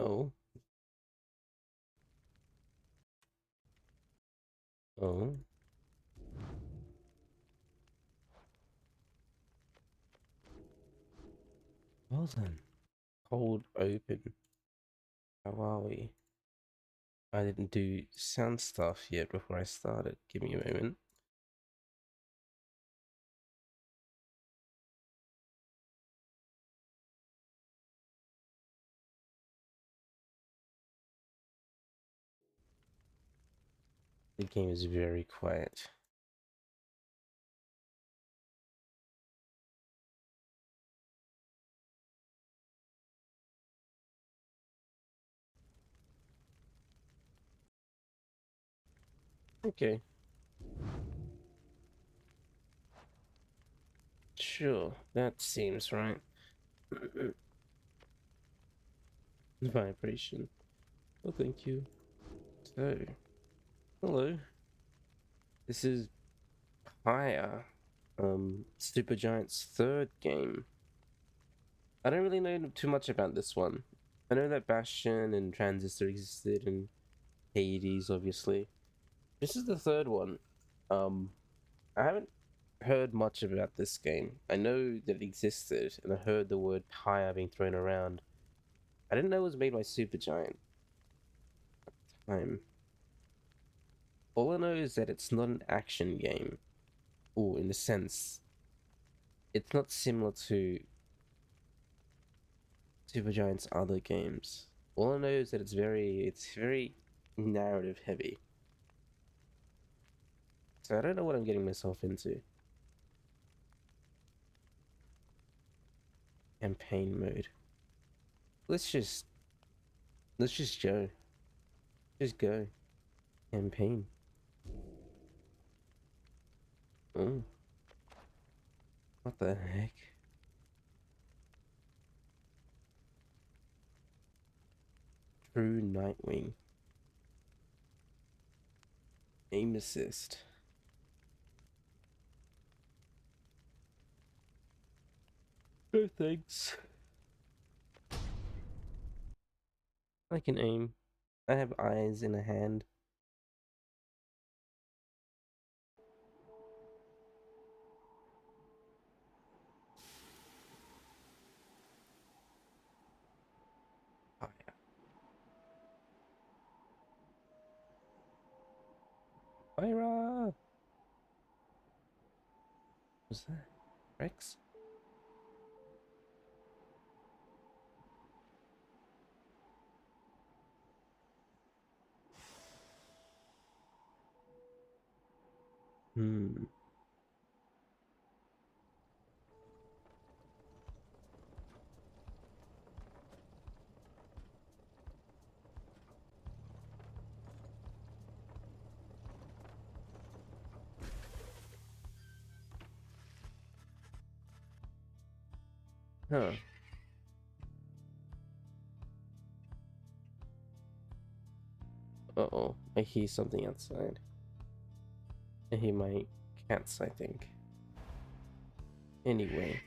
Oh, oh. Well then. Cold open. How are we? I didn't do sound stuff yet before I started. Give me a moment. The game is very quiet. Okay. Sure, that seems right. Vibration. Well, thank you. So, hello. This is Pyre, Supergiant's third game. I don't really know too much about this one. I know that Bastion and Transistor existed and Hades, obviously. This is the third one. Um, I haven't heard much about this game. I know that it existed, and I heard the word Pyre being thrown around. I didn't know it was made by Supergiant. Time. All I know is that it's not an action game. Or in the sense, it's not similar to Supergiant's other games. All I know is that it's very narrative heavy. So I don't know what I'm getting myself into. Campaign mode. Let's just let's just go. Just go. Campaign. Oh, what the heck? True Nightwing. Aim assist. No thanks. I can aim. I have eyes in a hand. Fire. Pyra! What's that? Rex? Hmm. Huh. Uh-oh. I hear something outside. I hear my cats, I think. Anyway.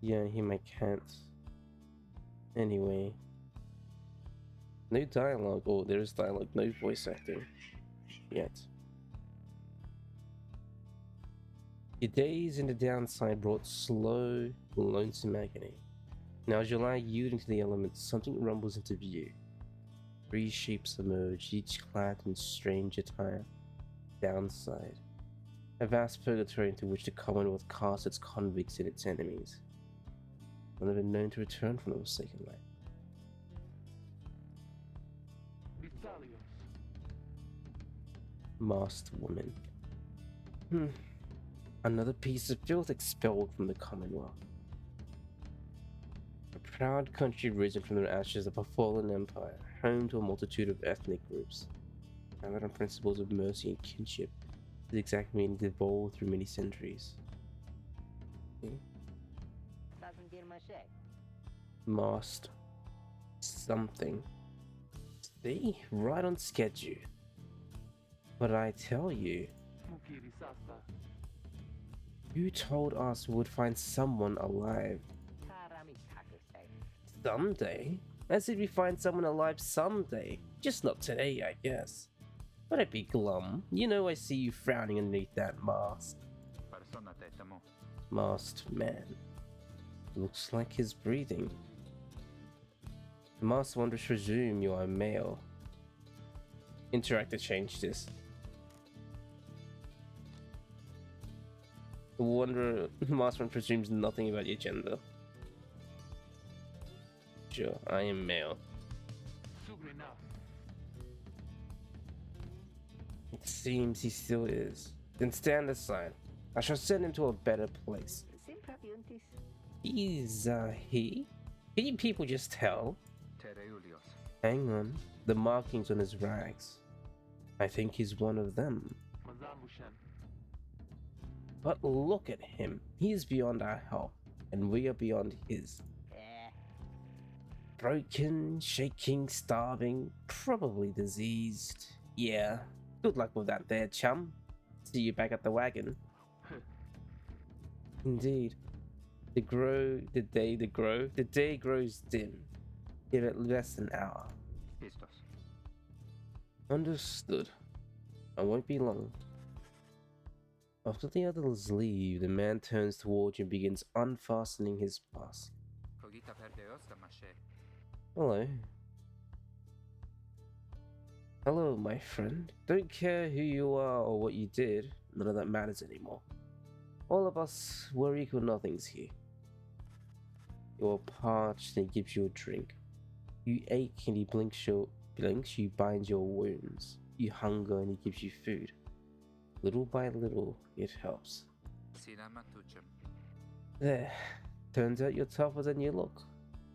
Yeah, I hear my cats. Anyway. No dialogue. Oh, there is dialogue. No voice acting. Yet. Your days in the downside brought slow, lonesome agony. Now as you lie yielding to the elements, something rumbles into view. Three shapes emerge, each clad in strange attire. Downside. A vast purgatory into which the Commonwealth casts its convicts and its enemies. None have been known to return from the Forsaken Land. Masked woman. Another piece of filth expelled from the Commonwealth. A proud country risen from the ashes of a fallen empire, home to a multitude of ethnic groups. Founded on principles of mercy and kinship, the exact meaning evolved through many centuries. Masked something. See? Right on schedule. But I tell you, You told us we would find someone alive. Someday? I said we find someone alive someday. Just not today, I guess. But I'd be glum. You know I see you frowning underneath that mask. Masked man. Looks like he's breathing. The masked wonders resume you are male. Interactor changed this. The wanderer masked one presumes nothing about your gender. Sure, I am male. It seems he still is. Then stand aside. I shall send him to a better place. He's he? Can you people just tell? Hang on. The markings on his rags. I think he's one of them. But look at him. He is beyond our help, and we are beyond his. Broken, shaking, starving, probably diseased. Yeah. Good luck with that there, chum. See you back at the wagon. Indeed. The day grows dim. Give it less than an hour. Understood. I won't be long. After the others leave, the man turns towards you and begins unfastening his mask. Hello. Hello, my friend. Don't care who you are or what you did. None of that matters anymore. All of us, we're equal nothings here. You're parched and he gives you a drink. You ache and he blinks, you bind your wounds. You hunger and he gives you food. Little by little, it helps. There. Turns out you're tougher than you look.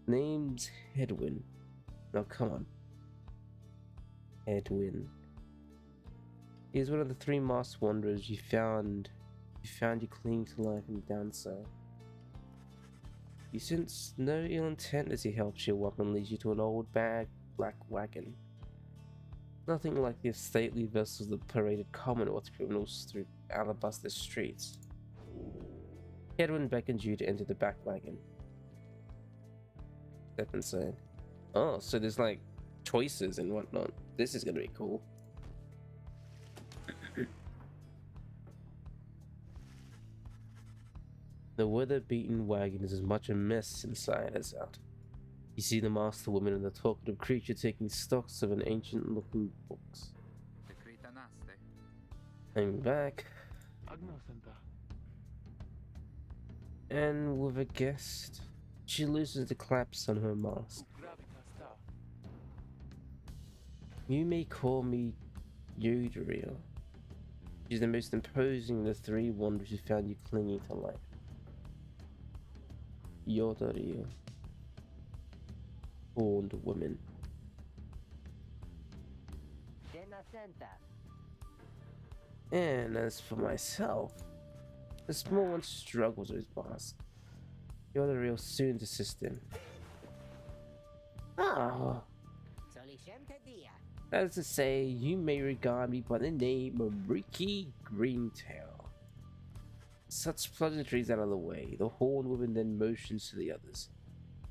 Name's Edwin. Now come on. Edwin. He's one of the 3 masked wanderers you found you clinging to life in the downside. You sense no ill intent as he helps you up and leads you to an old black wagon. Nothing like the stately vessels that paraded Commonwealth criminals through alabaster streets. Edwin beckons you to enter the back wagon. Step inside. Oh, so there's like choices and whatnot. This is gonna be cool. The weather-beaten wagon is as much a mess inside as out. You see the master woman and the talkative creature taking stocks of an ancient-looking books. I'm back. And with a guest, she loosens the clasps on her mask. You may call me Yoderia. She's the most imposing of the 3 wanderers who found you clinging to life. Yoderia. Horned woman. And as for myself, the small one struggles with his mask. Yoderia will soon assist him. Ah! That is to say, you may regard me by the name of Ricky Greentail. Such pleasantries out of the way, the horned woman then motions to the others.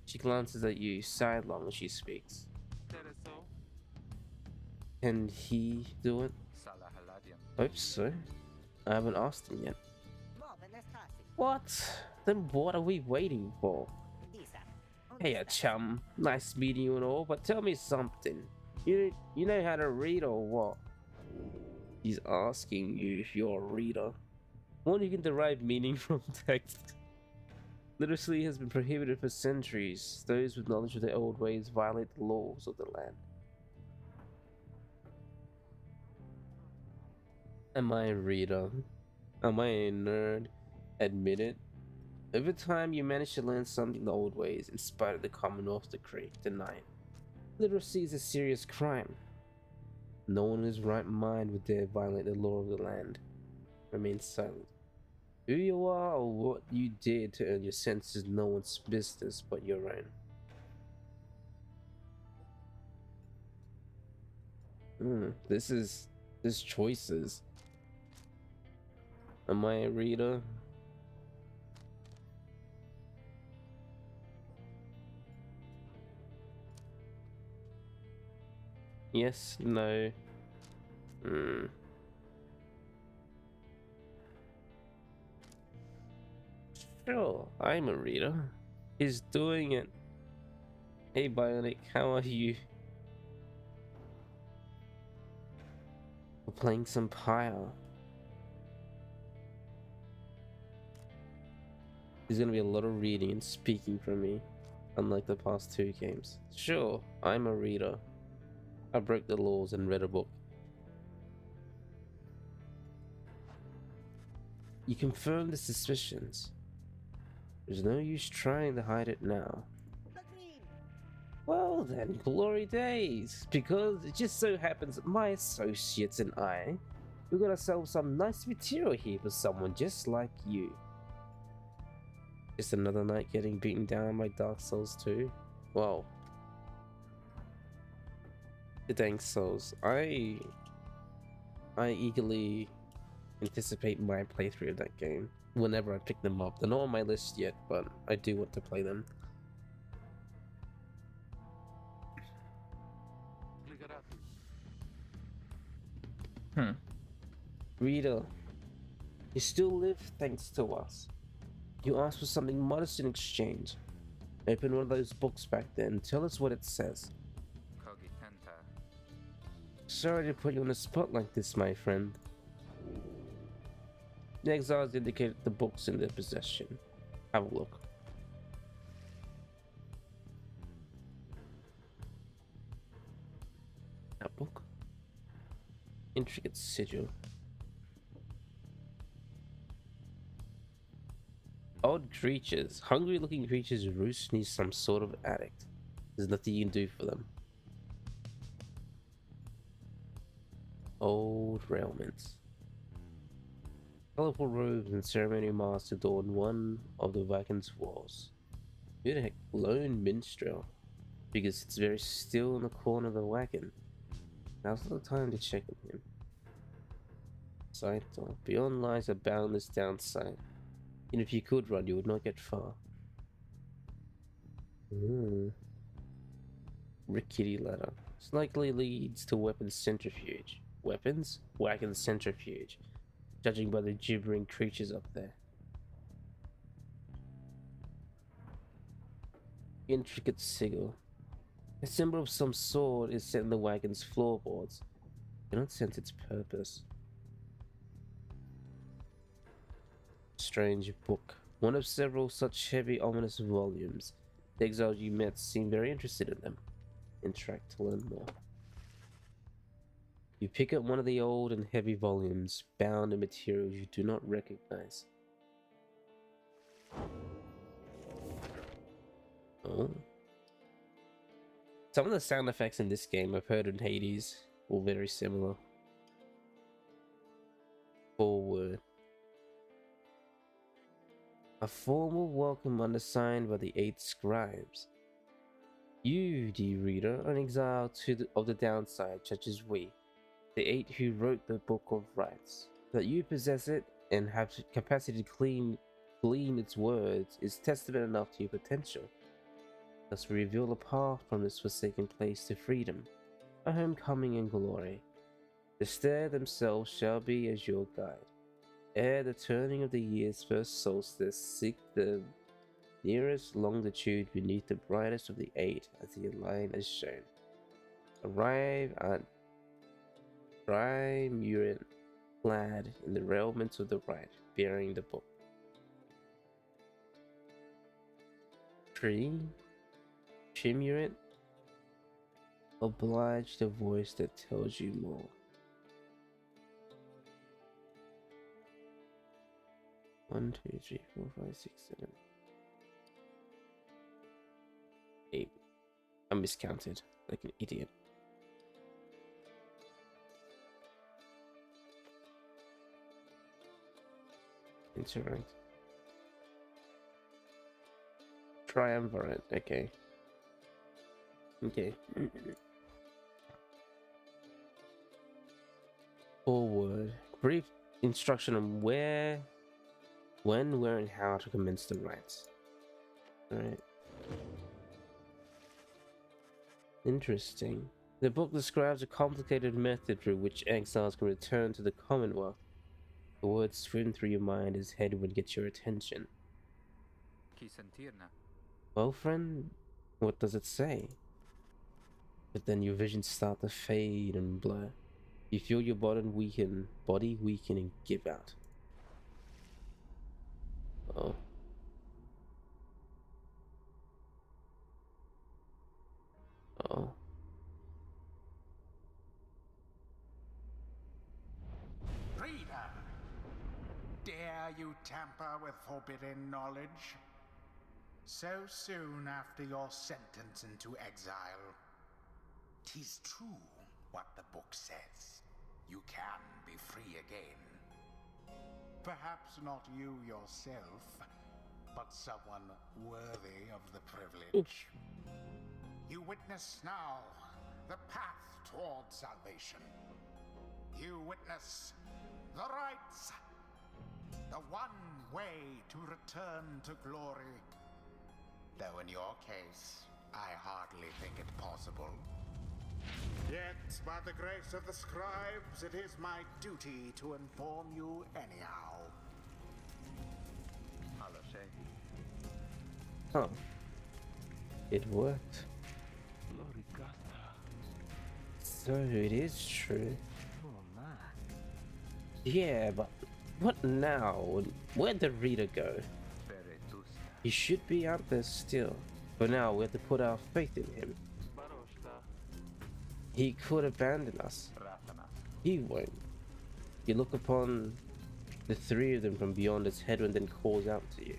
She glances at you sidelong as she speaks. Can he do it? Hope so. I haven't asked him yet. What? Then what are we waiting for? Hey, chum. Nice meeting you and all, but tell me something. You know how to read or what? He's asking you if you're a reader. One who can derive meaning from text. Literacy has been prohibited for centuries. Those with knowledge of the old ways violate the laws of the land. Am I a reader? Am I a nerd? Admit it. Over time, you manage to learn something the old ways, in spite of the Commonwealth decree. Deny it. Literacy is a serious crime. No one in his right mind would dare violate the law of the land. Remain silent. Who you are or what you did to earn your sense is no one's business but your own. There's choices. Am I a reader? Yes, no. Hmm. Sure, I'm a reader. He's doing it. Hey Bionic, how are you? We're playing some Pyre. There's gonna be a lot of reading and speaking from me, unlike the past two games. Sure, I'm a reader. I broke the laws and read a book. You confirm the suspicions. There's no use trying to hide it now. Well then, glory days! Because it just so happens that my associates and I, we got ourselves some nice material here for someone just like you. Just another night getting beaten down by Dark Souls 2? Well, the dang Souls. I eagerly anticipate my playthrough of that game whenever I pick them up. They're not on my list yet, but I do want to play them. Reader, you still live thanks to us. You asked for something modest in exchange. Open one of those books back there and tell us what it says. Sorry to put you on the spot like this, my friend. The exiles indicated the books in their possession. Have a look. That book? Intricate sigil. Odd creatures. Hungry looking creatures roost near some sort of addict. There's nothing you can do for them. Old railments. Colorful robes and ceremonial masks adorn one of the wagon's walls. Who the heck? Lone minstrel. Because it's very still in the corner of the wagon. Now's not the time to check on him. Side door. Beyond lies a boundless downside. And if you could run, you would not get far. Rickety ladder. This likely leads to weapons centrifuge. Weapons? Wagon centrifuge. Judging by the gibbering creatures up there. Intricate sigil. A symbol of some sort is set in the wagon's floorboards. You don't sense its purpose. Strange book. One of several such heavy, ominous volumes. The exiles you met seem very interested in them. Interact to learn more. You pick up one of the old and heavy volumes, bound in materials you do not recognize. Oh. Some of the sound effects in this game I've heard in Hades, all very similar. Forward. A formal welcome undersigned by the 8 scribes. You, dear reader, are an exile of the downside, such as we, the 8 who wrote the Book of Rites. That you possess it and have capacity to glean its words is testament enough to your potential. Thus we reveal a path from this forsaken place to freedom, a homecoming and glory. The stair themselves shall be as your guide. Ere the turning of the year's first solstice, seek the nearest longitude beneath the brightest of the 8 as the line has shown. Arrive at Triumvirate, clad in the railments of the right, bearing the book. Triumvirate, oblige the voice that tells you more. One, two, three, 4, 5, 6, 7, 8. I miscounted like an idiot. Interact. Triumvirate, okay. Okay. Forward. Brief instruction on where, when, where, and how to commence the rites. Alright. Interesting. The book describes a complicated method through which exiles can return to the Commonwealth. The words swim through your mind as Hedwyn gets your attention. Well, friend, what does it say? But then your visions start to fade and blur. You feel your body weaken and give out. Oh. Oh. Reader, dare you tamper with forbidden knowledge? So soon after your sentence into exile. 'Tis true what the book says. You can be free again. Perhaps not you yourself, but someone worthy of the privilege. You witness now the path toward salvation. You witness the rights, the one way to return to glory. Though in your case, I hardly think it possible. Yet, by the grace of the scribes, it is my duty to inform you anyhow. Huh. It worked. So it is true. Yeah, but what now? Where'd the reader go? He should be out there still. For now, we have to put our faith in him. He could abandon us. He won't. You look upon the three of them from beyond his head and then calls out to you.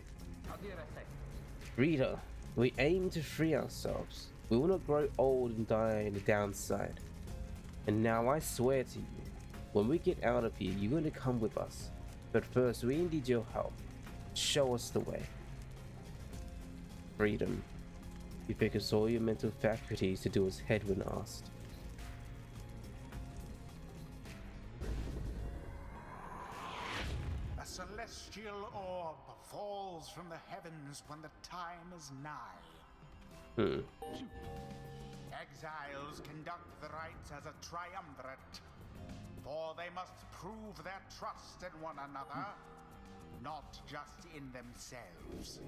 Reader, we aim to free ourselves. We will not grow old and die in the downside. And now I swear to you, when we get out of here, you're going to come with us. But first, we need your help. Show us the way. Freedom. You focus all your mental faculties to do as Hedwyn asked. A celestial orb falls from the heavens when the time is nigh. Exiles conduct the rites as a triumvirate, for they must prove their trust in one another, not just in themselves.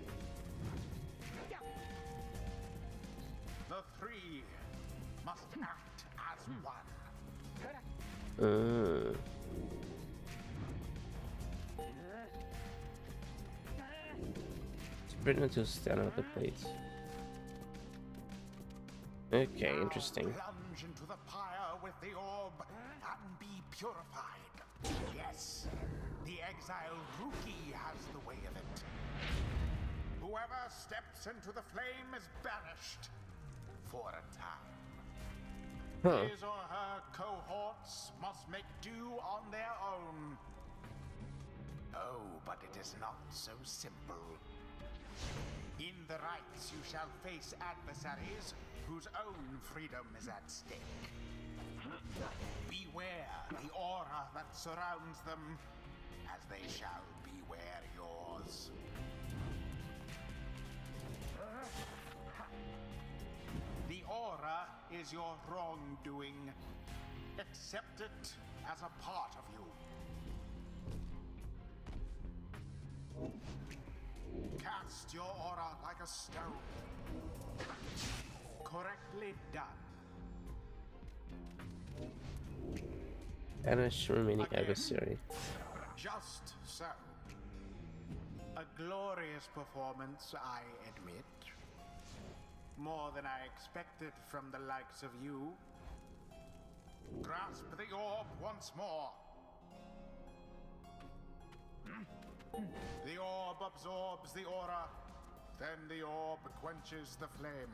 The three must act as one. Sprint until stand out the place. Okay, interesting. Plunge into the pyre with the orb and be purified. Yes, the exile rookie has the way of it. Whoever steps into the flame is banished for a time. His or her cohorts must make do on their own. Oh, but it is not so simple. In the rites you shall face adversaries whose own freedom is at stake. Beware the aura that surrounds them, as they shall beware yours. The aura is your wrongdoing. Accept it as a part of you. Cast your aura like a stone. Correctly done. Banish remaining adversary. Just so. A glorious performance, I admit. More than I expected from the likes of you. Grasp the orb once more. The orb absorbs the aura, then the orb quenches the flame.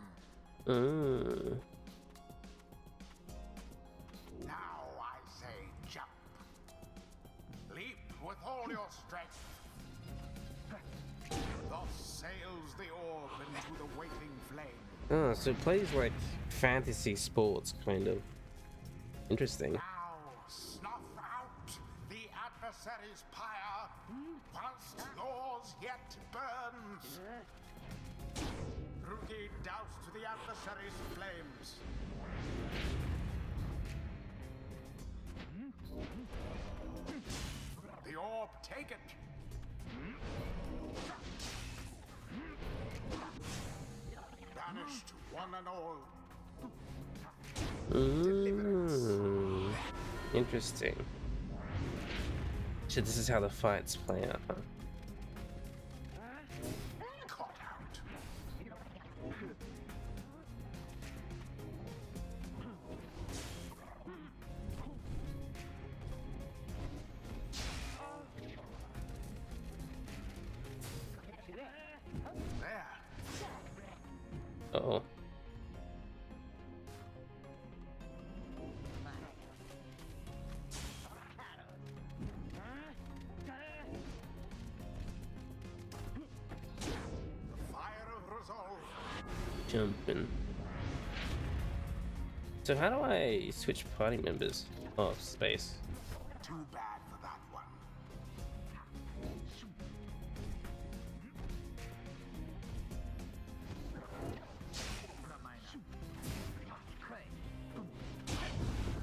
Now I say jump. Leap with all your strength. Thus sails the orb into the waiting flame. Oh, so it plays like fantasy sports, kind of. Interesting. Now snuff out the adversary's pyre, whilst yours yet burns. Rookie doused the adversary's flames. Interesting. So this is how the fights play out, huh? Caught out. There. Uh-oh. Fire of resolve. Jumping. So how do I switch party members? Oh, space. Too bad for that one.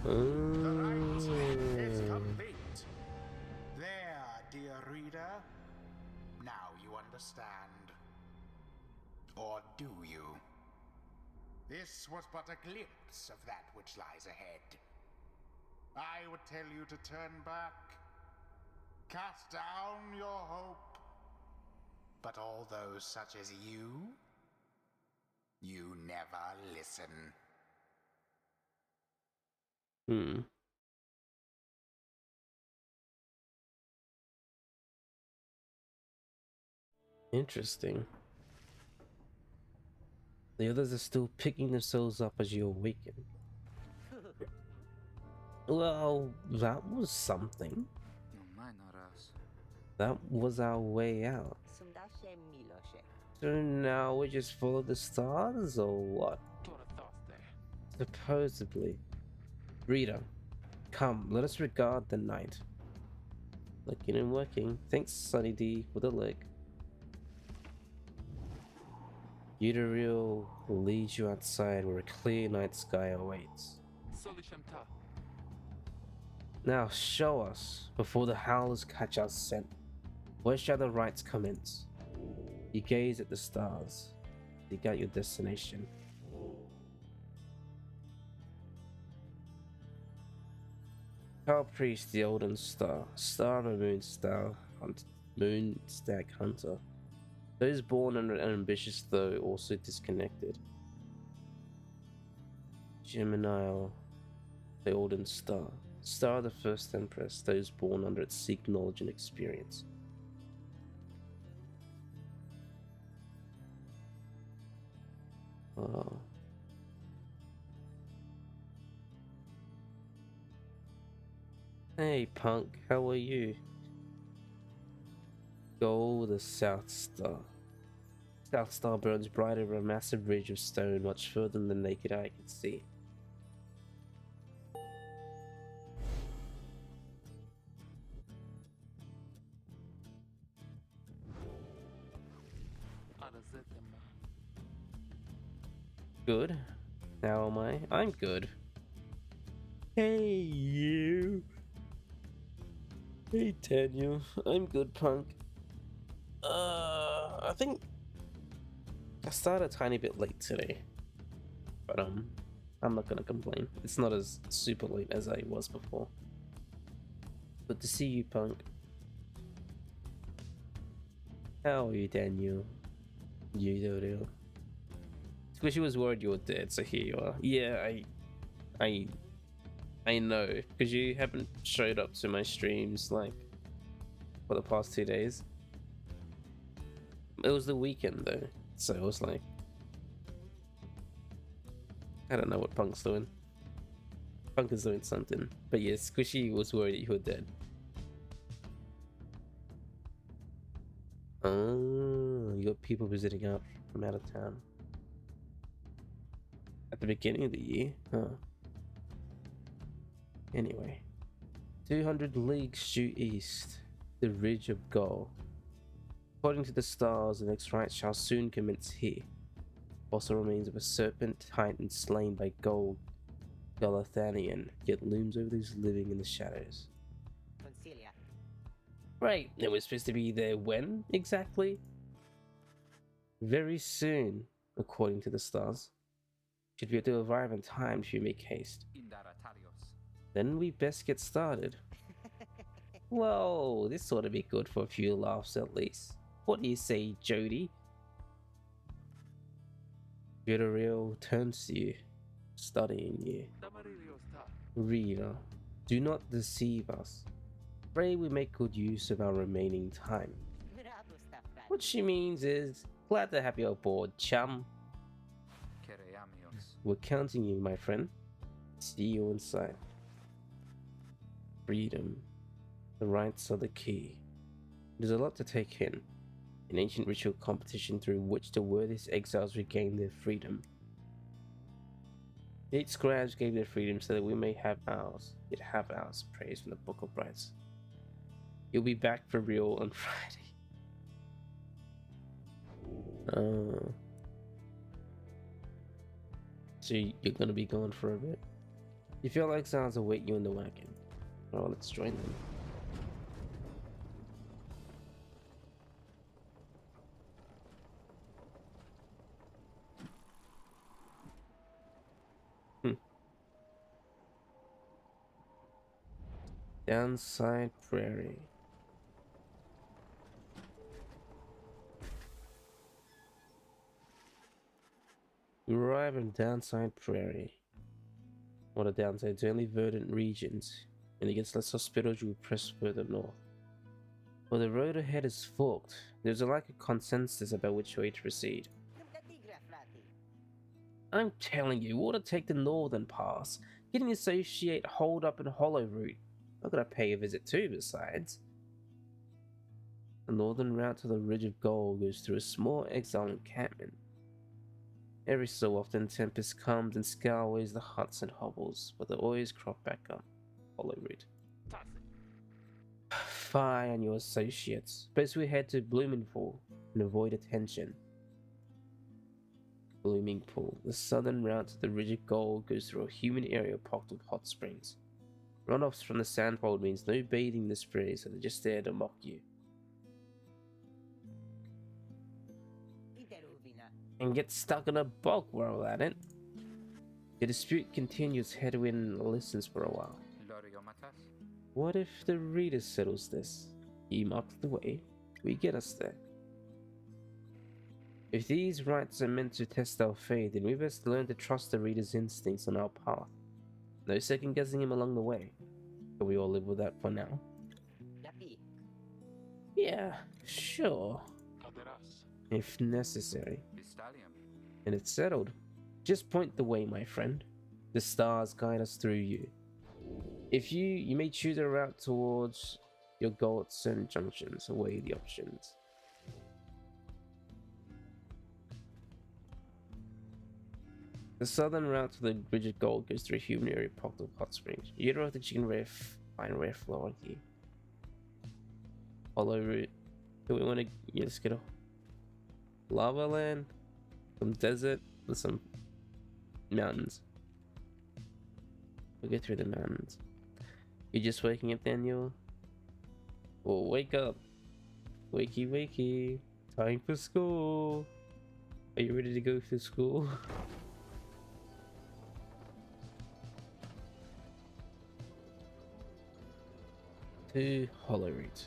The right is complete. There, dear reader. Now you understand. Or do you? This was but a glimpse of that which lies ahead. I would tell you to turn back, cast down your hope. But all those such as you never listen. Interesting. The others are still picking themselves up as you awaken. Well, that was something. That was our way out. So now we just follow the stars, or what? Supposedly. Reader, come, let us regard the night. Looking and working. Thanks, Sunny D, for the lick. Uterial will lead you outside where a clear night sky awaits. Now show us, before the howlers catch our scent. Where shall the rites commence? You gaze at the stars. You got your destination. Power Priest, the Olden Star, Star of a Moon Stag Hunter. Those born and ambitious, though also disconnected. Gemini, the Olden Star, Star of the First Empress, those born under it seek knowledge and experience. Oh. Hey punk, how are you? Go the South Star. South Star burns bright over a massive ridge of stone much further than the naked eye can see. Good. How am I? I'm good. Hey you. Hey Daniel. I'm good, punk. I think I started a tiny bit late today, but I'm not gonna complain. It's not as super late as I was before. Good to see you, punk. How are you, Daniel? You do. Squishy was worried you were dead, so here you are. Yeah, I know, because you haven't showed up to my streams like for the past 2 days. It was the weekend though, so it was like, I don't know what Punk's doing. Punk is doing something, but yeah, Squishy was worried you were dead. Oh, you got people visiting out from out of town at the beginning of the year, huh? Anyway, 200 leagues due east, the Ridge of Gaul. According to the stars, the next rite shall soon commence here. Fossil remains of a serpent titan slain by Gold Galathanian, yet looms over those living in the shadows. Concilia. Right, and we're supposed to be there when exactly? Very soon, according to the stars. Should be able to arrive in time if you make haste. Then we best get started. Whoa, this ought to be good for a few laughs at least. What do you say, Jody? Real turns to you, studying you. Reader, do not deceive us. Pray we make good use of our remaining time. What she means is, glad to have you aboard, chum. We're counting you, my friend. See you inside. Freedom. The rights are the key. There's a lot to take in. An ancient ritual competition through which the worthiest exiles regain their freedom. 8 scribes gave their freedom so that we may have ours, yet have ours, praise from the Book of Rights. You'll be back for real on Friday. So you're gonna be gone for a bit. You feel like exiles await you in the wagon. Oh, let's join them. Downside Prairie. We arrive in Downside Prairie. One of the downside's only verdant regions, and it gets less hospitable as we press further north. While the road ahead is forked, there's a lack of consensus about which way to proceed. I'm telling you, we ought to take the northern pass, get an associate hold up and hollow route. I'm gonna pay a visit too, besides. The northern route to the Ridge of Gold goes through a small exile encampment. Every so often, tempest comes and scours the huts and hovels, but they always crop back up. Hollow route. Fie on your associates. Best we head to Bloomingpool and avoid attention. Bloomingpool. The southern route to the Ridge of Gold goes through a humid area pocked with hot springs. Runoffs from the sandfold means no bathing in the spray, so they're just there to mock you. And get stuck in a bog while at it. The dispute continues. Headwind listens for a while. What if the reader settles this? He marks the way, we get us there. If these rites are meant to test our faith, then we best learn to trust the reader's instincts on our path. No second guessing him along the way. Can we all live with that for now? Yeah, sure. If necessary. And it's settled. Just point the way, my friend. The stars guide us through you. If you may choose a route towards your goal at certain junctions, weigh the options. The southern route to the Ridge of Gold goes through a human area pocked with hot springs. You don't think you can find rare flora here. Hollow route. Do we want to let's get a lava land, some desert, with some mountains. We'll get through the mountains. You just waking up, Daniel? Oh, wake up! Wakey, wakey! Time for school. Are you ready to go to school? To Hollow Root.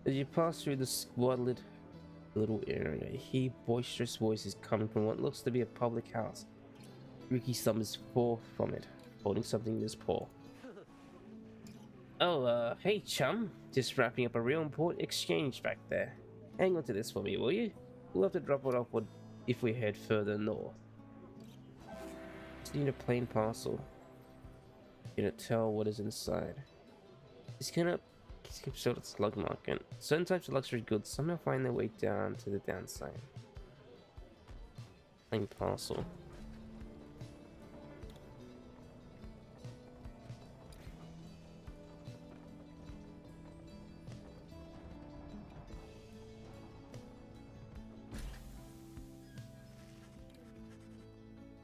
As you pass through the squalid little area, you hear boisterous voices coming from what looks to be a public house. Ricky summons forth from it, holding something in his paw. Oh, hey chum, just wrapping up a real important exchange back there. Hang on to this for me, will you? We'll have to drop it off if we head further north. Just need a plain parcel. You can't tell what is inside. It's kind of skips out its slug market. Certain types of luxury goods somehow find their way down to the downside. Plain parcel.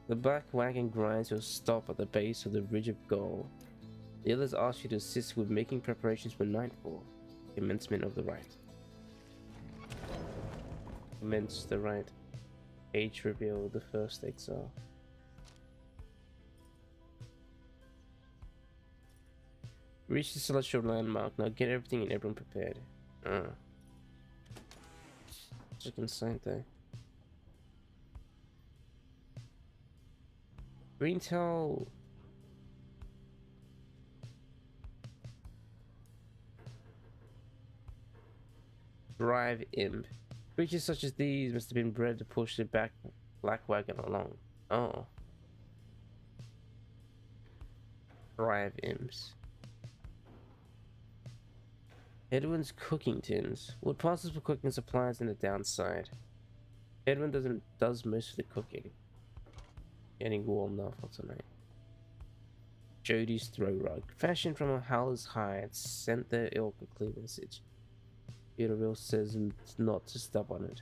The black wagon grinds to a stop at the base of the Ridge of Gold. The others ask you to assist with making preparations for nightfall. Commencement of the rite. Commence the rite. Age reveal the first exile. Reach the celestial landmark. Now get everything and everyone prepared. Chicken sight there. Green towel. Drive imp. Creatures such as these must have been bred to push the black wagon along. Oh. Drive imps. Edwin's cooking tins. Wood passes for cooking supplies in the downside. Edwin does most of the cooking. Getting warm now for tonight. Jody's throw rug. Fashioned from a howler's hide, sent their ilk a clear message. Beautiful says not to step on it.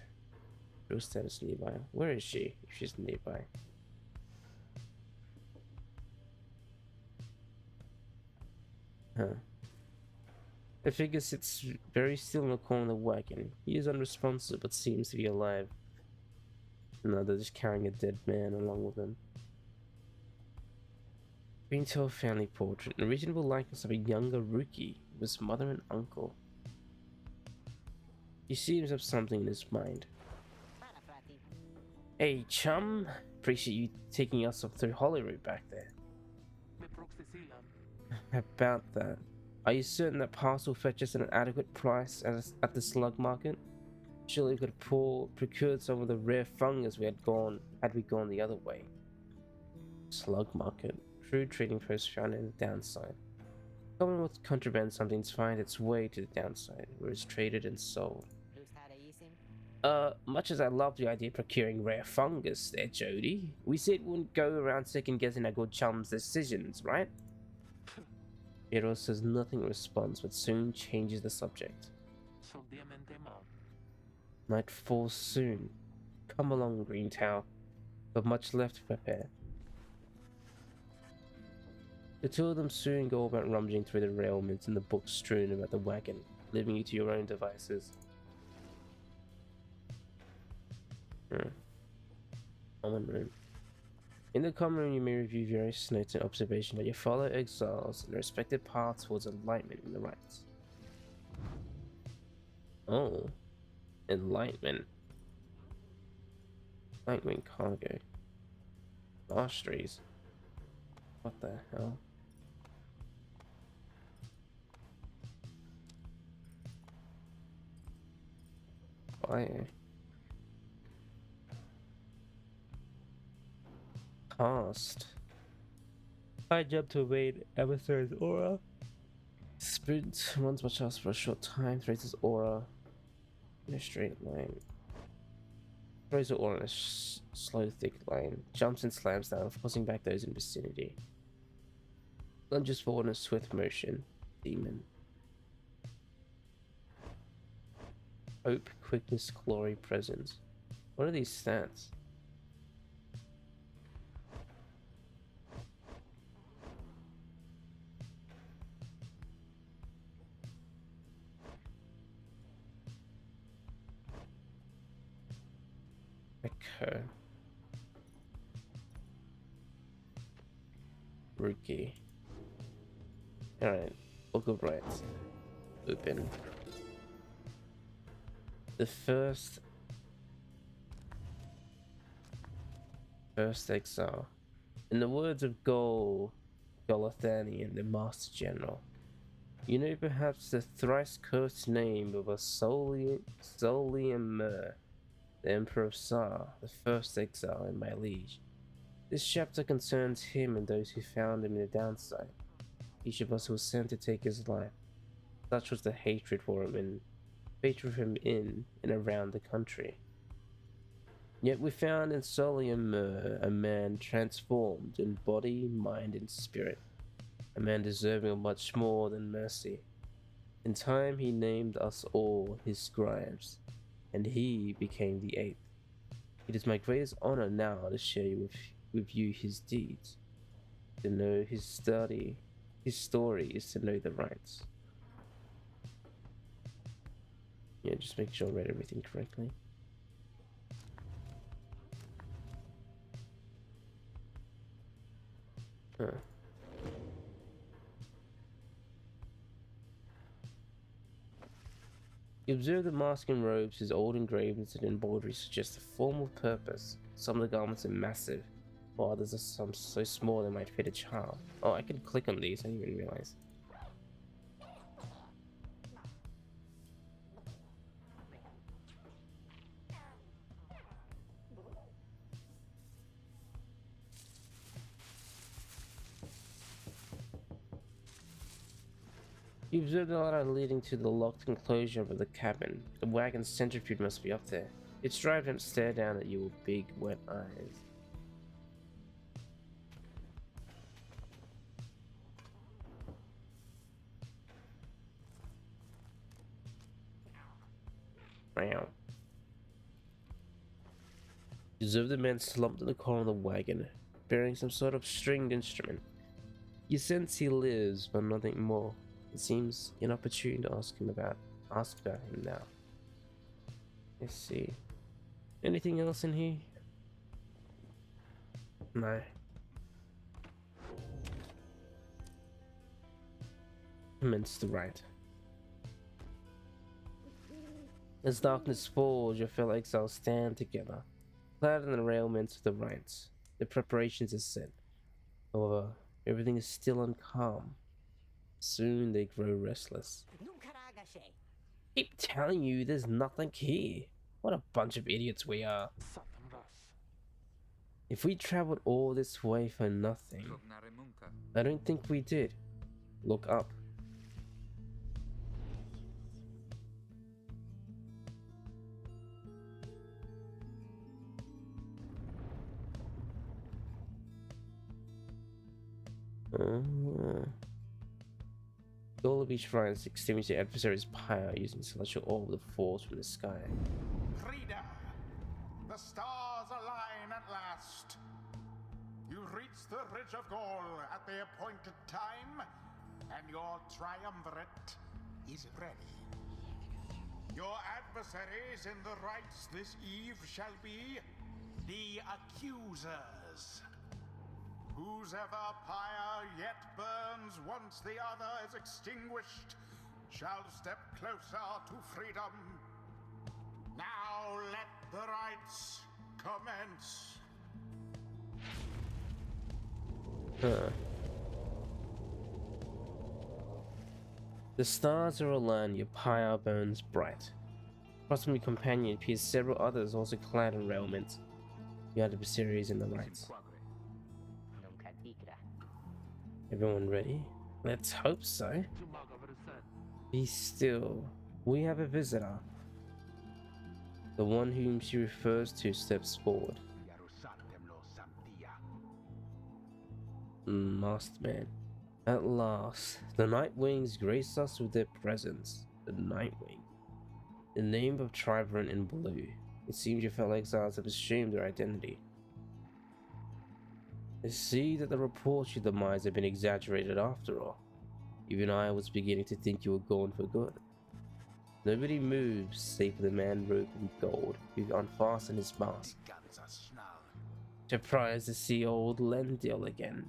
Real status nearby. Where is she? If she's nearby. Huh. The figure sits very still in the corner of the wagon. He is unresponsive but seems to be alive. No, they're just carrying a dead man along with them. Green Tail family portrait. A reasonable likeness of a younger rookie with his mother and uncle. He seems to have something in his mind. Hey chum, appreciate you taking us up through Holyrood back there. About that. Are you certain that parcel fetches at an adequate price at the slug market? Surely we could have procured some of the rare fungus had we gone the other way. Slug market. True trading post found in the downside. Commonwealth contraband something's find its way to the downside, where it's traded and sold. Much as I love the idea of procuring rare fungus there, Jody, we said we wouldn't go around second guessing our good chum's decisions, right? Hero says nothing in response, but soon changes the subject. Night falls soon. Come along, Green Tower, but much left to prepare. The two of them soon go about rummaging through the railments and the books strewn about the wagon, leaving you to your own devices. Common room. In the common room, you may review various notes and observations of your fellow exiles and their respective paths towards enlightenment in the rites. Oh, enlightenment. Enlightenment cargo. Masteries. What the hell? Pyre. Cast. I jump to evade adversary's aura. Sprint runs much else for a short time, throws his aura in a straight line. Throws the aura in a slow, thick line. Jumps and slams down, forcing back those in vicinity. Lunges forward in a swift motion. Demon. Hope, quickness, glory, presence. What are these stats? Echo. Rookie. Alright, Book of Rites. Open. The first exile. In the words of Golathanian, the Master General, you know perhaps the thrice cursed name of a Solium Mur, the Emperor of Sar, the first exile in my liege. This chapter concerns him and those who found him in the downside. Each of us was sent to take his life. Such was the hatred for him and in and around the country. Yet we found in Solium Mur a man transformed in body, mind, and spirit. A man deserving of much more than mercy. In time he named us all his scribes, and he became the eighth. It is my greatest honor now to share with you his deeds, to know his study His story is to know the rights. Yeah, just make sure I read everything correctly. Huh. You observe the mask and robes, whose old engravings and embroidery suggest a formal purpose. Some of the garments are massive, while others are some so small they might fit a child. Oh, I can click on these, I didn't even realize. You observe the ladder leading to the locked enclosure of the cabin. The wagon's centrifuge must be up there. Its drive vents stare down at you with big, wet eyes. Wow. You observe the man slumped in the corner of the wagon, bearing some sort of stringed instrument. You sense he lives, but nothing more. It seems inopportune to ask about him now. Let's see. Anything else in here? No. Commence to write. As darkness falls, your fellow exiles stand together, clad in the railments of the rites. The preparations are set. However, everything is still uncalm. Soon they grow restless. Keep telling you there's nothing here. What a bunch of idiots we are. If we traveled all this way for nothing, I don't think we did. Look up. The goal of each ride is to extinguish the adversary's pyre using the celestial orb that falls from the sky. Frida, the stars align at last. You reach the Ridge of Gaul at the appointed time, and your triumvirate is ready. Your adversaries in the rites this eve shall be the accusers. Whosever pyre yet burns once the other is extinguished shall step closer to freedom. Now let the rites commence. The stars are aligned, your pyre burns bright. Across from your companion appears several others also clad in railments. You are the adversaries in the rites. Everyone ready? Let's hope so. Be still. We have a visitor. The one whom she refers to steps forward. Masked man. At last, the Nightwings grace us with their presence. The Nightwing. The name of Triumvirate in blue. It seems your fellow exiles have assumed their identity. I see that the reports your demise have been exaggerated after all. Even I was beginning to think you were gone for good. Nobody moves save for the man robed in gold who unfastened his mask. Surprised to see old Lendil again.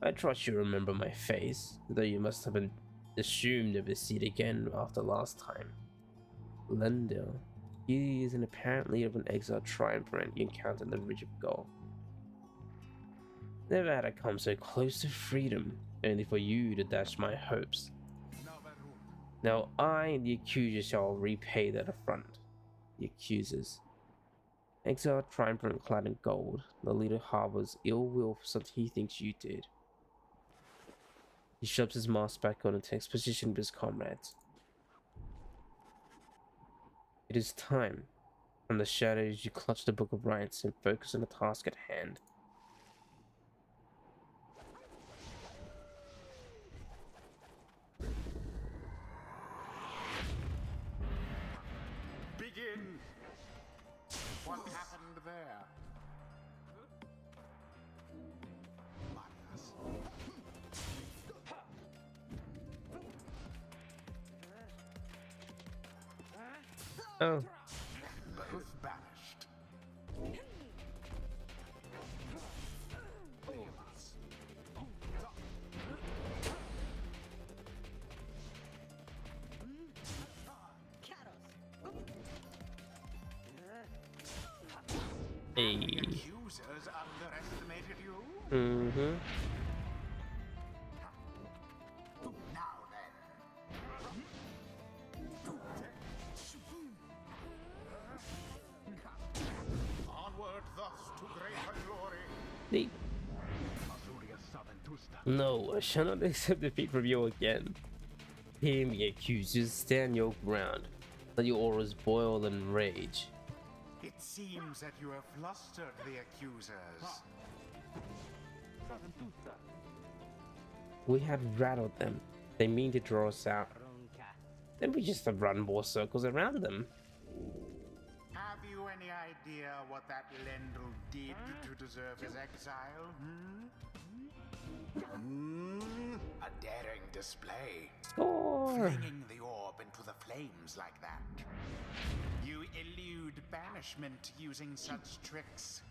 I trust you remember my face, though you must have been assumed of the seat again after last time. Lendil. He is an apparent leader of an exiled triumvirate you encountered in the Ridge of Gaul. Never had I come so close to freedom, only for you to dash my hopes. Now I and the accusers shall repay that affront. The accusers. Exiled triumvirate clad in gold, the leader harbors ill will for something he thinks you did. He shoves his mask back on and takes position with his comrades. It is time. From the shadows you clutch the Book of Rites and focus on the task at hand. Begin. What happened there? Oh. Both banished. Hey. The accusers underestimated you? Mm-hmm. Now then. Onward thus to greater glory. Neat. No, I shall not accept defeat from you again. Hear me, accusers, stand your ground. Let your auras boil in rage. It seems that you have flustered the accusers. We have rattled them. They mean to draw us out. Then we just run more circles around them. Have you any idea what that Lendl did to deserve his exile? A daring display. Score! Flinging the orb into the flames like that. You elude banishment using such tricks.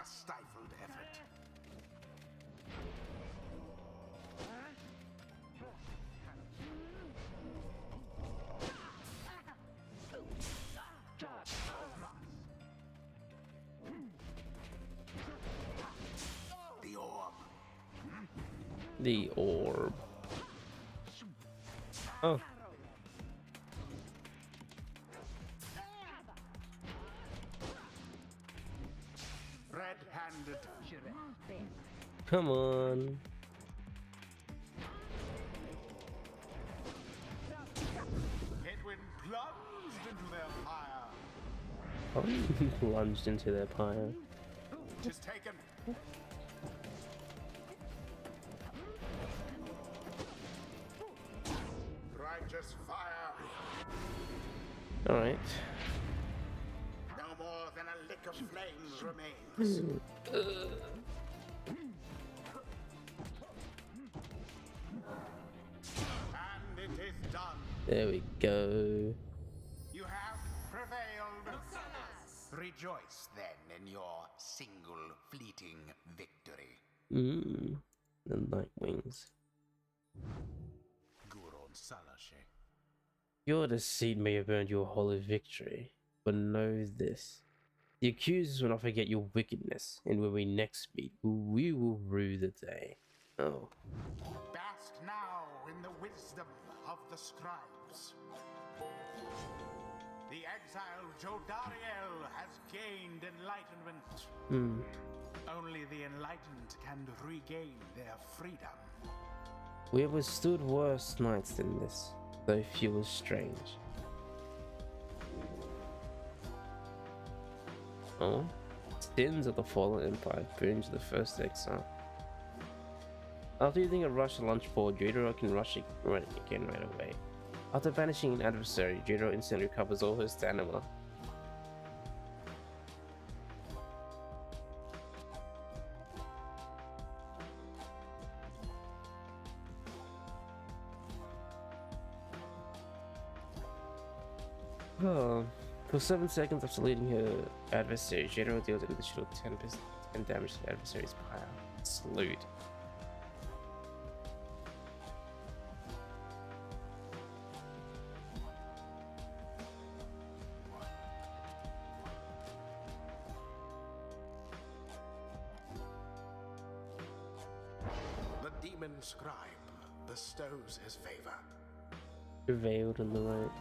A stifled effort. The orb. The orb. Oh. Red-handed. Come on. Hedwyn plunged into their fire. Plunged into their pyre. Tis taken. Righteous fire. Alright. No more than a lick of flames remains. And it is done. There we go. You have prevailed. Rejoice then in your single fleeting victory. The night wings. Guron Salashe. Your deceit may have earned you a hollow victory, but know this. The accusers will not forget your wickedness, and when we next meet, we will rue the day. Oh. Bask now in the wisdom of the scribes. The exiled Jodariel has gained enlightenment. Only the enlightened can regain their freedom. We have withstood worse nights than this, though few are strange. Oh? Sins of the fallen empire burned to the first exile. After using a rush launch forward, Jadro can rush again right away. After banishing an adversary, Jadro instantly recovers all her stamina. Oh. For 7 seconds after leading her adversary, Jadro deals an additional 10 damage to the adversary's pyre. Salute. The demon scribe bestows his favor. Prevailed on the right.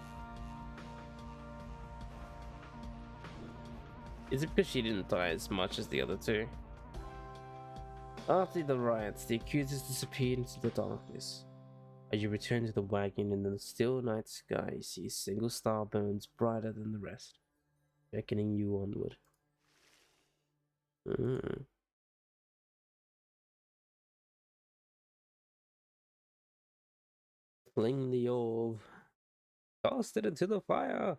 Is it because she didn't die as much as the other two? After the riots, the accusers disappeared into the darkness. As you return to the wagon in the still night sky, you see a single star burns brighter than the rest, beckoning you onward. Fling the orb. Cast it into the fire.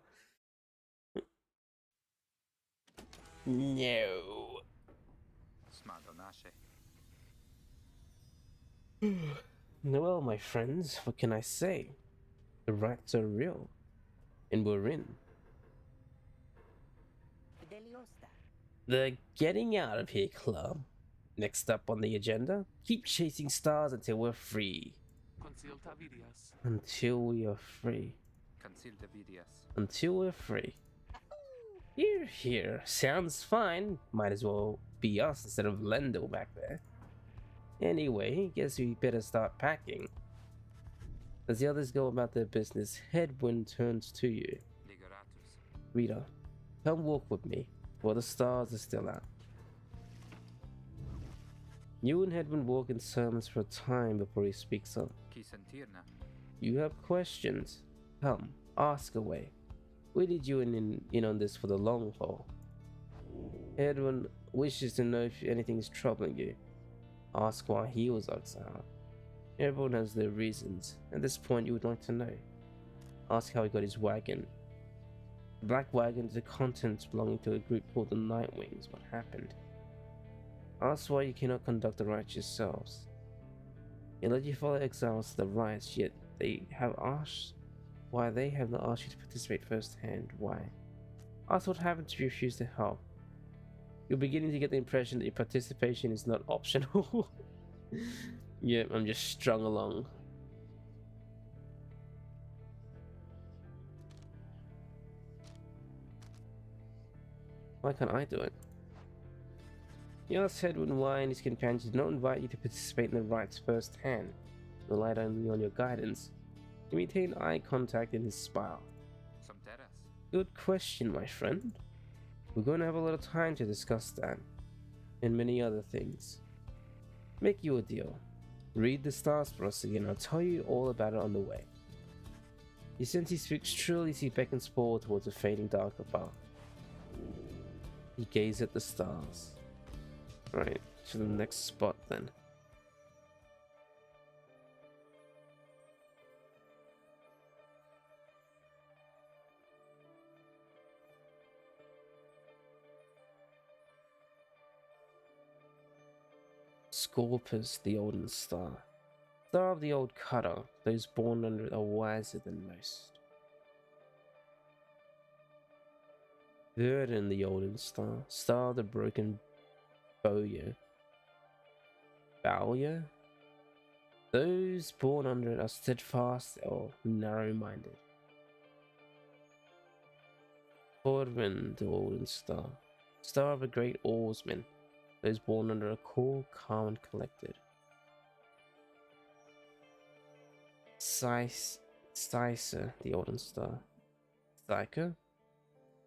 No. Well, my friends, what can I say? The rights are real, and we're in. The Getting Out of Here Club. Next up on the agenda, keep chasing stars until we're free. Until we are free. Until we're free. Here, here. Sounds fine. Might as well be us instead of Lendo back there. Anyway, guess we better start packing. As the others go about their business, Headwind turns to you. Rita, come walk with me, while the stars are still out. You and Headwind walk in silence for a time before he speaks up. You have questions? Come, ask away. We did you in on this for the long haul. Headwind wishes to know if anything is troubling you. Ask why he was exiled. Everyone has their reasons. At this point, you would like to know. Ask how he got his wagon. The black wagon is the contents belonging to a group called the Nightwings. What happened? Ask why you cannot conduct the rites yourselves. You let your fellow exiles to the rites, yet they have asked why they have not asked you to participate firsthand. Why? Ask what happened if you refuse to help. You're beginning to get the impression that your participation is not optional. Yep, I'm just strung along. Why can't I do it? You asked Headwind why and his companions did not invite you to participate in the rites firsthand. You relied only on your guidance. You maintained eye contact in his smile. Good question, my friend. We're going to have a lot of time to discuss that. And many other things. Make you a deal. Read the stars for us again. I'll tell you all about it on the way. You sense he speaks truly as he beckons forward towards a fading dark above. You gaze at the stars. Right, to the next spot then. Scorpus, the olden star. Star of the old cutter, those born under it are wiser than most. Verdun, the olden star. Star of the broken bowyer. Bowyer? Those born under it are steadfast or narrow-minded. Thorvin, the olden star. Star of a great oarsman. Those born under a cool, calm, and collected. Sicer, the olden star. Psyker?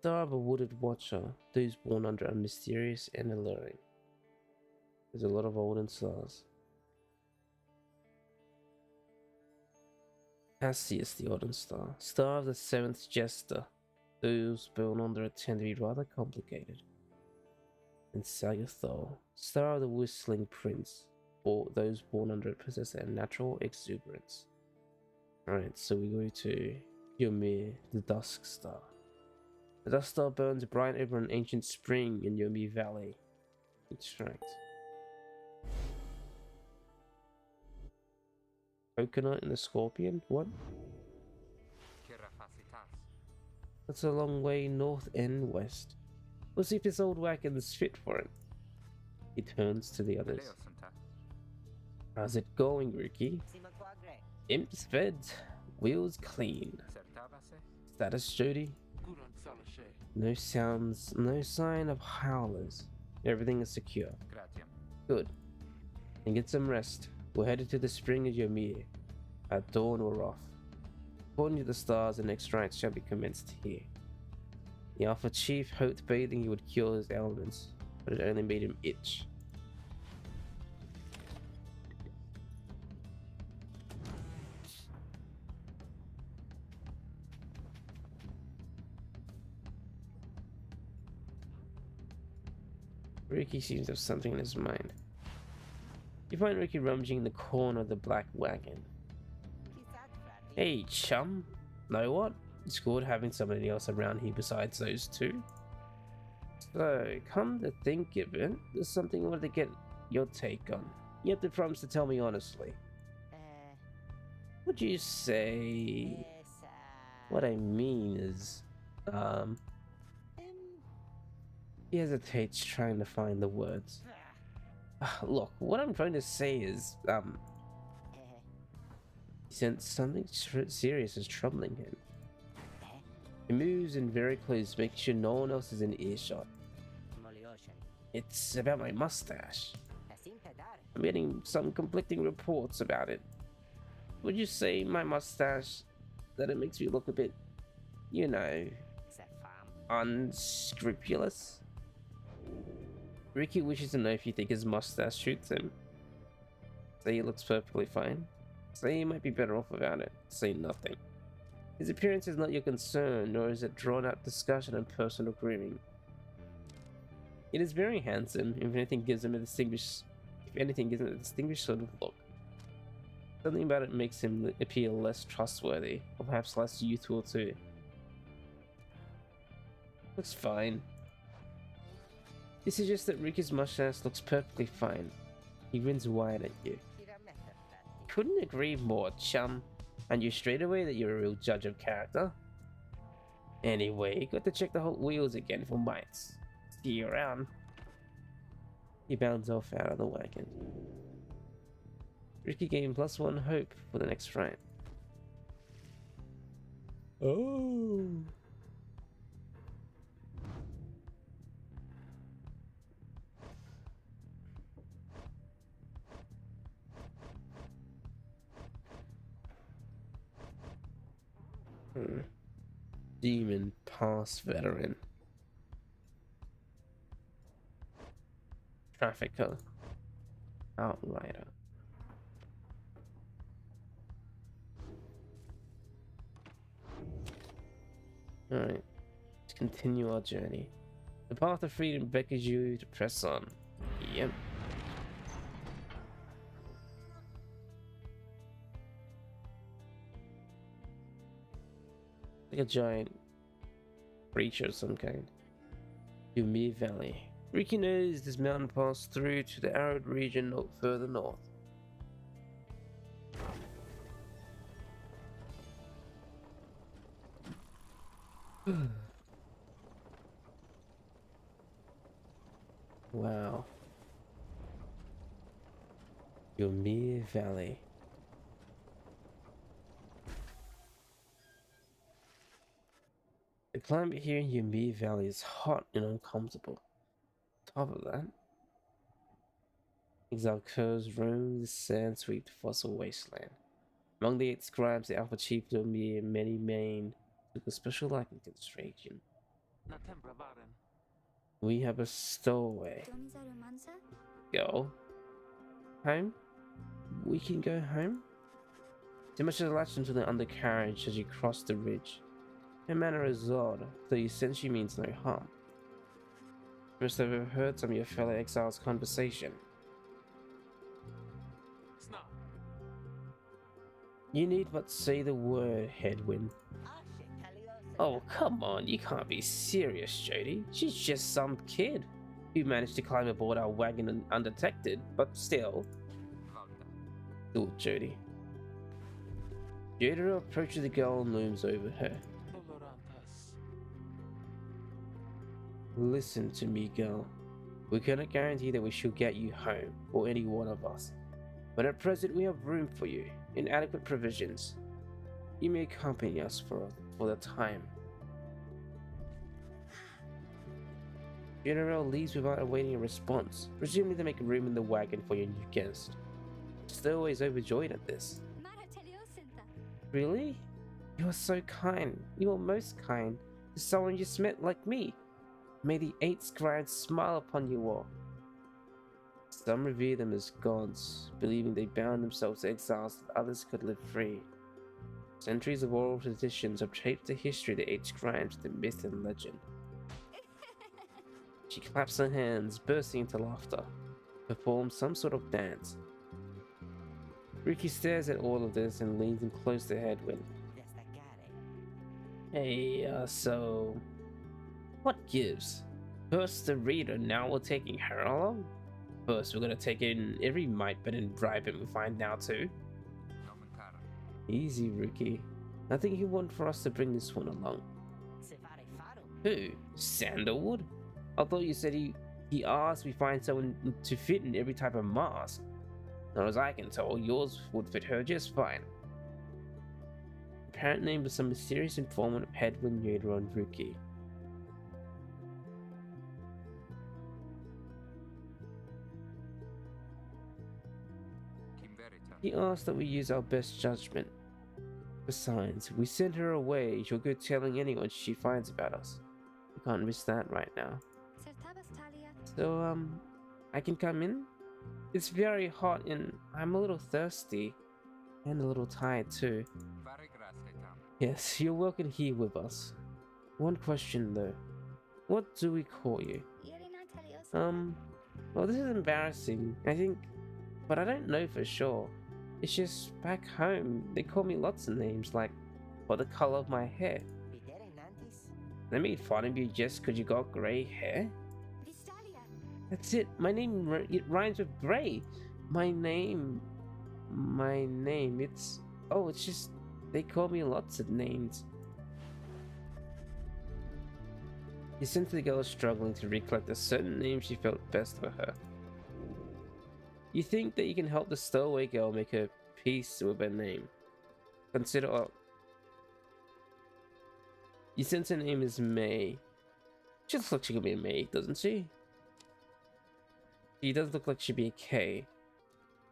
Star of a wooded watcher. Those born under a mysterious and alluring. There's a lot of olden stars. Cassius, the olden star. Star of the seventh jester. Those born under it tend to be rather complicated. And Sagathol, star of the whistling prince, or those born under it possess a natural exuberance. Alright, so we go to Ymir, the dusk star. The dusk star burns bright over an ancient spring in Ymir Valley. That's right. Coconut and the scorpion? What? That's a long way north and west. We'll see if this old wagon's fit for it. He turns to the others. How's it going, Rookie? Imps fed, wheels clean. Status, Jody? No sounds, no sign of howlers. Everything is secure. Good. And get some rest. We're headed to the spring of Ymir. At dawn we're off. According to the stars, the next rites shall be commenced here. The Alpha Chief hoped bathing he would cure his ailments, but it only made him itch. Ricky seems to have something in his mind. You find Ricky rummaging in the corner of the black wagon. Hey, chum. Know what? It's good having somebody else around here besides those two. So, come to think of it, there's something I wanted to get your take on. You have to promise to tell me honestly. Would you say? What I mean is, um, he hesitates, trying to find the words. Look, what I'm trying to say is, he sensed something serious is troubling him. He moves in very close, making sure no one else is in earshot. It's about my mustache. I'm getting some conflicting reports about it. Would you say my mustache, that it makes me look a bit, you know, unscrupulous? Ricky wishes to know if you think his mustache shoots him. Say he looks perfectly fine. Say he might be better off without it. Say nothing. His appearance is not your concern, nor is it drawn-out discussion and personal grooming. It is very handsome, if anything gives him a distinguished sort of look. Something about it makes him appear less trustworthy, or perhaps less youthful too. Looks fine. He suggests that Ricky's mustache looks perfectly fine. He grins wide at you. Couldn't agree more, chum. And you straight away that you're a real judge of character. Anyway, got to check the Hot Wheels again for mites. See you around. He bounds off out of the wagon. Ricky gained +1 hope for the next ride. Oh. Demon Pass Veteran. Trafficker. Outrider. Alright, let's continue our journey. The path of freedom beckons you to press on. Yep. Like a giant creature of some kind. Yumi Valley. Ricky knows this mountain pass through to the arid region further north. Wow. Yumi Valley. The climate here in Yumi Valley is hot and uncomfortable. On top of that, exile curves roam the sand-swept fossil wasteland. Among the 8 scribes, the Alpha Chief Yumi and many Main took a special liking to this region. We have a stowaway. Go home? We can go home? Too much is latched into the undercarriage as you cross the ridge. Her manner is odd, though you sense she means no harm. You must have overheard some of your fellow exiles' conversation. You need but say the word, Headwind. Oh, come on, you can't be serious, Jody. She's just some kid who managed to climb aboard our wagon undetected, but still. Thought Jody. Jody approaches the girl and looms over her. Listen to me, girl. We cannot guarantee that we shall get you home, or any one of us. But at present we have room for you, in adequate provisions. You may accompany us for the time. General leaves without awaiting a response, presumably to make room in the wagon for your new guest. Stowaway is overjoyed at this. Really? You are so kind. You are most kind to someone you just met like me. May the 8 scribes smile upon you all. Some revere them as gods, believing they bound themselves to exiles that others could live free. Centuries of oral traditions have shaped the history of the 8 scribes to myth and legend. She claps her hands, bursting into laughter, performs some sort of dance. Ricky stares at all of this and leans in close to Headwind. Hey, so... what gives? First the reader, now we're taking her along? First we're gonna take in every mite but then bribe him we find now too. Easy, rookie. I think he wanted for us to bring this one along. Who? Sandalwood? I thought you said he asked we find someone to fit in every type of mask. Not as I can tell, yours would fit her just fine. Apparent name was some mysterious informant of Hedwin Yaderon Rookie. He asked that we use our best judgment. Besides, if we send her away, she'll go telling anyone she finds about us. We can't risk that right now. So, I can come in? It's very hot and I'm a little thirsty. And a little tired too. Yes, you're welcome here with us. One question though. What do we call you? Well, this is embarrassing, I think, but I don't know for sure. It's just back home, they call me lots of names, like, for the color of my hair. They made fun of you just because you got grey hair? That's it, my name, it rhymes with grey. My name, it's just, they call me lots of names. You sent the girl struggling to recollect a certain name she felt best for her. You think that you can help the stowaway girl make her peace with her name? Consider you sense her name is May. She looks like she could be a May, doesn't she? She does look like she'd be a K.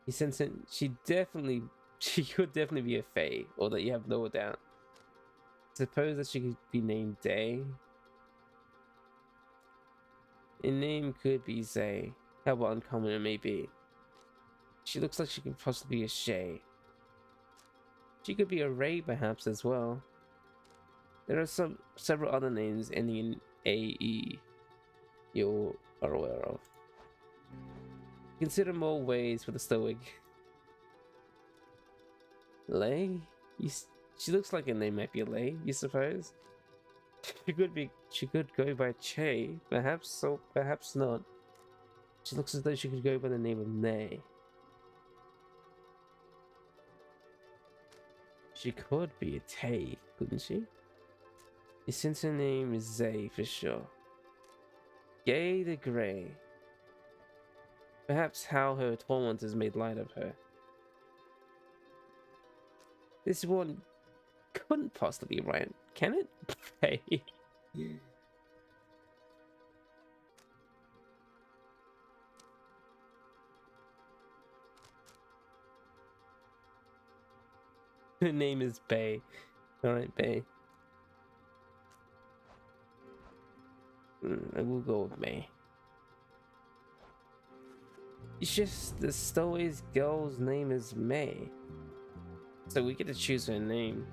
You sense it, she could definitely be a Fae, or that you have no doubt. Suppose that she could be named Day. A name could be Zay, however uncommon it may be. She looks like she could possibly be a Shay. She could be a Ray perhaps as well. There are several other names ending in AE you are aware of. Consider more ways for the stoic. Lay? She looks like her name might be Lay, you suppose? She could go by Che, perhaps so, perhaps not. She looks as though she could go by the name of Nay. She could be a Tay, couldn't she? Since her name is Zay for sure. Gay the Grey. Perhaps how her tormentors made light of her. This one couldn't possibly be right, can it? Hey. Her name is Bay. Alright, Bay. I will go with May. It's just the stowaway's girl's name is May. So we get to choose her name.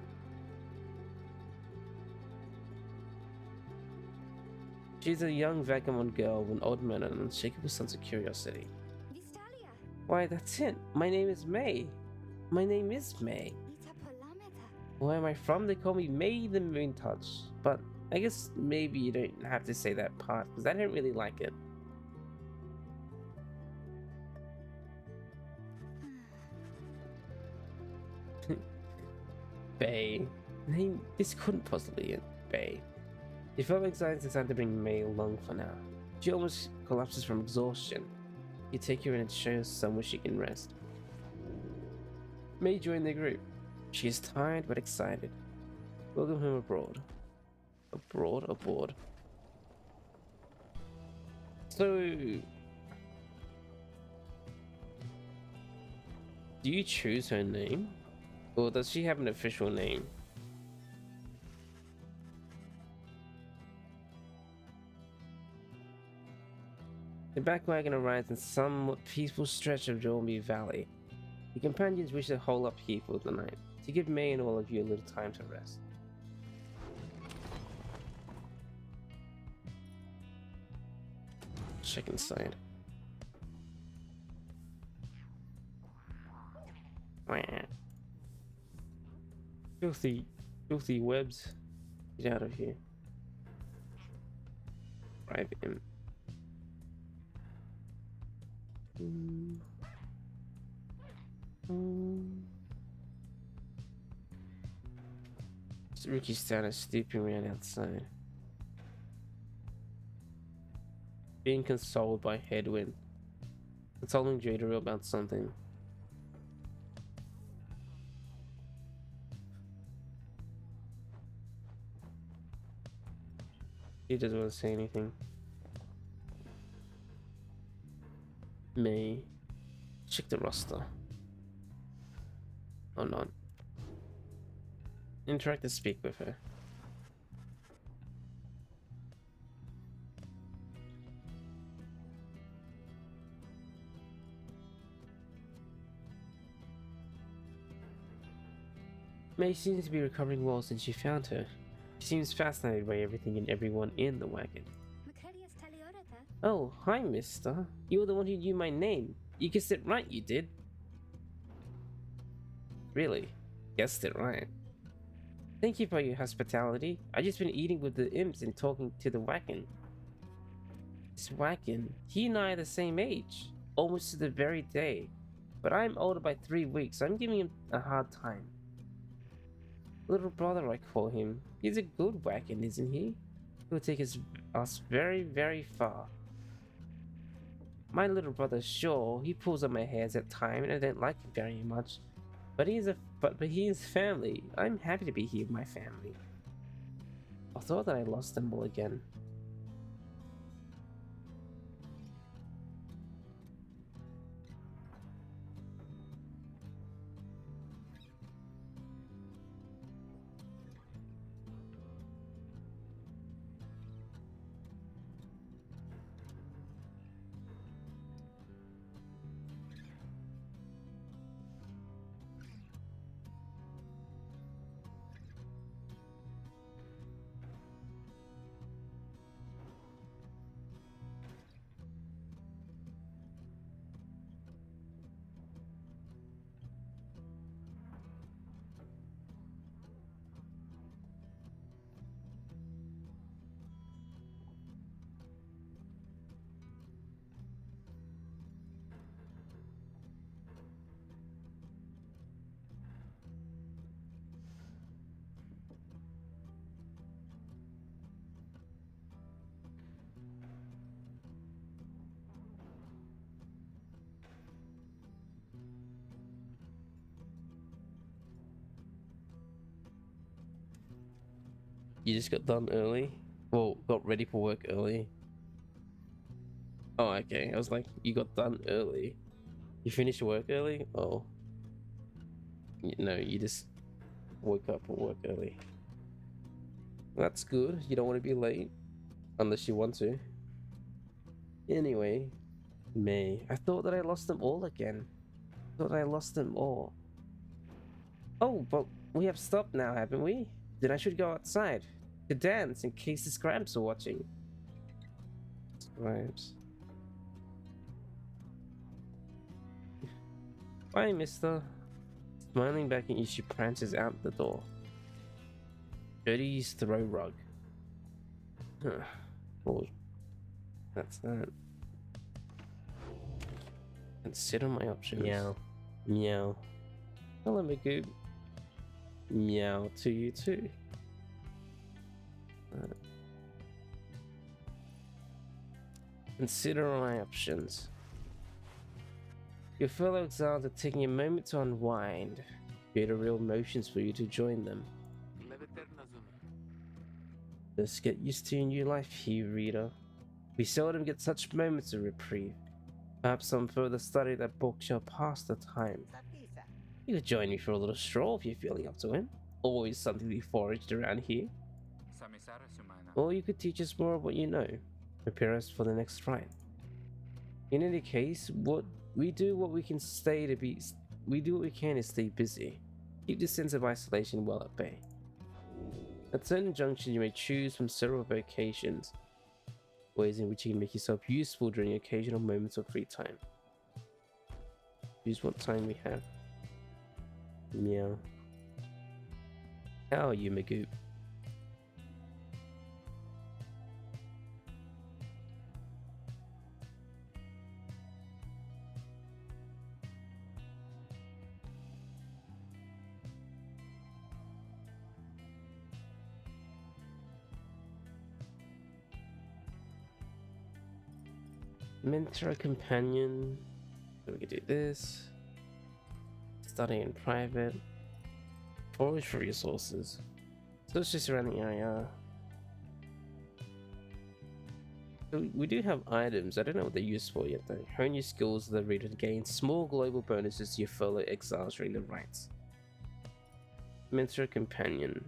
She's a young vagabond girl with an odd man and an unshakable sense of curiosity. Why, that's it. My name is May. My name is May. Where am I from? They call me May the Moon Touch. But I guess maybe you don't have to say that part because I don't really like it. Bay. Name, this couldn't possibly be Bay. If felt anxiety decided to bring May along for now. She almost collapses from exhaustion. You take her in and show her somewhere she can rest. May joined the group. She is tired but excited. Welcome home abroad. Aboard. So, do you choose her name? Or does she have an official name? The back wagon arrives in somewhat peaceful stretch of Dormy Valley. The companions wish to hole up here for the night, to give May and all of you a little time to rest. Check inside. Filthy webs. Get out of here. Drive him. Ricky started snooping around outside, being consoled by Headwind, consoling Jada about something. He doesn't want to say anything. May. Check the roster. Or not. Interact to speak with her. May seems to be recovering well since you found her. She seems fascinated by everything and everyone in the wagon. Oh, hi, mister. You were the one who knew my name. You guessed it right, you did. Really? Guessed it right. Thank you for your hospitality. I just been eating with the imps and talking to the wagon. This wagon, he and I are the same age. Almost to the very day. But I'm older by 3 weeks, so I'm giving him a hard time. Little brother, I call him. He's a good wagon, isn't he? He'll take us very, very far. My little brother, sure, he pulls on my hairs at times, and I don't like him very much. But he is family. I'm happy to be here with my family. I thought that I lost them all again. You just got done early? Well, got ready for work early? Oh, okay. I was like, you got done early. You finished work early? Oh. No, you just woke up for work early. That's good. You don't want to be late. Unless you want to. Anyway. May. I thought that I lost them all again. I thought I lost them all. Oh, but we have stopped now, haven't we? Then I should go outside to dance in case the Scrabs are watching. Scrabs. Bye, mister. Smiling back at you, she prances out the door. Jody's throw rug. Oh, that's that. Consider my options. Meow. Meow. Hello, Magoo. Meow to you too. Consider my options. Your fellow exiles are taking a moment to unwind. Create a real emotions for you to join them. Just get used to your new life here, reader. We seldom get such moments of reprieve. Perhaps some further study that book shall pass the time. You could join me for a little stroll if you're feeling up to it. Always something to be foraged around here. Or you could teach us more of what you know. Prepare us for the next fight. In any case, we do what we can to stay busy. Keep this sense of isolation well at bay. At certain junctions, you may choose from several vocations, ways in which you can make yourself useful during occasional moments of free time. Choose what time we have. Meow. How are you, Magoo? Mentor companion. So we can do this. Study in private. Forage for resources. Search the surrounding area. So we do have items. I don't know what they're used for yet though. Hone your skills of the reader to gain small global bonuses to your fellow exiles during the rites. Mentor companion.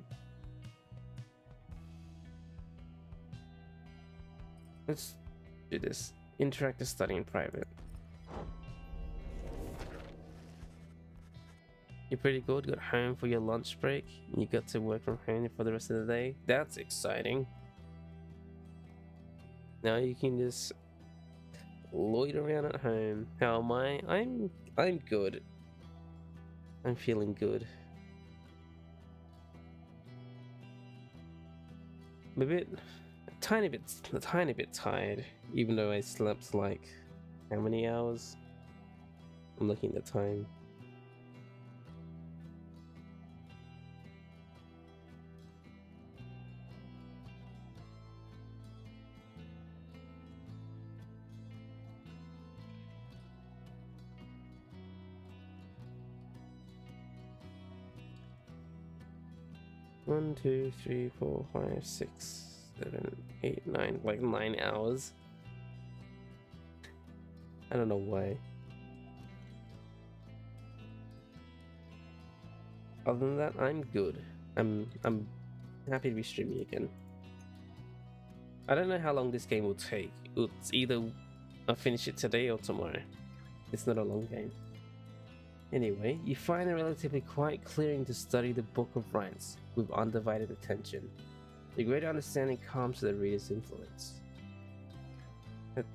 Let's do this. Interactive study in private. You're pretty good. Got home for your lunch break. You got to work from home for the rest of the day. That's exciting. Now you can just loiter around at home. How am I? I'm good. I'm feeling good. I'm a tiny bit tired, even though I slept like how many hours? I'm looking at the time. One, 2, 3, 4, 5, 6, 7, 8, 9, like 9 hours. I don't know why. Other than that, I'm good. I'm happy to be streaming again. I don't know how long this game will take. It's either I'll finish it today or tomorrow. It's not a long game. Anyway, you find a relatively quiet clearing to study the Book of Rites with undivided attention. The greater understanding comes to the reader's influence. That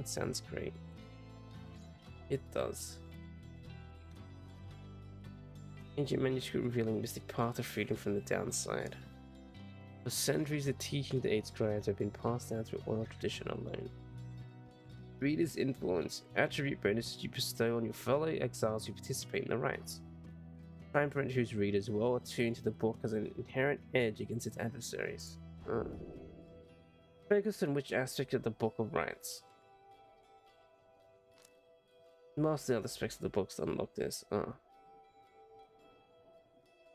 sounds great. It does. Ancient manuscript revealing mystic path of freedom from the downside. For centuries, the teachings of the 8 scribes have been passed down through oral tradition alone. Reader's influence, attribute bonuses you bestow on your fellow exiles who participate in the rites. Time Print whose readers well attuned to the book has an inherent edge against its adversaries. Focus on which aspect of the Book of Rites. Master the other aspects of the books to unlock this.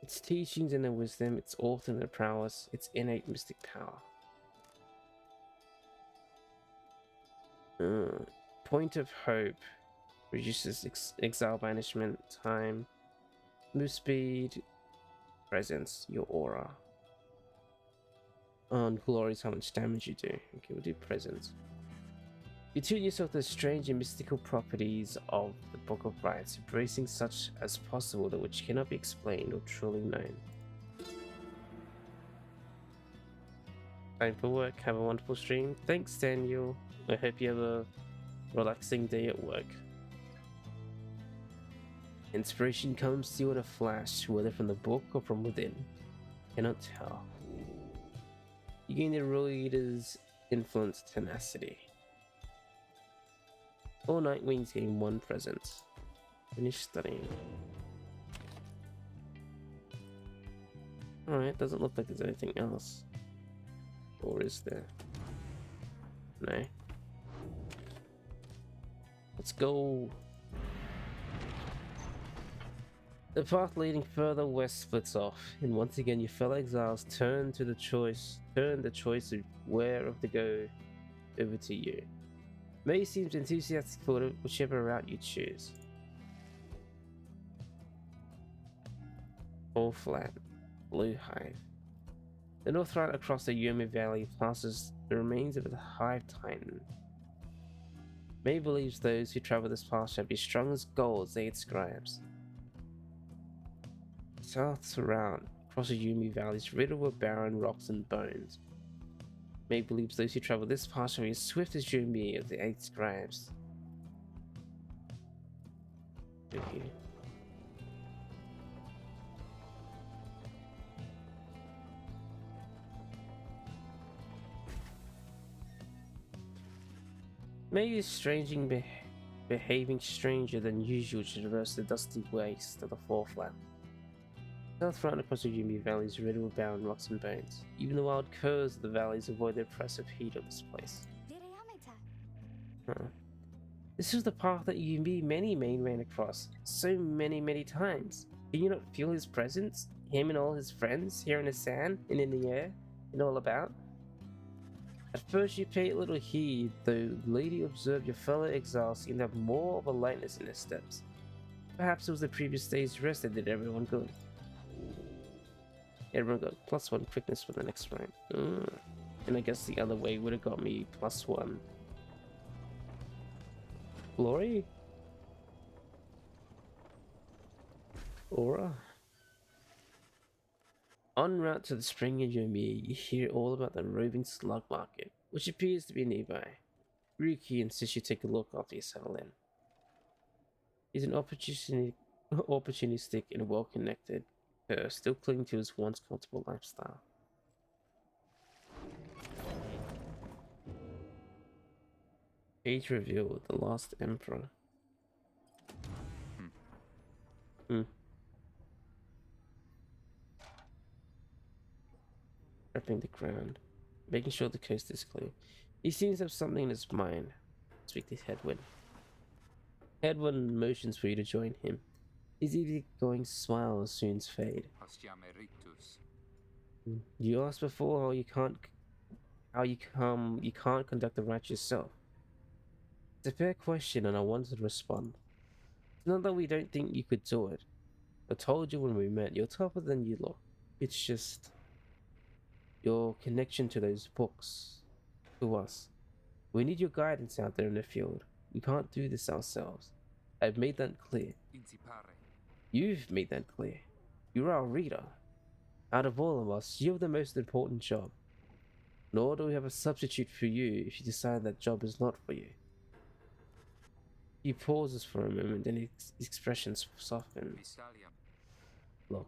Its teachings and their wisdom, its author and their prowess, its innate mystic power. Point of Hope reduces exile banishment time. Move speed, presence, your aura. And glory is how much damage you do. Okay, we'll do presence. You tune yourself to the strange and mystical properties of the Book of Rites, embracing such as possible that which cannot be explained or truly known. Time for work. Have a wonderful stream. Thanks, Daniel. I hope you have a relaxing day at work. Inspiration comes to you in a flash, whether from the book or from within. Cannot tell. You gain the reader's influence tenacity. All Night Wings gain 1 present. Finish studying. Alright, doesn't look like there's anything else. Or is there? No. Let's go. The path leading further west splits off, and once again your fellow exiles turn the choice of where to go over to you. May seems enthusiastic for whichever route you choose. All flat, blue hive. The north route across the Yumi Valley passes the remains of the Hive Titan. May believes those who travel this path shall be strong as gold as 8 scribes. South route across the Yumi Valley is riddled with barren rocks and bones. May believes those who travel this path shall be as swift as Yumi of the 8 scribes. Okay. May is behaving stranger than usual to traverse the dusty waste of the foreflat. South front across the Yumi Valley is riddled with barren rocks and bones. Even the wild curs of the valleys avoid the oppressive heat of this place. Huh. This was the path that you and many men ran across so many times. Can you not feel his presence? Him and all his friends here in the sand and in the air and all about? At first you paid little heed, though later you observed your fellow exiles seemed to have more of a lightness in their steps. Perhaps it was the previous day's rest that did everyone good. Everyone got +1 quickness for the next round. And I guess the other way would have got me +1. Glory? Aura? En route to the spring in Yomi, you hear all about the roving slug market, which appears to be nearby. Ryuki insists you take a look after you settle in. He's an opportunistic and well-connected, still clinging to his once comfortable lifestyle. Age revealed, the last emperor. Prepping the ground, making sure the coast is clear. He seems to have something in his mind. Speak to Headwind. Headwind motions for you to join him. His easygoing smile soon fade. You asked before how you can't conduct the right yourself. It's a fair question, and I wanted to respond. It's not that we don't think you could do it. I told you when we met, you're tougher than you look. It's just your connection to those books, to us. We need your guidance out there in the field. We can't do this ourselves. I've made that clear. You've made that clear. You're our reader. Out of all of us, you have the most important job. Nor do we have a substitute for you if you decide that job is not for you. He pauses for a moment and his expressions soften. Look,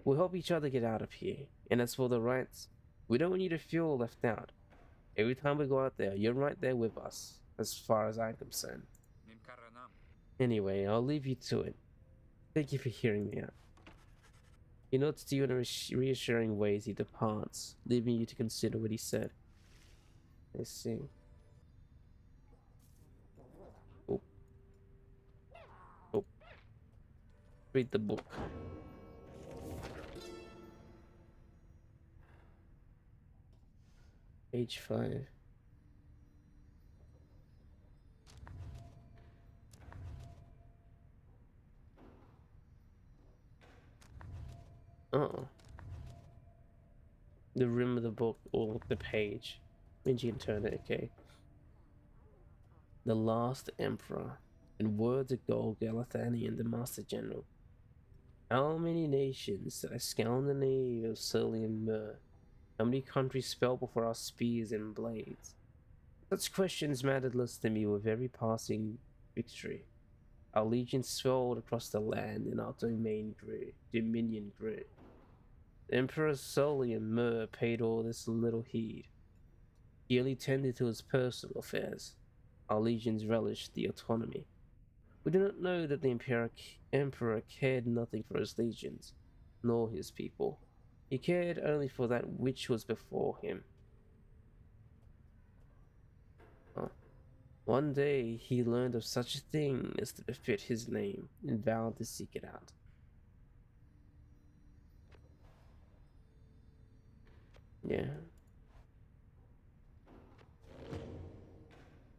we'll help each other get out of here. And as for the rights, we don't want you to feel left out. Every time we go out there, you're right there with us, as far as I'm concerned. Anyway, I'll leave you to it. Thank you for hearing me out. He nods to you in a reassuring way as he departs, leaving you to consider what he said. I see. Oh. Oh. Read the book. Page 5. Oh. The rim of the book or the page means you can turn it, okay. The last emperor, in words of Gol Galathanian, the Master General. How many nations did I scour the nave of Surly and Myrrh? How many countries fell before our spears and blades? Such questions mattered less to me with every passing victory. Our legions swelled across the land and our dominion grew. The Emperor Sully and Myrrh paid all this little heed. He only tended to his personal affairs. Our legions relished the autonomy. We do not know that the Emperor cared nothing for his legions, nor his people. He cared only for that which was before him. One day he learned of such a thing as to befit his name and vowed to seek it out. Yeah.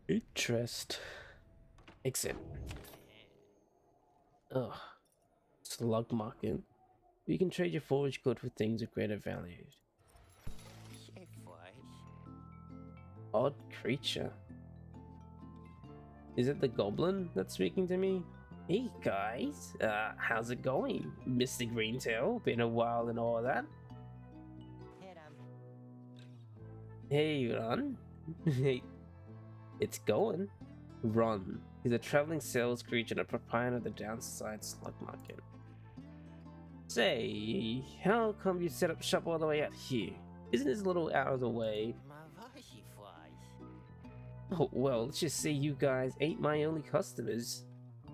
Interest. Exit. Ugh. Slug market. You can trade your forage good for things of greater value. Odd creature. Is it the goblin that's speaking to me? Hey guys, how's it going? Mr. Greentail, been a while and all that. Hey, Ron. Hey, it's going. Ron. He's a traveling sales creature and a proprietor of the downside slug market. Say, how come you set up shop all the way out here? Isn't this a little out of the way? Oh, well, let's just say you guys ain't my only customers.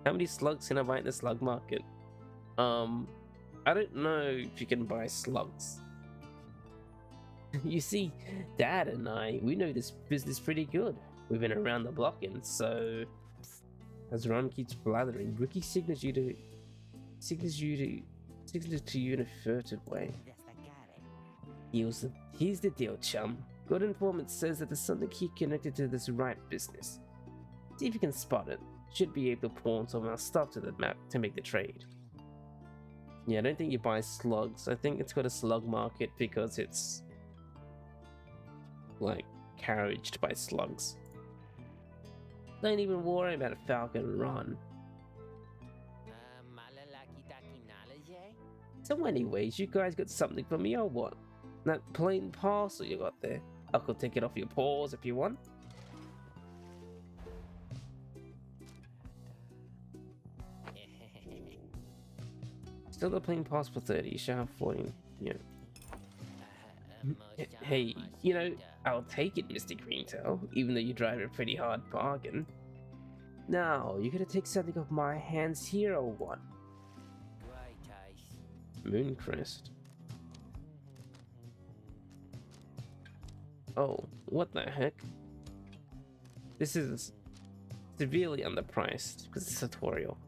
How many slugs can I buy in the slug market? I don't know if you can buy slugs. You see, Dad and I, we know this business pretty good. we've been around the block in, so as Ron keeps blathering, Rookie signals you in a furtive way. Here's the deal, chum. Good informant says that there's something key connected to this right business. See if you can spot it. Should be able to pawn some of our stuff to the map to make the trade. Yeah, I don't think you buy slugs. I think it's got a slug market because it's like carriaged by slugs. Don't even worry about a falcon run. So anyways, you guys got something for me or what? That plain parcel you got there. I could take it off your paws if you want. Still the plain parcel for 30, you shall have 14. Yeah. Hey, you know, I'll take it, Mr. Greentail, even though you drive a pretty hard bargain. Now, you gonna take something off my hands here or what? Mooncrest. Oh, what the heck? This is severely underpriced because it's a tutorial.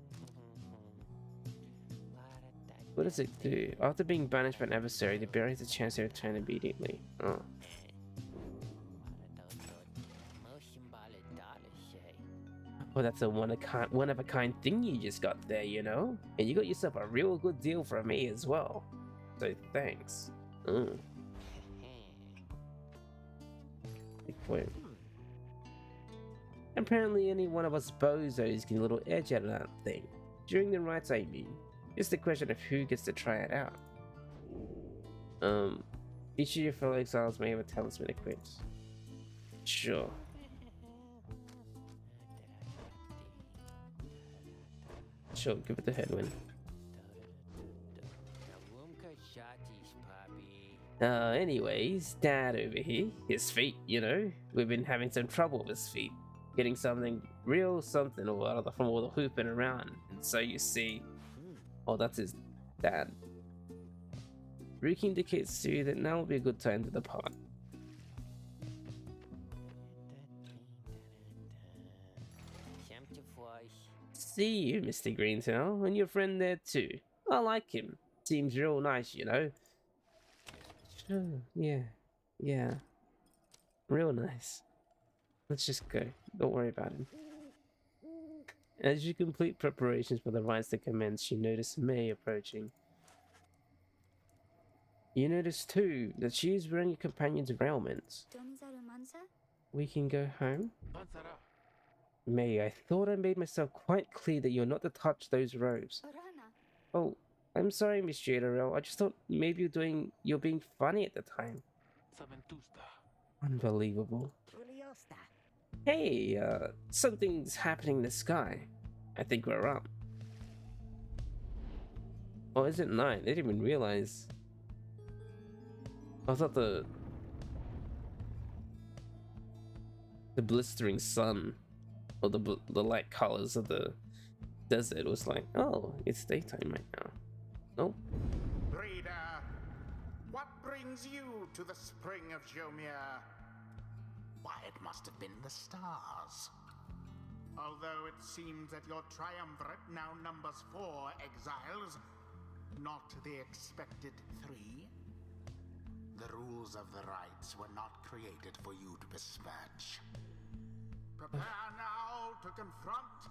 What does it do? After being banished by an adversary, the bearer has a chance to return immediately. Oh. Well, that's a one of a kind thing you just got there, you know? And you got yourself a real good deal from me as well. So thanks. Wait. Apparently any one of us bozos can get a little edge out of that thing. During the rites, I mean. It's the question of who gets to try it out. Each of your fellow exiles may have a talisman equipped. Sure. Sure, give it the headwind. Anyways, Dad over here, his feet, you know, we've been having some trouble with his feet. Getting something real something or other from all the hooping around. And so you see, oh, that's his dad. Rookie indicates to you that now will be a good time to depart. See you, Mr. Greentail, and your friend there too. I like him. Seems real nice, you know. Sure, yeah. Real nice. Let's just go. Don't worry about him. As you complete preparations for the rites to commence, you notice May approaching. You notice too that she is wearing your companion's raiments. We can go home? May, I thought I made myself quite clear that you're not to touch those robes. Oh, I'm sorry, Miss Jaderel. I just thought maybe you're being funny at the time. Unbelievable. Hey, something's happening in the sky. I think we're up. Oh, is it night? I didn't even realize. I thought the blistering sun or the light colors of the desert was like, oh, it's daytime right now. Nope. Reader, what brings you to the spring of Jomir? Why, it must have been the stars. Although it seems that your triumvirate now numbers 4 exiles, not the expected 3. The rules of the rites were not created for you to besmirch. Prepare now to confront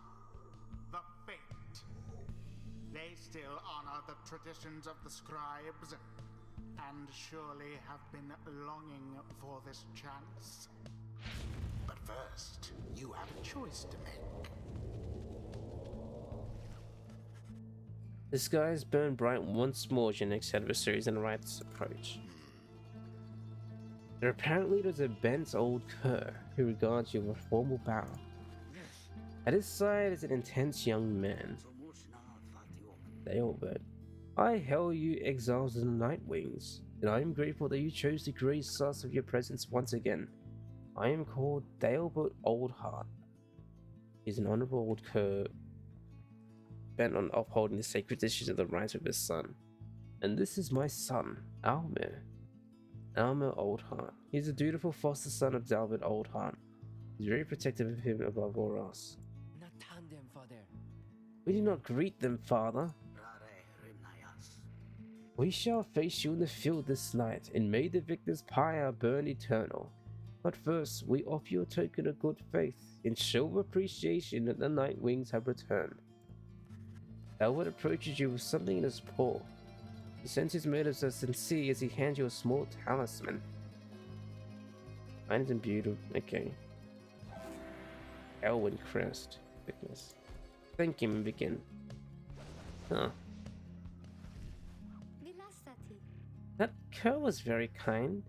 the fate. They still honor the traditions of the scribes, and surely have been longing for this chance. But first, you have a choice to make. The skies burn bright once more as your next adversaries and rites approach. There apparently is a bent old cur who regards you with a formal bow. At his side is an intense young man. Dailbert, I hail you exiles in the Night Wings, and I am grateful that you chose to grace us with your presence once again. I am called Dailbert Oldheart. He is an honorable old cur bent on upholding the sacred traditions of the rites of his son. And this is my son, Almir. Almir Oldheart. He's a dutiful foster son of Dalbert Oldheart. He's very protective of him above all else. Not tandem, father. We do not greet them, father. We shall face you in the field this night, and may the victor's pyre burn eternal. But first, we offer you a token of good faith, in show of appreciation that the Night Wings have returned. Elwood approaches you with something in his paw. He sends his motives as sincere as he hands you a small talisman. Mine is imbued with... okay. Elwood crest. Thickness. Thank him and begin. Huh. That Kerr was very kind,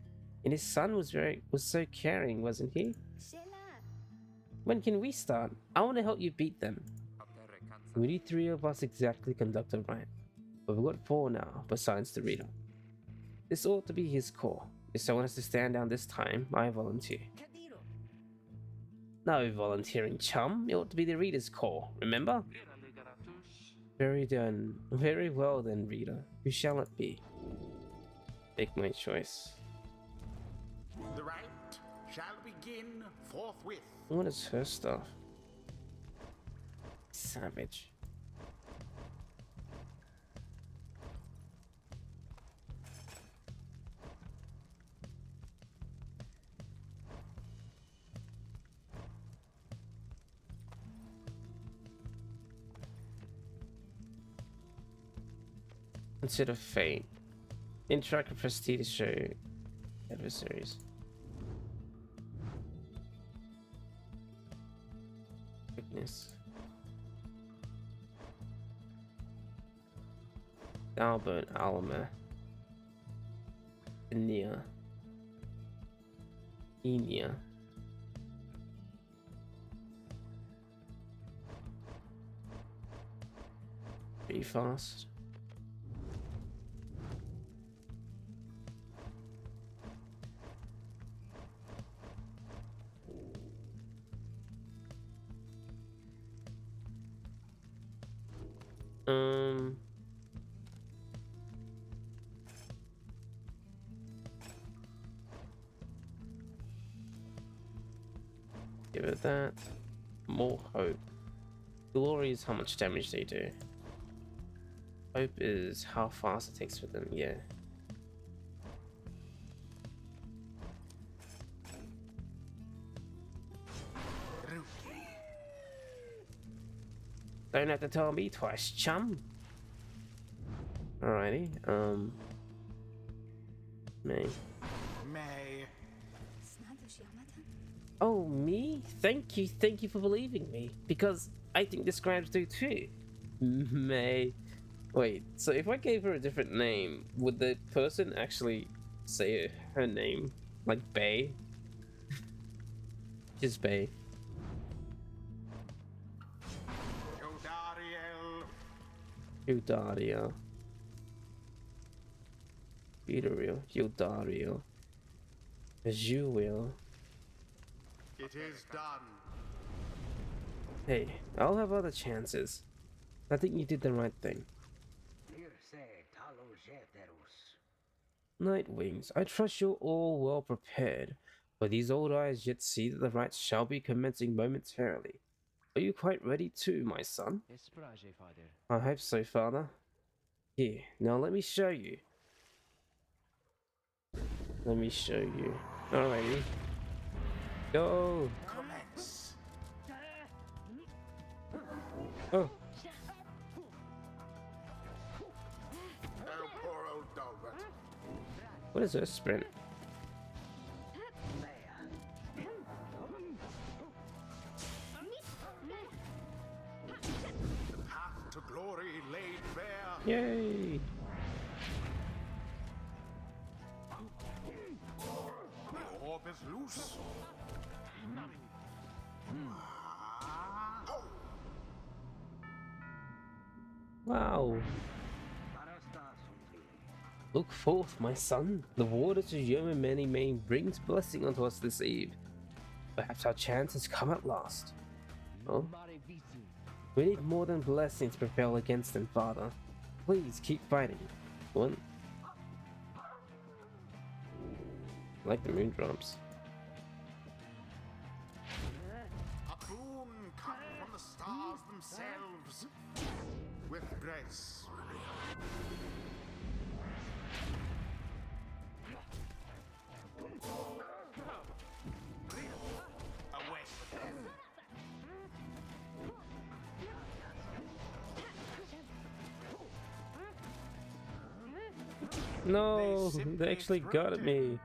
and his son was so caring, wasn't he? When can we start? I want to help you beat them. We need 3 of us exactly conduct a rite, but we've got 4 now, besides the reader. This ought to be his call. If someone has to stand down this time, I volunteer. No volunteering, chum. It ought to be the reader's call, remember? Very done. Very well then, reader. Who shall it be? Make my choice. The rite shall begin forthwith. What is her stuff? Savage. Consider fate. Interact with prestige to show adversaries. Weakness. Albert Alma. Enia. Enia. Be fast. Give it that. More hope. Glory is how much damage they do. Hope is how fast it takes for them, yeah. Don't have to tell me twice, chum. Alrighty, May. Oh, me? Thank you for believing me. Because I think the scribes do too. May. Wait, so if I gave her a different name, would the person actually say her name? Like Bay? Just Bay. Eudaria. Eudaria. Eudaria. As you will. It is done. Hey, I'll have other chances. I think you did the right thing. Night Wings, I trust you're all well prepared, but these old eyes yet see that the rites shall be commencing momentarily. Are you quite ready too, my son? I hope so, father. Here, now let me show you. Let me show you. Alrighty. Go! Commence. Oh! Oh, poor old Dalbert. What is her sprint? The path to glory laid bare. Yay! The orb is loose. Wow! Look forth, my son. The waters of Yomameni Main brings blessing unto us this eve. Perhaps our chance has come at last. Oh? We need more than blessing to prevail against them, father. Please keep fighting. One. Like the moon drops. No, they simply actually got at threw me.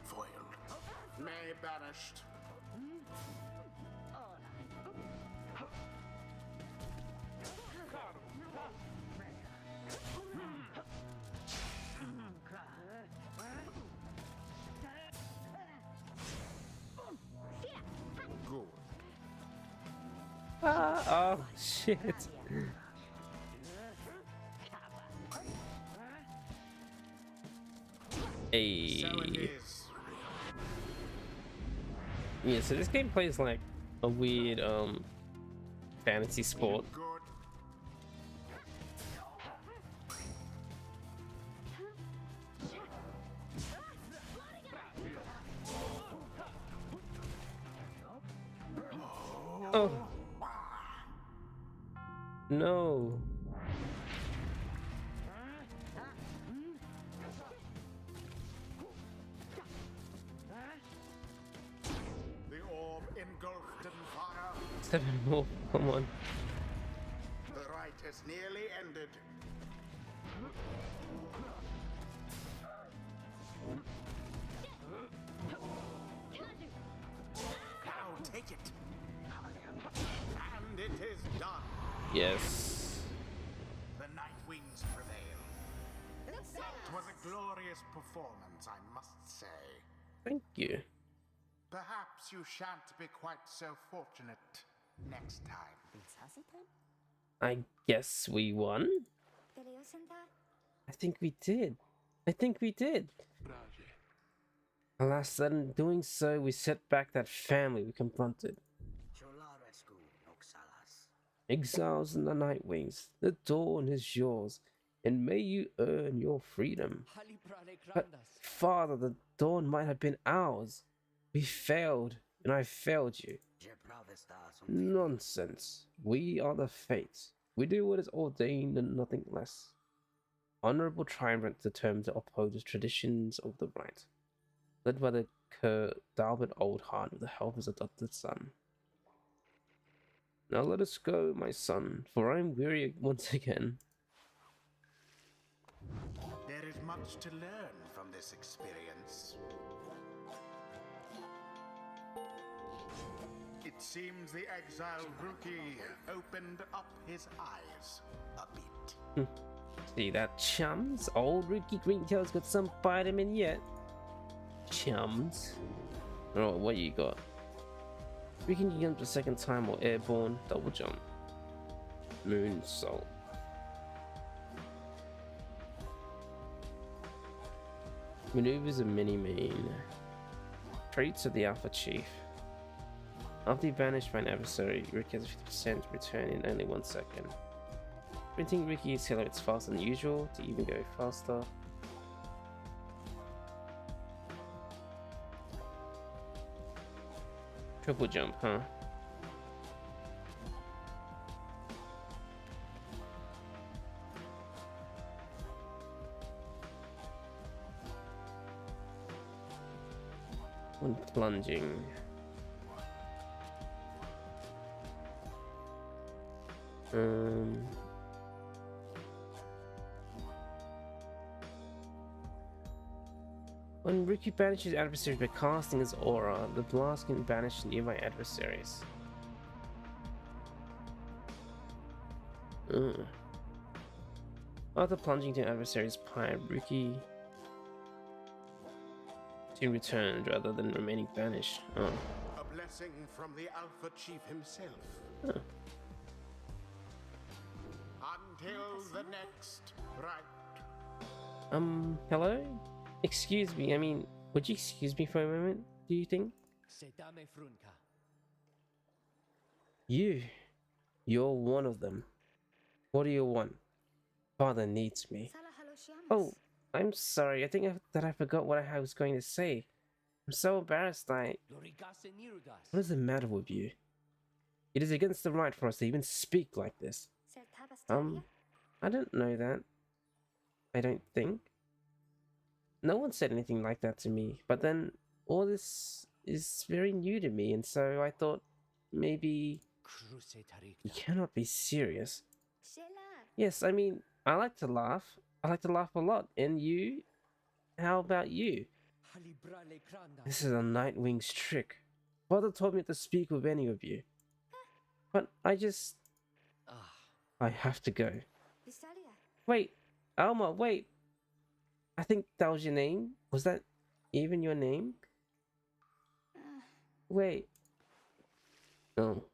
Foiled. May banished. Good. Ah, oh shit. Hey. So it is. Yeah, so this game plays like a weird fantasy sport. Good. Oh no. The orb engulfed in fire. 7 more, come on. The rite has nearly ended. Now take it. And it is done. Yes. The Night Wings prevail. It was a glorious performance, I must say. Thank you. Perhaps you shan't be quite so fortunate next time. I guess we won. I think we did. I think we did. Alas, that in doing so, we set back that family we confronted. Exiles in the Night Wings, the dawn is yours, and may you earn your freedom. But, Father, the dawn might have been ours. We failed, and I failed you. Nonsense. We are the fates. We do what is ordained and nothing less. Honorable triumvirate determined to uphold the traditions of the right, led by the Dalbert Oldheart with the help of his adopted son. Now let us go, my son, for I am weary once again. There is much to learn from this experience. It seems the exiled rookie opened up his eyes a bit. See that, chums? Old Rookie Greentail's got some vitamin yet. Chums. Alright, what you got? We can jump the second time or airborne, double jump. Moonsault. Maneuvers a mini-mean. Traits of the Alpha Chief. After you vanish by an adversary, Ricky has a 50% return in only 1 second. Sprinting Ricky accelerates faster than usual to even go faster. Triple jump, huh? When plunging. When Ricky banishes adversaries by casting his aura, the blast can banish nearby adversaries. After plunging to an adversary's pyre, Ricky to return rather than remaining banished. A blessing from the Alpha Chief himself. Until the next rite. Hello? Excuse me, I mean, would you excuse me for a moment, do you think? You're one of them. What do you want? Father needs me. Oh, I'm sorry, I think that I forgot what I was going to say. I'm so embarrassed, What is the matter with you? It is against the right for us to even speak like this. I don't know that. I don't think. No one said anything like that to me, but then all this is very new to me, and so I thought maybe you cannot be serious. Yes, I mean, I like to laugh. I like to laugh a lot. And you? How about you? This is a Nightwing's trick. Father told me not to speak with any of you. But I have to go. Wait, Alma, wait. I think that was your name? Was that even your name? Wait. Oh.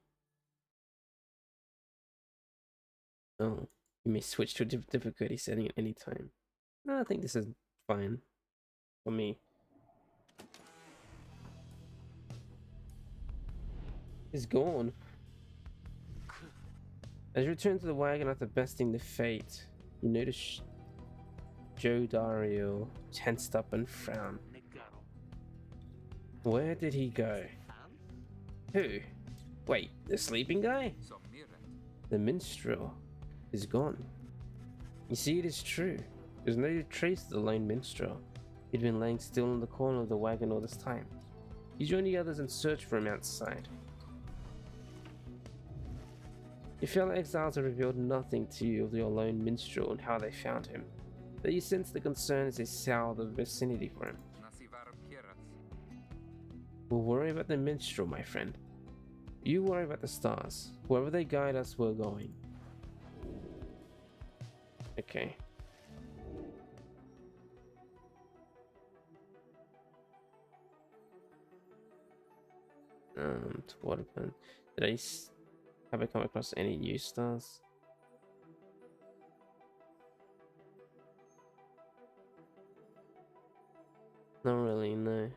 Oh. You may switch to a difficulty setting at any time. No, I think this is fine. For me. He's gone. As you return to the wagon after besting the fate, you notice Joe Dario tensed up and frowned. Where did he go? Who? Wait, the sleeping guy? The minstrel is gone. You see, it is true. There's no trace of the lone minstrel. He'd been laying still in the corner of the wagon all this time. You join the others and search for him outside. Your fellow exiles have revealed nothing to you of your lone minstrel and how they found him, but you sense the concern as they scour the vicinity for him. We'll worry about the minstrel, my friend. You worry about the stars. Wherever they guide us, we're going. Okay. To what happened? Have I come across any new stars? Not really, no.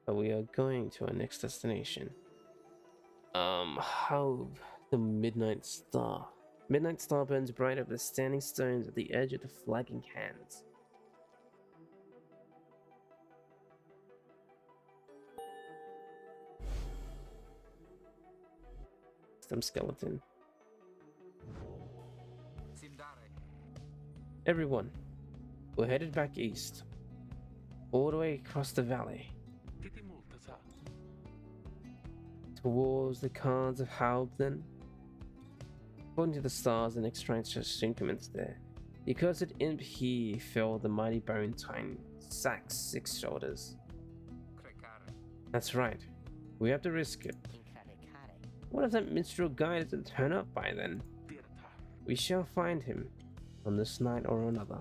But we are going to our next destination. How the Midnight Star. Midnight Star burns bright over the standing stones at the edge of the flagging hands. Some skeleton. Everyone, we're headed back east, all the way across the valley, towards the Khans of Halbden. According to the stars, the next transit soon commenced there. The accursed imp here fell the mighty bone time, Sack's 6 shoulders. That's right, we have to risk it. What if that minstrel guy doesn't turn up by then? We shall find him, on this night or another.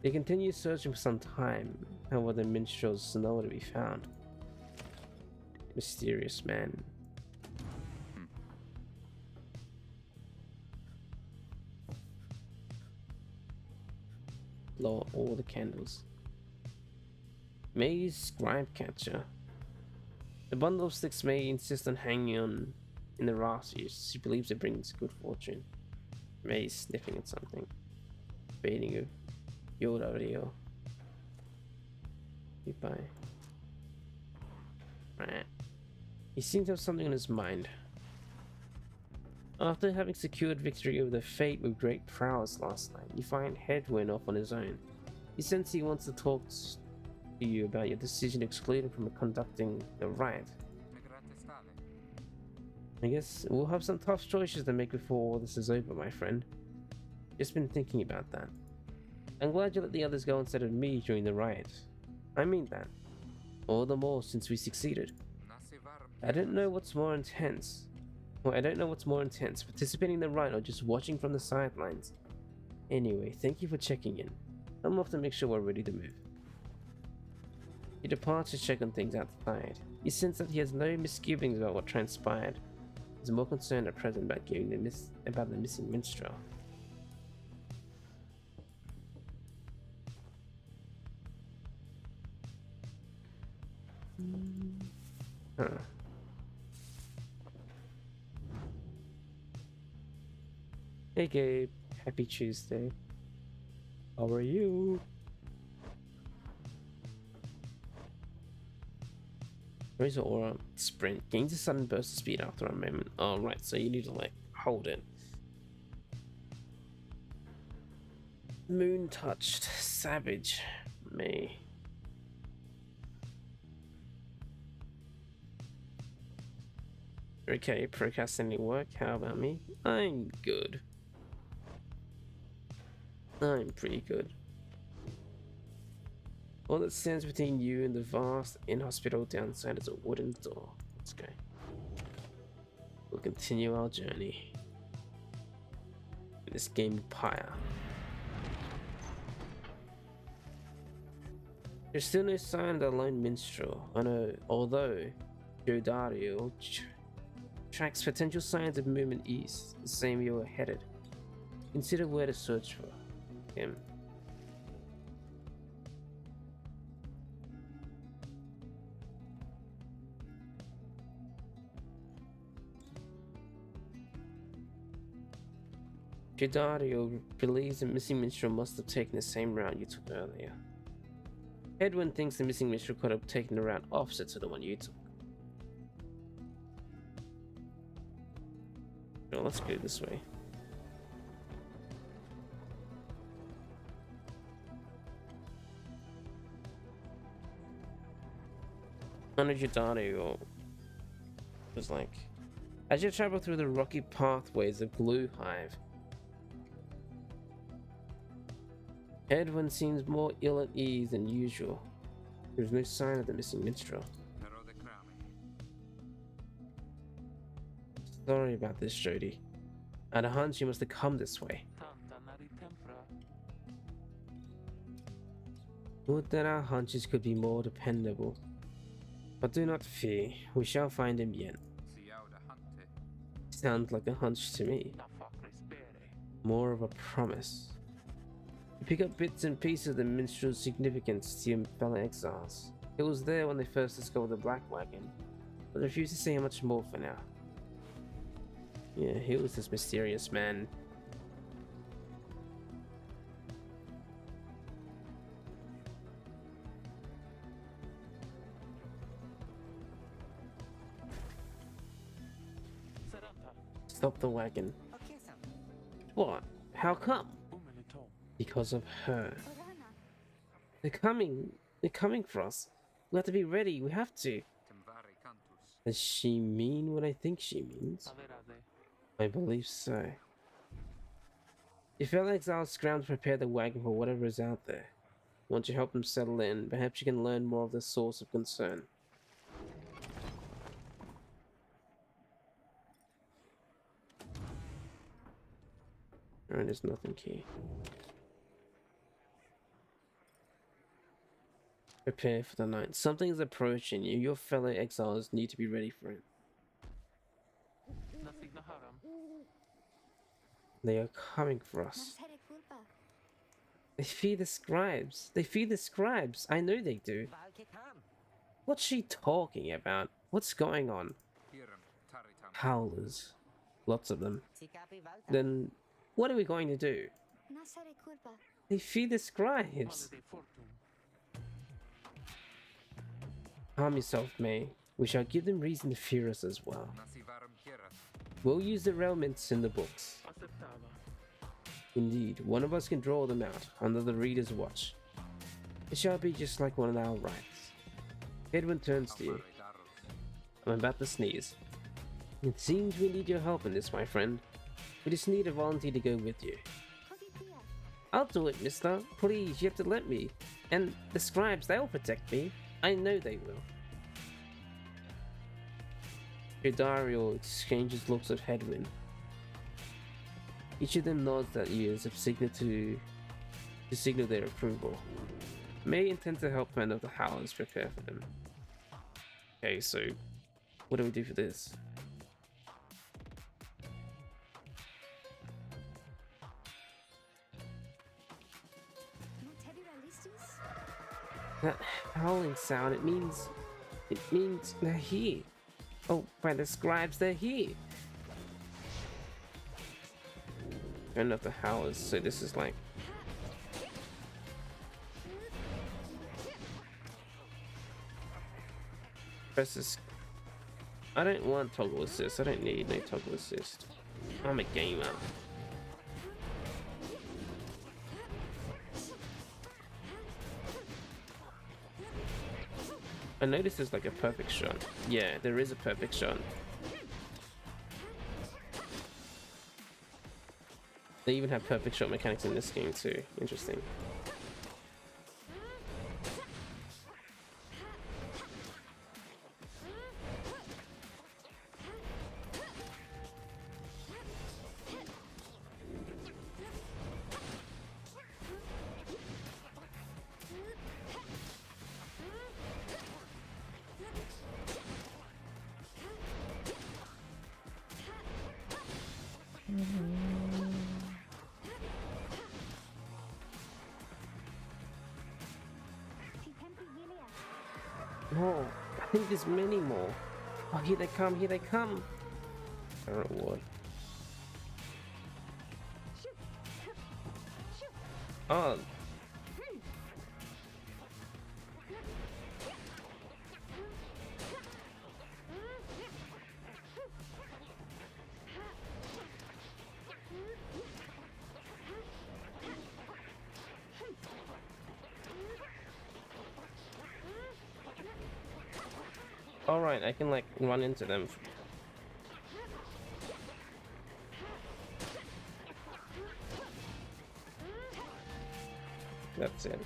They continue searching for some time, however the minstrels nowhere to be found. Mysterious man. Blow all the candles. May's scribe catcher. The bundle of sticks May insist on hanging on in the rafters. She believes it brings good fortune. May is sniffing at something. Baiting you. Yoda Rio. Goodbye. Right. He seems to have something on his mind. After having secured victory over the Fate with great prowess last night, you find Hedwin off on his own. You sense he wants to talk to you about your decision to exclude him from conducting the riot. I guess we'll have some tough choices to make before all this is over, my friend. Just been thinking about that. I'm glad you let the others go instead of me during the riot. I mean that. All the more since we succeeded. I don't know what's more intense. Well, I don't know what's more intense, participating in the riot or just watching from the sidelines. Anyway, thank you for checking in. I'm off to make sure we're ready to move. He departs to check on things outside. You sense that he has no misgivings about what transpired. He's more concerned at present about about the missing minstrel. Huh. Hey Gabe, happy Tuesday. How are you? Raise your aura, sprint, gains a sudden burst of speed after a moment. Oh, right, so you need to like hold it. Moon touched, savage, me. Okay, procrastinating work, how about me? I'm good. I'm pretty good. All that stands between you and the vast inhospitable downside is a wooden door. Let's go. We'll continue our journey in this game of Pyre. There's still no sign of the lone minstrel, although Jodario tracks potential signs of movement east, the same you were headed. Consider where to search for him. Jodario believes the missing minstrel must have taken the same route you took earlier. Edwin thinks the missing minstrel could have taken the route opposite to the one you took. Well, let's go this way. Under Jodario was like, as you travel through the rocky pathways of Glue Hive, Edwin seems more ill at ease than usual. There's no sign of the missing minstrel. Sorry about this, Jody. I had a hunch you must have come this way. Would that our hunches could be more dependable. But do not fear, we shall find him yet. Sounds like a hunch to me. More of a promise. You pick up bits and pieces of the minstrel's significance to your fellow exiles. It was there when they first discovered the Black Wagon, but they refused to say much more for now. Yeah, he was this mysterious man. Stop the wagon. What? How come? Because of her. They're coming for us. We have to be ready, we have to. Does she mean what I think she means? I believe so. Your fellow exiles scrounge to prepare the wagon for whatever is out there. Once you help them settle in, perhaps you can learn more of the source of concern. Alright, there's nothing here. Prepare for the night. Something is approaching you. Your fellow exiles need to be ready for it. They are coming for us. They feed the scribes. They feed the scribes. I know they do. What's she talking about? What's going on? Howlers. Lots of them. Then what are we going to do? They feed the scribes. Calm yourself, May. We shall give them reason to fear us as well. We'll use the elements in the books. Indeed, one of us can draw them out under the reader's watch. It shall be just like one of our rights. Edwin turns to you. I'm about to sneeze. It seems we need your help in this, my friend. We just need a volunteer to go with you. I'll do it, mister. Please, you have to let me. And the scribes, they'll protect me. I know they will. Jodario exchanges looks at Hedwin. Each of them nods at you as a signal to signal their approval. May intend to help men of the Howlers prepare for them. Okay, so what do we do for this? That howling sound, it means they're here. Oh, by the scribes, they're here. Turn off the Howlers, so this is like Press this. I don't want toggle assist. I don't need no toggle assist. I'm a gamer. I noticed there's like a perfect shot. Yeah, there is a perfect shot. They even have perfect shot mechanics in this game too. Interesting. No, I think there's many more. Oh, here they come, here they come. I don't know what. Oh. Alright, I can like run into them. That's it.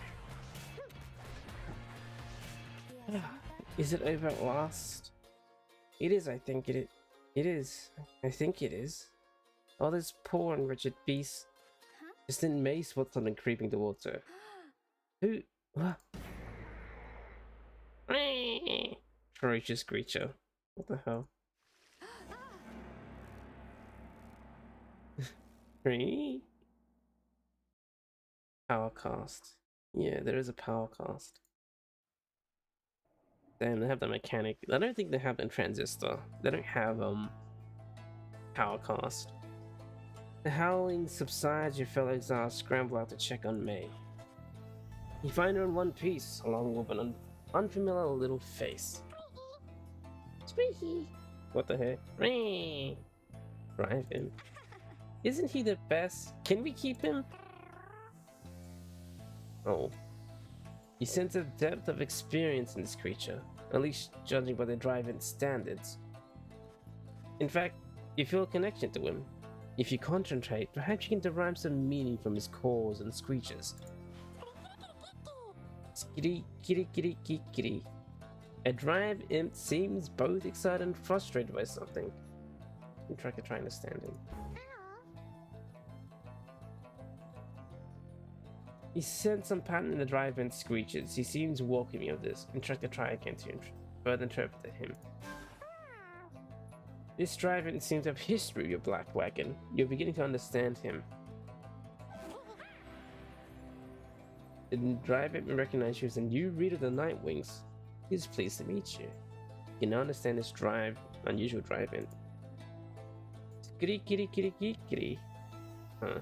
Is it over at last? It is, I think it is. I think it is. Oh, this poor and wretched beast. Just in May spot something creeping towards her. Who? What? Ferocious creature. What the hell? Three? Power cast. Yeah, there is a power cast. Damn, they have the mechanic. I don't think they have the transistor. They don't have power cast. The howling subsides, your fellow exiles scramble out to check on May. You find her in one piece, along with an unfamiliar little face. Squeaky! What the heck? Drive him. Isn't he the best? Can we keep him? Oh. You sense a depth of experience in this creature, at least judging by the drive-in standards. In fact, you feel a connection to him. If you concentrate, perhaps you can derive some meaning from his calls and screeches. Skitty, kitty, kitty, kitty, kitty. A drive imp seems both excited and frustrated by something. I'm trying to understand him. He sensed some pattern in the drive imp screeches. He seems welcoming of this, and tried to try again to further interpret him. This drive imp seems to have history with your black wagon. You're beginning to understand him. The drive imp recognized you as a new reader of the Night Wings. He's pleased to meet you. You now understand this unusual drive imp. Kitty kitty kitty kitty kitty. Huh.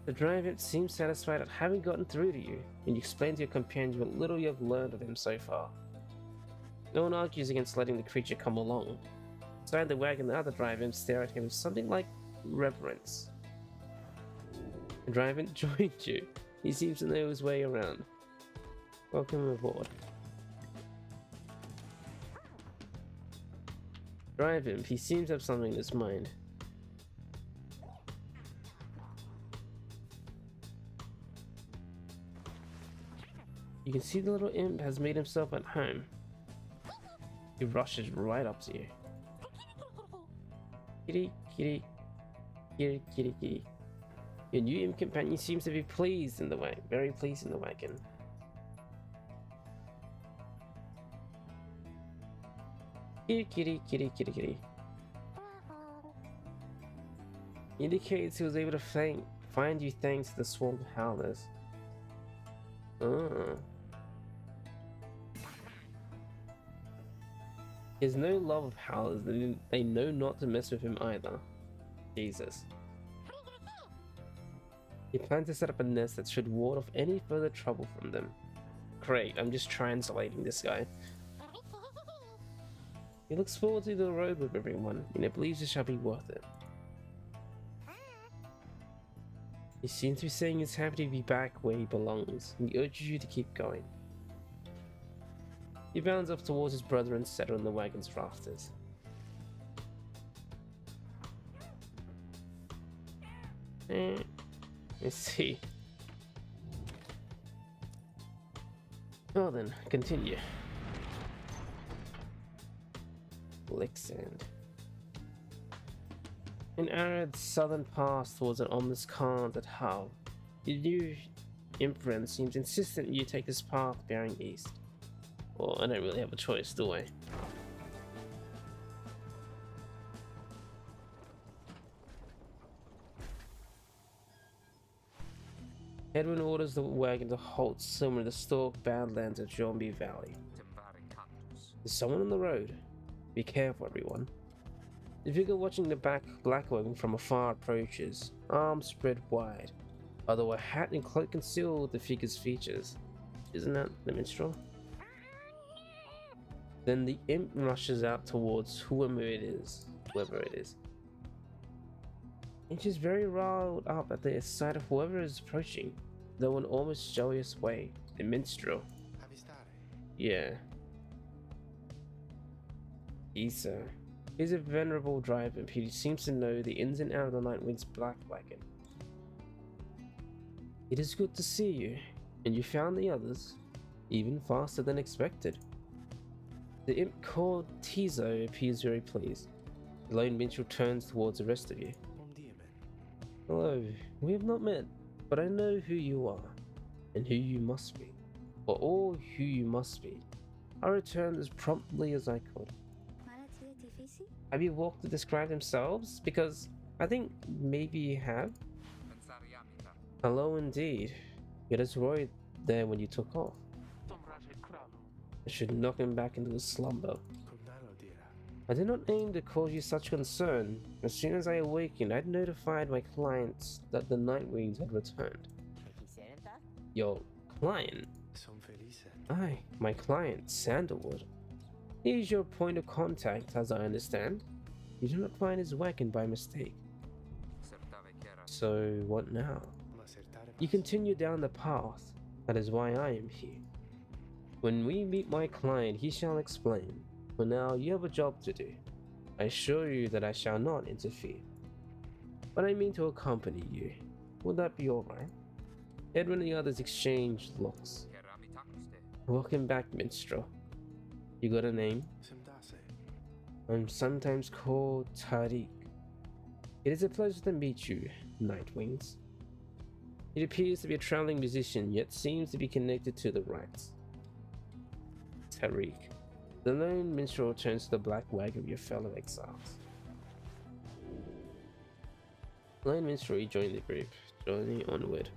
The drive imp seems satisfied at having gotten through to you, and you explain to your companions what little you have learned of him so far. No one argues against letting the creature come along. Inside the wagon, the other drive imps stare at him with something like reverence. The drive imp joined you. He seems to know his way around. Welcome aboard. Drive imp, he seems to have something in his mind. You can see the little imp has made himself at home. He rushes right up to you. Kitty, kitty, kitty, kitty, kitty. Your new imp companion seems to be pleased in the way, very pleased in the wagon. Kitty, kitty, kitty, kitty, kitty. Indicates he was able to find you thanks to the swarm of howlers. Oh. He has no love of howlers, they know not to mess with him either. Jesus. He plans to set up a nest that should ward off any further trouble from them. Great, I'm just translating this guy. He looks forward to the road with everyone, and it believes it shall be worth it. He seems to be saying he's happy to be back where he belongs, and he urges you to keep going. He bounds up towards his brother and settled on the wagon's rafters. Let's see. Well then, continue. Licksand. An arid southern pass towards an ominous calm at Hull. Your new imprint seems insistent you take this path bearing east. Well, I don't really have a choice, do I? Edwin orders the wagon to halt somewhere in the stalk badlands of Jombi Valley. There's someone on the road. Be careful, everyone. The figure watching the black wagon from afar approaches, arms spread wide, although a hat and cloak conceal the figure's features. Isn't that the minstrel? Then the imp rushes out towards whoever it is. And she's very riled up at the sight of whoever is approaching, though in almost joyous way. The minstrel. Yeah. Isa. He's a venerable driver, but he seems to know the ins and outs of the Nightwing's black wagon. It is good to see you, and you found the others, even faster than expected. The imp called Tizo appears very pleased. The lone minstrel turns towards the rest of you. Hello, we have not met, but I know who you are, and who you must be. For all who you must be. I returned as promptly as I could. Have you walked to describe themselves? Because I think maybe you have. Hello indeed. You had us worried there when you took off. I should knock him back into his slumber. I did not aim to cause you such concern. As soon as I awakened, I'd notified my clients that the Nightwings had returned. Your client? Aye, my client, Sandalwood. He is your point of contact, as I understand. You did not find his wagon by mistake. So, what now? You continue down the path. That is why I am here. When we meet my client, he shall explain. For now, you have a job to do. I assure you that I shall not interfere. But I mean to accompany you. Would that be alright? Edwin and the others exchanged looks. Welcome back, minstrel. You got a name? I'm sometimes called Tariq. It is a pleasure to meet you, Nightwings. It appears to be a traveling musician, yet seems to be connected to the rites. Tariq. The lone minstrel turns to the black wagon of your fellow exiles. Lone minstrel rejoined the group, journey onward.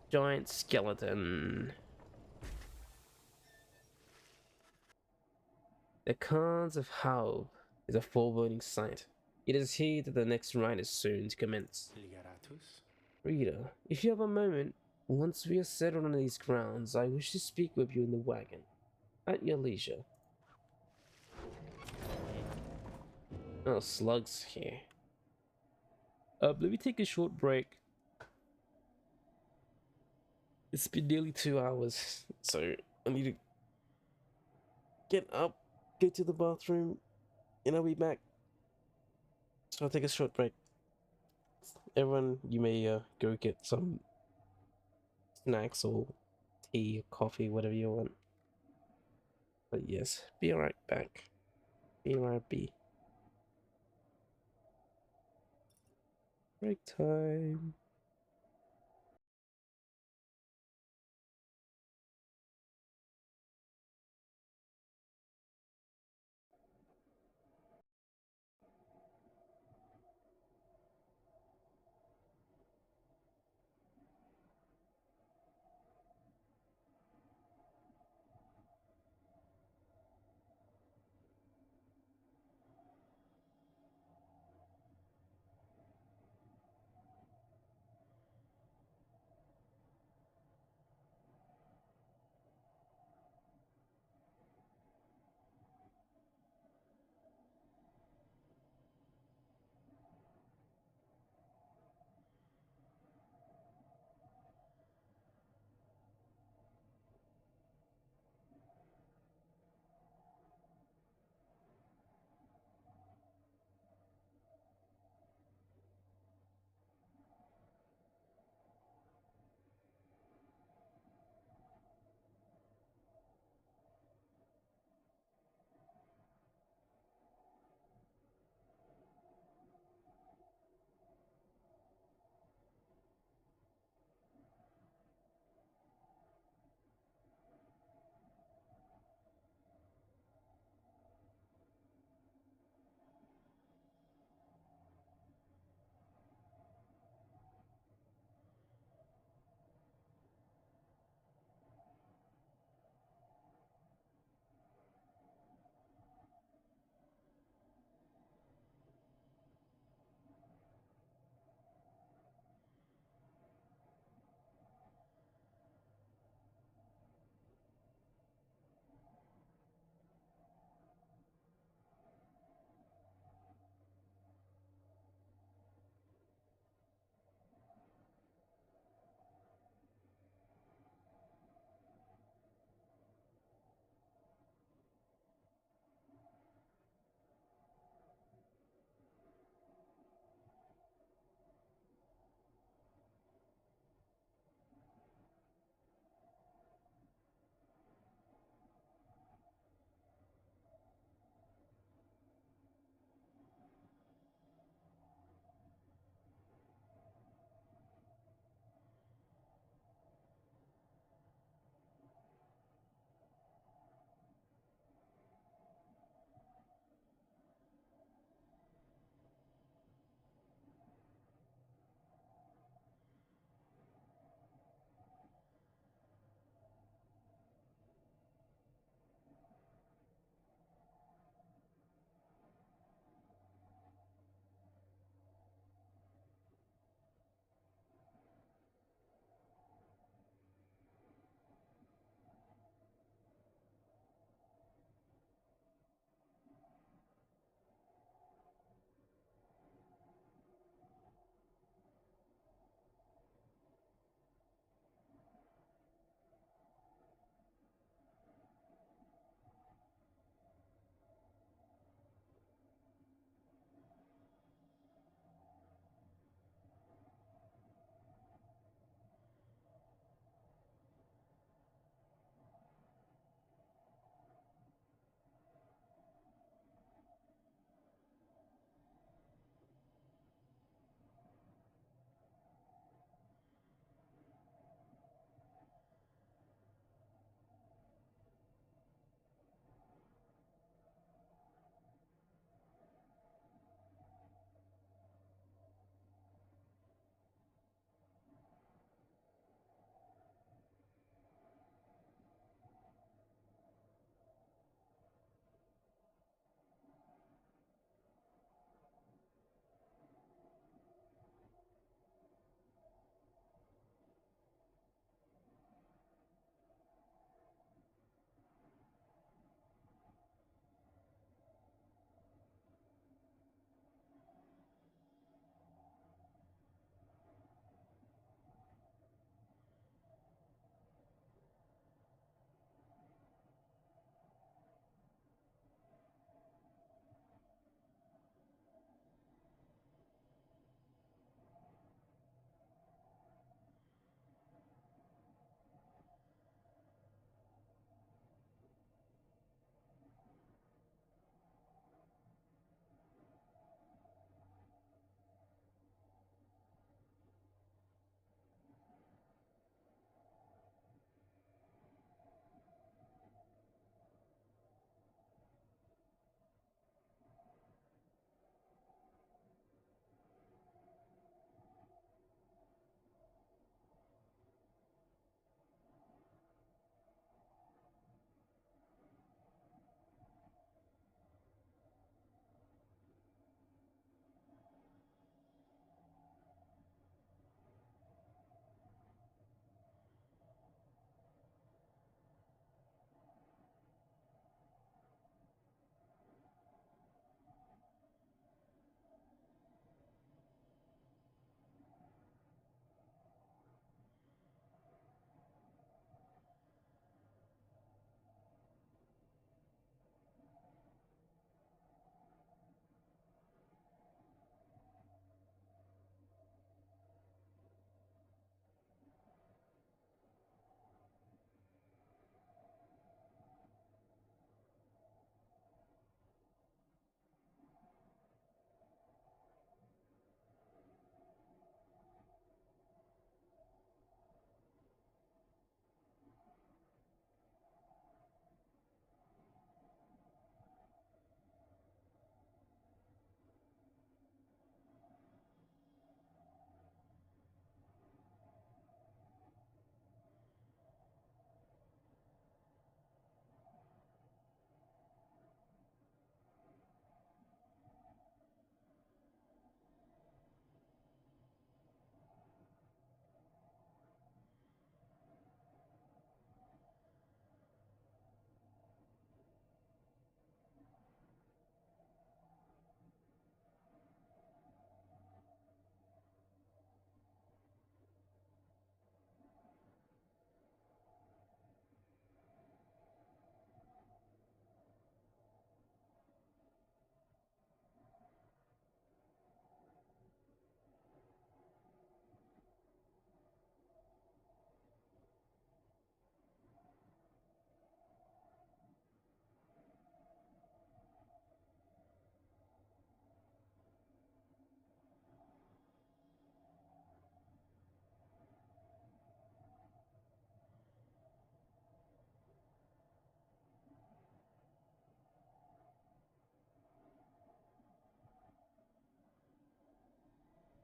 Giant skeleton. The Khans of Hau is a foreboding sight. It is here that the next rite is soon to commence. Reader, if you have a moment, once we are settled on these grounds, I wish to speak with you in the wagon, at your leisure. Oh, slugs here. Let me take a short break. It's been nearly 2 hours, so I need to get up, go to the bathroom, and I'll be back. So I'll take a short break. Everyone, you may go get some snacks or tea, coffee, whatever you want. But yes, be right back. Be right be. Break time.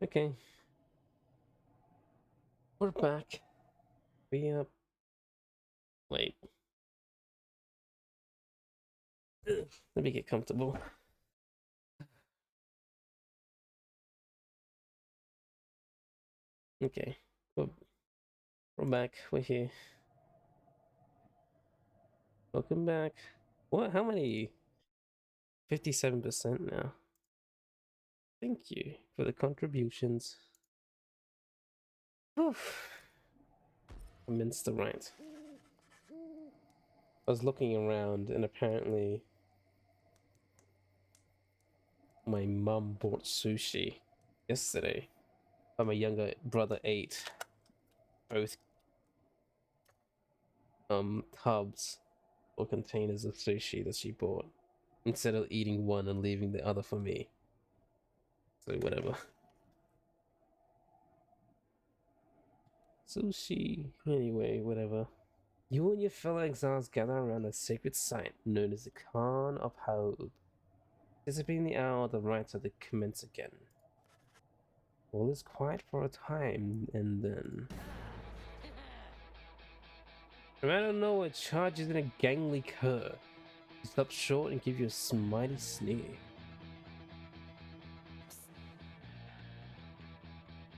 Okay, we're back. We wait. Ugh, let me get comfortable. Okay, we're back. We're here. Welcome back. What? How many? 57% now. Thank you for the contributions. Oof. Amidst the right. I was looking around and apparently my mum bought sushi yesterday. But my younger brother ate both tubs or containers of sushi that she bought instead of eating one and leaving the other for me. So whatever. Sushi. Anyway, whatever. You and your fellow exiles gather around a sacred site known as the Khan of Haub. Anticipating the hour the rites are to commence again. All is quiet for a time, and then... From out of nowhere charges in a gangly cur. He stops short and gives you a smiting sneer.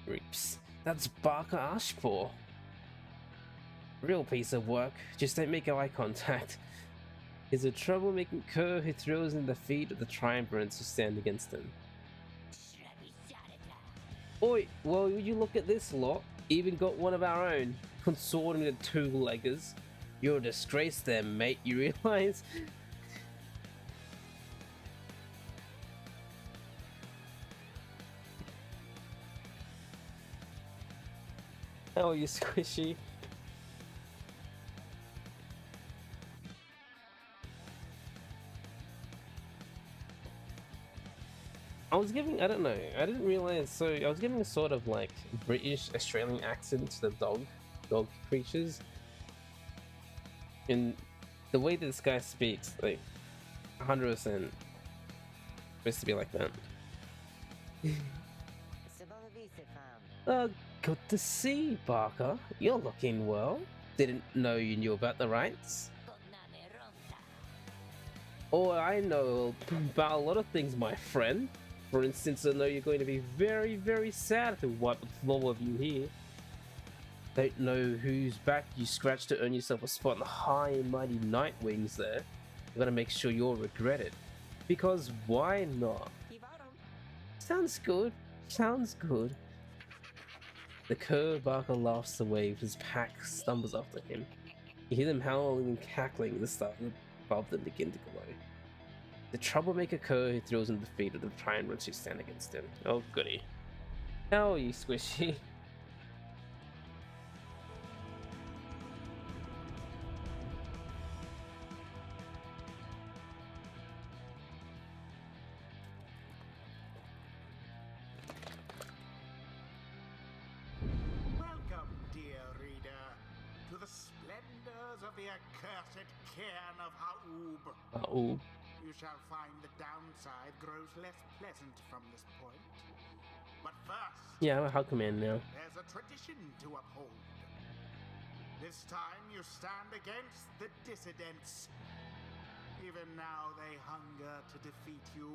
Reeps. That's Barker Ashpor. Real piece of work, just don't make eye contact. He's a troublemaking cur who throws in the feet of the triumvirate to stand against him. Oi, well, you look at this lot. Even got one of our own, consorting with two-leggers. You're a disgrace there, mate, you realize? How are you, Squishy? I was giving, I don't know, I didn't realize, so I was giving a sort of like British Australian accent to the dog creatures. And the way that this guy speaks, like 100% supposed to be like that. Good to see, Barker. You're looking well. Didn't know you knew about the rights. Oh, I know about a lot of things, my friend. For instance, I know you're going to be very, very sad to wipe the floor of you here. Don't know whose back you scratched to earn yourself a spot in the high and mighty Night Wings there. I'm gonna make sure you'll regret it. Because why not? Sounds good. Sounds good. The cur Barker laughs away as his pack stumbles after him. You hear them howling and cackling the start above them begin to glow. The troublemaker cur who throws in the feet of the triumvirate who stand against him. Oh goody. How are you, Squishy? Welcome, dear reader, to the splendors of the accursed cairn of Haub. Uh-oh. You shall find the downside grows less pleasant from this point. But first, Yeah, I'm a Hug Command now. there's a tradition to uphold. This time you stand against the dissidents. Even now they hunger to defeat you.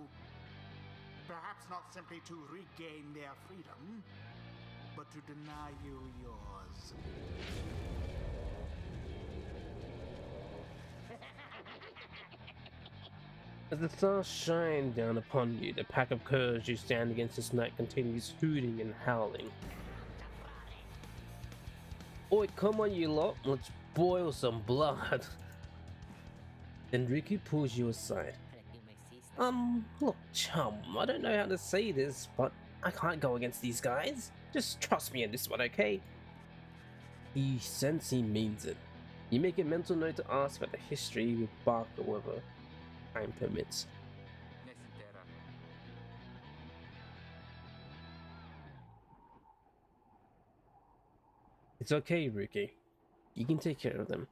Perhaps not simply to regain their freedom, but to deny you yours. As the stars shine down upon you, the pack of curs you stand against this night continues hooting and howling. Oi, come on you lot, let's boil some blood. Then Riku pulls you aside. Look chum, I don't know how to say this, but I can't go against these guys. Just trust me in this one, okay? You sense he means it. You make a mental note to ask about the history with Barker whether time permits. It's okay, Ricky. You can take care of them.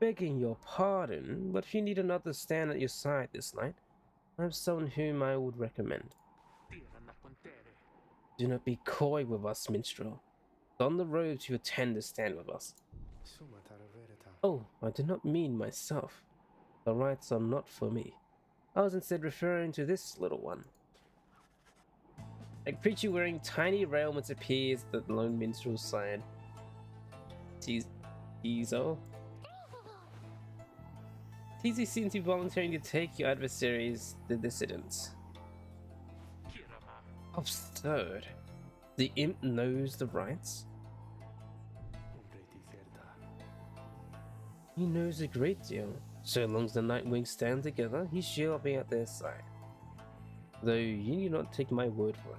Begging your pardon, but if you need another stand at your side this night, I have someone whom I would recommend. Do not be coy with us, minstrel. On the road to attend the stand with us. Oh, I did not mean myself. The rites are not for me. I was instead referring to this little one. A creature wearing tiny railments appears at the lone minstrel's side. Tizo? Tizo seems to be volunteering to take your adversaries, the dissidents. Absurd. The imp knows the rites? He knows a great deal. So long as the Nightwings stand together, he shall be at their side. Though you need not take my word for it.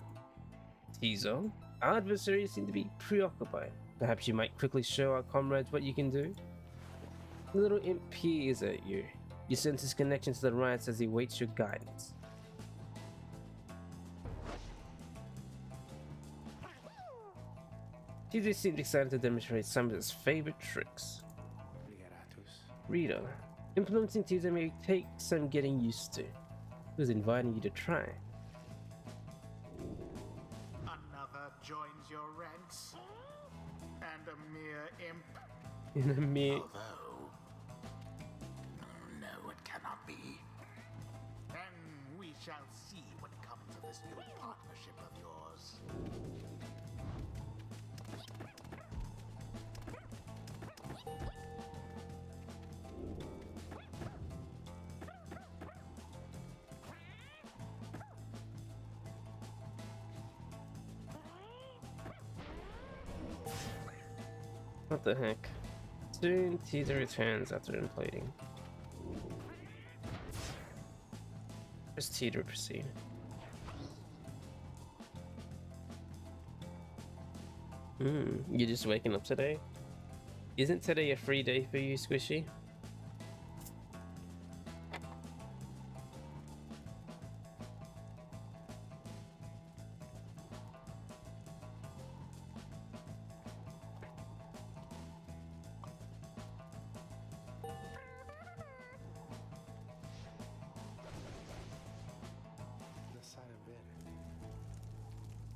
Tizo, our adversaries seem to be preoccupied. Perhaps you might quickly show our comrades what you can do? The little imp peers at you. You sense his connection to the rites as he waits your guidance. Tizo seems excited to demonstrate some of his favorite tricks. Reader, implementing Tizo may take some getting used to. He was inviting you to try. Another joins your ranks, and a mere imp. In a mere. Although, no, it cannot be. And we shall see what comes of this new partnership of yours. What the heck? Soon, Tizo returns after imploding. Just Tizo proceed. You're just waking up today? Isn't today a free day for you, Squishy?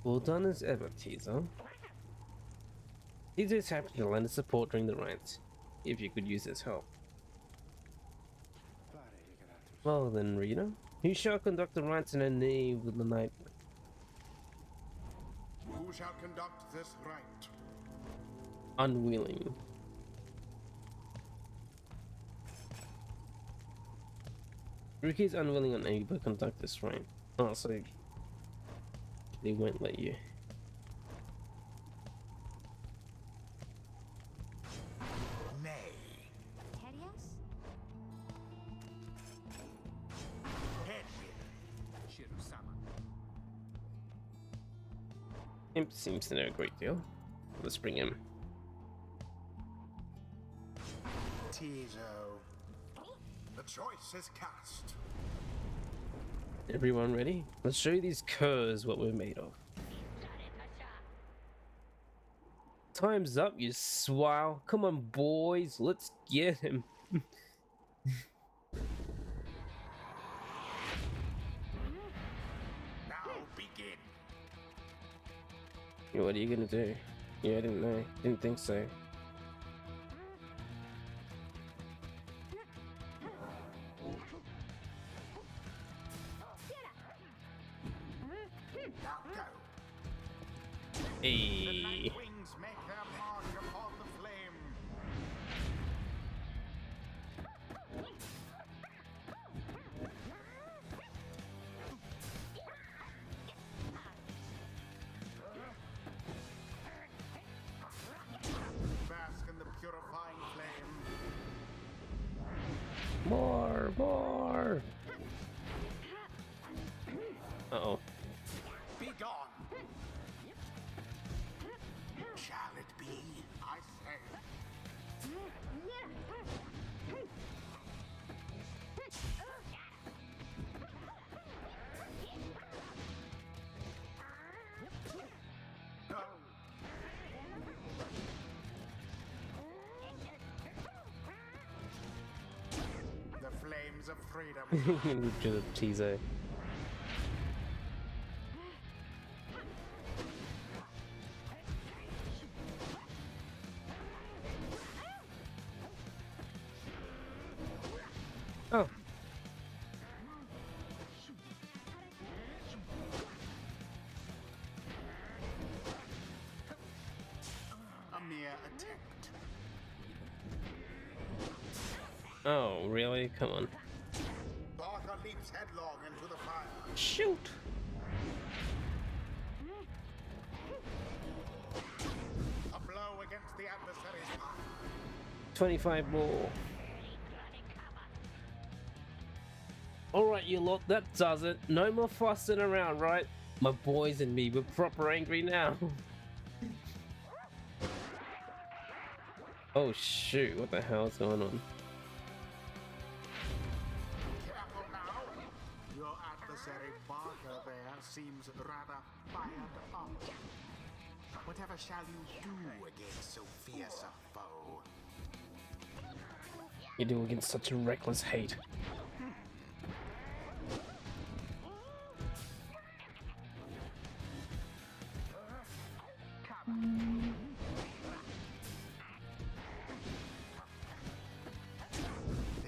Well done as ever, Tizo. Tizo is happy to lend his support during the rites, if you could use his help. Well then, Rita, who shall conduct the rites in the name of the night? Who shall conduct this rite? Unwilling. Ruki is unwilling and unable to conduct this rite. Oh, so they won't let you. Nay. Terios? Imp seems to know a great deal. Let's bring him. Tizo. The choice is cast. Everyone ready? Let's show you these curs what we're made of. Time's up, you swile. Come on, boys. Let's get him. Now begin. What are you gonna do? Yeah, I didn't know. Didn't think so. Now go. The Hey. Nightwings make their mark upon the flame. Bask in the purifying flame. More. Uh-oh. Be gone. Shall it be? I say. Go. The flames of freedom. Good Tizo. Oh, A mere attempt. oh, really? Come on. Barker leaps headlong into the fire. Shoot! A blow against the adversary's power. 25 more. Alright, you lot, that does it. No more fussing around, right? My boys and me, we're proper angry now. Oh shoot, what the hell's going on? Careful now. Your adversary Barker there seems rather fired up. Whatever shall you do against so fierce a foe? You do against such a reckless hate.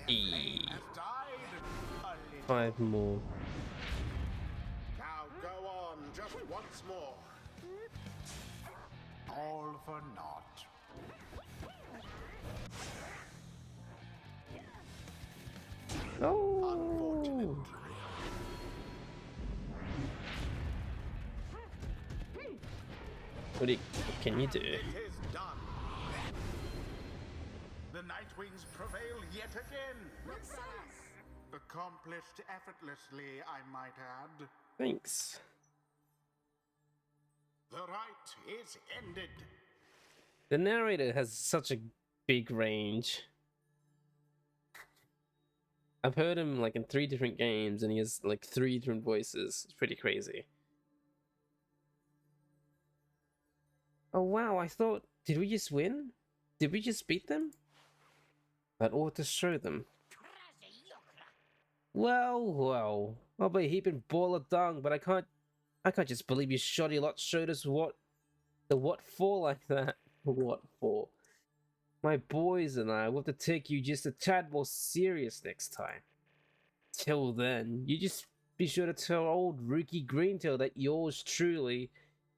Has died a little. 5 more. Now go on, just once more. All for naught. Oh! What can you do? It is done. The Nightwings prevail yet again. Accomplished effortlessly, I might add. Thanks. The rite is ended. The narrator has such a big range. I've heard him like in 3 different games and he has like 3 different voices. It's pretty crazy. Oh wow, I thought, did we just win? Did we just beat them? That ought to show them. Well, I'll be a heaping ball of dung, but I can't just believe you shoddy lot showed us what for like that. What for? My boys and I will have to take you just a tad more serious next time. Till then, you just be sure to tell old Rookie Greentail that yours truly,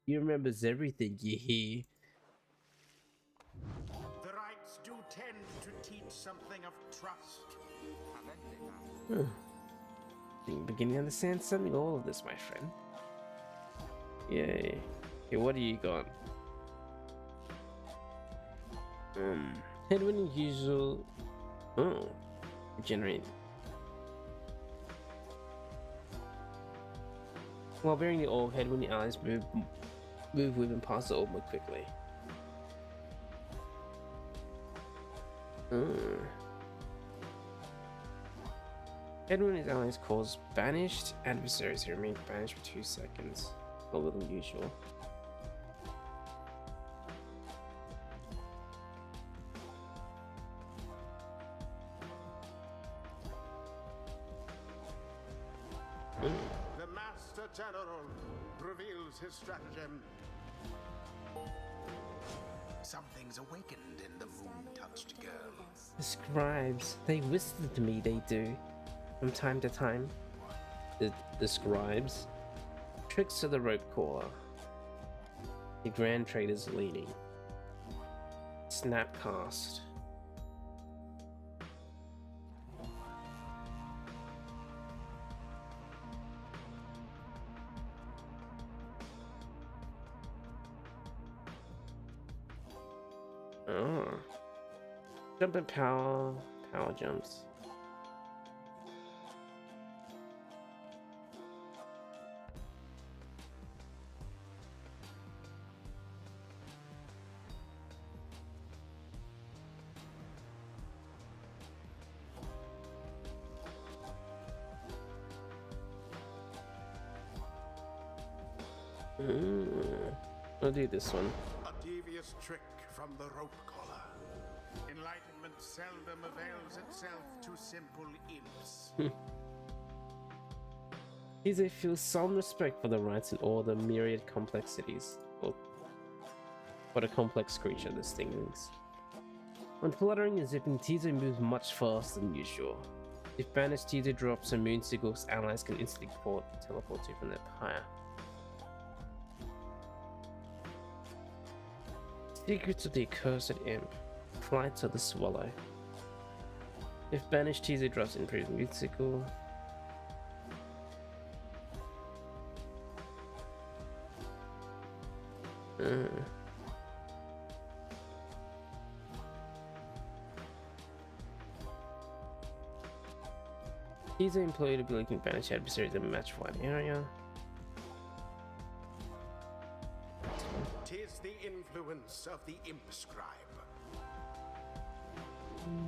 he remembers everything you hear. The rites do tend to teach something of trust. Beginning to understand something of all of this, my friend. Yay. Okay, what do you got? Headwind usual. Oh, regenerate. While bearing the orb, headwind the allies move with and pass the orb more quickly. Headwind his allies cause banished adversaries who remain banished for 2 seconds. Longer than usual. The Master General reveals his stratagem. Something's awakened in the moon-touched girl. The scribes, they whisper to me they do. From time to time. The scribes. Tricks of the rope caller. The grand trader's leaning. Snapcast. Oh. Jump and power jumps. I'll do this one. A devious trick from the rope collar. Enlightenment seldom avails itself to simple imps. They feel some respect for the rights and all the myriad complexities. Well, what a complex creature this thing is. When fluttering and zipping, Tizo moves much faster than usual. If banished, Teaser drops a moon signals, allies can instantly teleport to from their pyre. Secrets of the Accursed Imp. Flights of the Swallow. If banished, Teaser drops improved moon signal. He's an employee to be looking banish adversaries in a match-wide area. Tis the influence of the Imp Scribe.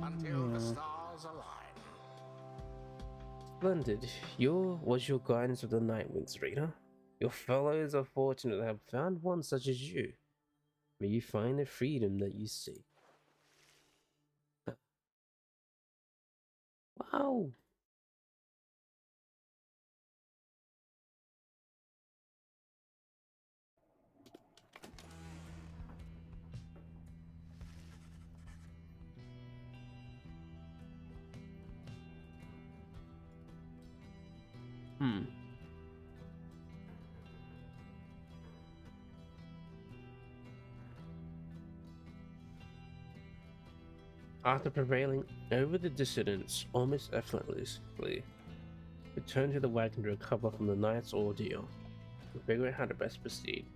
Until the stars align. Splendid. Was your guidance of the Nightwings, reader. Your fellows are fortunate to have found one such as you. May you find the freedom that you seek. Wow. After prevailing over the dissidents almost effortlessly, return to the wagon to recover from the night's ordeal and figure out how to best proceed.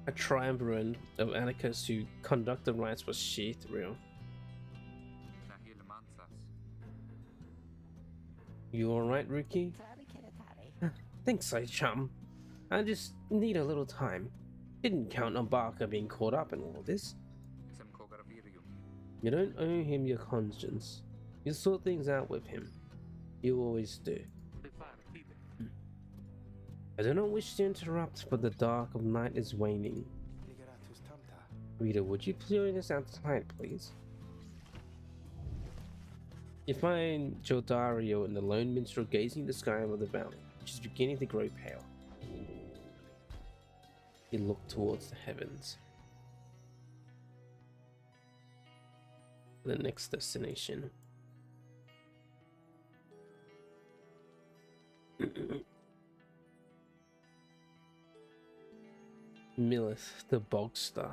A triumvirate of anarchists who conduct the rites was sheer thrill. You alright, Rookie? Think so, chum. I just need a little time. Didn't count on Barker being caught up in all this. You don't owe him your conscience. You sort things out with him. You always do. I do not wish to interrupt, but the dark of night is waning. Reader, would you join us outside, please? You find Jodario and the lone minstrel gazing at the sky above the valley, which is beginning to grow pale. You look towards the heavens. The next destination. Millith, the Bogstar.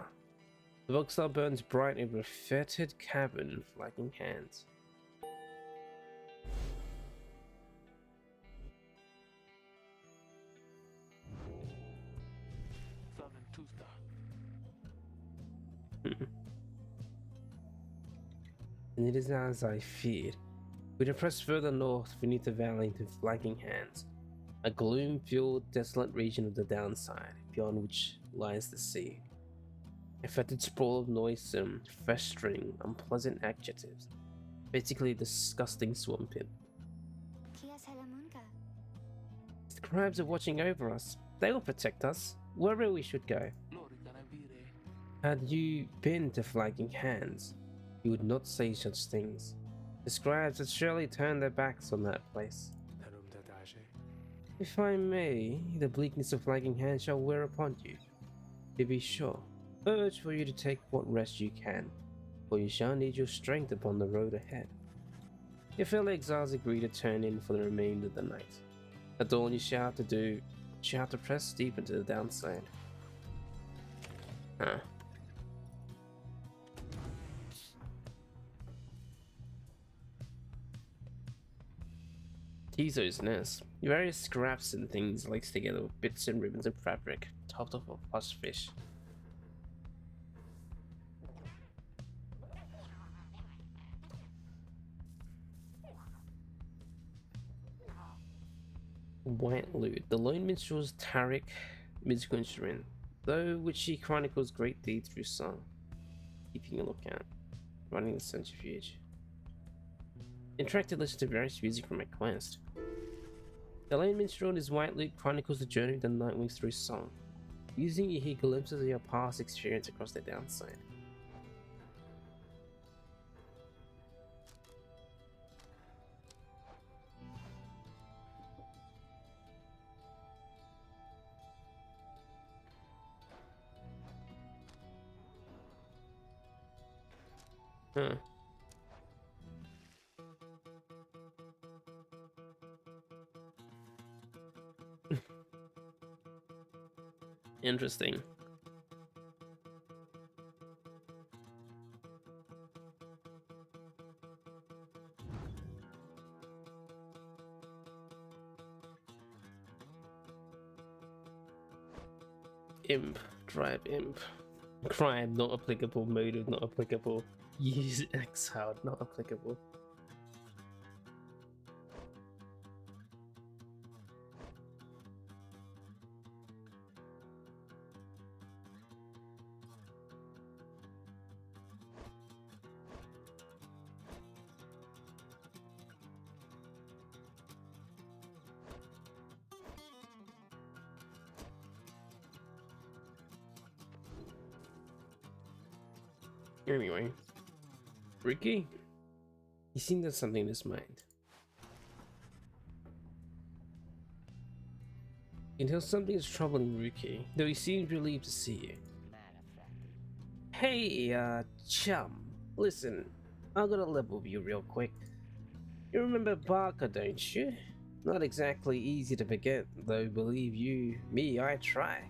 The Bogstar burns bright over a fetid cavern and flagging hands. And it is as I feared. We press further north beneath the valley into flagging hands, a gloom-filled, desolate region of the downside, beyond which lies the sea. A fetid sprawl of noisome, festering, unpleasant adjectives. Basically a disgusting swamp pit. The crabs are watching over us. They will protect us, wherever we should go. Had you been to flagging hands, you would not say such things. The scribes had surely turned their backs on that place. If I may, the bleakness of flagging hands shall wear upon you. To be sure, urge for you to take what rest you can, for you shall need your strength upon the road ahead. Your fellow exiles agree to turn in for the remainder of the night. At dawn you shall have to press deep into the downside. Huh. Tizo's nest. Various scraps and things laced together with bits and ribbons of fabric, topped off of plush fish. White Lute, the lone minstrel's Tariq musical instrument, though which she chronicles great deeds through song. Keeping a lookout, running the centrifuge. Interactive listen to various music from my quest. The lone minstrel and his white lute chronicles the journey of the Nightwings through song. Using it, he glimpses of your past experience across the downside. Huh. Interesting. Imp, drive imp. Crime not applicable, motive not applicable, use exiled not applicable. Anyway, Ricky, he seemed to have something in his mind. You can tell something is troubling Ricky, though he seems relieved to see you. Hey, chum, listen, I gotta level with you real quick. You remember Barker, don't you? Not exactly easy to forget, though believe you me, I try.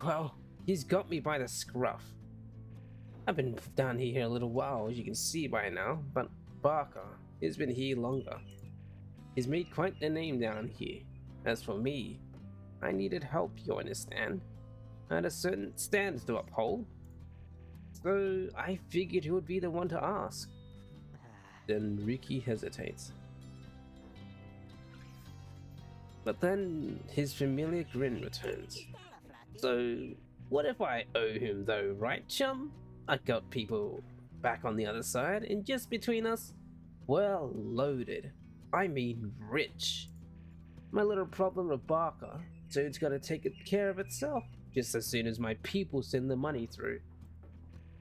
Well, he's got me by the scruff. I've been down here a little while, as you can see by now, but Barker has been here longer. He's made quite the name down here. As for me, I needed help, you understand. I had a certain standards to uphold, so I figured he would be the one to ask. Then Ricky hesitates. But then his familiar grin returns. So, what if I owe him though, right chum? I got people back on the other side, and just between us, well loaded. I mean rich. My little problem with Barker, so it's gotta take care of itself, just as soon as my people send the money through.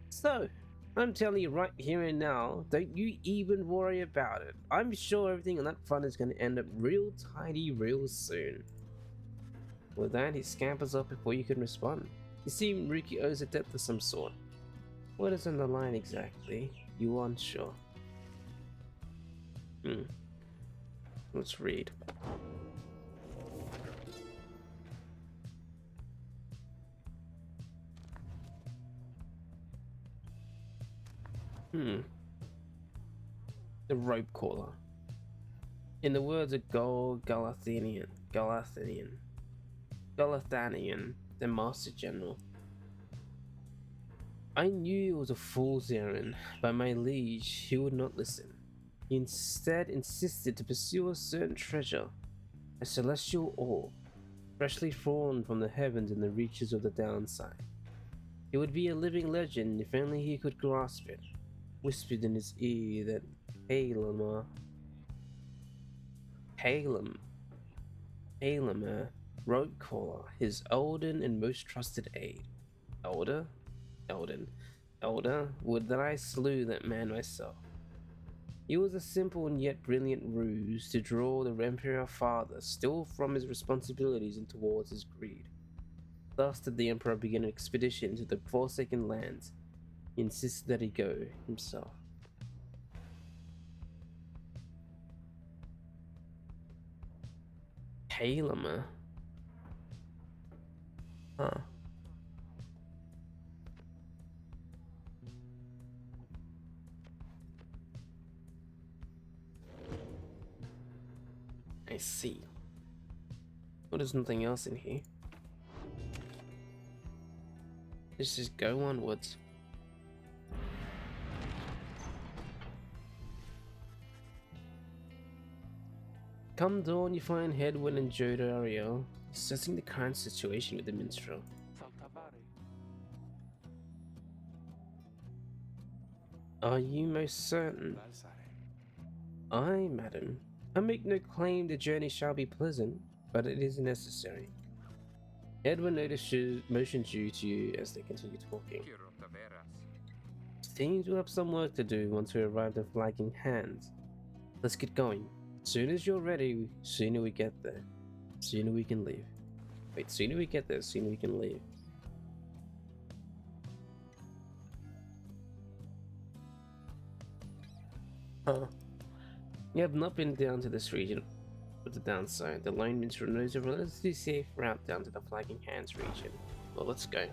So, I'm telling you right here and now, don't you even worry about it. I'm sure everything on that front is gonna end up real tidy real soon. With that, he scampers off before you can respond. You see, Ricky owes a debt of some sort. What is on the line exactly? You unsure? Let's read. The rope caller. In the words of Galathanian, the Master General. I knew it was a fool's errand, but my liege, he would not listen. He instead insisted to pursue a certain treasure, a celestial orb, freshly fallen from the heavens in the reaches of the downside. It would be a living legend if only he could grasp it. Whispered in his ear that Halamer, rope caller, his Elden and most trusted aide. Elder, would that I slew that man myself. It was a simple and yet brilliant ruse to draw the Imperial Father still from his responsibilities and towards his greed. Thus did the Emperor begin an expedition to the Forsaken Lands. He insisted that he go himself. Halamer? Huh. I see. Well, there's nothing else in here. Let's just go onwards. Come dawn, you find Hedwin and Joda Ariel assessing the current situation with the minstrel. Are you most certain? Aye, madam. I make no claim the journey shall be pleasant, but it is necessary. Edwin motions you to you as they continue talking. Seems we'll have some work to do once we arrive at Flagging Hands. Let's get going. Soon as you're ready, sooner we get there, sooner we can leave. Wait, sooner we get there, sooner we can leave. Huh. You have not been down to this region. But the downside, the Lone Minstrel knows a relatively safe route down to the Flagging Hands region. Well, let's go.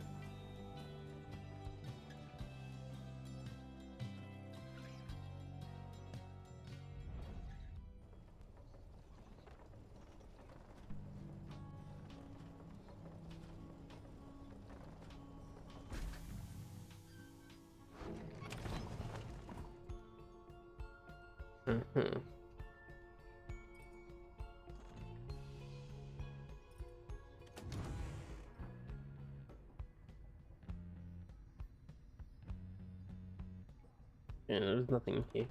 Mm-hmm. Yeah, there's nothing here.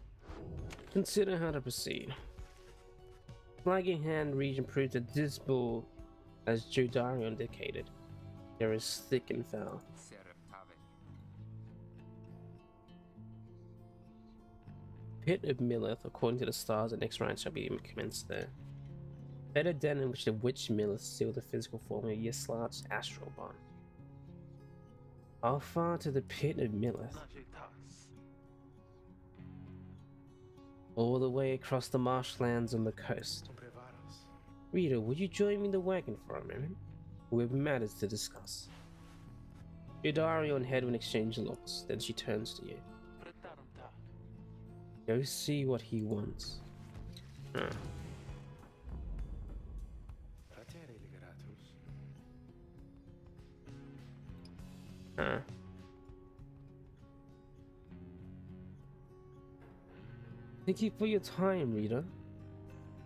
Consider how to proceed. Flagging Hand region proved as dismal as Jodarion indicated. There is thick and foul. Pit of Millith, according to the stars, the next rite shall be commenced there. Better den in which the witch Millith sealed the physical form of Yislad's astral bond. How far to the pit of Millith? All the way across the marshlands on the coast. Reader, would you join me in the wagon for a moment? We have matters to discuss. Yodario and Hedwyn exchange looks, then she turns to you. Go see what he wants. Huh. Huh. Thank you for your time, reader.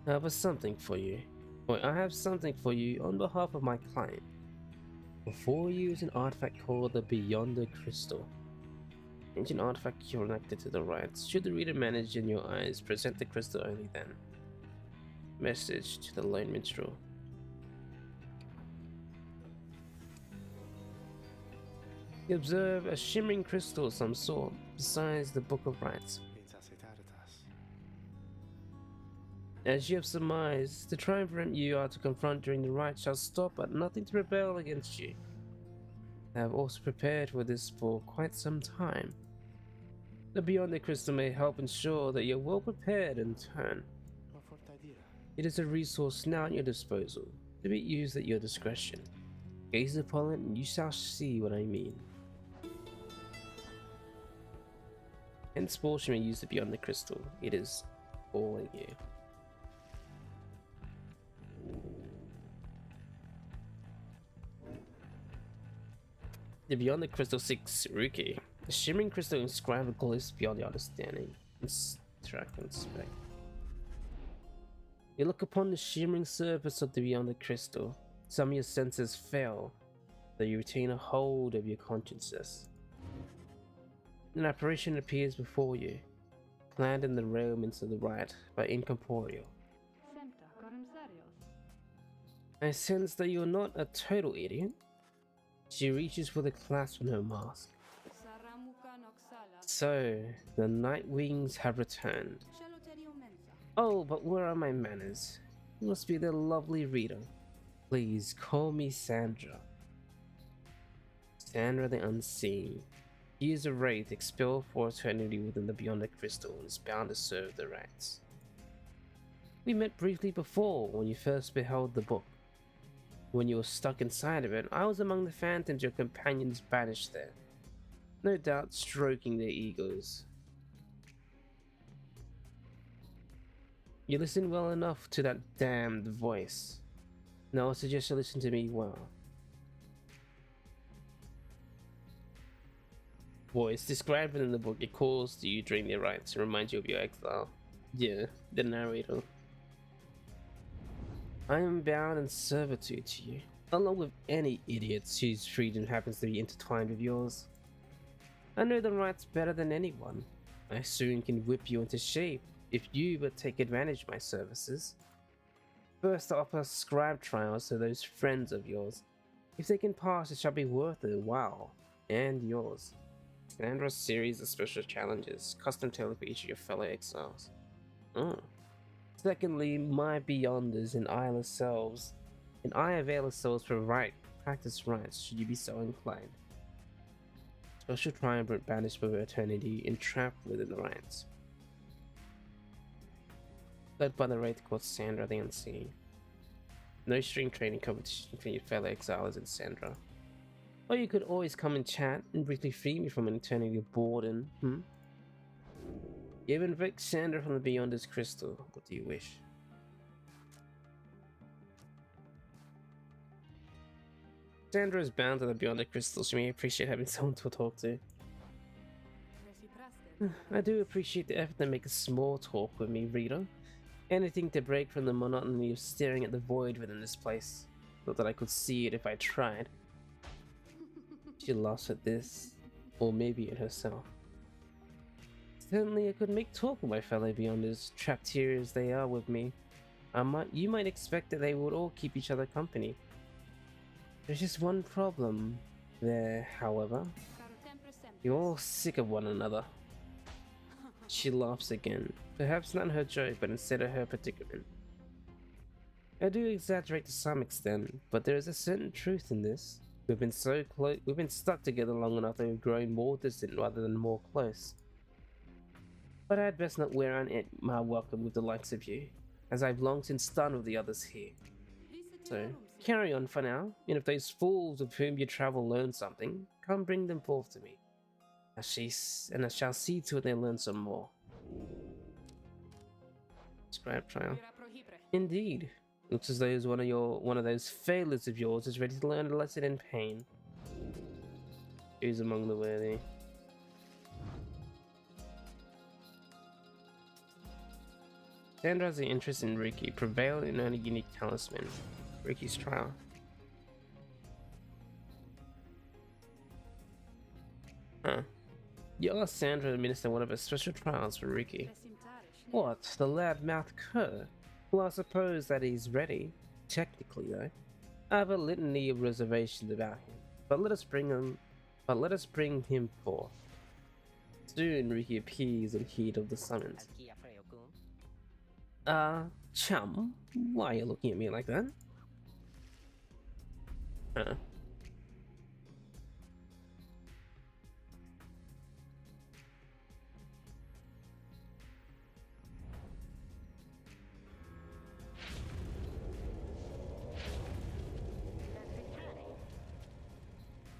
I have something for you. Well, I have something for you on behalf of my client. Before you is an artifact called the Beyonder Crystal. Ancient artifact connected to the rites. Should the reader manage in your eyes, present the crystal only then. Message to the Lone Minstrel. You observe a shimmering crystal of some sort, besides the Book of Rites. As you have surmised, the triumvirate you are to confront during the rite shall stop at nothing to rebel against you. I have also prepared for this for quite some time. The Beyond Crystal may help ensure that you are well prepared in turn. It is a resource now at your disposal, to be used at your discretion. Gaze upon it and you shall see what I mean. Henceforth you may use the Beyond the Crystal. It is all in you. The Beyond the Crystal seeks Ruki. The shimmering crystal inscribed with glyphs beyond your understanding. Inspect. You look upon the shimmering surface of the Beyond the Crystal. Some of your senses fail, though you retain a hold of your consciousness. An apparition appears before you, planned in the realms of the right by Incorporeal. I sense that you are not a total idiot. She reaches for the clasp on her mask. So, the Night Wings have returned. Oh, but where are my manners? You must be the lovely reader. Please call me Sandra. Sandra the Unseen. She is a wraith expelled for eternity within the Beyond the Crystal and is bound to serve the rites. We met briefly before when you first beheld the book. When you were stuck inside of it, I was among the phantoms your companions banished there. No doubt stroking their egos. You listened well enough to that damned voice. Now I suggest you listen to me well. Voice described in the book, it calls to you during the rites and reminds you of your exile. Yeah, the narrator. I am bound in servitude to you, along with any idiots whose freedom happens to be intertwined with yours. I know the rights better than anyone. I soon can whip you into shape if you but take advantage of my services. First, I offer scribe trials to those friends of yours. If they can pass, it shall be worth it, wow, and yours. Sandra's series of special challenges, custom tailored for each of your fellow exiles. Secondly, my Beyonders and I ourselves, and I avail ourselves for practice rites should you be so inclined. Special triumvirate banished for eternity, entrapped within the rites. led by the wraith called Sandra the Unseen. No string training competition for your fellow exiles in Sandra. Or you could always come and chat and briefly free me from an eternity of boredom, You have invoked Sandra from the Beyonder's crystal. What do you wish? Sandra is bound to the Beyonder crystal. She may appreciate having someone to talk to. I do appreciate the effort to make a small talk with me, reader. Anything to break from the monotony of staring at the void within this place. Not that I could see it if I tried. She laughs at this, or maybe at herself. Certainly I could make talk with my fellow Beyonders, trapped here as they are with me. You might expect that they would all keep each other company. There's just one problem there, however. You're all sick of one another. She laughs again, perhaps not her joke, but instead of her predicament. I do exaggerate to some extent, but there is a certain truth in this. We've been so close, we've been stuck together long enough that we've grown more distant rather than more close. But I'd best not wear on it my welcome with the likes of you, as I've long since done with the others here. So, carry on for now, and if those fools with whom you travel learn something, come bring them forth to me. I shall see to it they learn some more. Scribe trial. Indeed. Looks as though one of those failures of yours is ready to learn a lesson in pain. Who's among the worthy? Sandra has an interest in Riki, prevail in earn a unique talisman. Riki's trial. Huh. You asked Sandra to administer one of her special trials for Riki. What? The loud-mouthed cur? Well, I suppose that he's ready. Technically, though. I have a litany of reservations about him, but let us bring him forth. Soon Riki appears in heat of the summons. Chum? Why are you looking at me like that? Huh.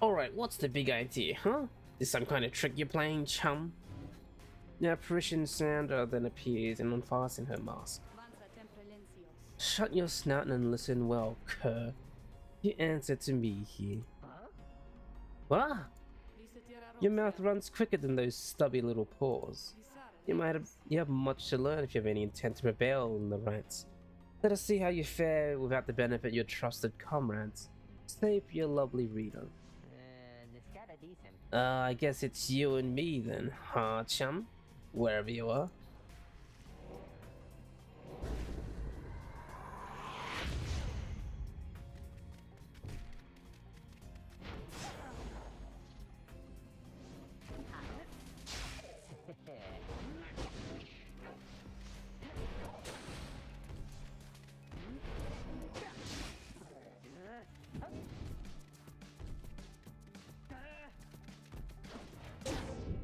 Alright, what's the big idea, huh? Is some kind of trick you're playing, chum? The apparition Sandra then appears and unfastens her mask. Shut your snout and listen well, cur. You answer to me here. What? Your mouth runs quicker than those stubby little paws. You have much to learn if you have any intent to rebel in the rights. Let us see how you fare without the benefit of your trusted comrades. Stay for your lovely reader. I guess it's you and me then, huh, chum? Wherever you are.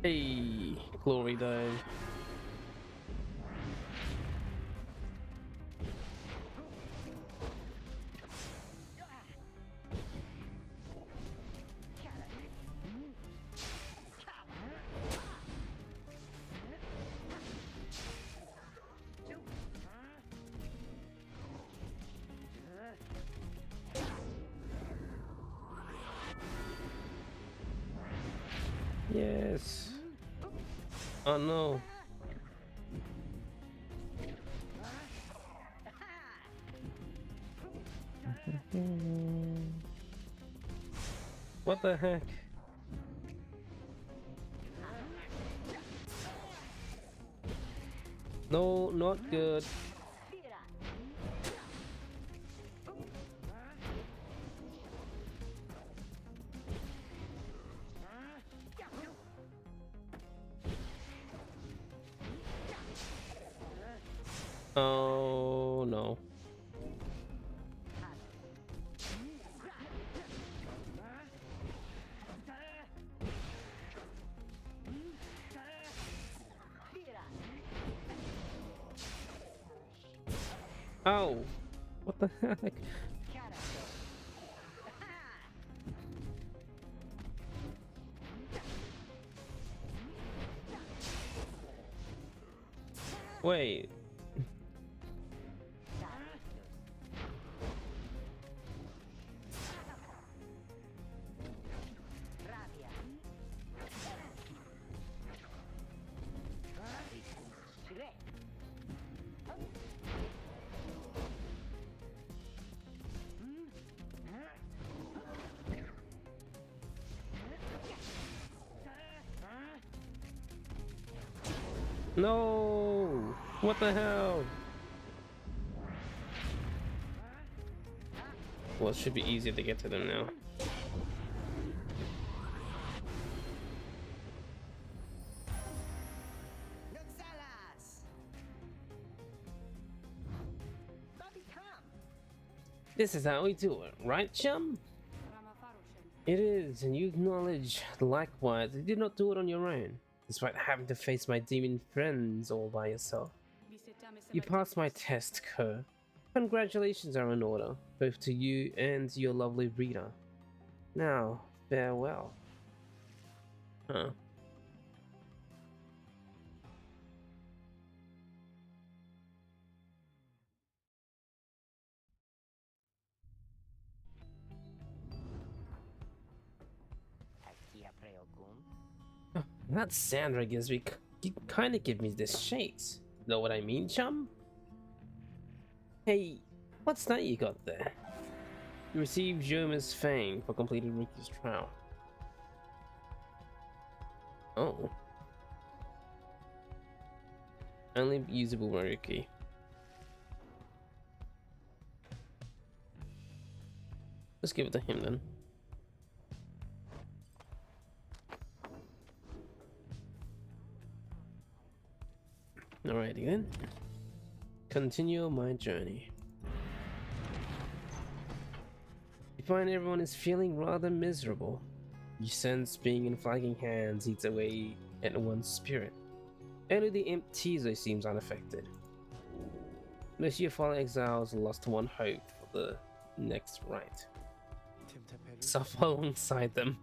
Hey, glory dive. Yes. Oh no. What the heck? No, not good. Oh no. Oh, what the heck? Wait. No! What the hell? Well, it should be easier to get to them now. This is how we do it, right, chum? It is, and you acknowledge likewise. You did not do it on your own, despite having to face my demon friends all by yourself. You passed my test, Kerr. Congratulations are in order, both to you and your lovely reader. Now, farewell. Huh. That Sandra gives me, kind of give me the shakes. Know what I mean, chum? Hey, what's that you got there? You received Joma's Fang for completing Ricky's trial. Oh. Only usable by Ricky. Let's give it to him then. Alrighty then. Continue my journey. You find everyone is feeling rather miserable. You sense being in flagging hands eats away at one's spirit. Only the imp Tizo seems unaffected. Most of your fallen exiles lost one hope for the next rite. Suffer alongside them.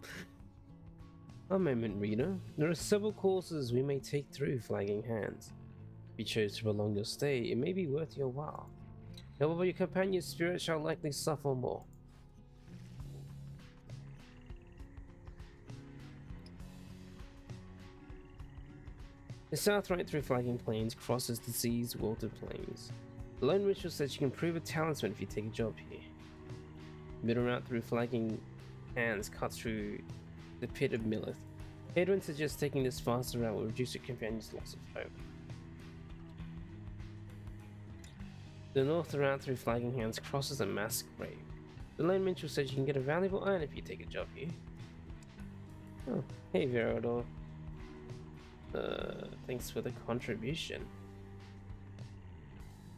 A moment, reader. There are several courses we may take through flagging hands. If you chose to prolong your stay, it may be worth your while. However, your companion's spirit shall likely suffer more. The south right through flagging plains crosses the sea's watered plains. The lone ritual says you can prove a talisman if you take a job here. Middle route through flagging hands cuts through the pit of Millith. Edwin suggests taking this faster route will reduce your companion's loss of hope. The north route through flagging hands crosses a mass grave. The lone ritual says you can get a valuable iron if you take a job here. Oh, hey Verador. Thanks for the contribution.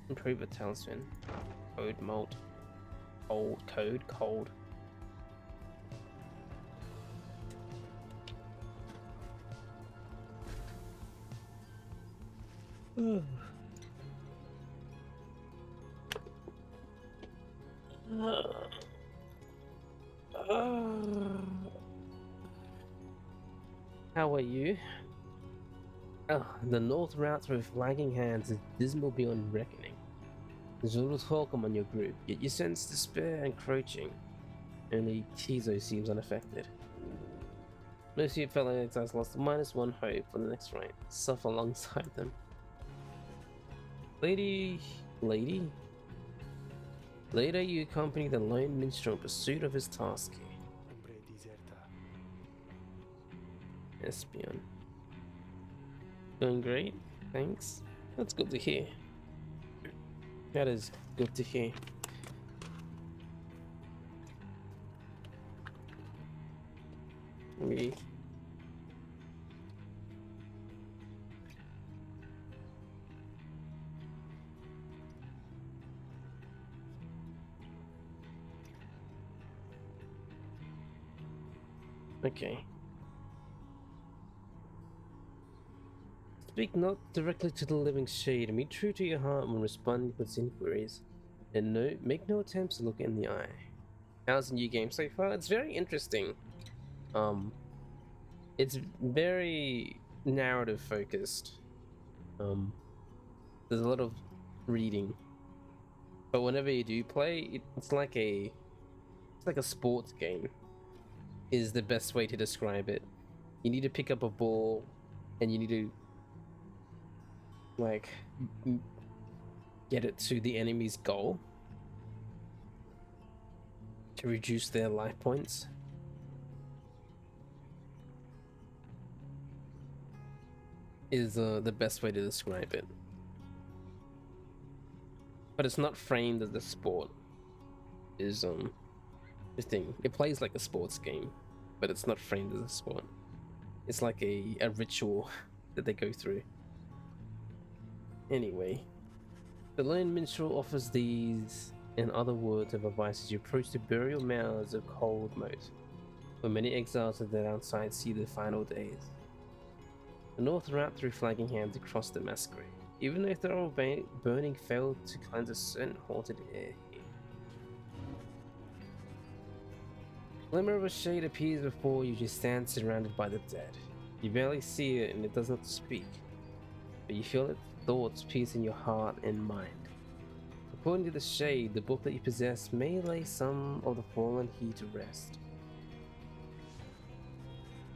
Improve a talisman. Code malt. Cold. How are you? Oh, the north route through flagging hands is dismal beyond reckoning. There's little talk among your group, yet you sense despair encroaching. Only Tizo seems unaffected. Most of your fellow exiles lost -1 hope for the next rite. Suffer alongside them. Lady? Later you accompany the lone minstrel in pursuit of his task here. Espion. Going great, thanks. That's good to hear. That is good to hear. Me. Okay. Speak not directly to the living shade and be true to your heart when responding to its inquiries. and make no attempts to look in the eye. How's the new game so far? It's very interesting. It's very narrative focused. There's a lot of reading, but whenever you do play, it's like a sports game. Is the best way to describe it. You need to pick up a ball, and you need to like get it to the enemy's goal to reduce their life points. Is the best way to describe it. But it's not framed as a sport. Is the thing. It plays like a sports game, but it's not framed as a sport. It's like a ritual that they go through. Anyway, the lone minstrel offers these and other words of advice as you approach the burial mounds of Cold Moat, where many exiles of the outside see their final days. The North route through flagging hands across the masquerade, even though thorough burning failed to cleanse a certain haunted air here. Glimmer of a shade appears before you. You stand surrounded by the dead. You barely see it and it does not speak, but you feel its thoughts piercing your heart and mind. According to the shade, the book that you possess may lay some of the fallen here to rest.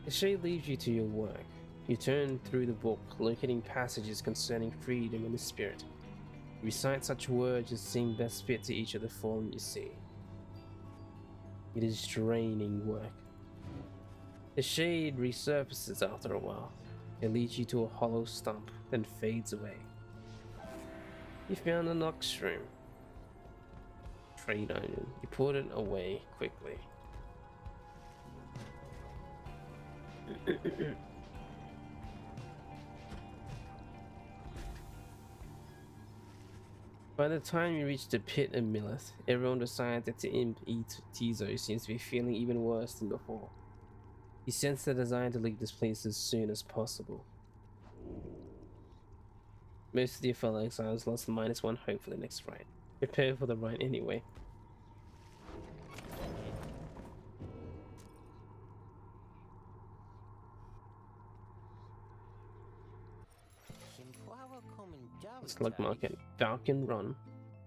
The shade leads you to your work. You turn through the book, locating passages concerning freedom and the spirit. You recite such words as seem best fit to each of the fallen you see. It is draining work. The shade resurfaces after a while. It leads you to a hollow stump, then fades away. You found a Nox room. Trade item. You put it away quickly. By the time you reach the pit of Millith, everyone decides that the imp Tizo seems to be feeling even worse than before. You sense the desire to leave this place as soon as possible. Most of your fellow exiles lost -1 hope for the next rite. Prepare for the rite anyway. Slug Market, Falcon Run.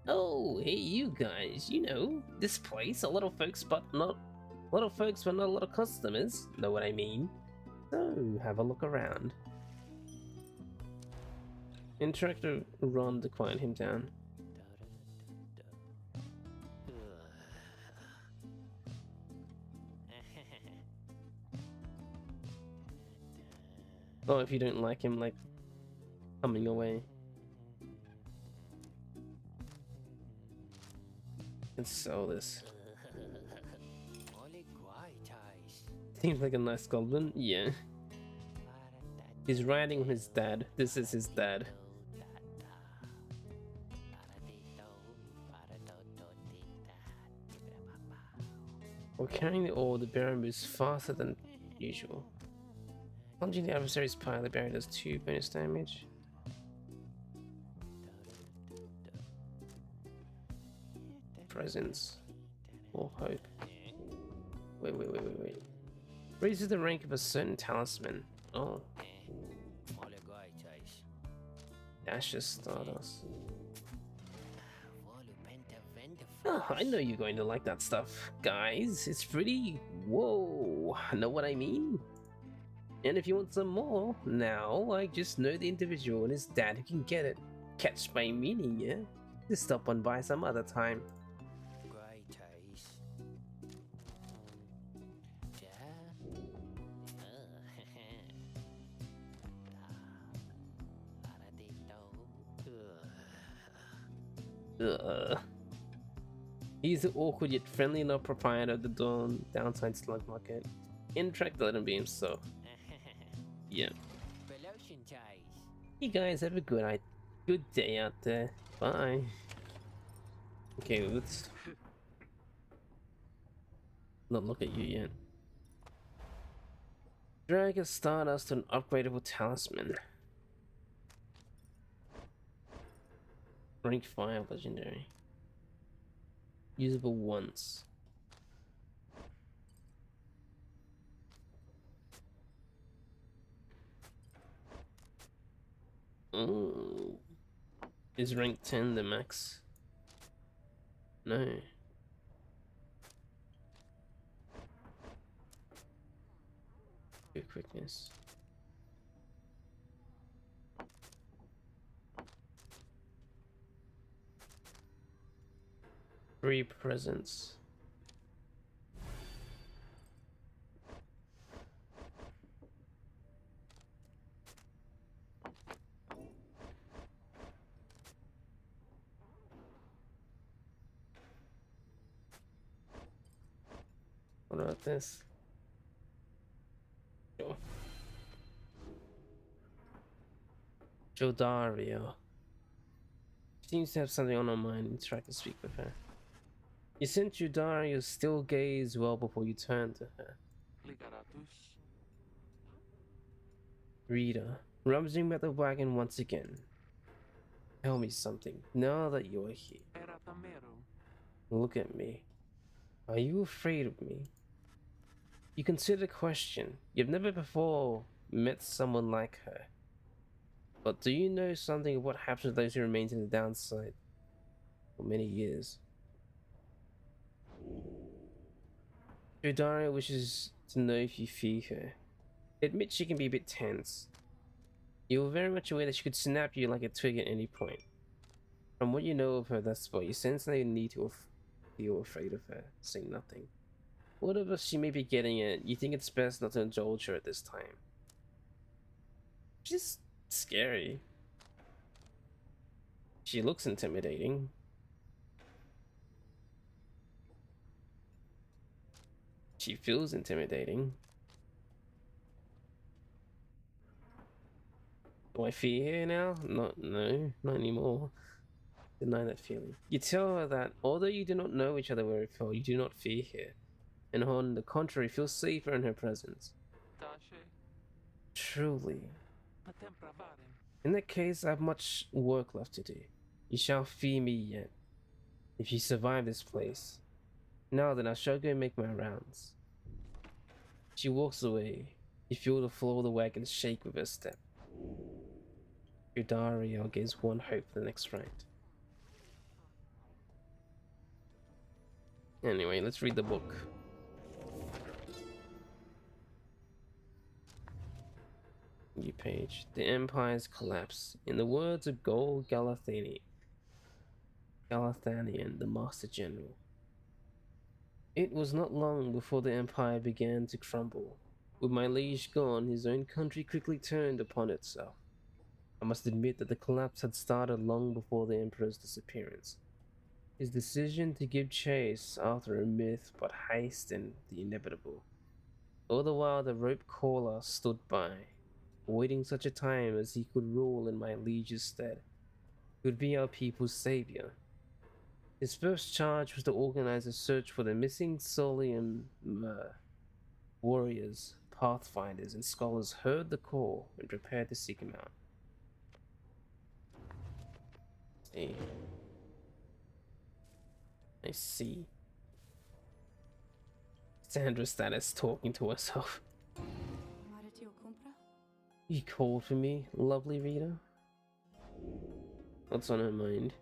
Oh, hey you guys, you know, this place, a lot of folks but not a lot of customers, know what I mean? So, have a look around. Interactive Ron to quiet him down. Oh, if you don't like him, like, coming away. And sell this. Seems like a nice goblin. Yeah. He's riding on his dad. This is his dad. While carrying the ore, the bearer moves faster than usual. Plunging the adversary's pile, the bearer does 2 bonus damage. Presence or hope. Wait. Raises the rank of a certain talisman. Oh. Dashes Stardust. Oh, I know you're going to like that stuff, guys. It's pretty. Whoa, know what I mean? And if you want some more, now I just know the individual and his dad who can get it. Catch my meaning, yeah? Just stop on by some other time. He's the awkward yet friendly enough proprietor of the downside slug market. Interact to let him be himself. Yeah. You guys have a good day out there. Bye. Okay, let's not look at you yet. Drag a Stardust to an upgradable talisman. Rank 5 legendary. Usable once. Oh. Is rank 10 the max? No. Good quickness. Free presents. What about this? Sure. Jodario. Seems to have something on her mind and try to speak with her. You sent Jodario's still gaze well before you turned to her. Rita, rummaging by the wagon once again. Tell me something, now that you are here. Look at me. Are you afraid of me? You consider the question. You've never before met someone like her. But do you know something of what happens to those who remain in the downside for many years? Jodario wishes to know if you fear her. Admit she can be a bit tense. You are very much aware that she could snap you like a twig at any point. From what you know of her thus far, you sense no need to feel afraid of her, say nothing. Whatever she may be getting at, you think it's best not to indulge her at this time. She's scary. She looks intimidating. She feels intimidating. Do I fear her now? No, not anymore. Deny that feeling. You tell her that, although you do not know each other very well, you do not fear her, and on the contrary, feel safer in her presence. Truly. In that case, I have much work left to do. You shall fear me yet, if you survive this place. Now then, I shall go make my rounds. She walks away. You feel the floor of the wagon shake with her step. Jodario gives one hope for the next round. Anyway, let's read the book. New page. The Empire's collapse. In the words of Gold Galathanian, the Master General. It was not long before the Empire began to crumble. With my liege gone, his own country quickly turned upon itself. I must admit that the collapse had started long before the Emperor's disappearance. His decision to give chase after a myth but hastened the inevitable. All the while the rope caller stood by, awaiting such a time as he could rule in my liege's stead. He would be our people's savior. His first charge was to organize a search for the missing Solium warriors, pathfinders, and scholars heard the call and prepared to seek him out. I see. Sandra status talking to herself. You called for me, lovely Rita? What's on her mind?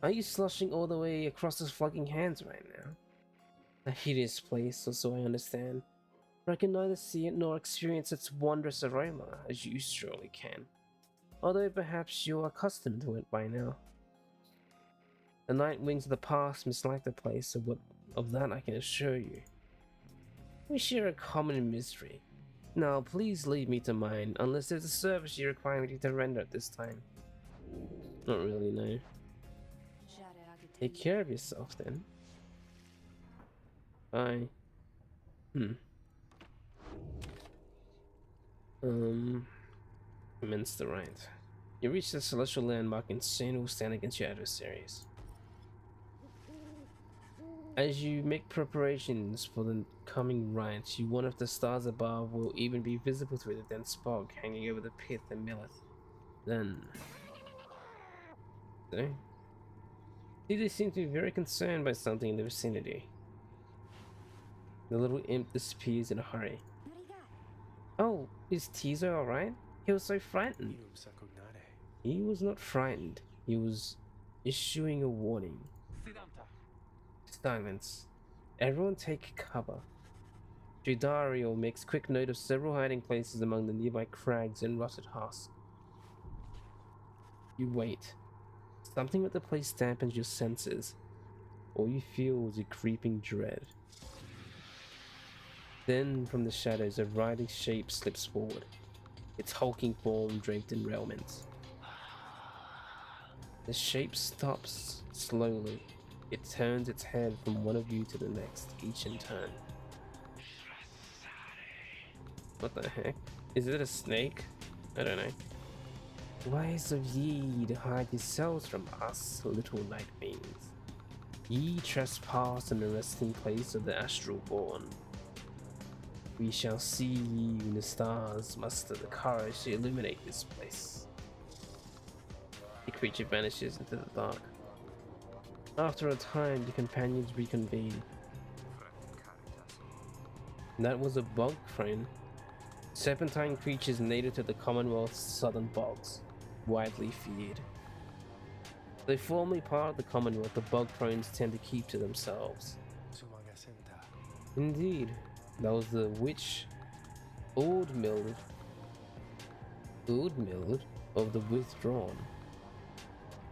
Are you slushing all the way across those flogging hands right now? A hideous place, so I understand. But I can neither see it nor experience its wondrous aroma, as you surely can. Although perhaps you are accustomed to it by now. The night wings of the past mislike the place, of that I can assure you. We share a common misery. Now please leave me to mine, unless there's a service you require me to render at this time. Not really, no. Take care of yourself then. Bye. Commence the rite. You reach the celestial landmark and soon will stand against your adversaries. As you make preparations for the coming rite, you wonder if the stars above will even be visible through the dense fog hanging over the pit and milleth. Then... So? They seem to be very concerned by something in the vicinity. The little imp disappears in a hurry. What do you got? Oh, is Teaser alright? He was so frightened. Inum sacognare. He was not frightened. He was issuing a warning. Silence. Everyone take cover. Jidario makes quick note of several hiding places among the nearby crags and rotted husks. You wait. Something with the place dampens your senses. All you feel is a creeping dread. Then, from the shadows, a writhing shape slips forward, its hulking form draped in railments. The shape stops slowly. It turns its head from one of you to the next, each in turn. What the heck? Is it a snake? I don't know. Wise of ye to hide yourselves from us, little night wings. Ye trespass in the resting place of the astral born. We shall see ye when the stars muster the courage to illuminate this place. The creature vanishes into the dark. After a time, the companions reconvene. That was a bog crane. Serpentine creatures native to the Commonwealth's southern bogs, widely feared. Though formerly part of the Commonwealth, the bog crones tend to keep to themselves. Sumagasenta. Indeed, that was the witch Oldmild of the Withdrawn.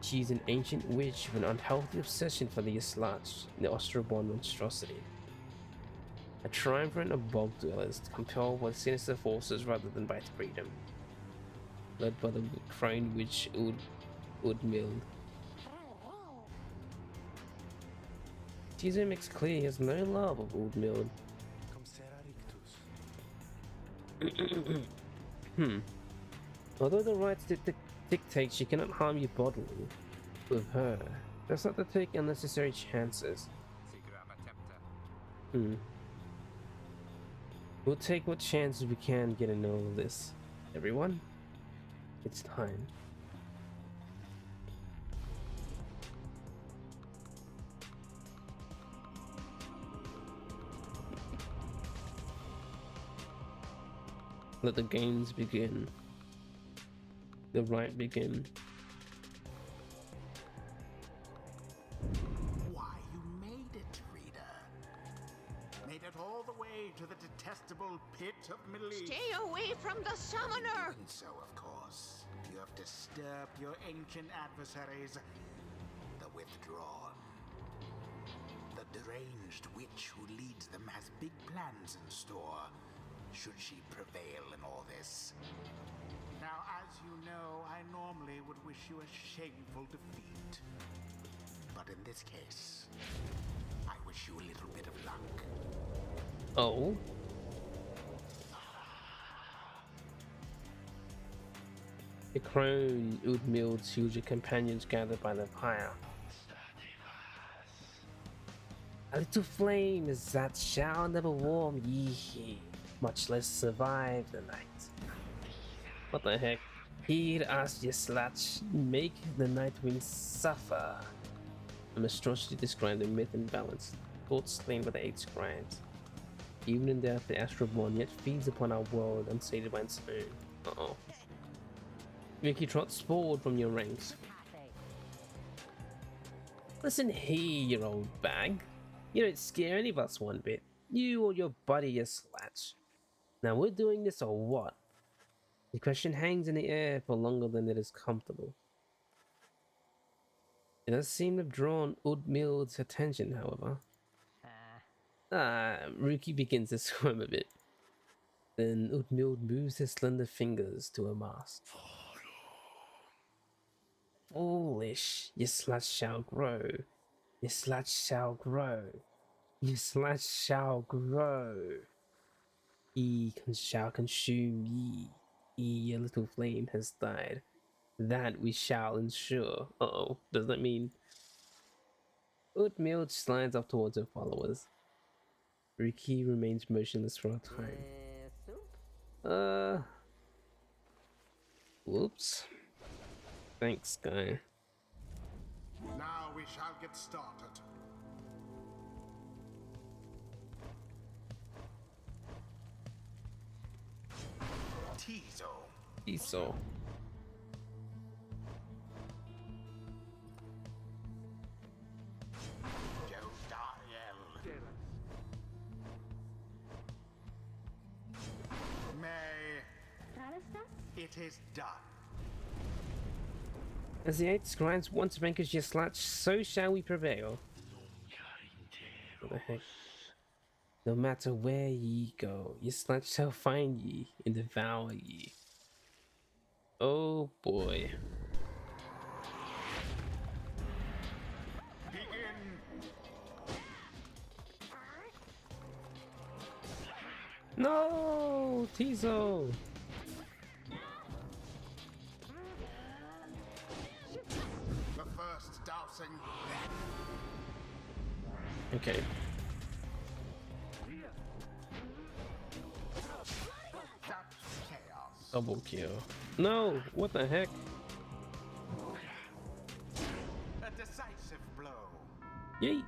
She's an ancient witch with an unhealthy obsession for the Islach, the Ostroborn monstrosity. A triumvirate of bog dwellers compelled by sinister forces rather than by freedom. Led by the crone witch Oldmild. Caesar makes clear he has no love of Oldmild. Cum sera rictus. Although the rites dictate she cannot harm you bodily, with her, that's not to take unnecessary chances. We'll take what chances we can getting all of this. Everyone, it's time. Let the games begin. The rite begin. Why, you made it, reader. Made it all the way to the detestable pit of Melee. Stay away from the summoner! And so, of course, you have disturbed your ancient adversaries, the Withdrawn. The deranged witch who leads them has big plans in store, should she prevail in all this. Now, as you know, I normally would wish you a shameful defeat. But in this case, I wish you a little bit of luck. Oh? The crone Oldmild seals your companions gathered by the pyre. A little flame is that shall never warm ye, much less survive the night. What the heck? Heed us, ye slutch, make the Nightwing suffer. A monstrosity described the myth and balance, thought slain by the 8 scribes. Even in death, the Astroborn yet feeds upon our world, unsated by its own. Uh-oh. Vicky trots forward from your ranks. Listen here, you old bag. You don't scare any of us one bit. You or your buddy, you slatch. Now we're doing this or what? The question hangs in the air for longer than it is comfortable. It does seem to have drawn Oldmild's attention, however. Ruki begins to swim a bit. Then Oldmild moves his slender fingers to her mask. Foolish, your slut shall grow. Your slut shall grow. Your slut shall grow. Shall consume ye. Your little flame has died. That we shall ensure. Uh-oh, does that mean... Oldmild slides up towards her followers. Ruki remains motionless for a time. Whoops. Thanks, guy. Now Now we shall get started. Tizo. Eso. Jodariel. May. It is done. As the 8 scribes want to vanquish your sludge, so shall we prevail. What the heck? No matter where ye go, your sludge shall find ye and devour ye. Oh boy. Begin. No, Tizo. The first dousing. Okay. That's chaos. Double kill. No, what the heck? A decisive blow. Yeet.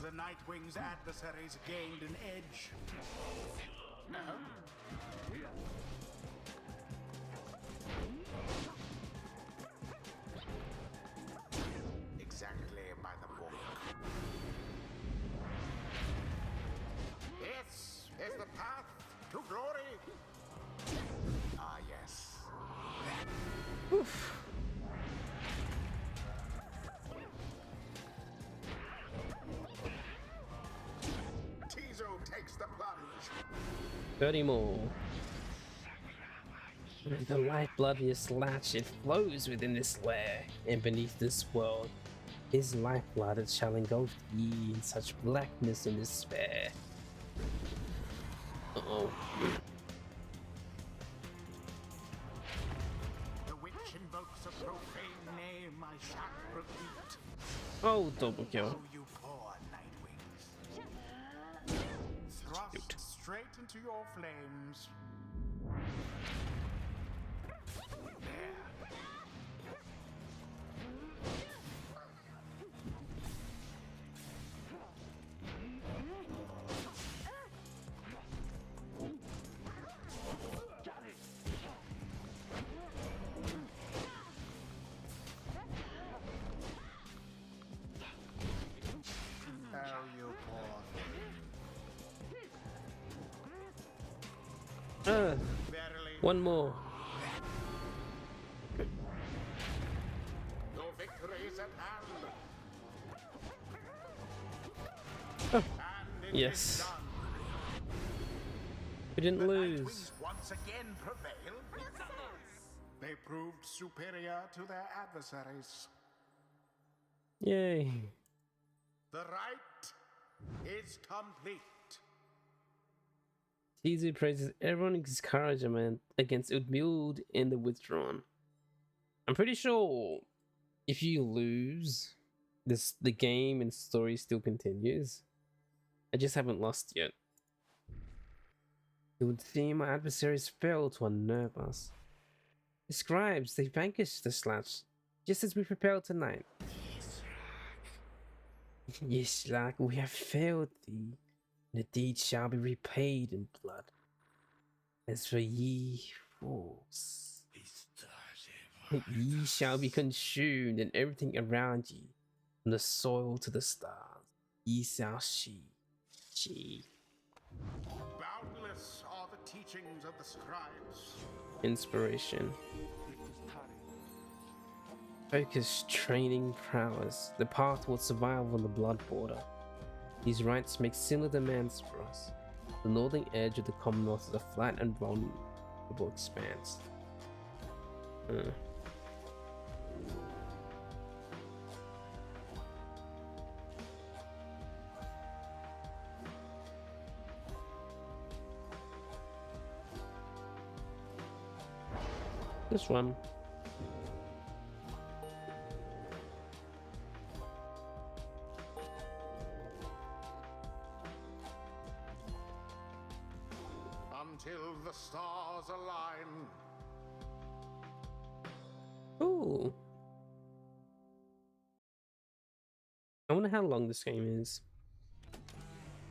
The Nightwing's adversaries gained an edge. Exactly by the book. This is the path to glory. Ah, yes. Oof. Tizo takes the plunge. 30 more. The lifeblood of your slash, it flows within this lair, and beneath this world. His lifeblood it shall engulf ye in such blackness and despair. Uh-oh. The witch invokes a profane name I shan't repeat. Oh, double kill. Oh, you poor Nightwings. Thrust straight into your flames. There. Oh, you poor thing. Verily, One more. your victory is at hand. Oh, And it is yes. done. We didn't The lose. Nightwings once again prevailed. They proved superior to their adversaries. Yay. The right is complete. Tizu praises everyone's encouragement against Udmild in the Withdrawn. I'm pretty sure if you lose, the game and story still continues. I just haven't lost yet. It would seem our adversaries failed to unnerve us. The scribes, they vanquished the slash, just as we prepared tonight. Yes, like we have failed thee, and the deed shall be repaid in blood. As for ye fools, ye shall be consumed, and everything around ye, from the soil to the stars, ye shall see. Boundless are the teachings of the scribes. Inspiration. Focus, training, prowess, the path towards survival on the blood border. These rites make similar demands for us. The northern edge of the Commonwealth is a flat and vulnerable expanse. This one. Until the stars align. Ooh. wonder how long this game is.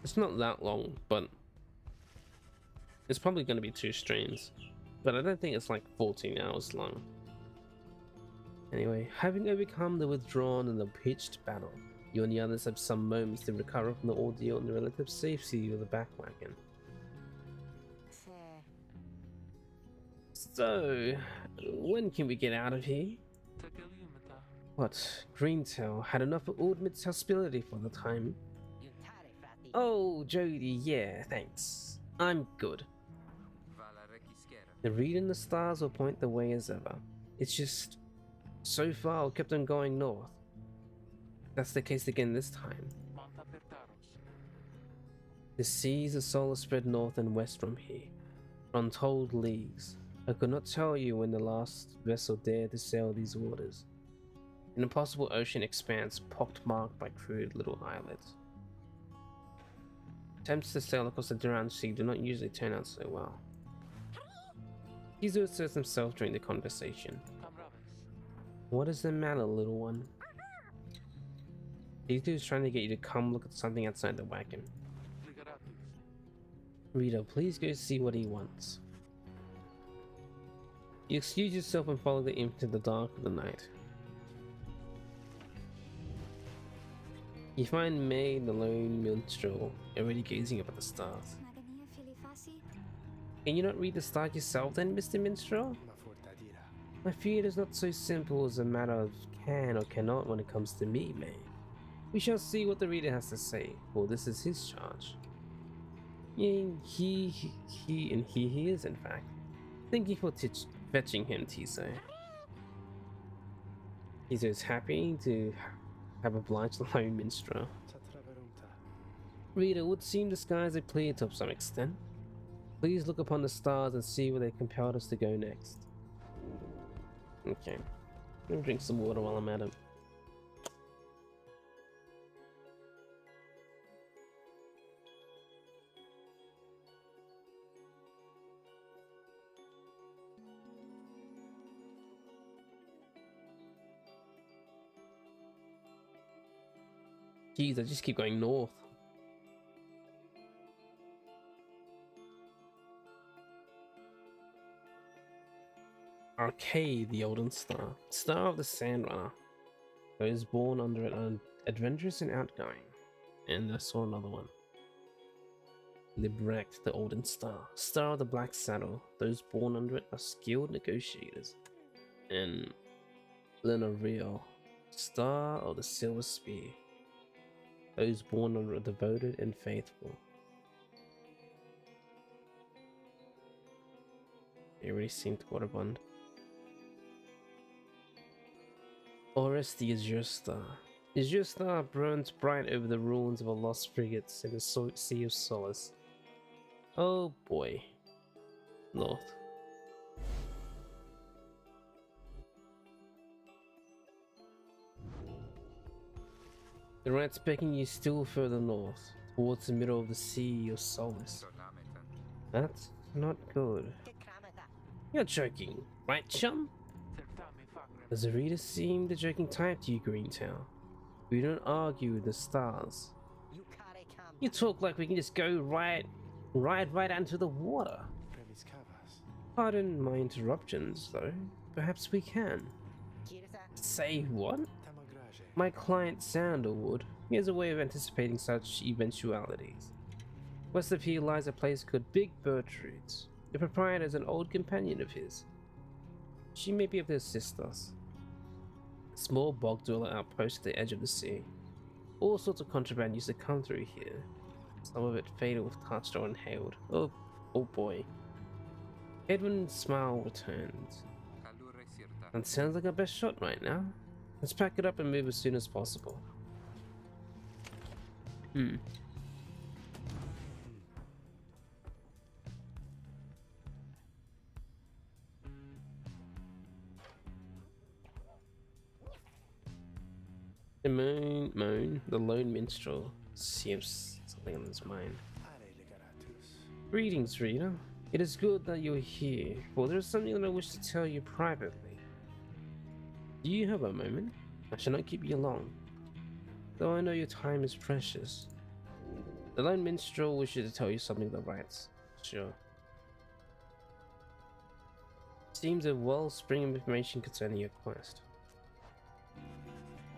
It's not that long, but it's probably going to be 2 streams. But I don't think it's like 14 hours long. Anyway, having overcome the withdrawn and the pitched battle, you and the others have some moments to recover from the ordeal in the relative safety of the back wagon. So, when can we get out of here? What? Greentail had enough of Ordmit's hospitality for the time. Oh, Jody, yeah, thanks. I'm good. The read in the stars will point the way as ever. It's just, so far, we kept on going north. That's the case again this time. The seas of Solar spread north and west from here, for untold leagues. I could not tell you when the last vessel dared to sail these waters. An impossible ocean expanse pockmarked by crude little islets. Attempts to sail across the Duran Sea do not usually turn out so well. Kizu asserts himself during the conversation. What is the matter, little one? Kizu is trying to get you to come look at something outside the wagon. Rita, please go see what he wants. You excuse yourself and follow the imp into the dark of the night. You find May, the lone minstrel, already gazing up at the stars. Can you not read the stars yourself then, Mr. Minstrel? I fear it is not so simple as a matter of can or cannot when it comes to me, May. We shall see what the reader has to say, for this is his charge. He is, in fact. Thank you for fetching him, Tiso. Tiso is happy to have obliged the lone minstrel. Reader, would seem the skies are clear to some extent. Please look upon the stars and see where they compelled us to go next. Okay. I'm gonna drink some water while I'm at it. Jeez, I just keep going north. Arcade, the Olden Star. Star of the Sandrunner. Those born under it are adventurous and outgoing. And I saw another one. Librecht, the Olden Star. Star of the Black Saddle. Those born under it are skilled negotiators. And Lenario. Star of the Silver Spear. Those born under it are devoted and faithful. They already seem to waterbond. Oresti is your star. Is your star burns bright over the ruins of a lost frigates in the Sea of Solace. Oh boy. North. The rat's beckoning you still further north, towards the middle of the Sea of Solace. That's not good. You're joking, right, chum? Does the reader seem the joking type to you, Greentail? We don't argue with the stars. You talk like we can just go right onto the water. Pardon my interruptions, though. Perhaps we can. Say what? My client Sandalwood. He has a way of anticipating such eventualities. West of here lies a place called Big Bertrude's. The proprietor is an old companion of his. She may be able to assist us. A small bog dweller outpost at the edge of the sea. All sorts of contraband used to come through here. Some of it fatal if touched or inhaled. Oh boy. Edwin's smile returns. That sounds like our best shot right now. Let's pack it up and move as soon as possible. The lone minstrel seems something on his mind. Greetings, reader. It is good that you're here, for there is something that I wish to tell you privately. Do you have a moment? I shall not keep you long. though I know your time is precious. The lone minstrel wishes to tell you something of the rites. Sure. Seems a wellspring of information concerning your quest.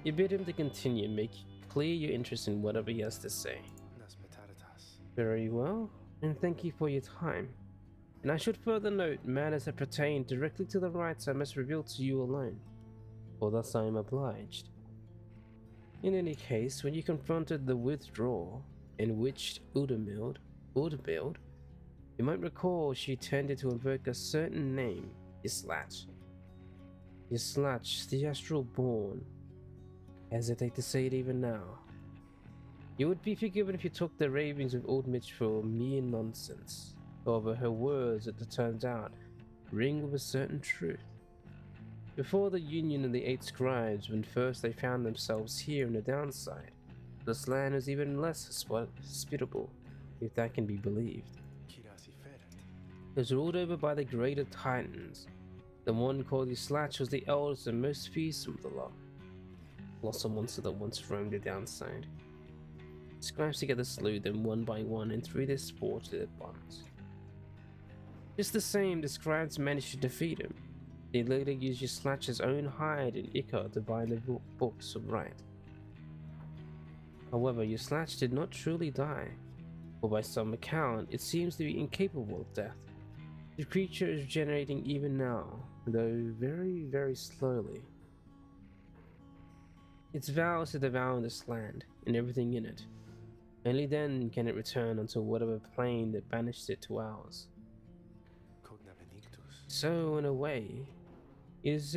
You bid him to continue and make clear your interest in whatever he has to say. Nas metaritas. Very well, and thank you for your time. And I should further note, matters that pertain directly to the rites I must reveal to you alone, for thus I am obliged. In any case, when you confronted the withdrawal and witched Udamild, you might recall she tended to invoke a certain name, Yislach. Yislach, the astral born. Hesitate to say it even now. You would be forgiven if you took the ravings of Old Mitch for mere nonsense. However, her words, as it turns out, ring with a certain truth. Before the union of the 8 scribes, when first they found themselves here in the downside, this land was even less hospitable, if that can be believed. Kirasi feret. It was ruled over by the greater titans. The one called Yislach was the eldest and most fearsome of the lot. Colossal monster that once roamed the downside. Scribes together slew them one by one and threw their spore to their bonds. Just the same, the scribes managed to defeat him. They later used Yislach's own hide and ichor to bind the books of right. However, Yislach did not truly die, for by some account, it seems to be incapable of death. The creature is regenerating even now, though very, very slowly. Its vow is to devour this land and everything in it. Only then can it return unto whatever plane that banished it to ours. Cogna benedictus. So, in a way, it is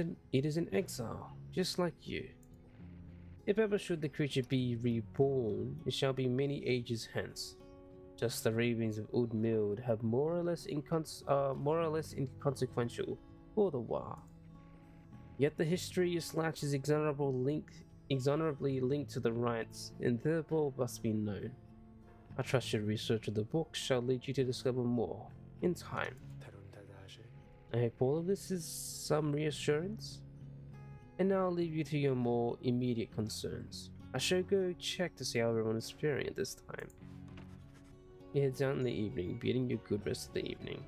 in exile, just like you. If ever should the creature be reborn, it shall be many ages hence. Just the ravings of Udmild have more or less inconsequential for the while. Yet the history of Slash is inexorably linked to the rites, and therefore must be known. I trust your research of the book shall lead you to discover more, in time. Taruntadaje. I hope all of this is some reassurance. And now I'll leave you to your more immediate concerns. I shall go check to see how everyone is faring at this time. He heads out in the evening, bidding you good rest of the evening.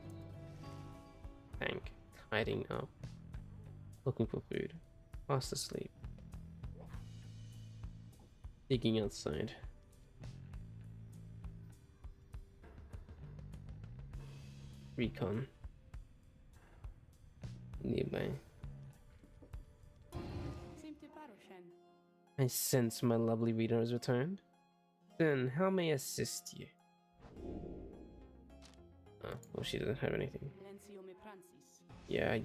Tidying up, looking for food, fast asleep, digging outside. Recon nearby. I sense my lovely reader has returned. Then how may I assist you? Oh, well, she doesn't have anything. Yeah.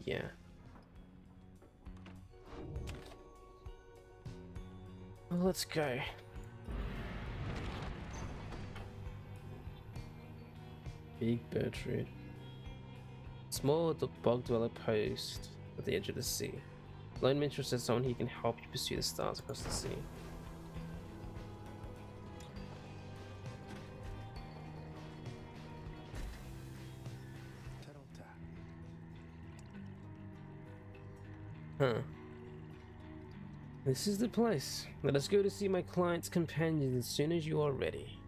Well, let's go. Big Bertrude. Small bog dweller post at the edge of the sea. Lone Minstrel says someone he can help you pursue the stars across the sea. Tarunta. Huh. This is the place. Let us go to see my client's companions as soon as you are ready.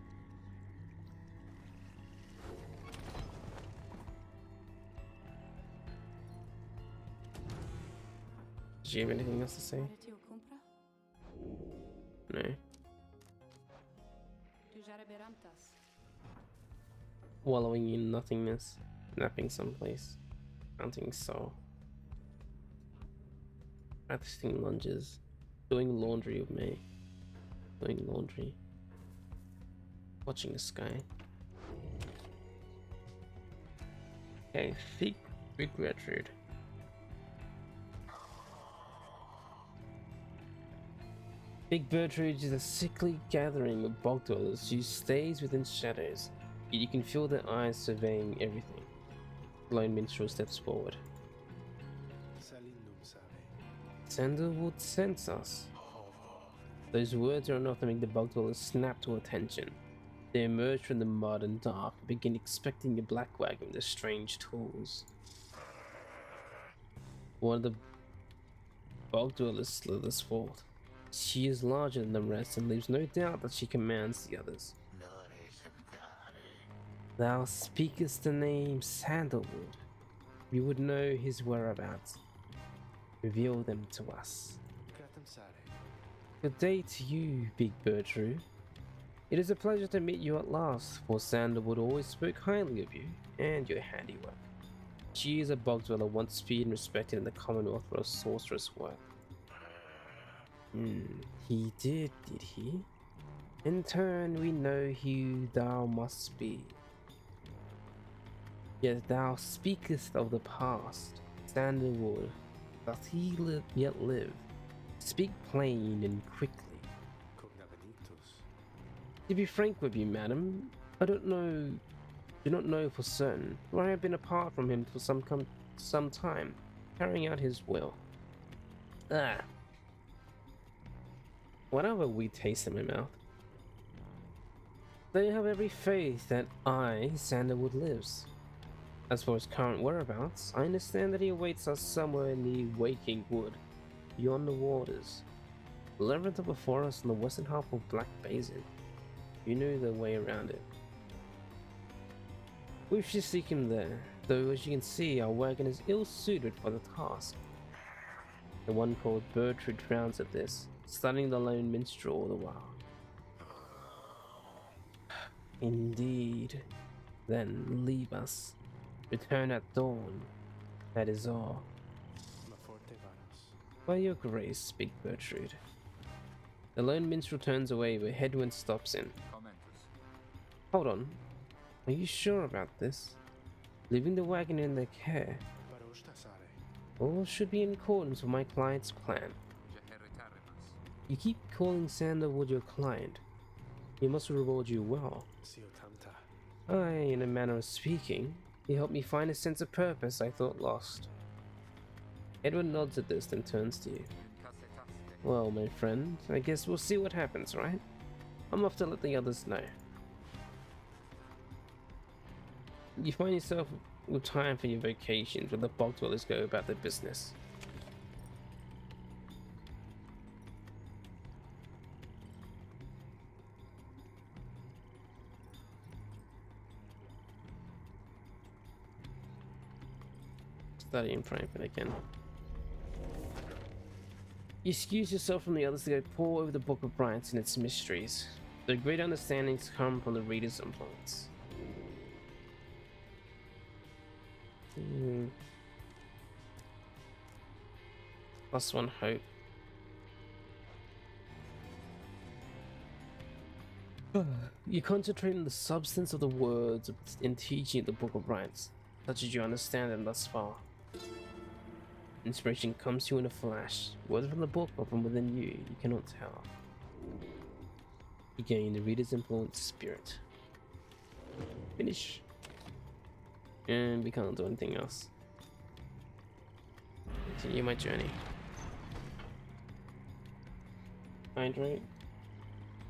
Do you have anything else to say? No. Wallowing in nothingness, napping someplace, counting soul, practicing lunges, doing laundry with me, doing laundry, watching the sky. Okay, Big Gertrude. Big Bertrude is a sickly gathering of bog dwellers who stays within shadows, yet you can feel their eyes surveying everything. Lone Minstrel steps forward. Salindum sabe. Sandalwood sends us. Those words are enough to make the bog dwellers snap to attention. They emerge from the mud and dark and begin expecting a black wagon with their strange tools. One of the bog dwellers slithers forth. She is larger than the rest and leaves no doubt that she commands the others. Thou speakest the name Sandalwood. We would know his whereabouts. Reveal them to us. Gratem Sare. Good day to you, Big Bertrude. It is a pleasure to meet you at last, for Sandalwood always spoke highly of you and your handiwork. She is a bog dweller once feared and respected in the Commonwealth for her sorceress work. He did he? In turn, we know who thou must be. Yet thou speakest of the past. Sandalwood, doth he yet live? Speak plain and quickly. To be frank with you, madam, I do not know for certain, for I have been apart from him for some time, carrying out his will. Whatever we taste in my mouth. They have every faith that I, Sandalwood, lives. As for his current whereabouts, I understand that he awaits us somewhere in the Waking Wood, beyond the waters. The labyrinth before us in the western half of Black Basin. You know the way around it. We should seek him there, though as you can see our wagon is ill-suited for the task. The one called Bertrude frowns at this, studying the lone minstrel all the while. Indeed. Then leave us. Return at dawn. That is all. By your grace, Big Bertrude. The lone minstrel turns away, but Headwind stops in. Hold on. Are you sure about this? Leaving the wagon in their care? All should be in accordance with my client's plan. You keep calling Sandalwood your client. He must reward you well. Aye, in a manner of speaking. He helped me find a sense of purpose I thought lost. Edward nods at this, then turns to you. Well, my friend, I guess we'll see what happens, right? I'm off to let the others know. You find yourself with time for your vacations, where the bog dwellers go about their business. Studying Frankfurt again. You excuse yourself from the others to go pore over the Book of Rites and its mysteries. The great understandings come from the reader's influence. Plus one hope. You concentrate on the substance of the words in teaching the Book of Rites, such as you understand them thus far. Inspiration comes to you in a flash, whether from the book or from within you cannot tell. You gain the reader's influence spirit. Finish. And we can't do anything else. Continue my journey. Hydrate.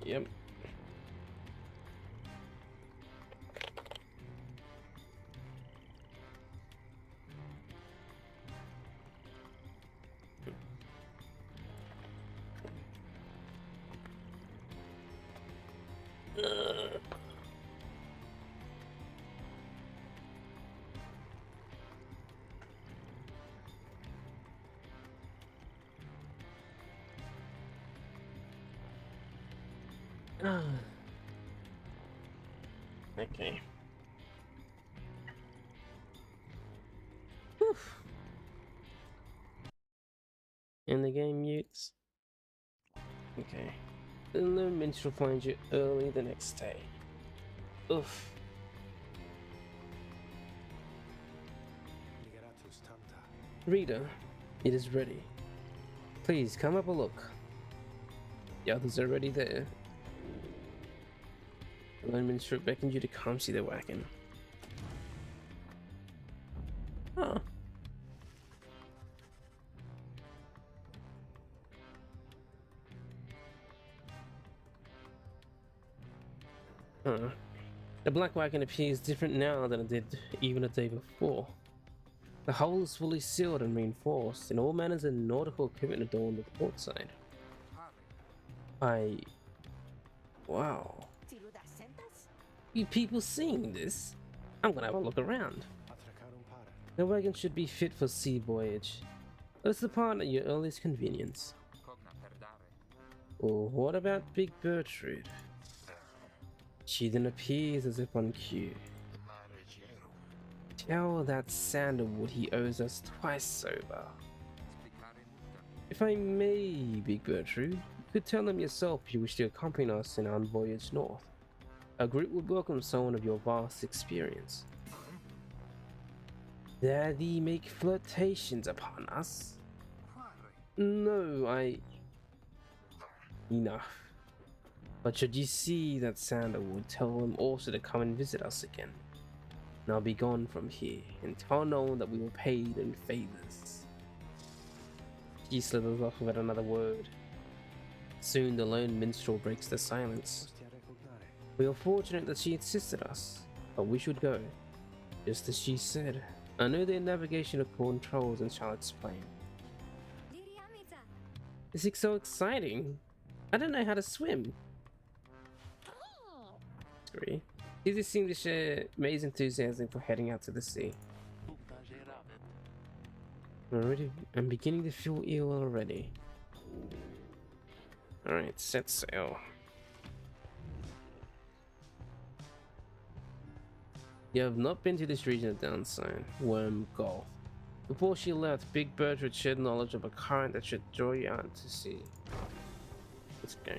Yep. Okay. Whew. And the game mutes. Okay. The lone minstrel finds you early the next day. Oof. Reader, it is ready. Please come up a look. The others are already there. The lone minstrel beckons you to come see the wagon. Huh. The black wagon appears different now than it did even a day before. The hull is fully sealed and reinforced, and all manners of nautical equipment adorn the port side. Wow. You people seeing this? I'm gonna have a look around. Atracar Pyre. The wagon should be fit for sea voyage. Let's depart at your earliest convenience. Or what about Big Bertrude? She then appears as if on cue. Tell that sandalwood he owes us twice over. If I may, Big Bertrude, you could tell him yourself you wish to accompany us in our voyage north. Our group would welcome someone of your vast experience. Dare thee make flirtations upon us? No, Enough. But should you see that sandalwood, tell him also to come and visit us again. Now be gone from here, and tell no one that we were paid in favors. She slithers off without another word. Soon the lone minstrel breaks the silence. Ostia recognare. We are fortunate that she insisted us, but we should go. Just as she said. I know the navigation of controls and shall explain. This is so exciting. I don't know how to swim. Sorry. He just seemed to share May's enthusiasm for heading out to the sea. I'm beginning to feel ill already. Alright, set sail. You have not been to this region of Downside, Worm Gulf. Before she left, Big Bertrude shared knowledge of a current that should draw you out to sea. Let's go.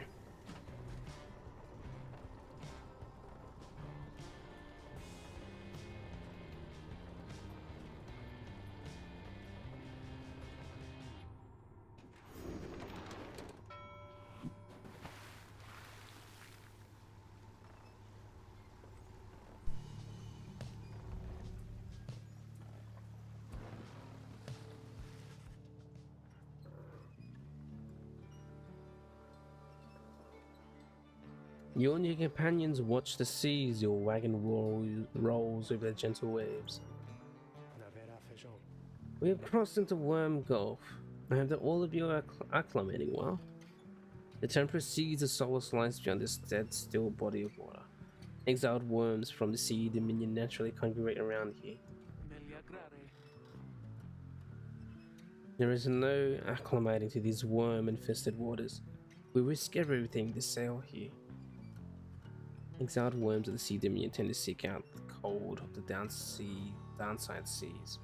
You and your companions watch the sea as your wagon rolls over the gentle waves. Navera feijão. We have crossed into Worm Gulf. I hope that all of you are acclimating well. The temperate seas of solace lies beyond this dead, still body of water. Exiled worms from the sea dominion naturally congregate around here. There is no acclimating to these worm-infested waters. We risk everything to sail here. Exiled worms of the sea dominion tend to seek out the cold of the downside seas.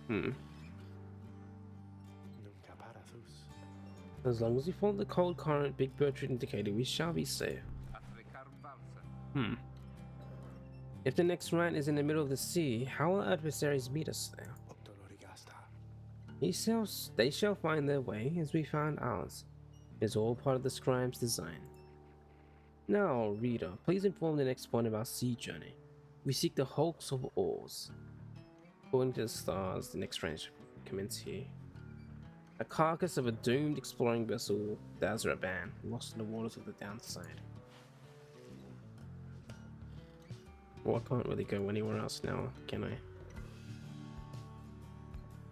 Nunca parathus. As long as we follow the cold current Big Bertrude indicated, we shall be safe. If the next ride is in the middle of the sea, how will adversaries meet us there? They shall find their way as we found ours. It's all part of the scribe's design. Now, reader, please inform the next point of our sea journey. We seek the hulks of oars. According to the stars, the next range commence here. A carcass of a doomed exploring vessel, the Azraban, lost in the waters of the downside. Well, I can't really go anywhere else now, can I?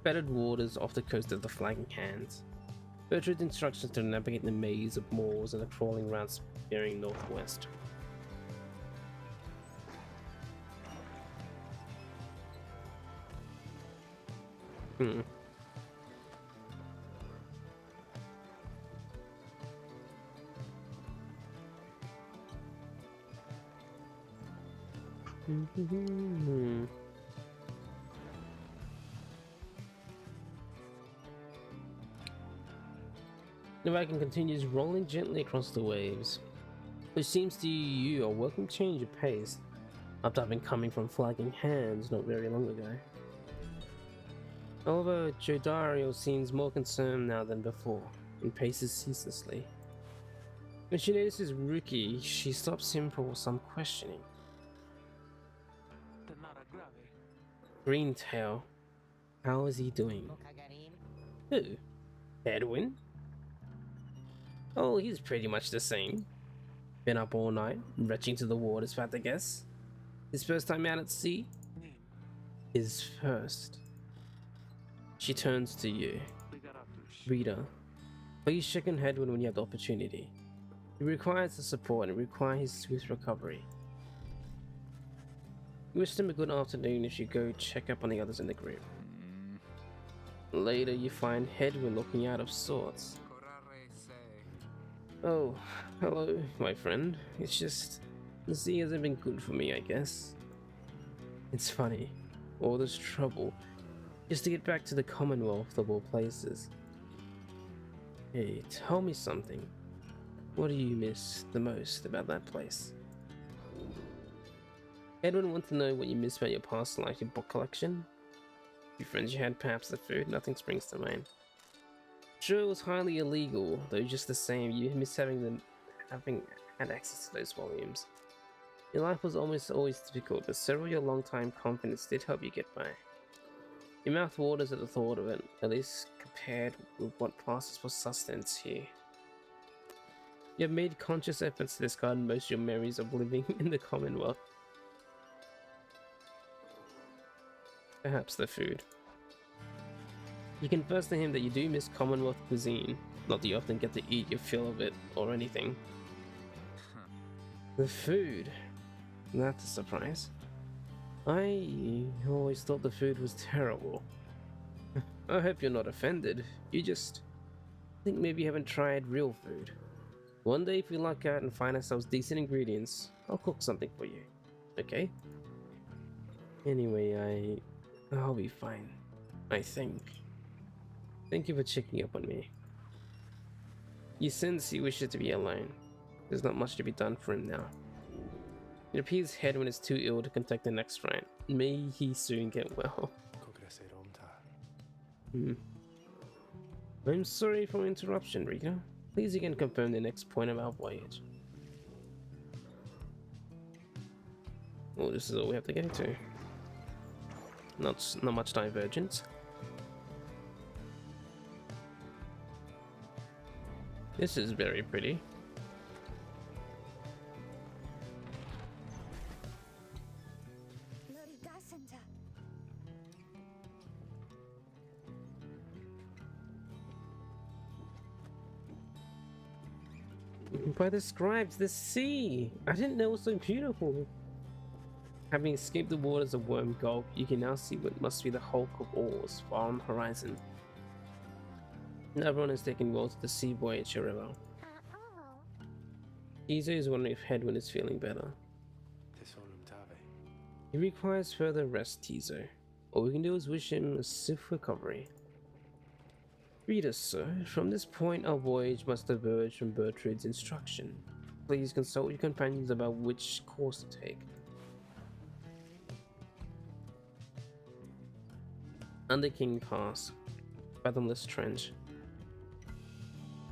Fettered waters off the coast of the Flagging Hands. Bertrude's instructions to navigate the maze of moors and the crawling routes bearing northwest. The wagon continues rolling gently across the waves, which seems to you a welcome change of pace after having coming from Flagging Hands not very long ago. However, Jodario seems more concerned now than before and paces ceaselessly. When she notices Ruki, she stops him for some questioning. Greentail, how is he doing? Who? Edwin? Oh, he's pretty much the same. Been up all night, retching to the waters, if I had to guess. His first time out at sea? His first. She turns to you. Reader, Please check on Hedwin when you have the opportunity. He requires the support and requires his swift recovery. Wish them a good afternoon as you go check up on the others in the group. Later, you find Hedwin looking out of sorts. Oh, hello, my friend. It's just, the sea hasn't been good for me, I guess. It's funny, all this trouble, just to get back to the Commonwealth of all places. Hey, tell me something. What do you miss the most about that place? Edwin wants to know what you miss about your past life, your book collection, your friends you had, perhaps the food. Nothing springs to mind. Sure, it was highly illegal, though just the same, you miss having had access to those volumes. Your life was almost always difficult, but several of your long-time confidence did help you get by. Your mouth waters at the thought of it, at least compared with what passes for sustenance here. You have made conscious efforts to discard most of your memories of living in the Commonwealth. Perhaps the food. You confess to him that you do miss Commonwealth cuisine, not that you often get to eat your fill of it or anything. The food. That's a surprise. I always thought the food was terrible. I hope you're not offended. You just think maybe you haven't tried real food. One day if we luck out and find ourselves decent ingredients, I'll cook something for you. Okay? Anyway, I'll be fine. I think. Thank you for checking up on me. You sense he wishes to be alone. There's not much to be done for him now. It appears Hedwin is too ill to contact the next rite. May he soon get well. I'm sorry for interruption, Rita. Please again confirm the next point of our voyage. Well, this is all we have to go to. Not much divergence. This is very pretty. By the scribes, the sea! I didn't know it was so beautiful. Having escaped the waters of Worm Gulf, you can now see what must be the hulk of oars far on the horizon. Everyone is taking well to the sea voyage, River. Izo is wondering if Hedwin is feeling better. He requires further rest, Tizo. All we can do is wish him a swift recovery. Read us, sir. From this point, our voyage must diverge from Bertrude's instruction. Please consult your companions about which course to take. Under King Pass, Fathomless Trench.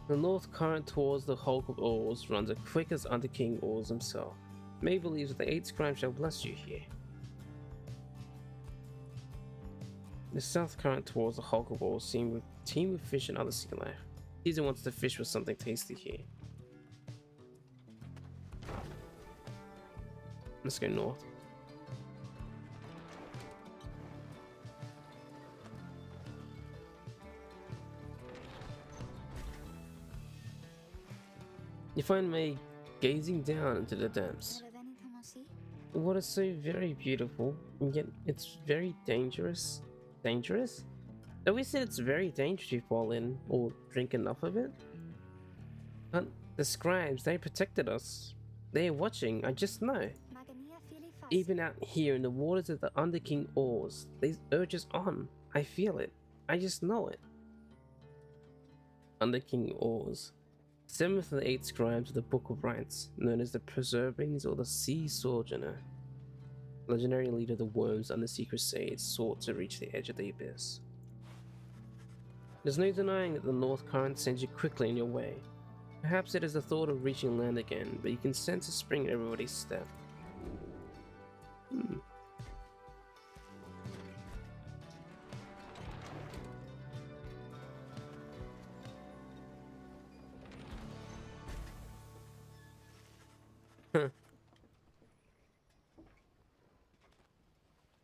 The north current towards the hulk of oars runs as quick as Under King oars himself. May believes that the 8 scribes shall bless you here. The south current towards the hulk of oars teem with fish and other sea life. Caesar wants to fish with something tasty here. Let's go north. You find May gazing down into the depths. The water is so very beautiful, and yet it's very dangerous. Dangerous? Have we said it's very dangerous if you fall in or drink enough of it? But the scribes, they protected us. They're watching, I just know. Even out here in the waters of the Under King oars, they urge us on. I feel it. I just know it. Under King oars. 7th of the 8 scribes of the Book of Rites, known as the Preservings or the Sea Sojourner. Legendary leader of the Worms Undersea Crusades sought to reach the edge of the abyss. There's no denying that the North Current sends you quickly on your way. Perhaps it is the thought of reaching land again, but you can sense a spring in everybody's step.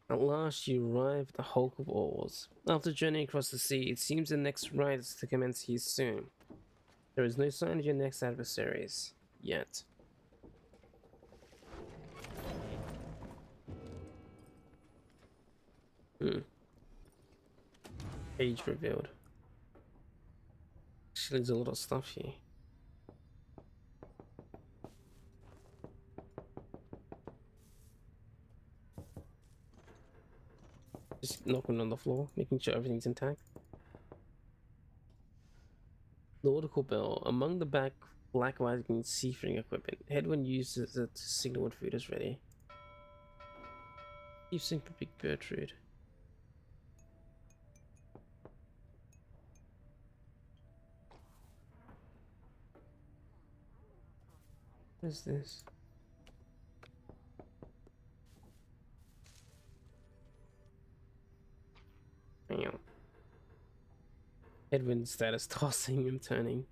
At last you arrive at the hulk of oars. After journeying across the sea, it seems the next ride is to commence here soon. There is no sign of your next adversaries yet. Page revealed. Actually, there's a lot of stuff here. Just knocking on the floor, making sure everything's intact. Nautical bell. Among the black wagon seafaring equipment, Hedwin uses it to signal when food is ready. Keep sync for Big Gertrude. What is this? Hang on. Edwin's status tossing and turning.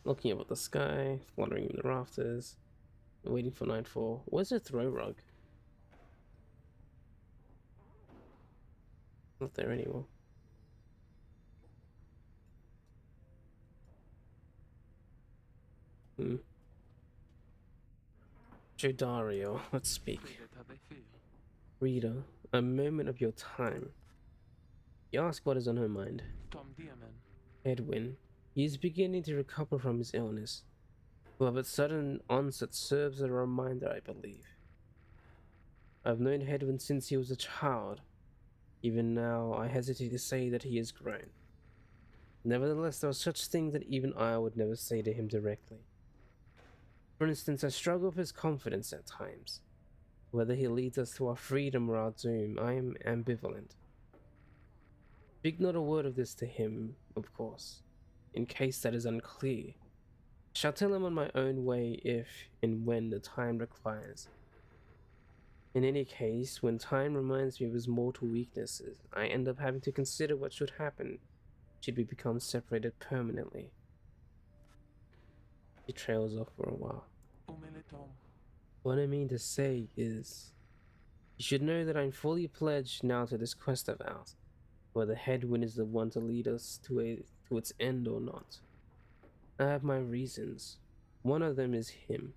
Looking up at the sky, fluttering in the rafters, waiting for nightfall. Where's the throw rug? Not there anymore. Jodario, let's speak. Reader, a moment of your time. You ask what is on her mind. Edwin. He is beginning to recover from his illness. But sudden onset serves as a reminder, I believe. I've known Edwin since he was a child. Even now, I hesitate to say that he has grown. Nevertheless, there are such things that even I would never say to him directly. For instance, I struggle with his confidence at times. Whether he leads us to our freedom or our doom, I am ambivalent. Speak not a word of this to him, of course, in case that is unclear. I shall tell him on my own way if and when the time requires. In any case, when time reminds me of his mortal weaknesses, I end up having to consider what should happen should we become separated permanently. He trails off for a while. What I mean to say is, you should know that I'm fully pledged now to this quest of ours, whether Hedwin is the one to lead us to its end or not. I have my reasons. One of them is him.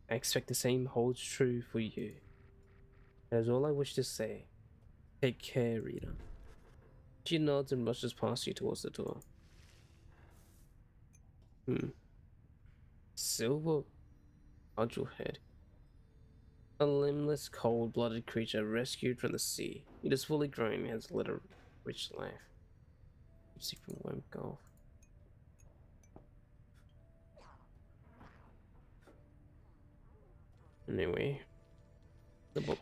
I expect the same holds true for you. That is all I wish to say. Take care, reader. She nods and rushes past you towards the door. Silver Cudgelhead. A limbless, cold-blooded creature rescued from the sea. It is fully grown and has led a rich life. Seek from Wimp Golf. Anyway, the book.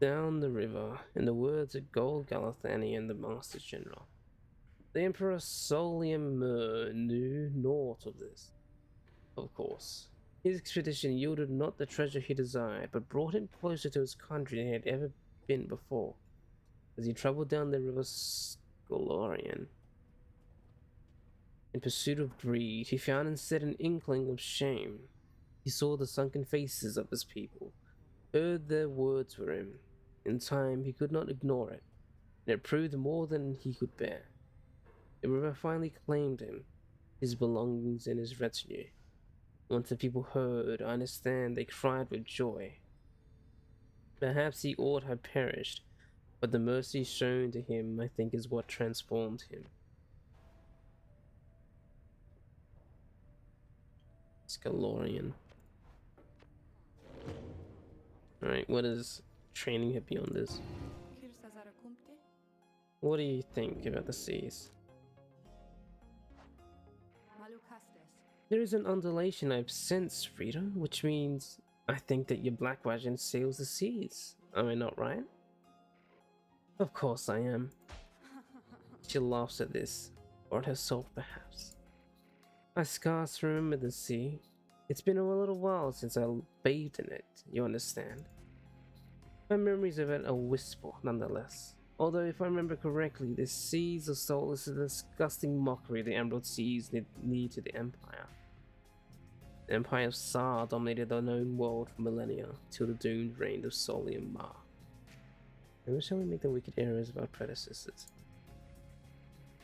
Down the river, in the words of Gold Galathanian, the Master General. The Emperor Solium Mur knew naught of this. Of course, his expedition yielded not the treasure he desired, but brought him closer to his country than he had ever been before, as he travelled down the river Scolorian. In pursuit of greed, he found instead an inkling of shame. He saw the sunken faces of his people, heard their words for him. In time, he could not ignore it, and it proved more than he could bear. The river finally claimed him, his belongings and his retinue. Once the people heard, I understand, they cried with joy. Perhaps he ought have perished, but the mercy shown to him, I think, is what transformed him. Scalorian. Alright, what is training hit beyond this? What do you think about the seas? There is an undulation I've sensed, reader, which means I think that your black wagon sails the seas. Am I not right? Of course I am. She laughs at this, or at herself perhaps. I scarce remember the sea. It's been a little while since I bathed in it, you understand. My memories of it are wistful, nonetheless. Although, if I remember correctly, the seas of Sol is a disgusting mockery the Emerald Seas need to the Empire. The Empire of Tsar dominated the known world for millennia, till the doomed reign of Solium Ma. Never shall we make the wicked errors of our predecessors.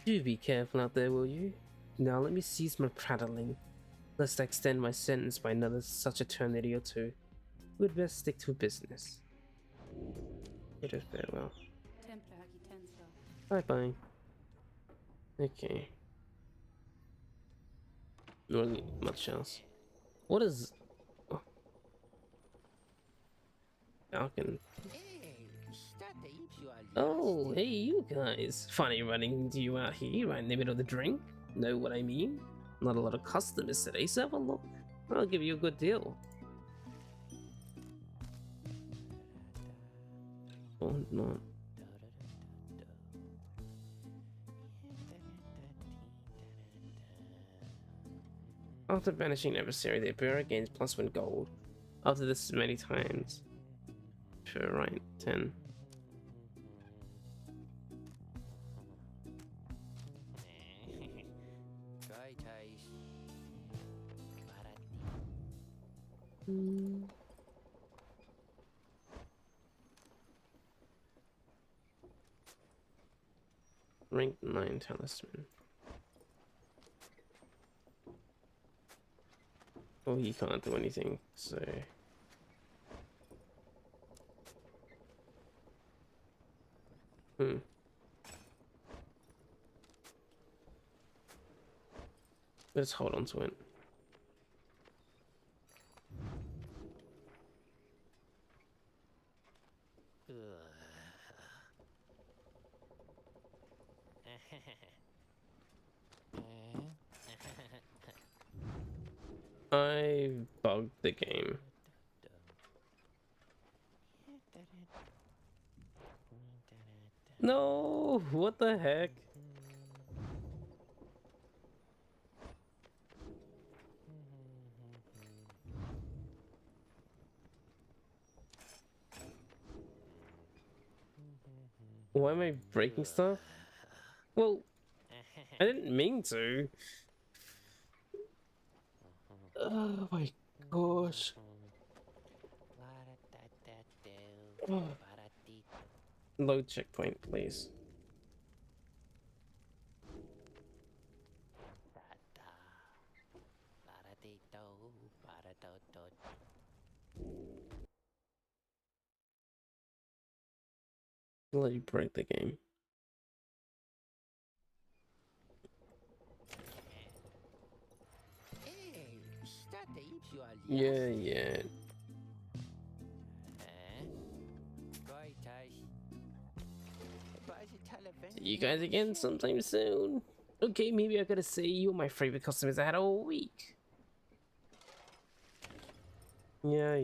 Do be careful out there, will you? Now let me cease my prattling, lest I extend my sentence by another such eternity or two. We'd best stick to business. Bid her farewell. Bye bye. Okay. Not really much else. What is... Oh. Falcon. Oh, hey you guys. Funny running into you out here right in the middle of the drink. Know what I mean? Not a lot of customers today, so have a look. I'll give you a good deal. Or not. After banishing an adversary, the Pyre gains +1 gold. After this many times. Sure, right, 10. Rank 9 talisman. Oh, he can't do anything, so... Let's hold on to it. I bugged the game. No, what the heck? Why am I breaking stuff? Well, I didn't mean to. Oh my gosh. Oh. Load checkpoint, please. I'll let you break the game. Yeah. See you guys again sometime soon. Okay, maybe I gotta say you're my favorite customers I had all week. Yeah.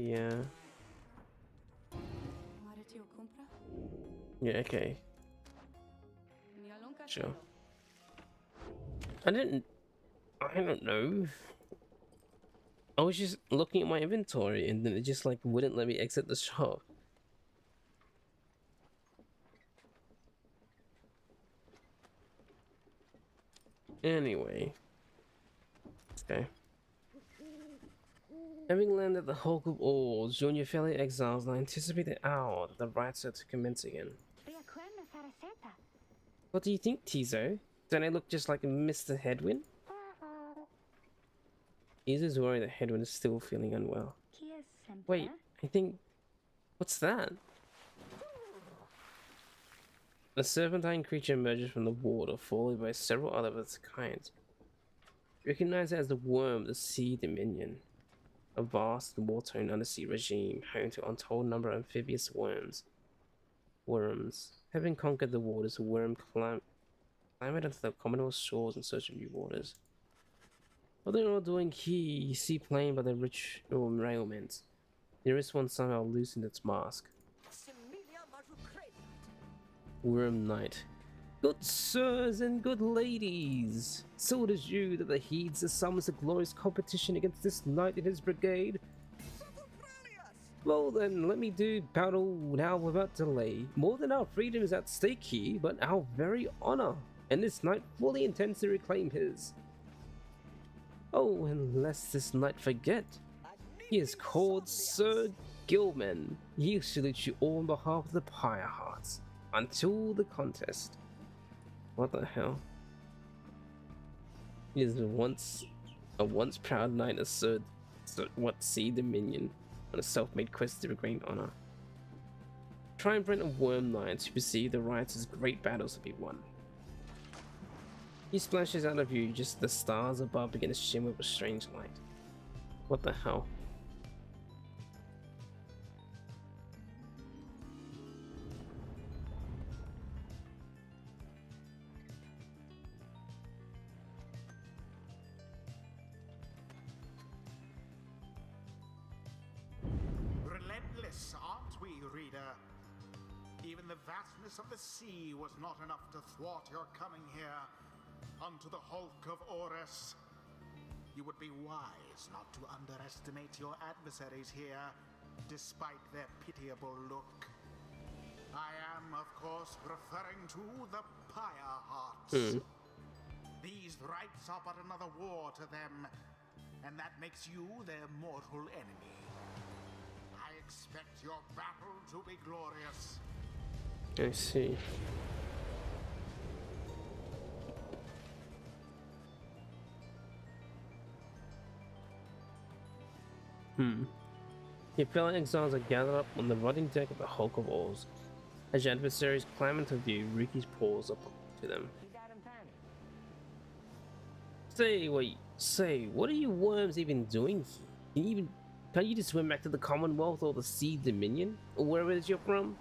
Yeah, okay. Sure. I don't know. I was just looking at my inventory and then it just like wouldn't let me exit the shop. Anyway. Okay. Having landed the hulk of ore, join your fellow exiles and anticipate the hour that the rites are to commence again. What do you think, Tizo? Don't I look just like Mr. Headwind? Tizo's worried that Headwind is still feeling unwell. Wait, I think... What's that? A serpentine creature emerges from the water, followed by several other of its kind. Recognize it as the Worm, the Sea Dominion. A vast, war-torn undersea regime, home to an untold number of amphibious worms. Having conquered the waters, the Worm climb onto the Commodore's shores in search of new waters. What they're all doing here, seaplane by the rich railment. There is one somehow loosened its mask. Worm Knight. Good sirs and good ladies, so it is you that the heeds the summons a glorious competition against this knight and his brigade. Well then, let me do battle now without delay. More than our freedom is at stake here, but our very honor, and this knight fully intends to reclaim his. Oh, and lest this knight forget, he is called Sir Gilman. He salutes you all on behalf of the Pyre Hearts until the contest. What the hell? He is a once proud knight of Sir what Sea Dominion on a self-made quest to regain honor. Triumvirate of worm knights who perceive the riots as great battles to be won. He splashes out of view just as the stars above begin to shimmer with a strange light. What the hell? Relentless, aren't we, reader? Even the vastness of the sea was not enough to thwart your coming here unto the hulk of Orus. You would be wise not to underestimate your adversaries here, despite their pitiable look. I am, of course, referring to the Pyre Hearts. These rites are but another war to them, and that makes you their mortal enemy. I expect your battle to be glorious. I see. Your fellow exiles are gathered up on the rotting deck of the Hulk of Oars. As your adversaries climb into view, Riki's paws up to them. Say, what are you worms even doing here? Can't you just swim back to the Commonwealth or the Sea Dominion? Or wherever it is you're from?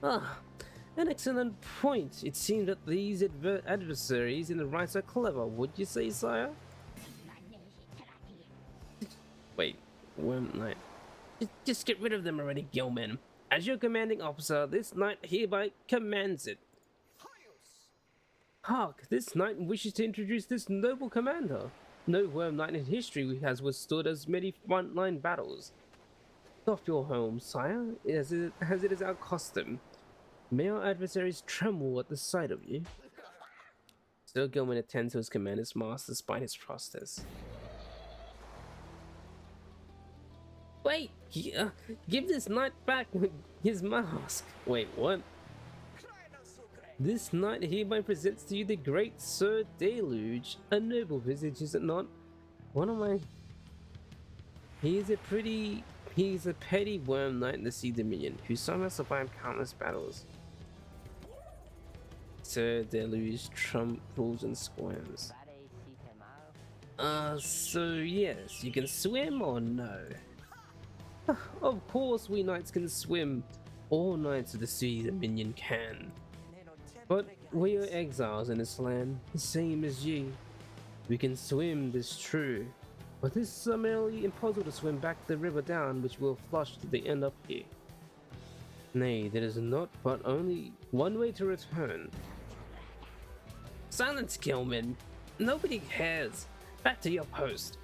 Ah, an excellent point. It seems that these adversaries in the rites are clever, would you say, sire? Wait, worm knight. Just get rid of them already, Gilman. As your commanding officer, this knight hereby commands it. Hark, this knight wishes to introduce this noble commander. No worm knight in history has withstood as many frontline battles. Doff your helm, sire, as it is our custom. May our adversaries tremble at the sight of you. Sir Gilman attends to his commander's mask despite his protest. Wait, give this knight back his mask. Wait, what? This knight hereby presents to you the great Sir Deluge, a noble visage, is it not? What am I? He is a petty worm knight in the Sea Dominion who somehow survived countless battles. Sir Deluge trembles and squirms. So yes, you can swim or no? Of course we knights can swim. All knights of the Sea Dominion can. But we are exiles in this land, the same as ye. We can swim, this true, but this is summarily impossible to swim back the river down, which will flush to the end up here. Nay, there is not but only one way to return. Silence, Gilman! Nobody cares! Back to your post!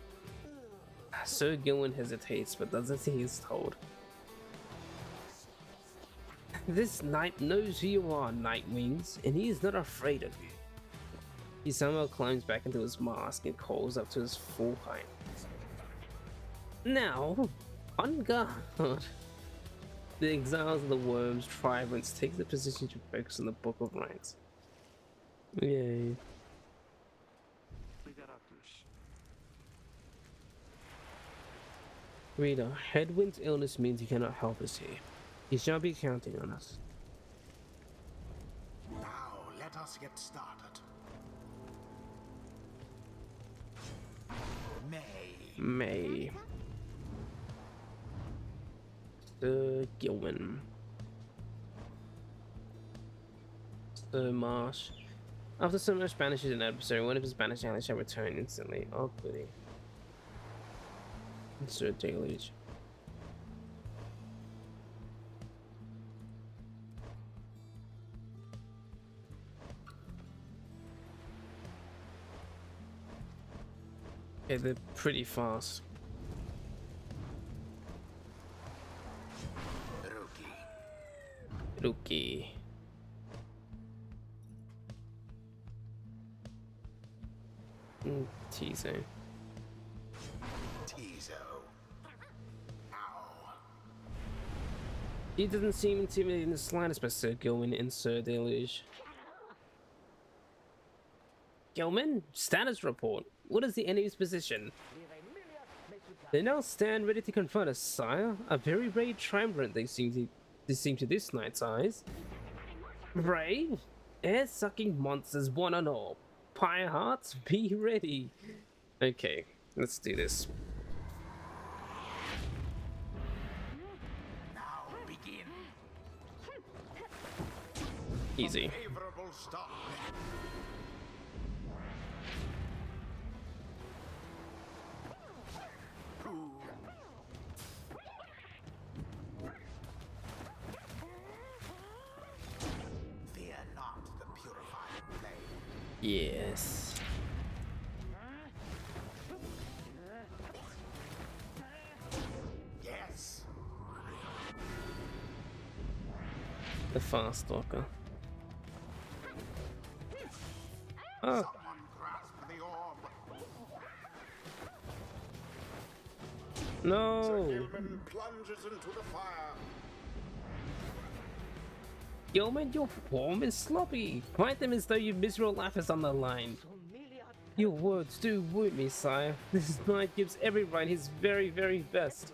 Sir Gilman hesitates, but does as he is told. This knight knows who you are, Nightwings, and he is not afraid of you. He somehow climbs back into his mask and calls up to his full height. Now, on guard! The exiles of the Worms Triumvirate takes the position to focus on the Book of Rites. Yay. Reader, Headwind's illness means he cannot help us here. He shall be counting on us. Now, let us get started. May. Sir Gilman. Sir Marsh. After so much banishes an adversary, one of his banished allies shall return instantly. Oh, goody. Sir Deluge. Okay, they're pretty fast. Rookie. Tizo. Tizo. Ow. He doesn't seem intimidated in the slightest by Sir Gilman and Sir Deluge. Gilman, status report. What is the enemy's position? They now stand ready to confront us, sire. A very brave triumvirate they seem to this knight's eyes. Brave? Air-sucking monsters, one and all. Pyre hearts, be ready. Okay, let's do this. Now begin. Easy. Favorable start. Fear not the purifying flame. Yes. Yes. The fast stalker. Oh, Someone grasp the orb. no. Gilman plunges into the fire. Gilman, you're warm and sloppy. Fight them as though your miserable life is on the line. Your words do wound me, sire. This knight gives everyone his very, very best.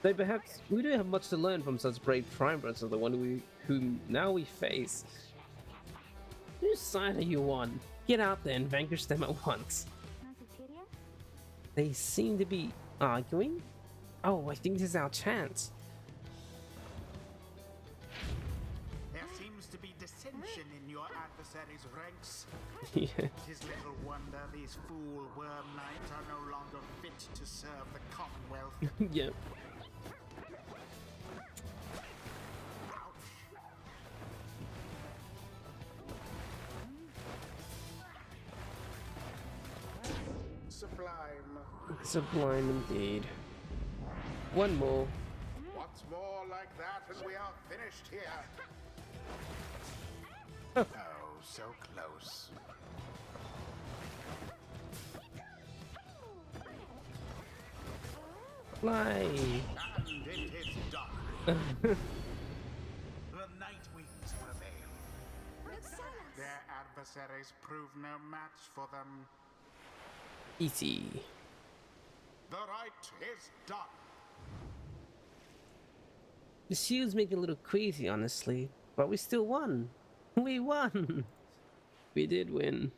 Though perhaps we do have much to learn from such brave triumvirs of the one whom now we face. Whose side are you on? Get out there and vanquish them at once. They seem to be arguing. Oh, I think this is our chance. There seems to be dissension in your adversary's ranks. Yeah. It is little wonder these fool worm knights are no longer fit to serve the Commonwealth. Yep. Sublime. Sublime indeed. One more. What's more like that and we are finished here? Oh, so close. Fly. And it is done. The Night Wings prevail. Their adversaries prove no match for them. Easy. The right is done. The shields make it a little queasy, honestly, but we still won. We won. We did win.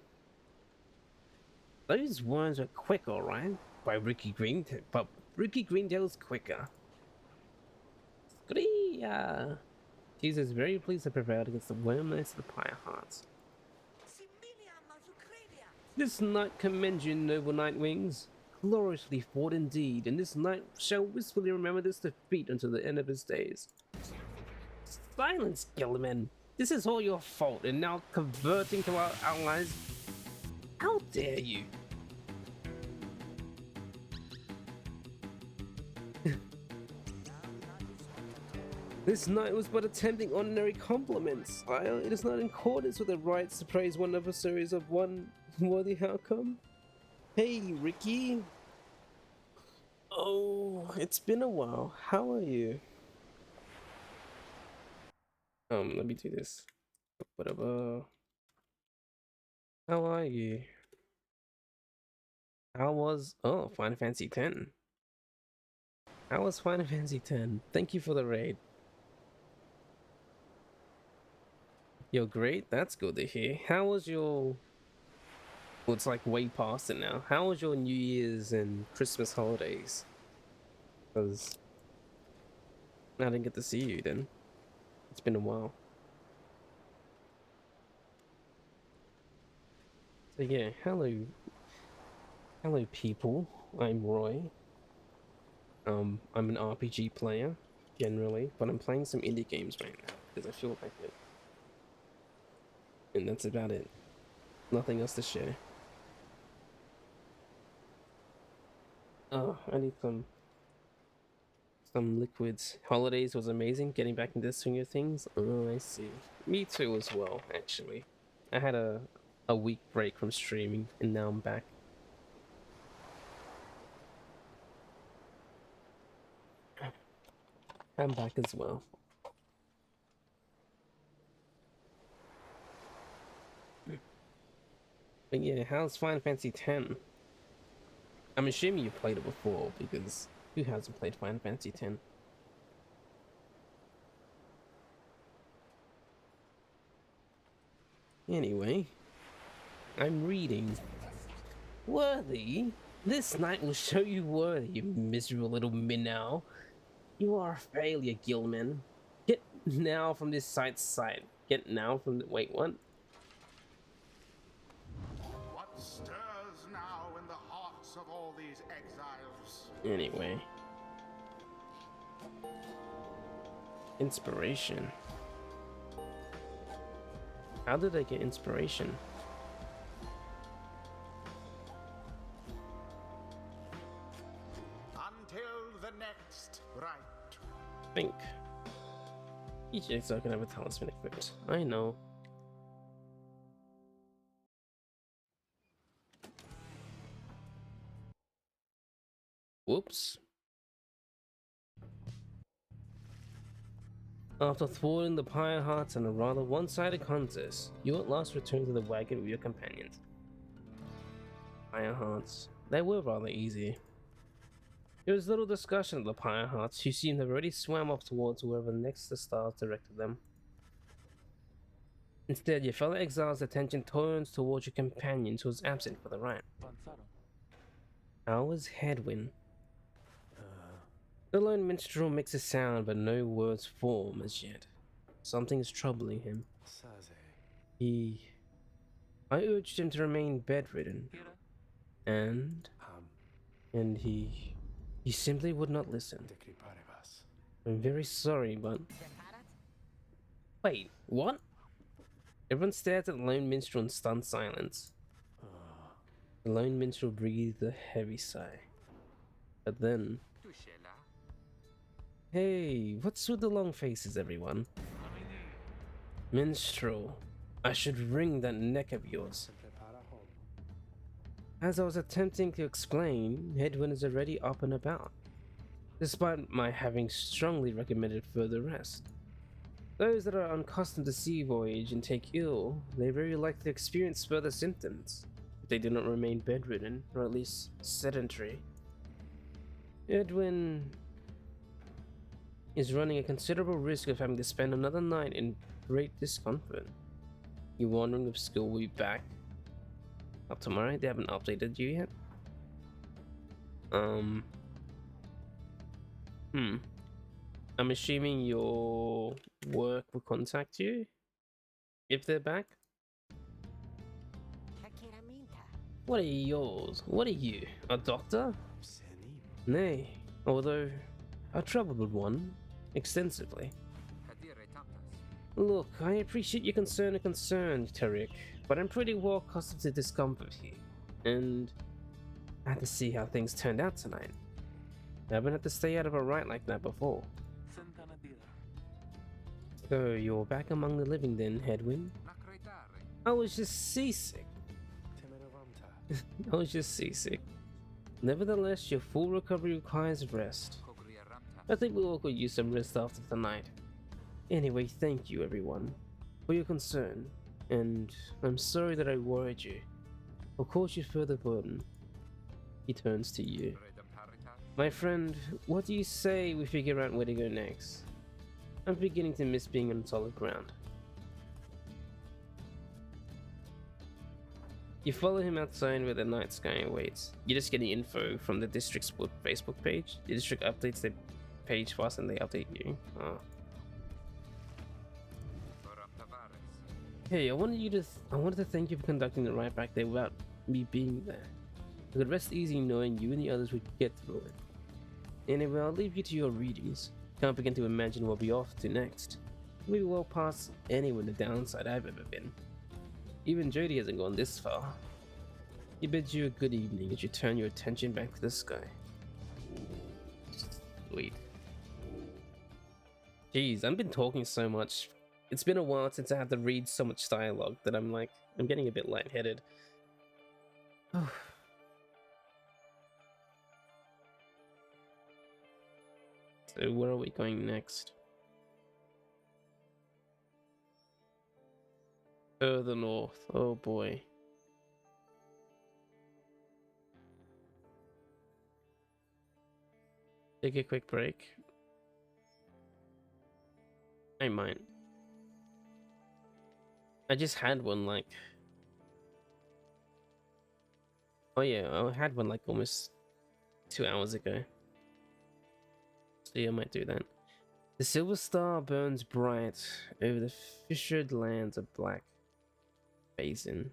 Those worms were quick, all right. By Ricky Greentail, but Ricky Greentail's quicker. Scria. Jesus, very pleased to prevail against the worm knights of the Pyre Hearts. This knight commends you, noble Night Wings. Gloriously fought indeed, and this knight shall wistfully remember this defeat until the end of his days. Silence, Gilman! This is all your fault, and now converting to our allies. How dare you! This knight was but attempting ordinary compliments. It is not in accordance with the rights to praise one of a series of one worthy outcome. Hey, Ricky. Oh, it's been a while. How are you? Let me do this. Whatever. How are you? How was Final Fantasy X? How was Final Fantasy X? Thank you for the raid. You're great. That's good to hear. How was your? Well, it's like way past it now. How was your New Year's and Christmas holidays? Because I didn't get to see you then. It's been a while. So yeah, hello people. I'm Roy. I'm an RPG player generally, but I'm playing some indie games right now because I feel like it. And that's about it. Nothing else to share. Oh, I need some liquids. Holidays was amazing. Getting back into the swing of things. Oh, I see. Me too as well, actually. I had a week break from streaming, and now I'm back. I'm back as well. But yeah, how's Final Fantasy X? I'm assuming you played it before, because who hasn't played Final Fantasy X? Anyway, I'm reading. Worthy? This night will show you worthy, you miserable little minnow. You are a failure, Gilman. Get now from this sight's sight. Get now from the— wait, what? What stirs now in the hearts of all these exiles? Anyway. Inspiration. How did I get inspiration? Until the next rite. Think. Each exile can have a talisman equipped. I know. Whoops. After thwarting the Pyre Hearts in a rather one-sided contest, you at last return to the wagon with your companions. Pyre Hearts. They were rather easy. There was little discussion of the Pyre Hearts, who seemed to have already swam off towards wherever next the stars directed them. Instead, your fellow exile's attention turns towards your companions who was absent for the rite. How was Hedwyn? The lone minstrel makes a sound, but no words form as yet. Something is troubling him. Saze. I urged him to remain bedridden, and he simply would not listen. Decri paribus. I'm very sorry, but... Wait, what? Everyone stared at the lone minstrel in stunned silence. The lone minstrel breathed a heavy sigh. But then... Hey, what's with the long faces, everyone? Minstrel, I should wring that neck of yours. Se prepara home. As I was attempting to explain, Hedwyn is already up and about, despite my having strongly recommended further rest. Those that are unaccustomed to sea voyage and take ill, they very likely experience further symptoms, if they do not remain bedridden, or at least sedentary. Hedwyn is running a considerable risk of having to spend another night in great discomfort. You're wondering if school will be back up tomorrow? They haven't updated you yet? I'm assuming your work will contact you if they're back? What are yours? What are you? A doctor? Senim. Nay, although a troubled one, extensively. Look, I appreciate your concern, Tariq, but I'm pretty well accustomed to discomfort here, and I had to see how things turned out tonight. I haven't had to stay out of a rite like that before. So you're back among the living then, Hedwyn? I was just seasick. Temeravanta. I was just seasick. Nevertheless, your full recovery requires rest. I think we all could use some rest after tonight. Anyway, thank you everyone for your concern, and I'm sorry that I worried you or caused you further burden. He turns to you. My friend, what do you say we figure out where to go next? I'm beginning to miss being on solid ground. You follow him outside where the night sky awaits. You're just getting info from the district's Facebook page. The district updates their page fast and they update you. Oh. Hey, I wanted to thank you for conducting the ride back there without me being there. I could rest easy knowing you and the others would get through it. Anyway, I'll leave you to your readings. Can't begin to imagine what we'll be off to next. We'll be well past anyone the downside I've ever been. Even Jody hasn't gone this far. He bids you a good evening as you turn your attention back to the sky. Sweet. Jeez, I've been talking so much. It's been a while since I had to read so much dialogue that I'm getting a bit lightheaded. So where are we going next? Further north. Oh boy. Take a quick break. I might. I just had one like... Oh yeah, I had one like almost 2 hours ago. So yeah, I might do that. The silver star burns bright over the fissured lands of Black Basin.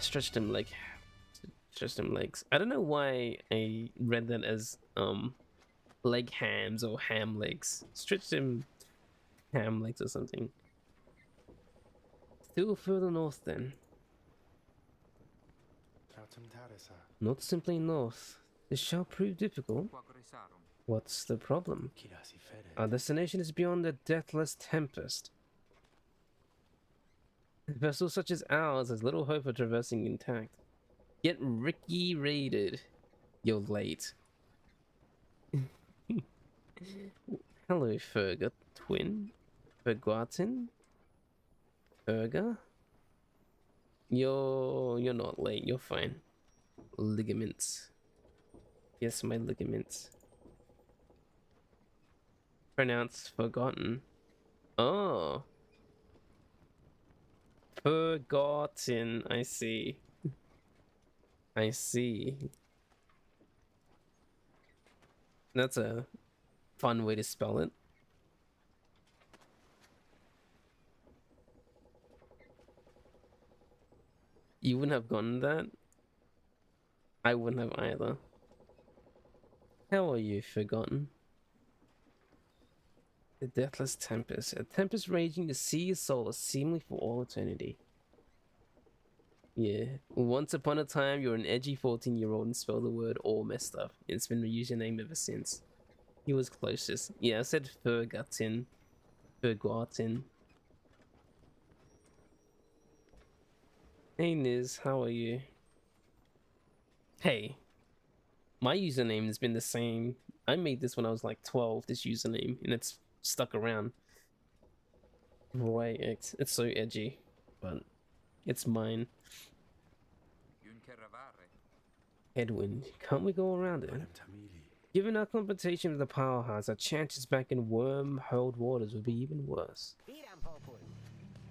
Stretch them legs. I don't know why I read that as leg hams or ham legs. Stretch them ham legs or something. Still further north then. Not simply north. This shall prove difficult. What's the problem? Our destination is beyond the deathless tempest. Vessels such as ours has little hope of traversing intact. Get Ricky raided. You're late. Hello, Ferga twin. Fergatin? Ferga? You're not late, you're fine. Ligaments. Yes, my ligaments. Pronounced forgotten. Oh. Forgotten. I see. I see. That's a fun way to spell it. You wouldn't have gotten that? I wouldn't have either. How are you, Forgotten? The deathless tempest. A tempest raging, the sea is soulless, seemingly for all eternity. Yeah. Once upon a time, you're an edgy 14-year-old and spelled the word all messed up. It's been your username ever since. He was closest. Yeah, I said Fergatin. Fergatin. Hey Niz, how are you? Hey. My username has been the same. I made this when I was like 12, this username, and it's stuck around. Right, it's so edgy, but it's mine. Edwin, can't we go around it? Given our confrontation with the powerhouse, our chances back in worm-holed waters would be even worse.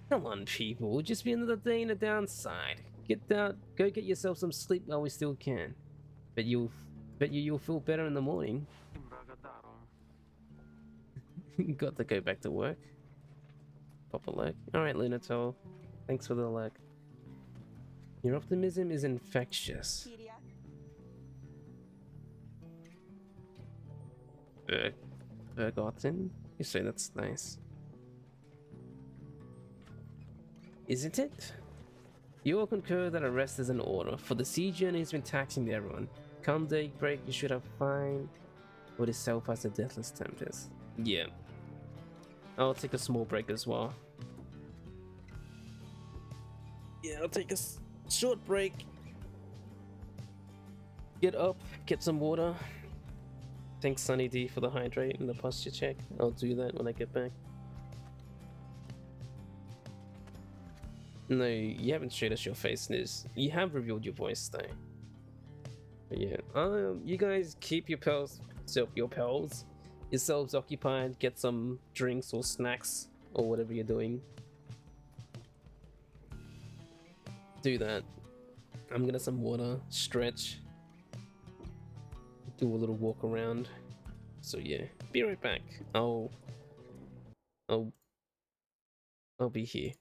Come on, people, it'll just be another day in the downside. Get down, go get yourself some sleep while we still can. Bet you'll feel better in the morning. Got to go back to work. Pop a alert. Alright, Lunator. Thanks for the alert. Your optimism is infectious. Forgotten? You say that's nice. Isn't it? You all concur that a rest is in order, for the sea journey has been taxing everyone. Come daybreak, you should have fine with itself as a deathless tempest. Yeah. I'll take a small break as well. Yeah, I'll take a short break. Get up, get some water. Thanks Sunny D for the hydrate and the posture check. I'll do that when I get back. No, you haven't showed us your face, Niz. You have revealed your voice though. But yeah, you guys keep yourselves occupied, get some drinks or snacks or whatever you're doing. Do that. I'm gonna some water, stretch, do a little walk around. So yeah, be right back. I'll be here.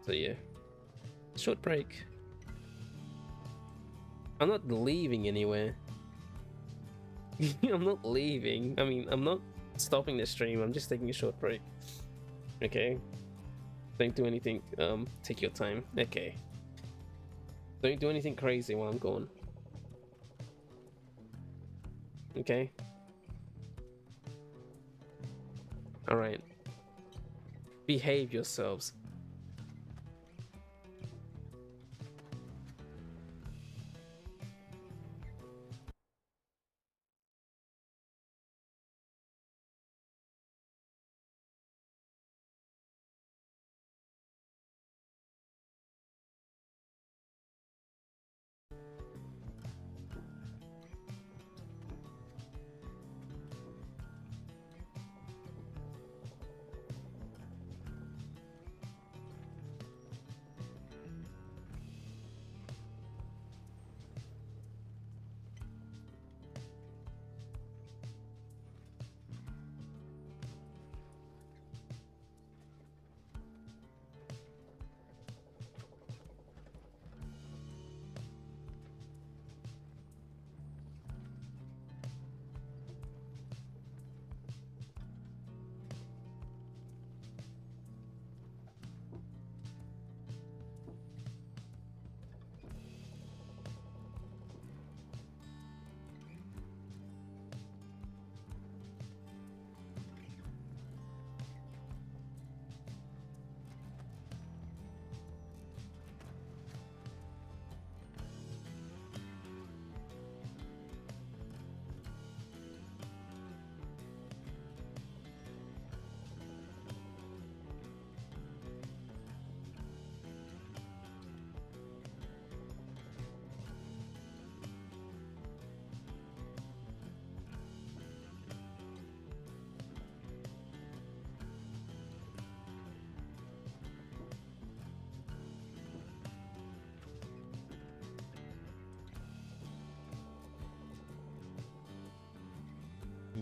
So yeah, short break. I'm not leaving anywhere. I'm not leaving. I mean, I'm not stopping the stream. I'm just taking a short break. Okay. Don't do anything. Take your time. Okay. Don't do anything crazy while I'm gone. All right, behave yourselves.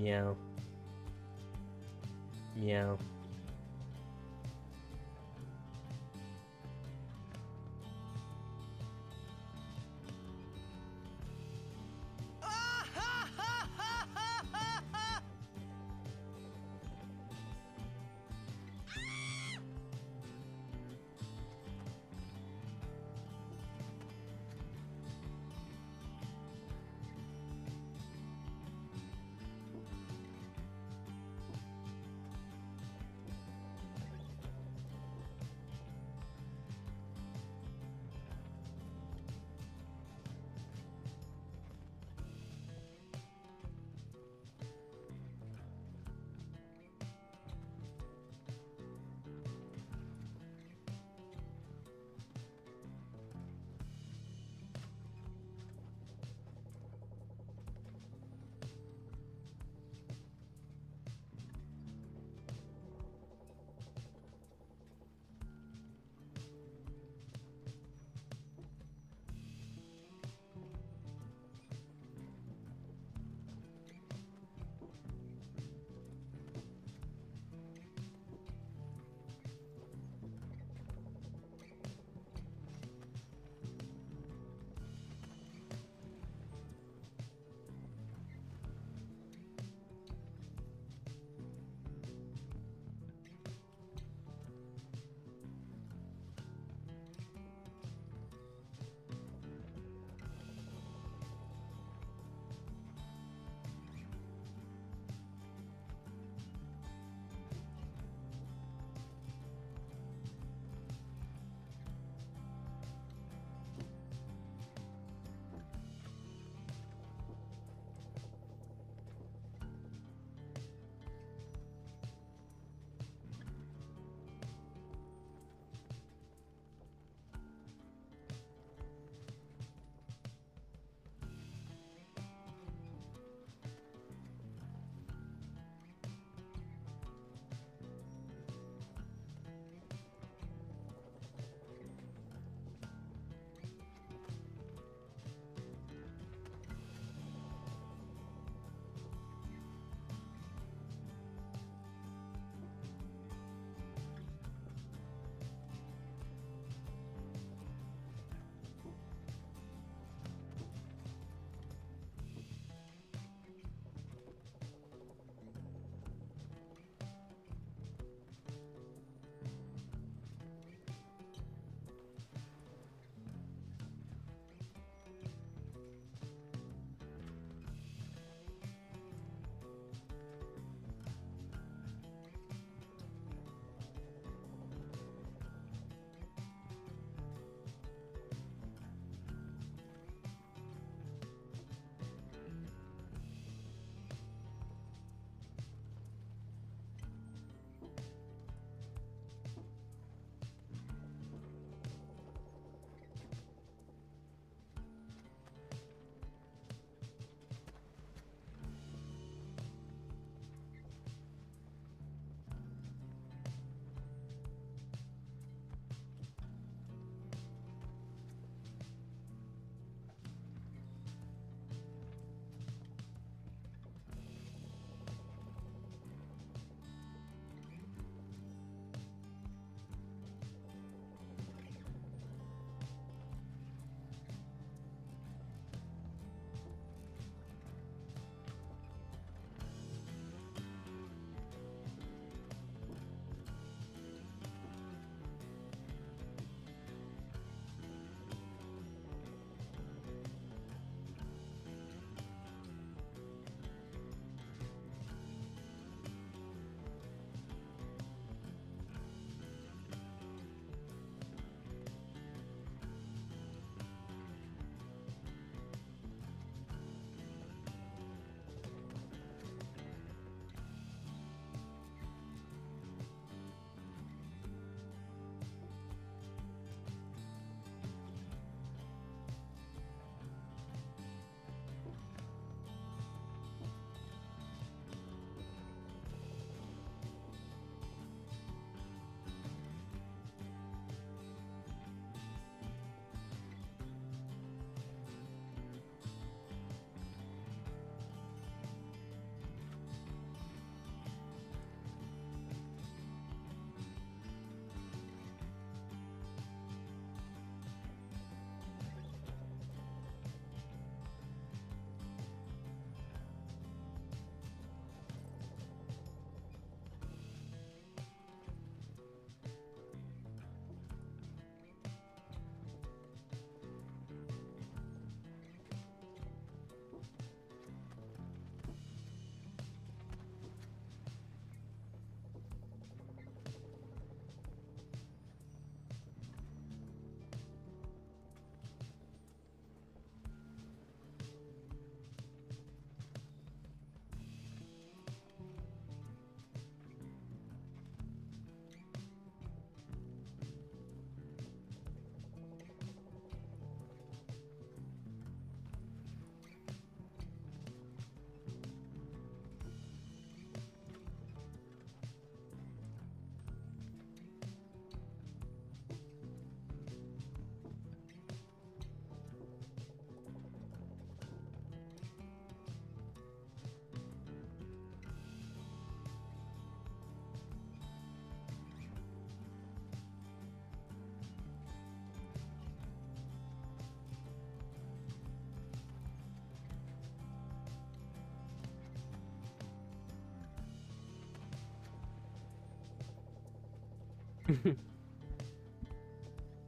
Meow. Meow.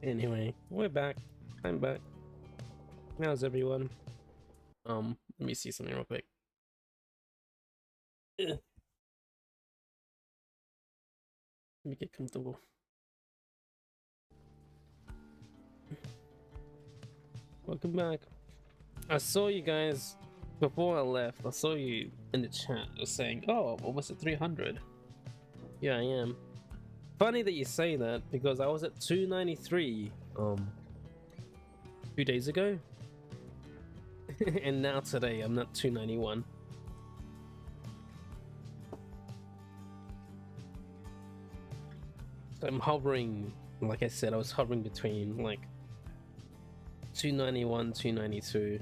Anyway, we're back. I'm back. How's everyone? Let me see something real quick. Ugh. Let me get comfortable. Welcome back. I saw you guys before I left. I saw you in the chat. Was saying, "Oh, what was it? 300?" Yeah, I am. Funny that you say that because I was at 293 2 days ago, and now today I'm at 291. So I'm hovering, like I said, I was hovering between like 291, 292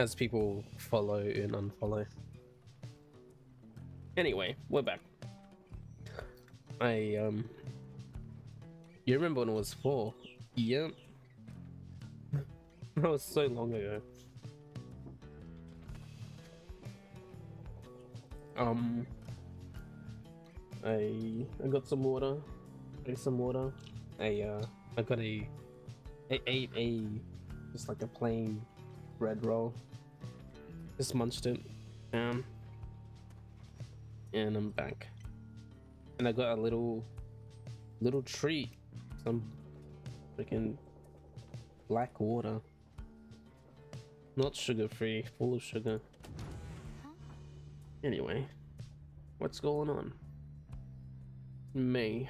as people follow and unfollow. Anyway, we're back. You remember when it was 4? Yeah. That was so long ago. I got some water. Drank some water. I got I ate a just like a plain bread roll. Just munched it. And I'm back. And I got a little treat. Some freaking black water. Not sugar free, full of sugar. Anyway, what's going on? May.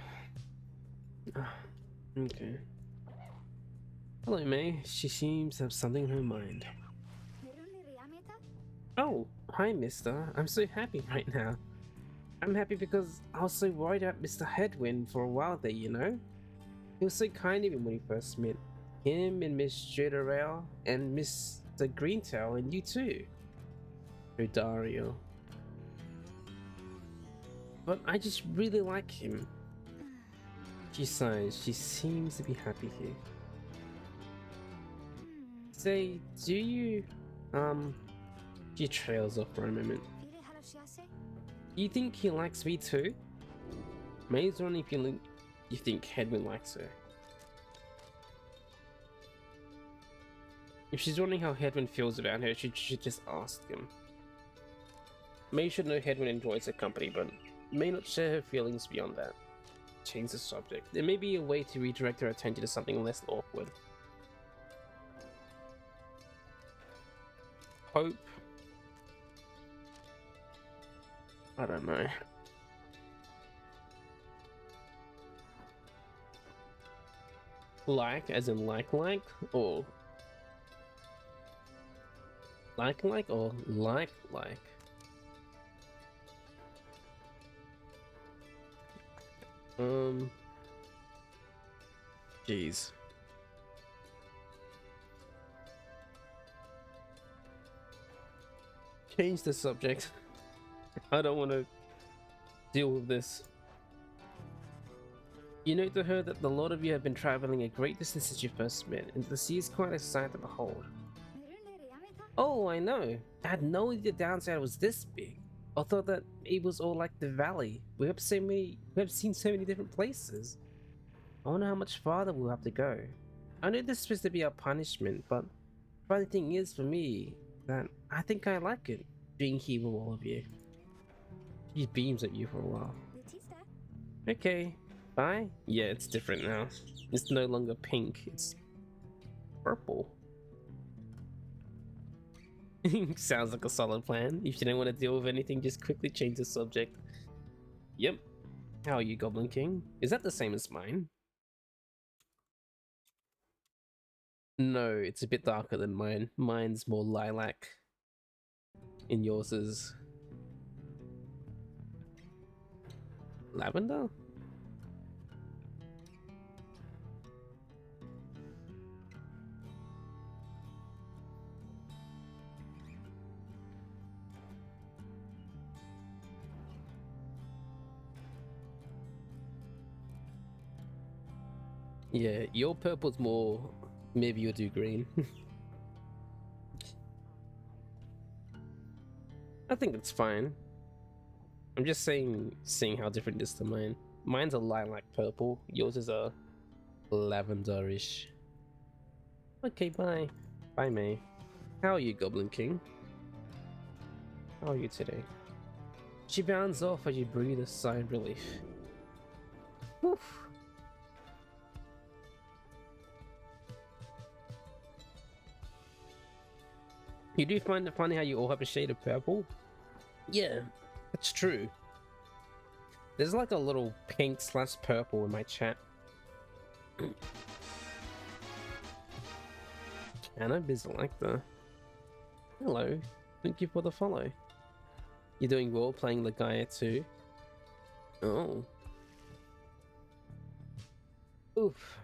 Okay. Hello, May. She seems to have something in her mind. Oh, hi, mister. I'm so happy right now. I'm happy because I was so worried about Mr. Headwind for a while there, you know? He was so kind to me when we first met. Him and Miss Jodorel and Mr. Greentail and you too. Dario. But I just really like him. She sighs. She seems to be happy here. Say, do you... She trails off for a moment. You think he likes me too? May's only feeling you think Hedwin likes her. If she's wondering how Hedwin feels about her, she should just ask him. May should know Hedwin enjoys her company, but may not share her feelings beyond that. Change the subject. There may be a way to redirect her attention to something less awkward. Hope. I don't know. Like, as in like, or like, or like. Jeez. Change the subject. I don't want to deal with this. You note to her that the lot of you have been traveling a great distance since you first met, and the sea is quite a sight to behold. Oh, I know. I had no idea the downside was this big. I thought that it was all like the valley. We have seen so many different places. I wonder how much farther we'll have to go. I know this is supposed to be our punishment, but the funny thing is for me that I think I like it being here with all of you. He beams at you for a while. Okay, bye. Yeah, it's different now. It's no longer pink, it's purple. Sounds like a solid plan. If you don't want to deal with anything, just quickly change the subject. Yep. How are you, Goblin King? Is that the same as mine? No, it's a bit darker than mine. Mine's more lilac. And yours is... lavender? Yeah, your purple's more... maybe you'll do green. I think it's fine. I'm just saying, seeing how different it is to mine. Mine's a lilac purple. Yours is a lavenderish. Okay, bye. Bye, May. How are you, Goblin King? How are you today? She bounds off as you breathe a sigh of relief. Woof. You do find it funny how you all have a shade of purple? Yeah, that's true. There's like a little pink / purple in my chat. Cannabis like the... Hello, thank you for the follow. You're doing well playing the Gaia too? Oh. Oof.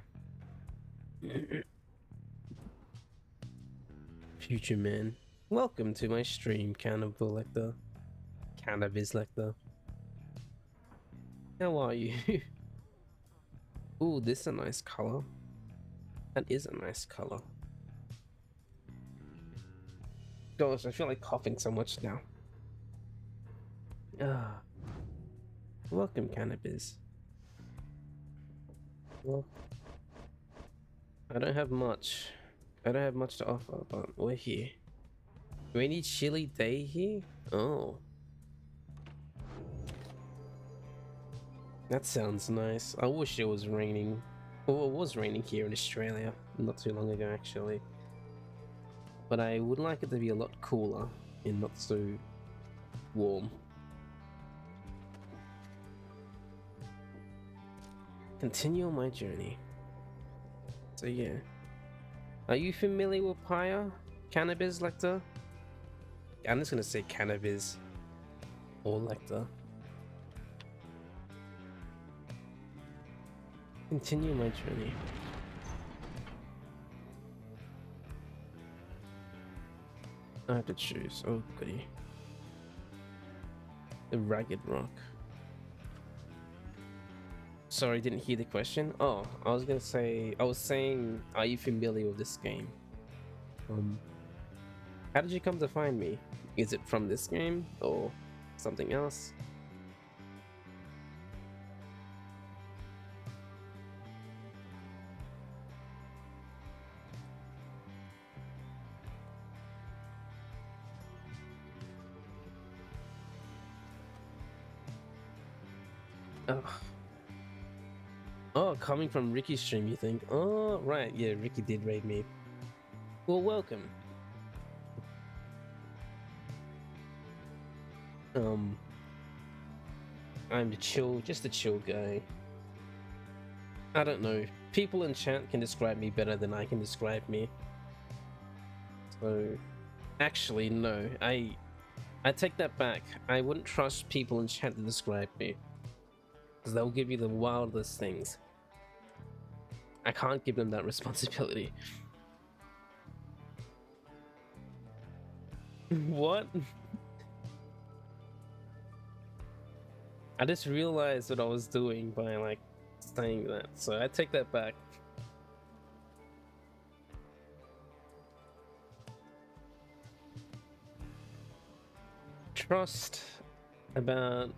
Future man. Welcome to my stream, Cannabis Lecter. Cannabis Lecter. How are you? Ooh, this is a nice color. That is a nice color. Gosh, I feel like coughing so much now. Ah. Welcome, Cannabis. Well, I don't have much. I don't have much to offer, but we're here. Rainy, chilly day here? Oh. That sounds nice. I wish it was raining. Well, it was raining here in Australia not too long ago, actually. But I would like it to be a lot cooler and not so warm. Continue on my journey. So yeah. Are you familiar with Pyre? Cannabis Lecter? I'm just gonna say Cannabis or Lecter. Continue my journey. I have to choose. Oh goody. The Ragged Rock. Sorry, didn't hear the question. Oh, I was saying, are you familiar with this game? How did you come to find me? Is it from this game or something else? Oh, coming from Ricky's stream, you think? Oh, right. Yeah, Ricky did raid me. Well, welcome. I'm just a chill guy. I don't know. People in chat can describe me better than I can describe me. So, actually, no. I take that back. I wouldn't trust people in chat to describe me, because they'll give you the wildest things. I can't give them that responsibility. What? I just realized what I was doing by like saying that, so I take that back. Trust about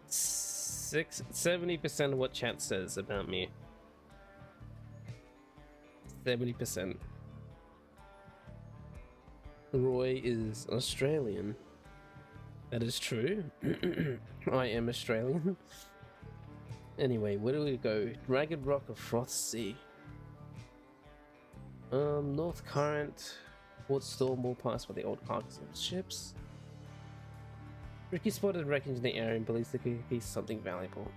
70% of what chat says about me. 70%. Roy is Australian. That is true. I am Australian. Anyway, where do we go? Ragged Rock or Froth Sea? North Current, Port Storm will pass by the old carcass of ships. Ricky spotted wreckage in the area and believes there could be something valuable.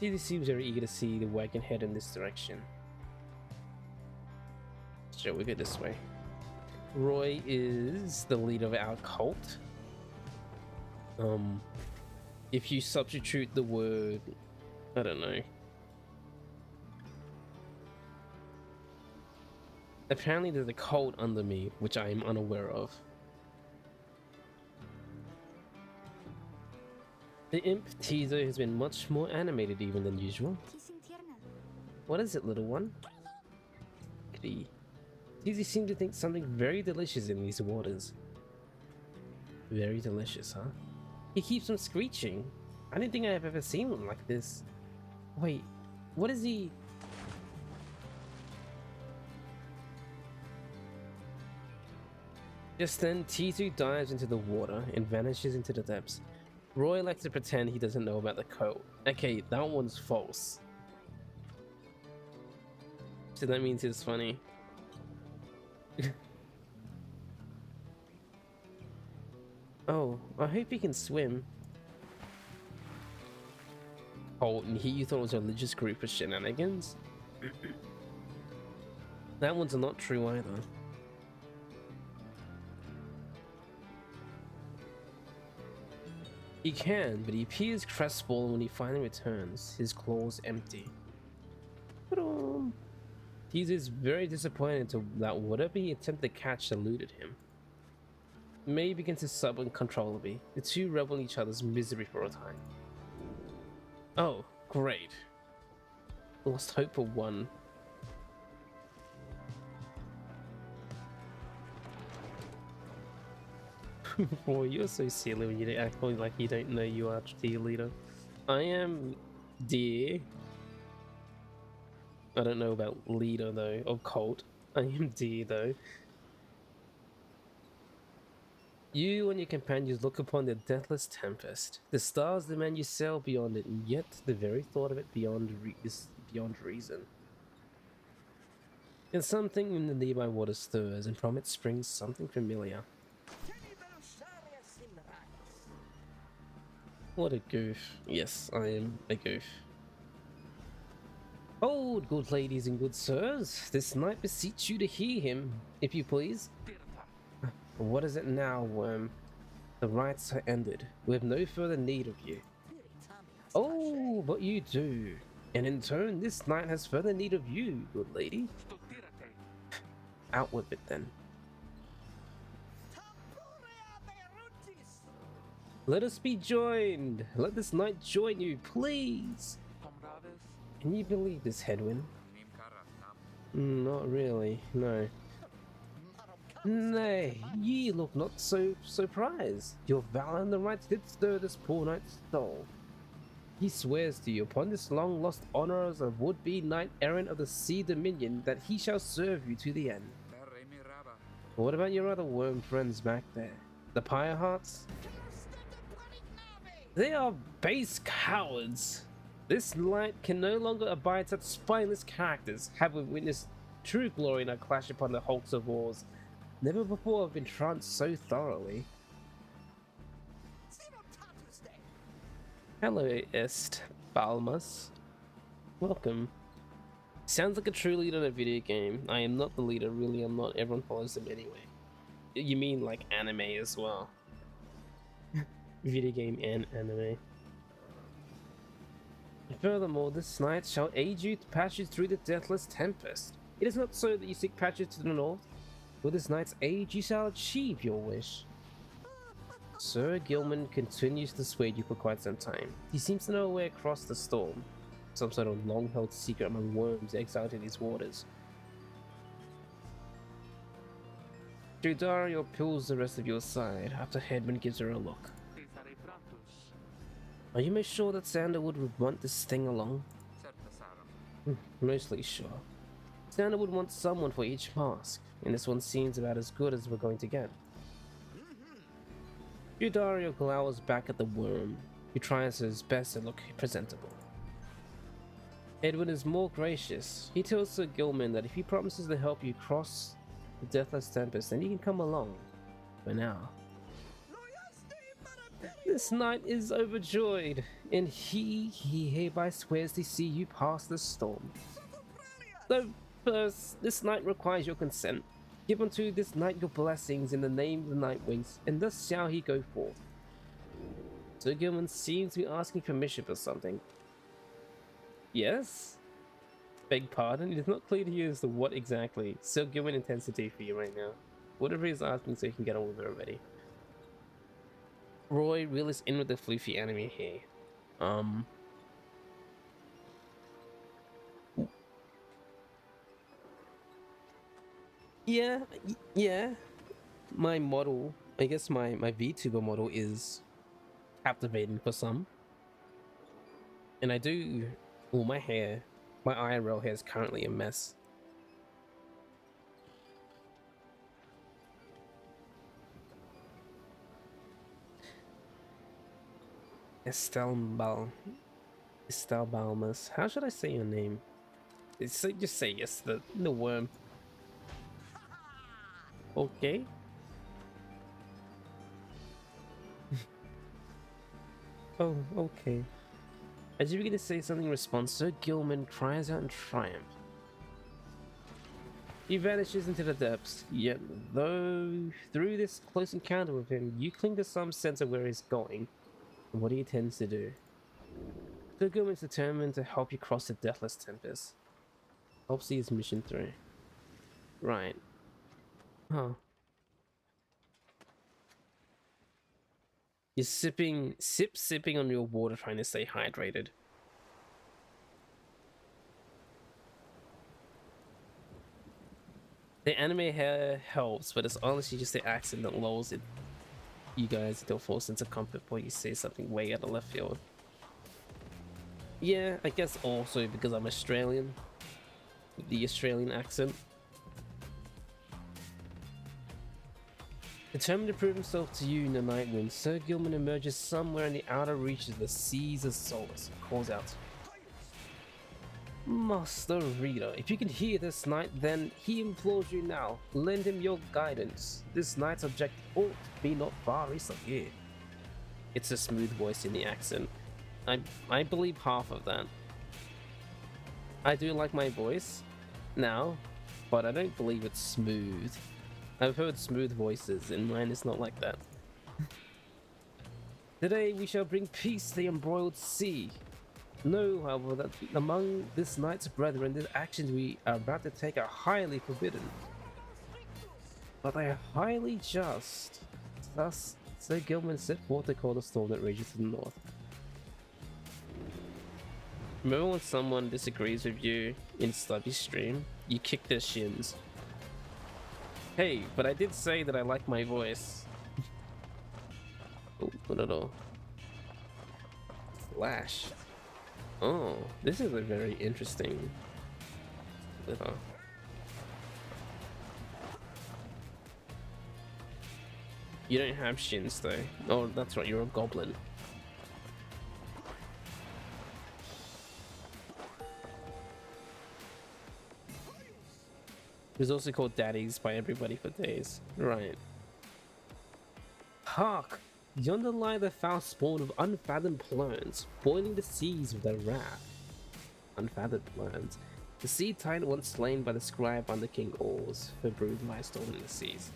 TD seems very eager to see the wagon head in this direction. Sure, we go this way. Roy is the leader of our cult. If you substitute the word, I don't know. Apparently there's a cult under me, which I am unaware of. The imp teaser has been much more animated even than usual. What is it, little one? Teasy seems to think something very delicious in these waters. Very delicious, huh? He keeps on screeching. I didn't think I've ever seen one like this. Wait, what is he? Just then, T2 dives into the water and vanishes into the depths. Roy likes to pretend he doesn't know about the code. Okay, that one's false. So that means it's funny. Oh, I hope he can swim. Oh, and you thought it was a religious group of shenanigans? That one's not true either. He can, but he appears crestfallen when he finally returns, his claws empty. He is very disappointed that whatever he attempted to catch eluded him. May begins to sub uncontrollably. The two revel in each other's misery for a time. Oh, great. Lost hope for one. Boy, you're so silly when you act like you don't know you are tier leader. I am dear. I don't know about leader though, or cult. I am dear though. You and your companions look upon the deathless tempest. The stars demand you sail beyond it, and yet the very thought of it is beyond reason. And something in the nearby water stirs, and from it springs something familiar. What a goof. Yes, I am a goof. Hold, good ladies and good sirs. This knight beseech you to hear him, if you please. What is it now, worm? The rites are ended. We have no further need of you. Oh, but you do. And in turn, this knight has further need of you, good lady. Out with it then. Let us be joined. Let this knight join you, please. Can you believe this, Headwind? Not really, no. Nay, ye look not so surprised. Your valor and the rights did stir this poor knight's soul. He swears to you upon this long lost honor as a would-be knight errant of the sea dominion that he shall serve you to the end. What about your other worm friends back there? The Pyre hearts? They are base cowards. This knight can no longer abide such spineless characters, having witnessed true glory in our clash upon the hulks of wars. Never before have been tranced so thoroughly. Hello, Est Balmas. Welcome. Sounds like a true leader in a video game. I am not the leader, really I'm not. Everyone follows them anyway. You mean like anime as well. Video game and anime. Furthermore, this knight shall aid you to passage through the deathless tempest. It is not so that you seek passage to the north. With this knight's aid, you shall achieve your wish. Sir Gilman continues to dissuade you for quite some time. He seems to know a way across the storm. Some sort of long-held secret among worms exiled in these waters. Judario pulls the rest of your side after Headman gives her a look. Are you most sure that Sanderwood would want this thing along? Mostly sure. Sanderwood wants someone for each mask, and this one seems about as good as we're going to get. Judario glowers back at the worm, who tries his best to look presentable. Edwin is more gracious. He tells Sir Gilman that if he promises to help you cross the deathless tempest, then he can come along. For now. This knight is overjoyed, and he hereby swears to see you pass the storm. So first, this knight requires your consent. Give unto this knight your blessings in the name of the Nightwings, and thus shall he go forth. Sir Gilman seems to be asking permission for something. Yes? Beg pardon? It is not clear to you as to what exactly Sir Gilman intends to do for you right now. Whatever he's asking so he can get on with it already. Roy reels in with the floofy anime here. Yeah. My model, I guess my VTuber model is captivating for some. And I do... Well, my IRL hair is currently a mess. Estelle Balmas. How should I say your name? Just say yes, the worm. Okay. Oh, okay. As you begin to say something in response, Sir Gilman cries out in triumph. He vanishes into the depths, yet though through this close encounter with him, you cling to some sense of where he's going and what he intends to do. Sir Gilman's determined to help you cross the Deathless Tempest. Help see his mission through. Right. Huh. You're sipping on your water trying to stay hydrated. The anime hair helps, but it's honestly just the accent that lulls it. You guys into a false sense of comfort before you say something way out of left field. Yeah, I guess also because I'm Australian. The Australian accent. Determined to prove himself to you in the night wind, Sir Gilman emerges somewhere in the outer reaches of the seas of Solace and calls out, Master Reader, if you can hear this knight, then he implores you now, lend him your guidance. This knight's objective ought to be not far east of here. It's a smooth voice in the accent. I believe half of that. I do like my voice now, but I don't believe it's smooth. I've heard smooth voices, and mine is not like that. Today we shall bring peace to the embroiled sea. Know, however, that among this knight's brethren, the actions we are about to take are highly forbidden. But they are highly just. Thus, Sir Gilman set forth to call the storm that rages to the north. Remember when someone disagrees with you in Stubby stream, you kick their shins. Hey, but I did say that I like my voice. Oh, not at all. Flash. Oh, this is a very interesting liver. You don't have shins though. Oh, that's right, you're a goblin. It was also called Daddies by everybody for days. Right. Hark! Yonder lie the foul spawn of unfathomed plurns, boiling the seas with their wrath. Unfathomed plurns. The sea titan once slain by the scribe under King Oars, for brood lie stolen in the seas.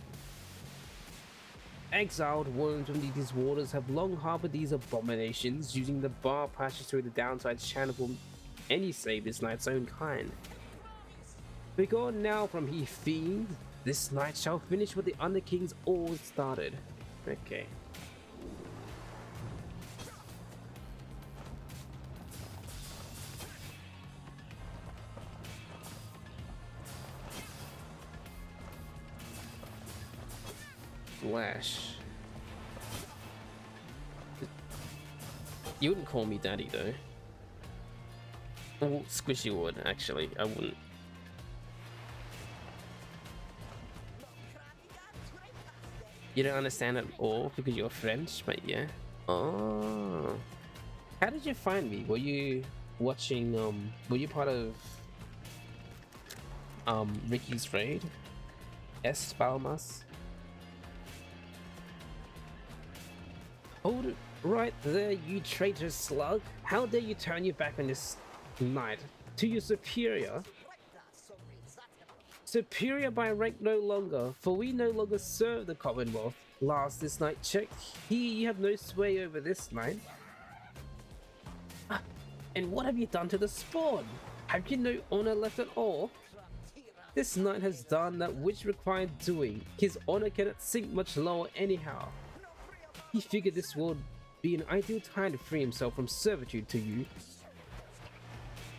Exiled worms from these waters have long harbored these abominations, using the bar passage through the downside channel any save this knight's own kind. Begone now from he fiend, this night shall finish what the Under King's oars started. Okay. Flash. You wouldn't call me daddy though. Well, Squishy would, actually. I wouldn't. You don't understand at all because you're French, but yeah. Oh. How did you find me? Were you watching, were you part of, Ricky's raid? S. Balmas? Hold it right there, you traitor slug. How dare you turn your back on this knight? To your superior? Superior by rank no longer, for we no longer serve the Commonwealth. Last this night checked, you have no sway over this night. And what have you done to the spawn? Have you no honor left at all? This knight has done that which required doing. His honor cannot sink much lower anyhow. He figured this would be an ideal time to free himself from servitude to you.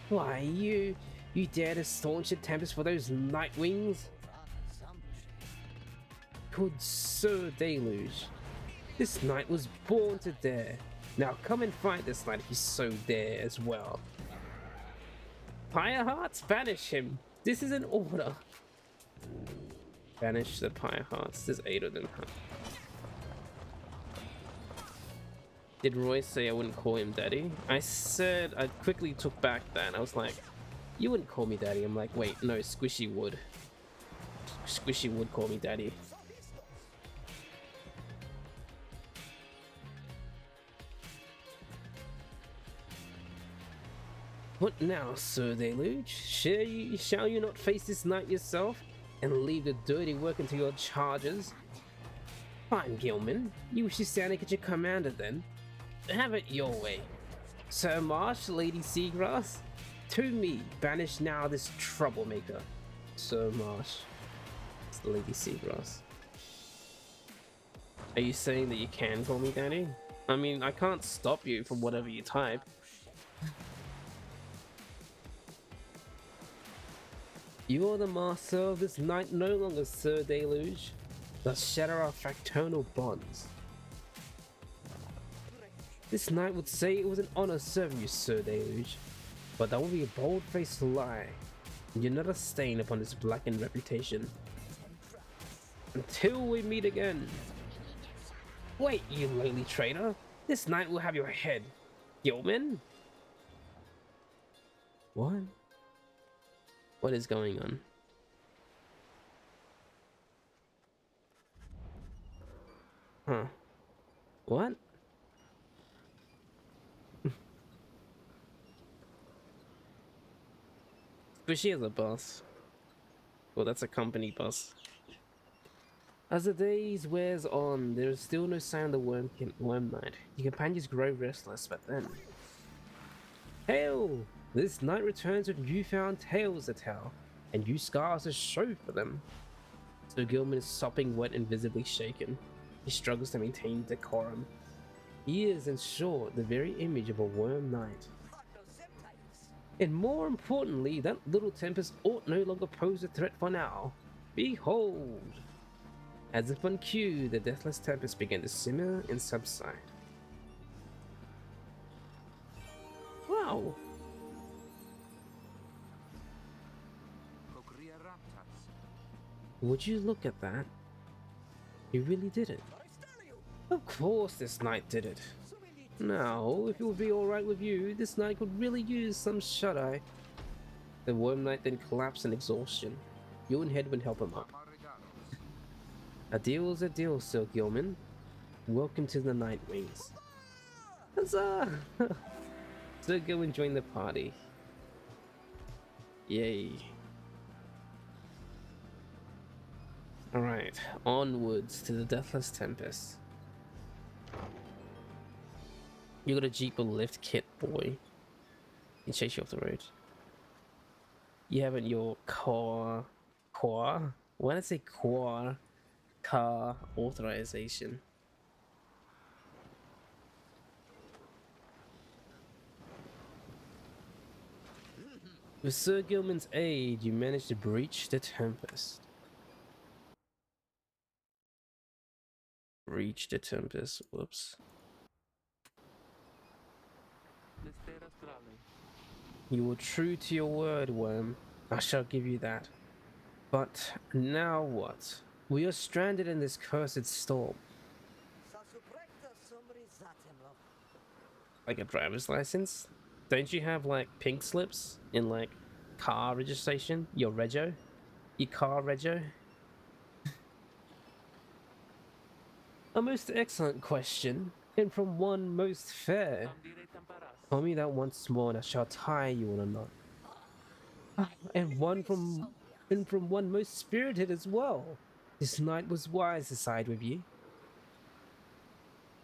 Why, you dare to staunch the tempest for those night wings? Good Sir Deluge, this knight was born to dare. Now come and fight this knight if you so dare as well. Pyre Hearts, banish him. This is an order. Banish the Pyre Hearts. There's 8 of them. Huh? Did Roy say I wouldn't call him daddy? I said, I quickly took back that. I was like, you wouldn't call me daddy. I'm like, wait, no, Squishy would. Squishy would call me daddy. What now, Sir Deluge? Shall you not face this knight yourself and leave the dirty work into your charges? Fine, Gilman. You wish to stand against your commander then? Have it your way. Sir Marsh, Lady Seagrass, to me, banish now this troublemaker. Sir Marsh, it's Lady Seagrass. Are you saying that you can call me daddy? I mean, I can't stop you from whatever you type. You are the master of this night, no longer, Sir Deluge. Thus shatter our fraternal bonds. This knight would say it was an honor serving you, Sir Deluge, but that would be a bold-faced lie. You're not a stain upon his blackened reputation. Until we meet again. Wait, you lowly traitor! This knight will have your head, Gilman. What? What is going on? Huh? What? Squishy is a bus. Well, that's a company bus. As the days wears on, there is still no sign of the worm knight. Your companions grow restless, but then... Hail! This knight returns with newfound tales to tell, and new scars to show for them. So Gilman is sopping wet and visibly shaken. He struggles to maintain decorum. He is, in short, the very image of a worm knight. And more importantly, that little tempest ought no longer pose a threat for now. Behold! As if on cue, the deathless tempest began to simmer and subside. Wow! Would you look at that? He really did it. Of course this knight did it. Now, if it would be alright with you, this knight could really use some shut-eye. The worm knight then collapsed in exhaustion. You and Hedwin help him up. A deal is a deal, Sir Gilman. Welcome to the Night Wings. Huzzah! Sir Gilman joined the party. Yay. Alright, onwards to the Deathless Tempest. You got a Jeep or lift kit, boy. Can chase you off the road. You haven't your car. Why did I say car authorization? With Sir Gilman's aid, you managed to breach the Tempest. Breach the Tempest, whoops. You were true to your word, Worm. I shall give you that. But now what? We are stranded in this cursed storm. Like a driver's license? Don't you have like pink slips in like car registration? Your rego? Your car rego? A most excellent question, and from one most fair. Tell me that once more, and I shall tie you in a knot. And from one most spirited as well. This knight was wise to side with you.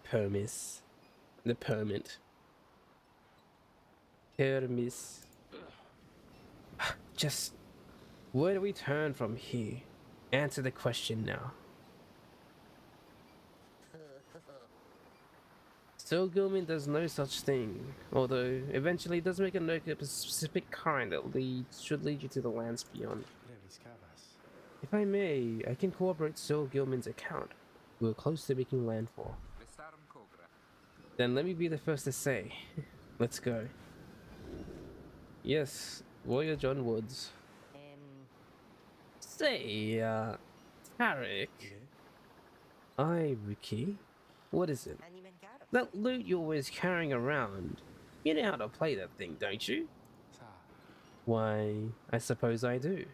Permis. The permit. Permis. Just, where do we turn from here? Answer the question now. Sir Gilman does no such thing, although eventually does make a note of a specific kind that should lead you to the lands beyond. If I may, I can corroborate Sir Gilman's account. We were close to making landfall. Then let me be the first to say, let's go. Yes, Warrior John Woods. Say, Tarek. Aye, Ricky. What is it? That loot you're always carrying around. You know how to play that thing, don't you? Sa. Why, I suppose I do.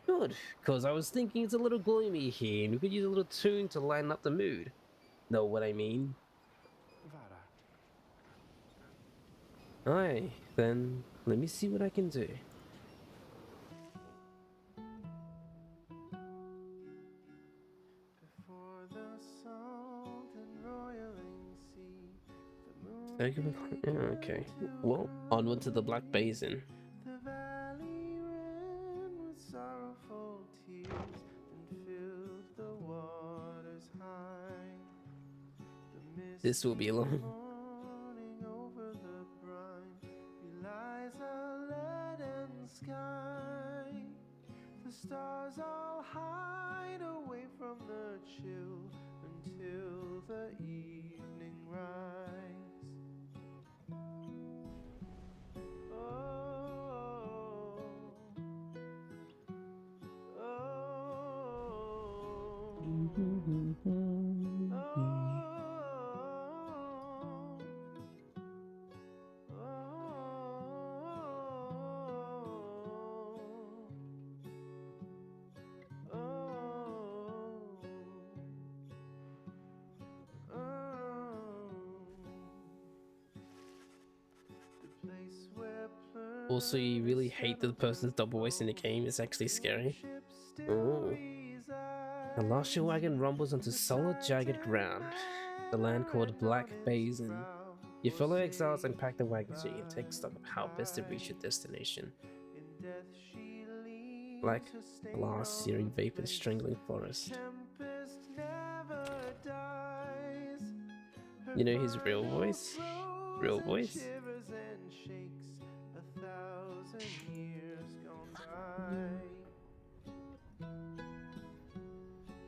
Good, because I was thinking it's a little gloomy here and we could use a little tune to lighten up the mood. Know what I mean? Vara. Aye, then let me see what I can do. Before the salt and roiling sea, the moon Thank you for- Okay, well, onward to the Black Basin. the valley ran with sorrowful tears and filled the waters high. The This will be long. morning over the brine relies a leaden sky. The stars all hide away from the chill until the evening rise. Oh, Also, you really hate the person's double voice in the game. It's actually scary. Oh. The last your wagon rumbles onto solid, jagged ground. The land called Black Basin. Your fellow exiles unpack the wagon so you can take stock of how best to reach your destination. Black, blast, searing vapor, strangling forest. You know his real voice? Real voice?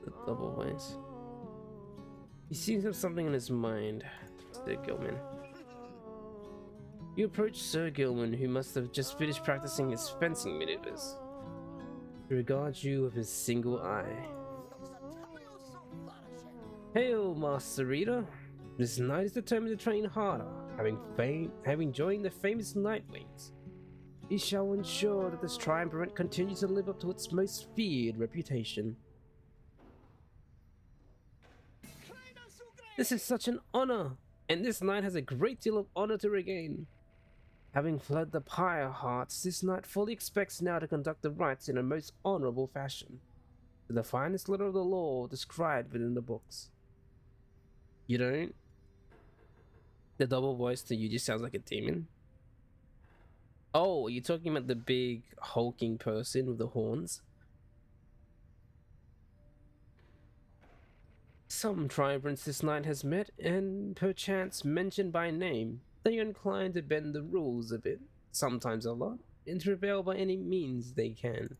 The double voice. He seems to have something on his mind, Sir Gilman. You approach Sir Gilman, who must have just finished practicing his fencing maneuvers. He regards you with his single eye. Hail, Master Reader! This knight is determined to train harder, having joined the famous Nightwings. He shall ensure that this triumvirate continues to live up to its most feared reputation. This is such an honor, and this knight has a great deal of honor to regain. Having fled the Pyre hearts, this knight fully expects now to conduct the rites in a most honorable fashion, to the finest letter of the law described within the books. You don't? The double voice to you just sounds like a demon. Oh, you're talking about the big hulking person with the horns? Some triumvirates this knight has met, and perchance mentioned by name. They are inclined to bend the rules a bit, sometimes a lot, and to prevail by any means they can.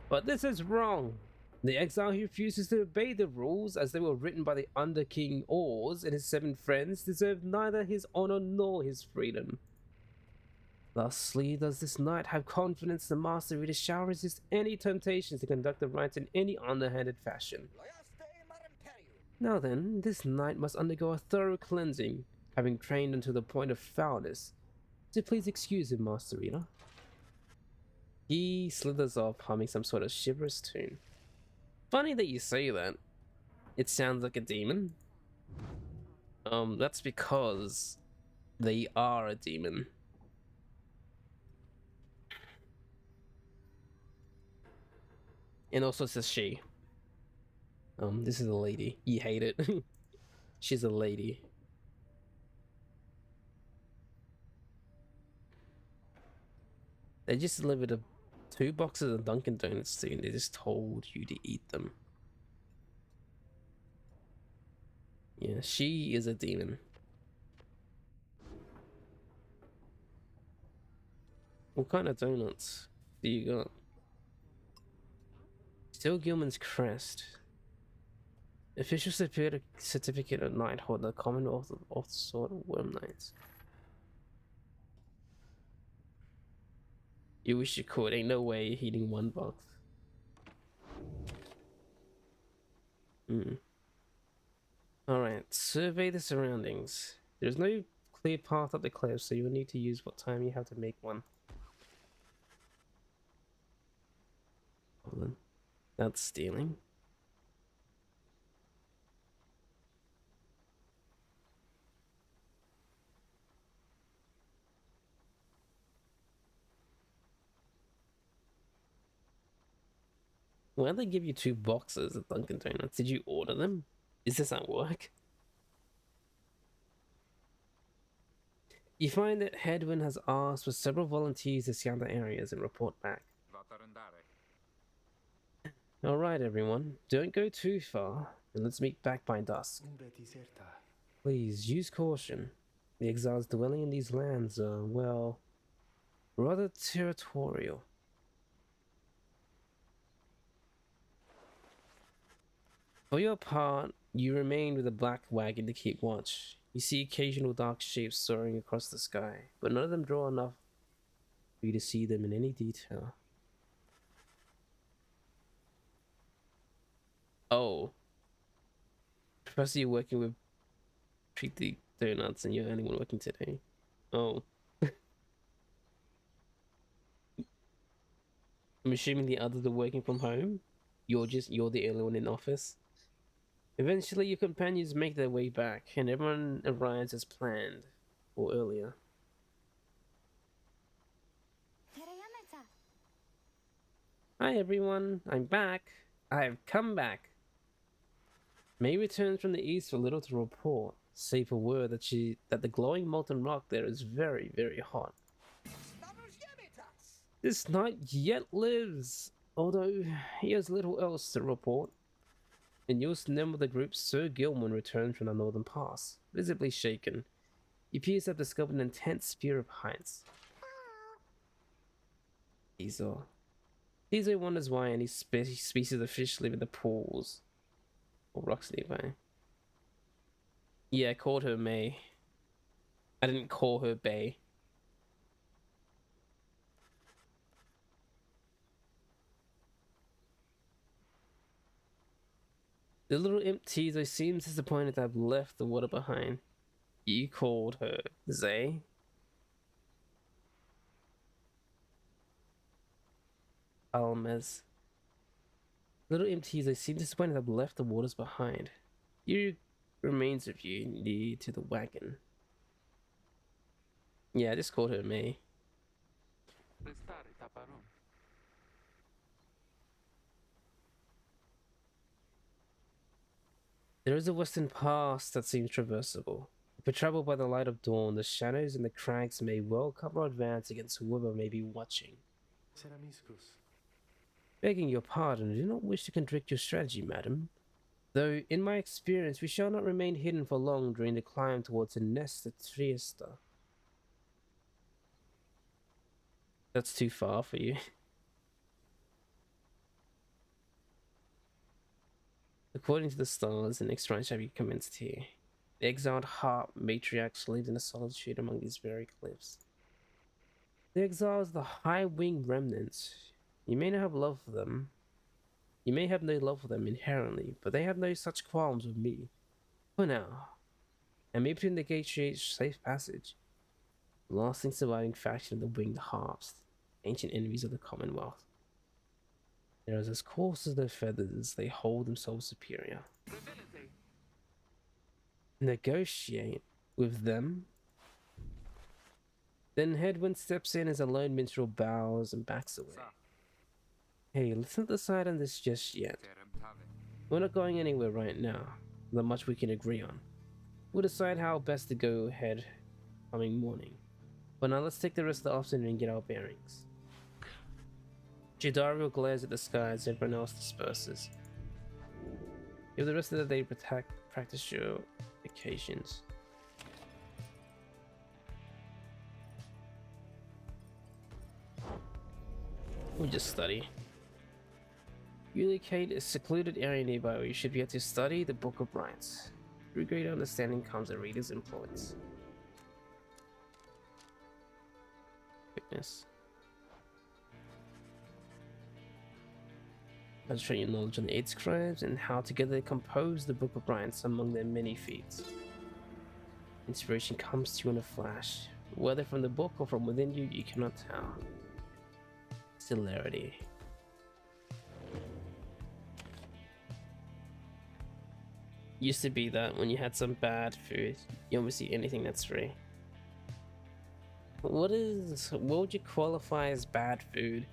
But this is wrong. The exile who refuses to obey the rules as they were written by the Under King Ors and his 7 friends deserve neither his honor nor his freedom. Thusly does this knight have confidence the Master Reader shall resist any temptations to conduct the rites in any underhanded fashion. Now then, this knight must undergo a thorough cleansing, having trained unto the point of foulness. So please excuse him, Master Reader. He slithers off, humming some sort of chivalrous tune. Funny that you say that. It sounds like a demon. That's because they are a demon. And also it says she. This is a lady. You hate it. She's a lady. They just delivered 2 boxes of Dunkin' Donuts to you and they just told you to eat them. Yeah, she is a demon. What kind of donuts do you got? Still Gilman's crest. Official certificate of knighthood, the Commonwealth of the Sword of Worm Knights. You wish you could, ain't no way you're heating $1. Alright, survey the surroundings. There's no clear path up the cliff, so you'll need to use what time you have to make one. Hold on. That's stealing. Why'd they give you 2 boxes of Dunkin' Donuts? Did you order them? Is this at work? You find that Hedwin has asked for several volunteers to scan the areas and report back. Alright everyone, don't go too far, and let's meet back by dusk. Please, use caution. The exiles dwelling in these lands are, well, rather territorial. For your part, you remain with the black wagon to keep watch. You see occasional dark shapes soaring across the sky, but none of them draw enough for you to see them in any detail. Oh. Professor, you're working with Treat the Donuts and you're the only one working today. Oh. I'm assuming the others are working from home? You're the only one in office? Eventually your companions make their way back and everyone arrives as planned, or earlier. Hi everyone, I'm back. I've come back. May returns from the east with little to report, save for word that the glowing molten rock there is very, very hot. This knight yet lives, although he has little else to report. The newest member of the group, Sir Gilman, returned from the northern pass, visibly shaken. He appears to have discovered an intense fear of heights. Tizo wonders why any species of fish live in the pools or rocks nearby. Yeah, I called her May. I didn't call her Bay. The little imp Tizo seems disappointed to have left the water behind. You called her Zay? Almez. Little imp Tizo seems disappointed to have left the waters behind. You remains of you near to the wagon. Yeah, I just called her May. There is a western pass that seems traversable. If we travel by the light of dawn, the shadows and the crags may well cover our advance against whoever may be watching. Begging your pardon, I do not wish to contradict your strategy, madam. Though, in my experience, we shall not remain hidden for long during the climb towards the nest at Trieste. That's too far for you. According to the stars, the next rite shall be commenced here. The exiled harp matriarchs lived in a solitude among these very cliffs. The exiles, the high-winged remnants. You may not have love for them. You may have no love for them inherently, but they have no such qualms with me. For now, and maybe to negotiate safe passage. The lasting surviving faction of the winged harps, ancient enemies of the Commonwealth. They are as coarse as their feathers, they hold themselves superior. Negotiate with them? Then Hedwin steps in as a lone minstrel bows and backs away. Hey, let's not decide on this just yet. We're not going anywhere right now. Not much we can agree on. We'll decide how best to go ahead coming morning. But now let's take the rest of the afternoon and get our bearings. Jadario glares at the sky as everyone else disperses. You have the rest of the day to practice your occasions. We'll just study. You locate a secluded area nearby where you should be able to study the Book of Rites. Through greater understanding comes a reader's influence. Fitness. Concentrate your knowledge on 8 scribes and how together they compose the Book of Rites among their many feats. Inspiration comes to you in a flash. Whether from the book or from within you, you cannot tell. Celerity. Used to be that when you had some bad food, you almost eat anything that's free. What would you qualify as bad food?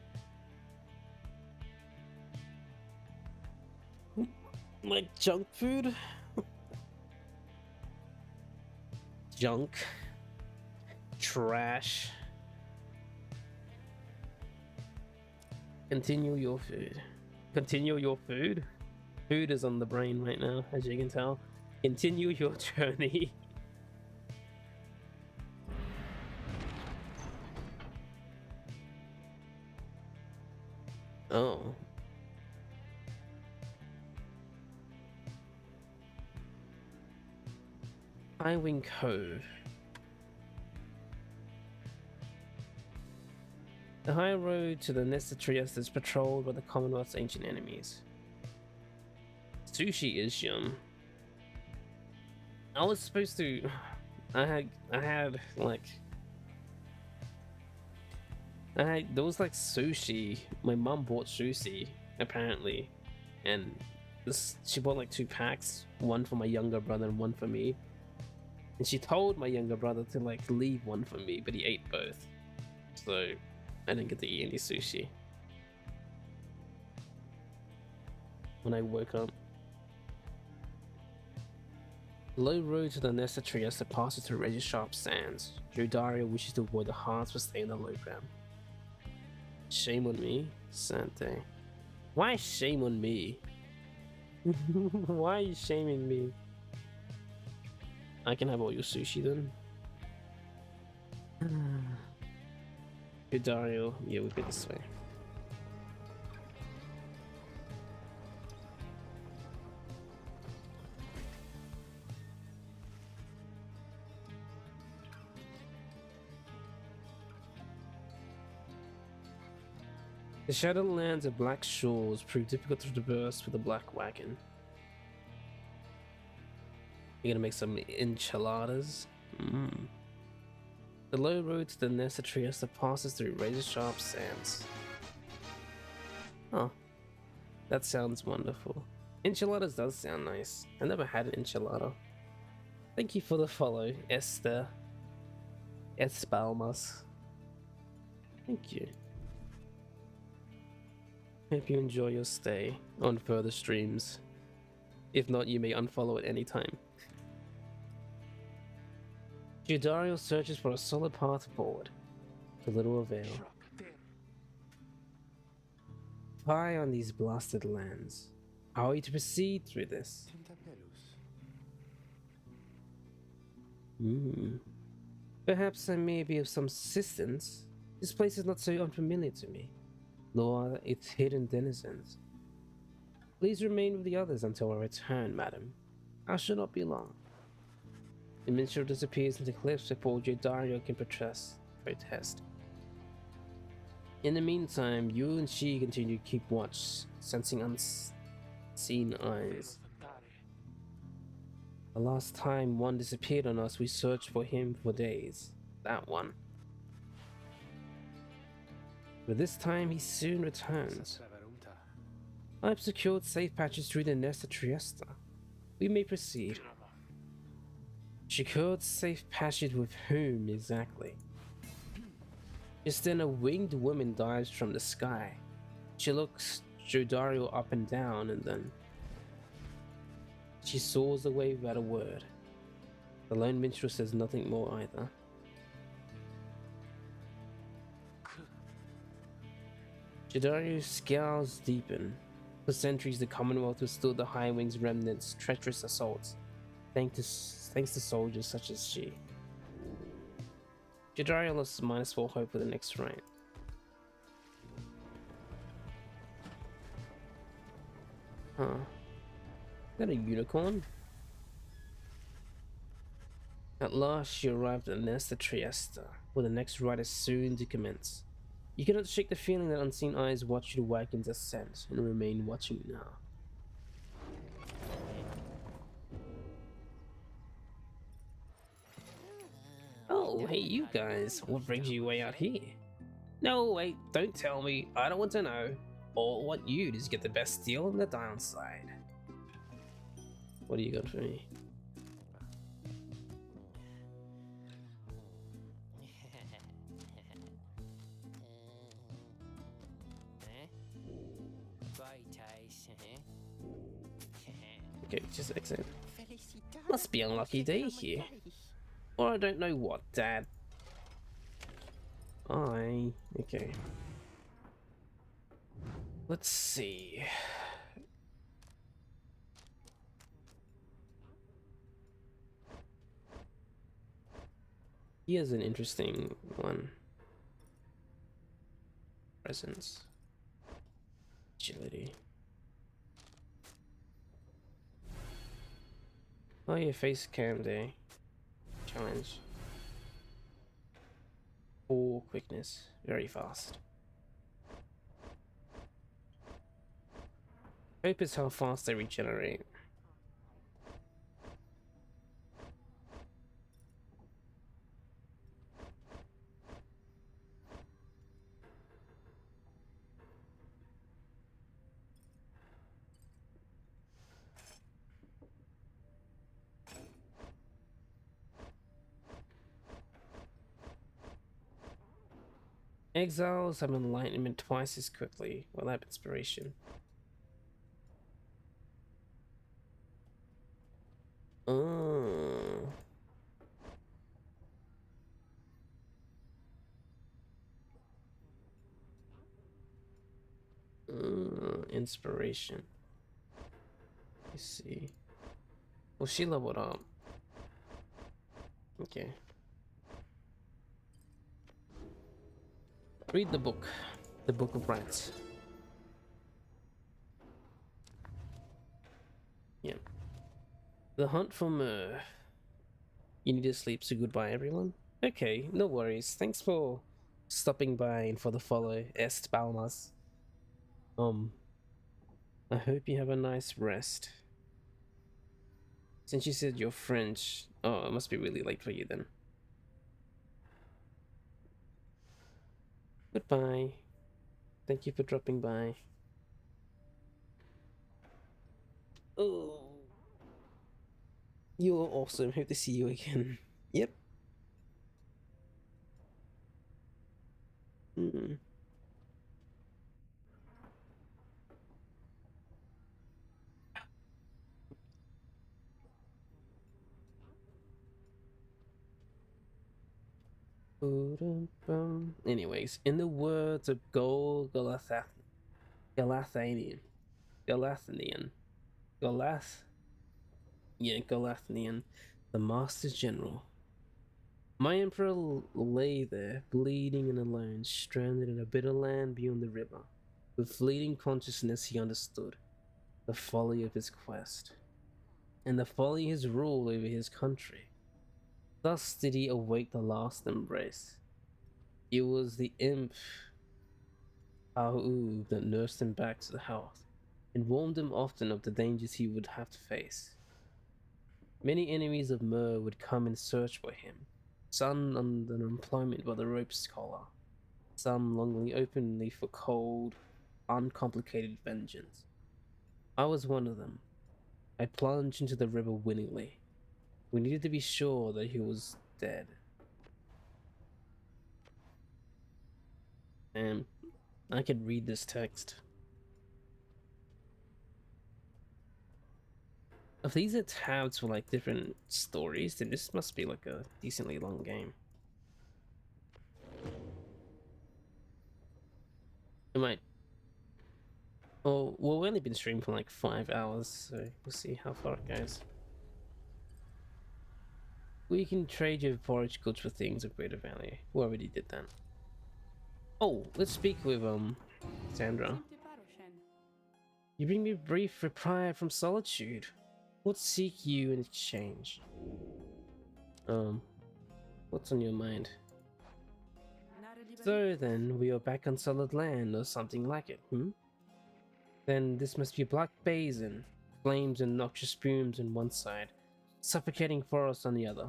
Like junk food? Junk. Trash. Continue your food. Continue your food? Food is on the brain right now, as you can tell. Continue your journey. Oh. Highwing Cove. The high road to the Nesta Trieste is patrolled by the Commonwealth's ancient enemies. Sushi is yum. I was supposed to... there was like sushi. My mom bought sushi, apparently. And she bought like 2 packs. One for my younger brother and one for me. And she told my younger brother to like leave one for me, but he ate both. So I didn't get to eat any sushi. When I woke up. Low road to the Nesta Trieste passes through razor sharp sands. Dario wishes to avoid the hearts but stay in the low ground. Shame on me, Sante. Why shame on me? Why are you shaming me? I can have all your sushi then. Dario, yeah, we'll go this way. The Shadowlands of Black Shores prove difficult to traverse with a black wagon. You're gonna make some enchiladas? The low road to the Nesta Trieste passes through razor-sharp sands. Oh, that sounds wonderful. Enchiladas does sound nice. I never had an enchilada. Thank you for the follow, Esther. Espalmas. Thank you. Hope you enjoy your stay on further streams. If not, you may unfollow at any time. Dario searches for a solid path forward, to little avail. High on these blasted lands, how are you to proceed through this? Perhaps I may be of some assistance. This place is not so unfamiliar to me, nor its hidden denizens. Please remain with the others until I return, madam. I shall not be long. The minstrel disappears into cliffs before Dario can protest. In the meantime, you and she continue to keep watch, sensing unseen eyes. The last time one disappeared on us, we searched for him for days. That one. But this time, he soon returns. I've secured safe passage through the Nesta Trieste. We may proceed. Secured safe passage with whom exactly? Just then a winged woman dives from the sky. She looks Dario up and down and then she soars away without a word. The lone minstrel says nothing more either. Dario's scowls deepen. For centuries the Commonwealth has stood the High Wing's remnants' treacherous assaults, thanks to soldiers such as she. Dario lost -4 hope for the next fight. Huh. Is that a unicorn? At last you arrived at the nest of Trieste, where the next rite is soon to commence. You cannot shake the feeling that unseen eyes watch your wagon's ascent and remain watching now. Oh, hey you guys, what brings you way out here? No, wait, don't tell me, I don't want to know. All I want you to is get the best deal on the downside. What do you got for me? Okay, just exit. Must be a unlucky day here. Or I don't know what, Dad. Okay. Let's see. Here's an interesting one. Presence. Agility. Oh, your face cam day. Challenge. 4 quickness. Very fast. Hope is how fast they regenerate. Exiles have enlightenment twice as quickly. Well, that inspiration. Oh. Inspiration. Let's see. Well, she leveled up. Okay. Read the book. The Book of Rats. Yeah. The hunt for Myrrh. You need to sleep, so goodbye, everyone. Okay, no worries. Thanks for stopping by and for the follow, Est Balmas. I hope you have a nice rest. Since you said you're French, oh, it must be really late for you then. Goodbye. Thank you for dropping by. Oh, you're awesome. Hope to see you again. Yep. Anyways, in the words of Galathanian, Galathanian, the Master General. My Emperor lay there, bleeding and alone, stranded in a bitter land beyond the river. With fleeting consciousness, he understood the folly of his quest, and the folly of his rule over his country. Thus did he await the last embrace. It was the imp Aoub that nursed him back to health, and warned him often of the dangers he would have to face. Many enemies of Myrrh would come in search for him, some under employment by the rope's collar, some longing openly for cold, uncomplicated vengeance. I was one of them. I plunged into the river willingly. We needed to be sure that he was dead. And I could read this text. If these are tabs for like different stories, then this must be like a decently long game. It might. Oh, well, we've only been streaming for like 5 hours, so we'll see how far it goes. We can trade your forage goods for things of greater value. We already did that. Oh, let's speak with Sandra. You bring me a brief reply from solitude. What seek you in exchange? What's on your mind? So then, we are back on solid land or something like it, hmm? Then this must be a black basin, flames and noxious fumes on one side, suffocating forest on the other.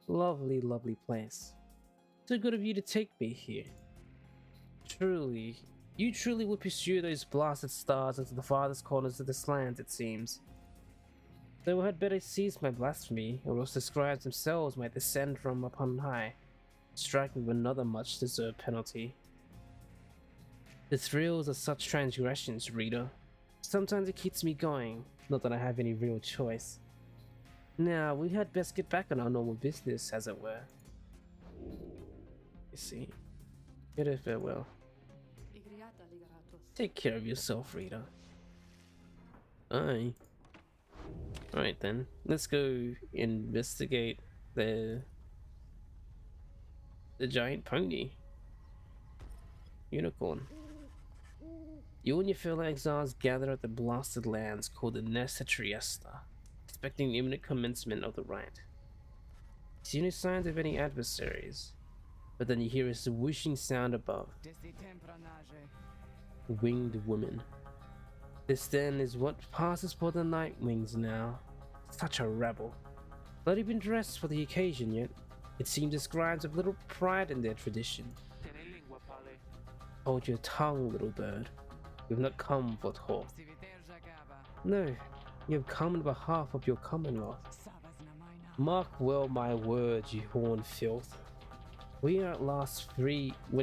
Lovely, lovely place. So good of you to take me here. Truly, you truly would pursue those blasted stars into the farthest corners of this land, it seems. Though I had better cease my blasphemy, or else the scribes themselves might descend from upon high, strike me with another much-deserved penalty. The thrills of such transgressions, reader. Sometimes it keeps me going, not that I have any real choice. Now, we had best get back on our normal business, as it were. You see, bid her farewell. Take care of yourself, reader. Aye. Alright then, let's go investigate the giant pony. Unicorn. You and your fellow exiles gather at the blasted lands called the Nesta Triesta, expecting the imminent commencement of the rite. See no signs of any adversaries, but then you hear a swooshing sound above. Winged woman. This then is what passes for the night wings now. Such a rebel. Not even dressed for the occasion yet. It seems the scribes have little pride in their tradition. Hold your tongue, little bird. You have not come for talk. No, you have come on behalf of your commonwealth. Mark well my words, you horned filth. When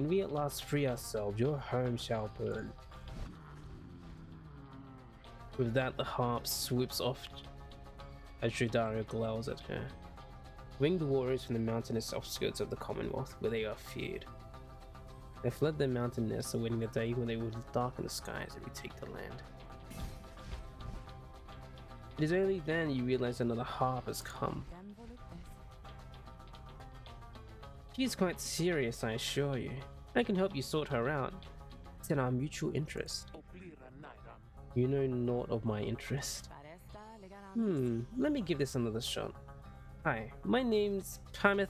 we at last free ourselves, your home shall burn. With that, the harp swoops off as Dridario glowers at her. Winged warriors from the mountainous outskirts of the Commonwealth, where they are feared. They fled their mountain nests, awaiting the day when they will darken the skies and retake the land. It is only then you realize another harp has come. She is quite serious, I assure you. I can help you sort her out. It's in our mutual interest. You know naught of my interest. Let me give this another shot. Hi, my name's Pyre.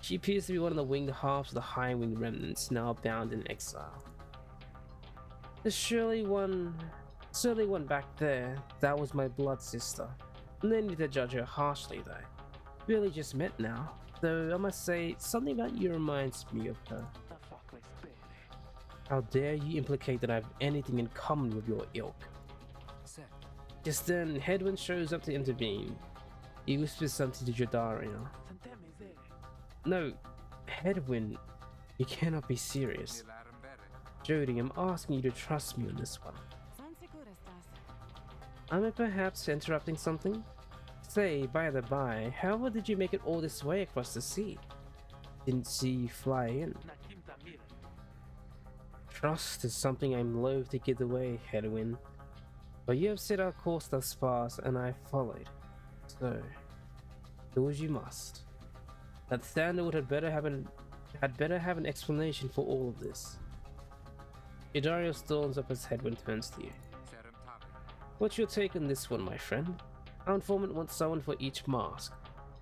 She appears to be one of the winged halves of the high winged remnants now bound in exile. There's surely one back there. That was my blood sister. No need to judge her harshly though. Really just met now. Though I must say, something about you reminds me of her. How dare you implicate that I have anything in common with your ilk? Just then, Hedwyn shows up to intervene. He whispers something to Dridario. No, Hedwyn, you cannot be serious. Jody, I'm asking you to trust me on this one. Am I perhaps interrupting something? Say, by the by, how did you make it all this way across the sea? Didn't see you fly in. Trust is something I'm loath to give away, Hedwyn. But you have set our course thus far, and I followed. So, do as you must. That Sandalwood had better have an explanation for all of this. Dridario storms up his head when turns to you. What's your take on this one, my friend? Our informant wants someone for each mask.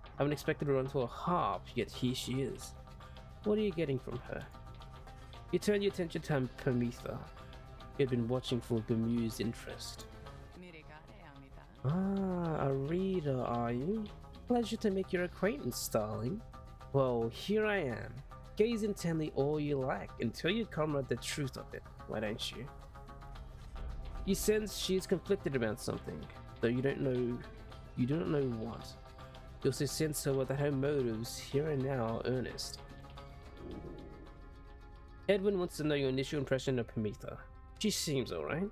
I haven't expected to run to a harp, yet here she is. What are you getting from her? You turn your attention to Pyre. You had been watching for bemused interest. Ah, a reader, are you? Pleasure to make your acquaintance, darling. Well, here I am. Gaze intently all you like and tell your comrade the truth of it, why don't you? You sense she is conflicted about something, though you do not know what. You also sense that her motives here and now are earnest. Edwin wants to know your initial impression of Pyre. She seems alright.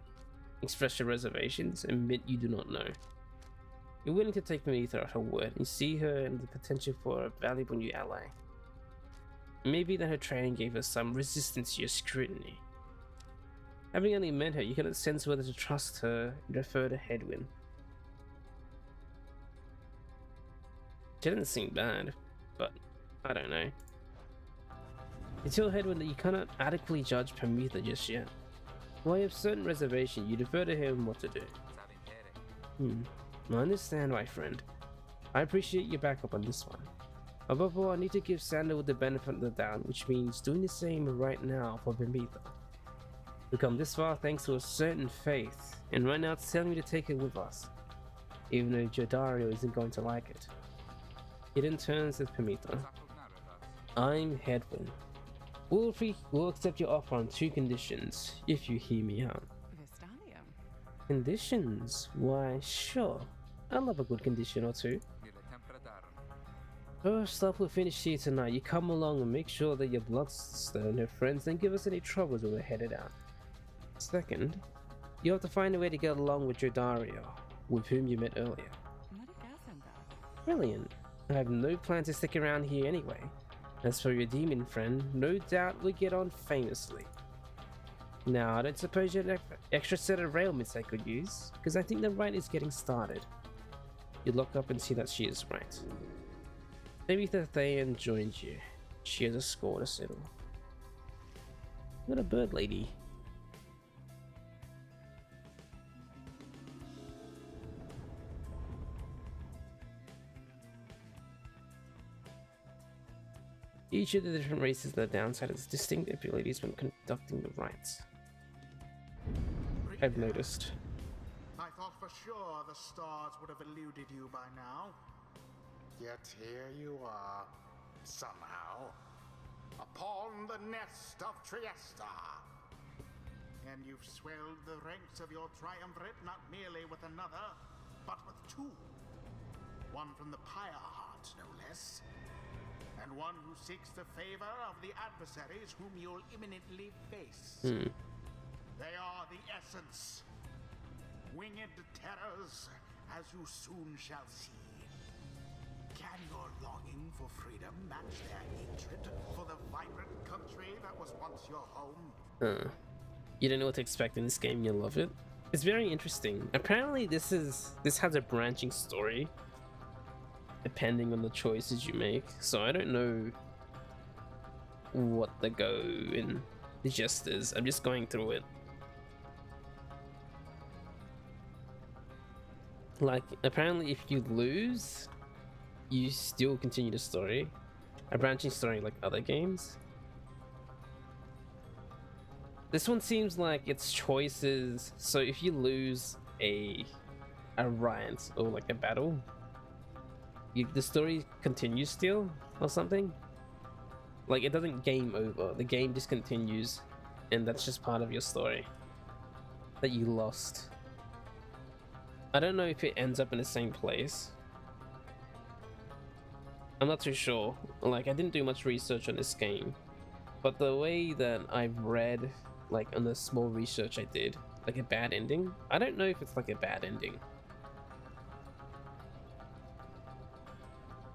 Express your reservations, admit you do not know. You're willing to take Pyre at her word and see her in the potential for a valuable new ally. Maybe that her training gave her some resistance to your scrutiny. Having only met her, you cannot sense whether to trust her and refer to Hedwyn. She doesn't seem bad, but I don't know. You tell Hedwyn that you cannot adequately judge Pyre just yet. While you have certain reservation, you defer to him what to do. I understand, my friend. I appreciate your backup on this one. Above all, I need to give Sandalwood the benefit of the doubt, which means doing the same right now for Bimita. We've come this far thanks to a certain faith, and right now it's telling me to take it with us, even though Jodario isn't going to like it. It in turn says Pimita, I'm Headwind. We'll accept your offer on 2 conditions, if you hear me out. Conditions? Why, sure. I love a good condition or 2. First up, we'll finish here tonight. You come along and make sure that your bloodstone and her friends don't give us any troubles when we're headed out. Second, you have to find a way to get along with Jodario, with whom you met earlier. Brilliant. I have no plan to stick around here anyway. As for your demon friend, no doubt we get on famously. Now, I don't suppose you have an extra set of railments I could use, because I think the rite is getting started. You look up and see that she is right. Maybe Thayan joins you. She has a score to settle. What a bird lady. Each of the different races that downside has distinct abilities when conducting the rites. I've noticed. I thought for sure the stars would have eluded you by now. Yet here you are, somehow, upon the nest of Triesta. And you've swelled the ranks of your triumvirate not merely with another, but with 2. One from the Pyre heart, no less. And one who seeks the favor of the adversaries whom you'll imminently face. They are the essence. Winged terrors, as you soon shall see. Can your longing for freedom match their hatred for the vibrant country that was once your home? You don't know what to expect in this game, you'll love it. It's very interesting. Apparently this has a branching story, depending on the choices you make. So I don't know what the go in the gist is. I'm just going through it. Like, apparently if you lose, you still continue the story. A branching story like other games. This one seems like it's choices. So if you lose a riot or like a battle, the story continues still or something. Like, it doesn't game over. The game just continues, and that's just part of your story that you lost. I don't know if it ends up in the same place. I'm not too sure. Like, I didn't do much research on this game, but the way that I've read, like on the small research I did, like a bad ending. I don't know if it's like a bad ending.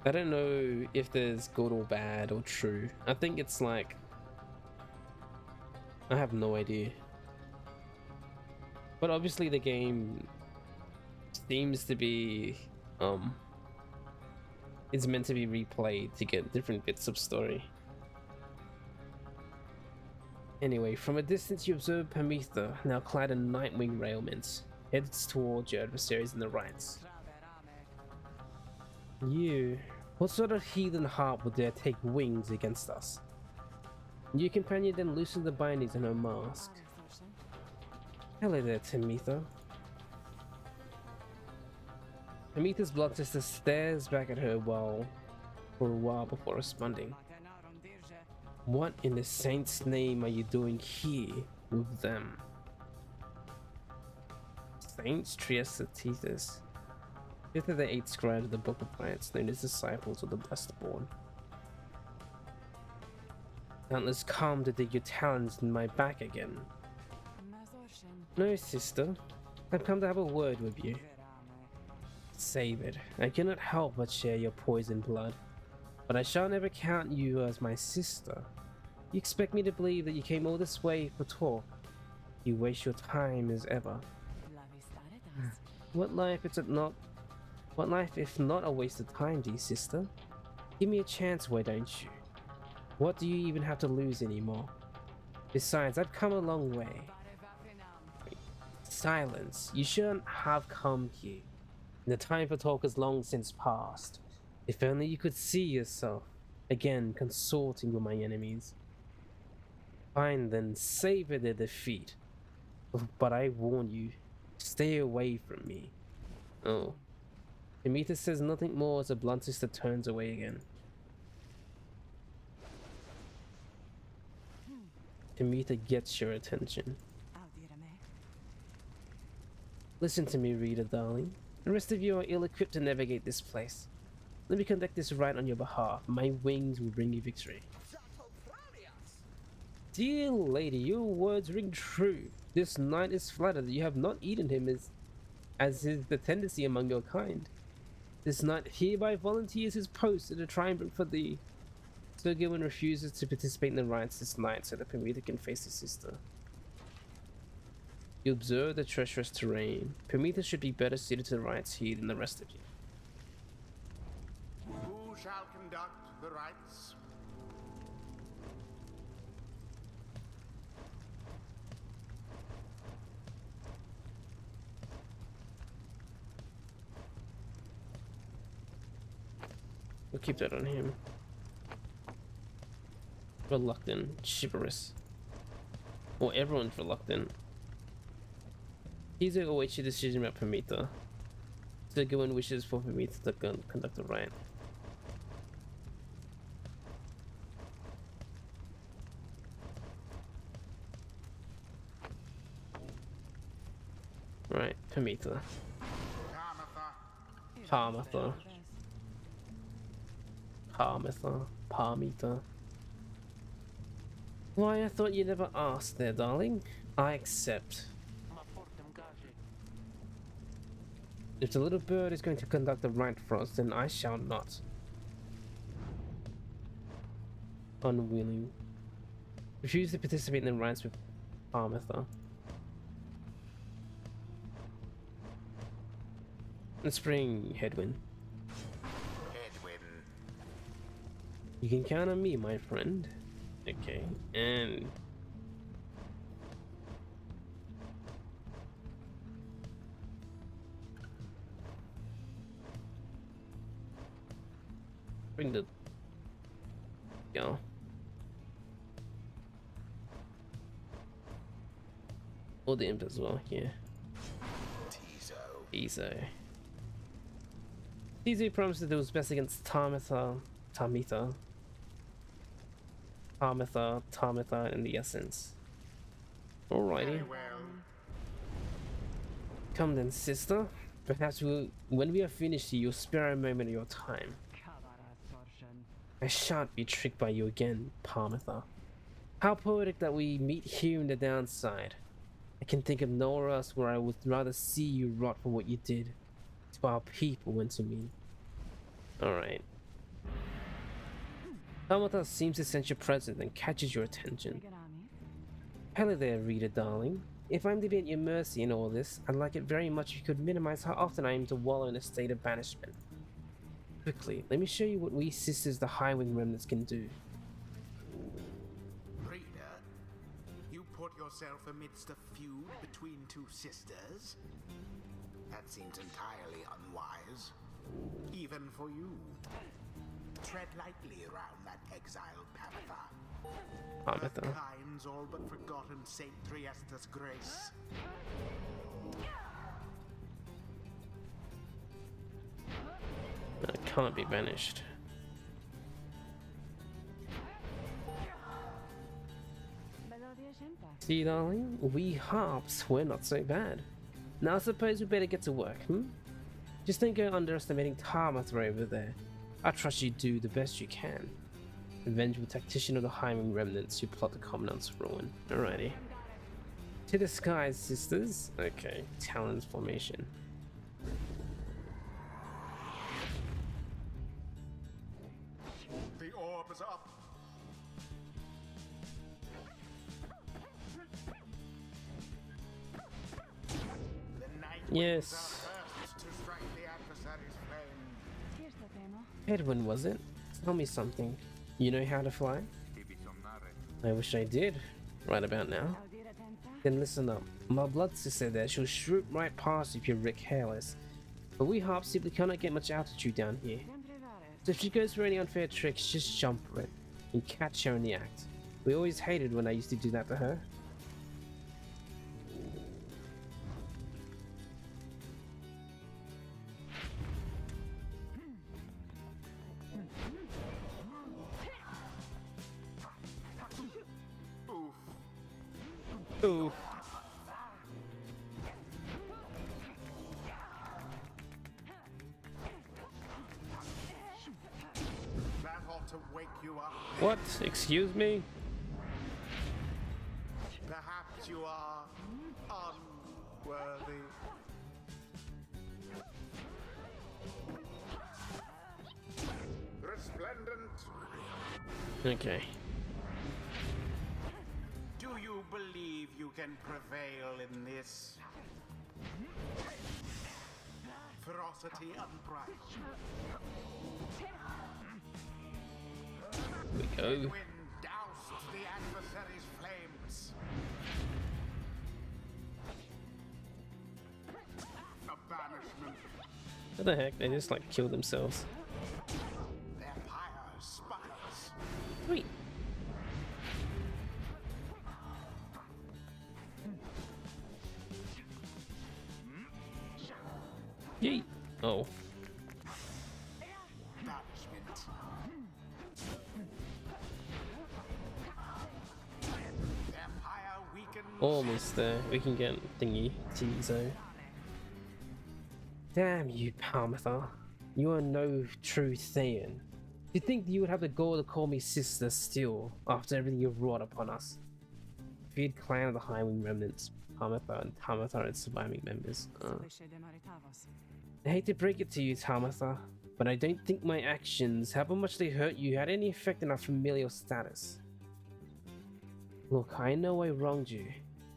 I don't know if there's good or bad or true. I think it's like, I have no idea. But obviously the game seems to be it's meant to be replayed to get different bits of story. Anyway, from a distance you observe Pamita, now clad in Nightwing railments, heads towards your adversaries in the rites. You, what sort of heathen heart would dare take wings against us? Your companion then loosened the bindings on her mask. Hello there, Tamitha. Tamitha's blood sister stares back at her for a while before responding. What in the saint's name are you doing here with them? Saints Triesta Tethys. Fifth of the 8 scribes of the Book of Rites, known as disciples of the Blessedborn. Countless come to dig your talons in my back again. No, sister. I've come to have a word with you. Save it. I cannot help but share your poison blood, but I shall never count you as my sister. You expect me to believe that you came all this way for talk? You waste your time as ever. What life if not a waste of time, dear sister? Give me a chance, why don't you? What do you even have to lose anymore? Besides, I've come a long way. Silence. You shouldn't have come here. The time for talk is long since past. If only you could see yourself again consorting with my enemies. Fine then, savor their defeat. But I warn you, stay away from me. Oh. Demeter says nothing more as the blunt sister turns away again. Demeter gets your attention. Listen to me, reader, darling. The rest of you are ill-equipped to navigate this place. Let me conduct this rite on your behalf. My wings will bring you victory. Dear lady, your words ring true. This knight is flattered that you have not eaten him as is the tendency among your kind. This knight hereby volunteers his post to try and bring for thee. Sir Gilwin refuses to participate in the rites this night so that Pyre can face his sister. You observe the treacherous terrain. Pyre should be better suited to the rites here than the rest of you. Who shall conduct the rites? We'll keep that on him. Reluctant, chivalrous. Well, everyone's reluctant. He's awaits your decision about Pyre. Sir Gilwin wishes for Pyre to conduct the rite. Right, Pyre. Parmitha. Parmitha. Why, I thought you never asked there, darling. I accept. If the little bird is going to conduct the rite for us, then I shall not. Unwilling. Refuse to participate in the rites with Parmitha. Let's bring Hedwyn. You can count on me, my friend. Okay, and bring the go. Or the imp as well, yeah. Tizo. Tizo promised to do his best against Parmitha, and the essence. Alrighty. Come then, sister. Perhaps when we are finished, you'll spare a moment of your time. I shan't be tricked by you again, Parmitha. How poetic that we meet here in the downside. I can think of nowhere else where I would rather see you rot for what you did to our people and to me. Alright. Parmitha seems to sense your presence and catches your attention. Hello there, reader darling. If I'm to be at your mercy in all this, I'd like it very much if you could minimize how often I am to wallow in a state of banishment. Quickly, let me show you what we sisters the Highwing remnants can do. Reader, you put yourself amidst a feud between two sisters? That seems entirely unwise. Even for you. Tread lightly around that exiled Pyre. Her kind's all but forgotten Saint Triesta's grace. That can't be banished. See, darling, we harps, we're not so bad. Now I suppose we better get to work, Just don't go underestimating Parmitha over there. I trust you do the best you can. The vengeful tactician of the Highwing remnants who plot the Commandant's ruin. Alrighty. To the skies, sisters. Okay, Talon's formation. The orb is up. The night Yes. first to strike the adversary's flame. Hedwyn, was it? Tell me something. You know how to fly? I wish I did. Right about now. Then listen up. My blood sister there, she'll shoot right past you if you're Rick Hairless. But we hops simply cannot get much altitude down here. So if she goes for any unfair tricks, just jump for it and catch her in the act. We always hated when I used to do that to her. Ooh. That ought to wake you up. What? Excuse me? Perhaps you are unworthy. Resplendent. Okay. Do you believe you can prevail in this? Ferocity unbridled. Here we go. Wind doused the adversary's flames. A banishment. What the heck? They just like killed themselves. Their pyre sputters. Sweet. Yeet. Oh. Banishment. Their pyre weakens. Almost there. We can get thingy. Tizo. Damn you, Parmetha. You are no true Thean. You think you would have the gall to call me sister still, after everything you've wrought upon us? Feared clan of the Highwing Remnants, Parmetha and Tamatha and surviving members. I hate to break it to you, Tamatha, but I don't think my actions, however much they hurt you, had any effect on our familial status. Look, I know I wronged you.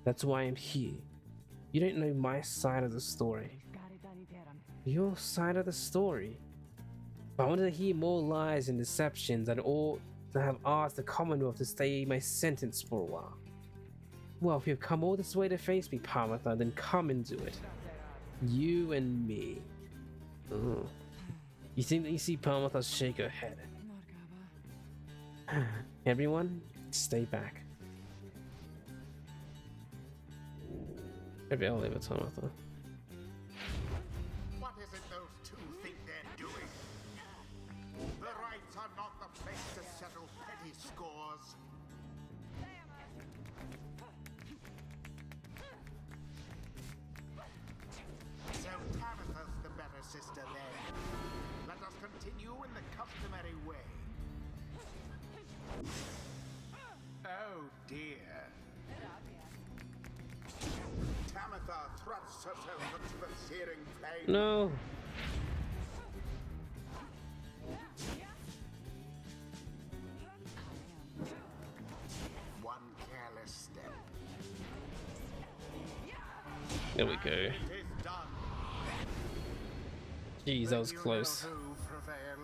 That's why I'm here. You don't know my side of the story. Your side of the story? If I wanted to hear more lies and deceptions, I'd ought to have asked the Commonwealth to stay my sentence for a while. Well, if you've come all this way to face me, Parmetha, then come and do it. You and me. Oh. You think that you see Parmetha shake her head? Everyone, stay back. Maybe I'll leave it, Parmetha. What is it those two think they're doing? The rights are not the place to settle petty scores. So Tabitha's the better sister then. Let us continue in the customary way. Oh dear. Tamitha thrusts herself into the searing flame. No. One careless step. There we go. It is done. Jeez, that was You know close. who prevail.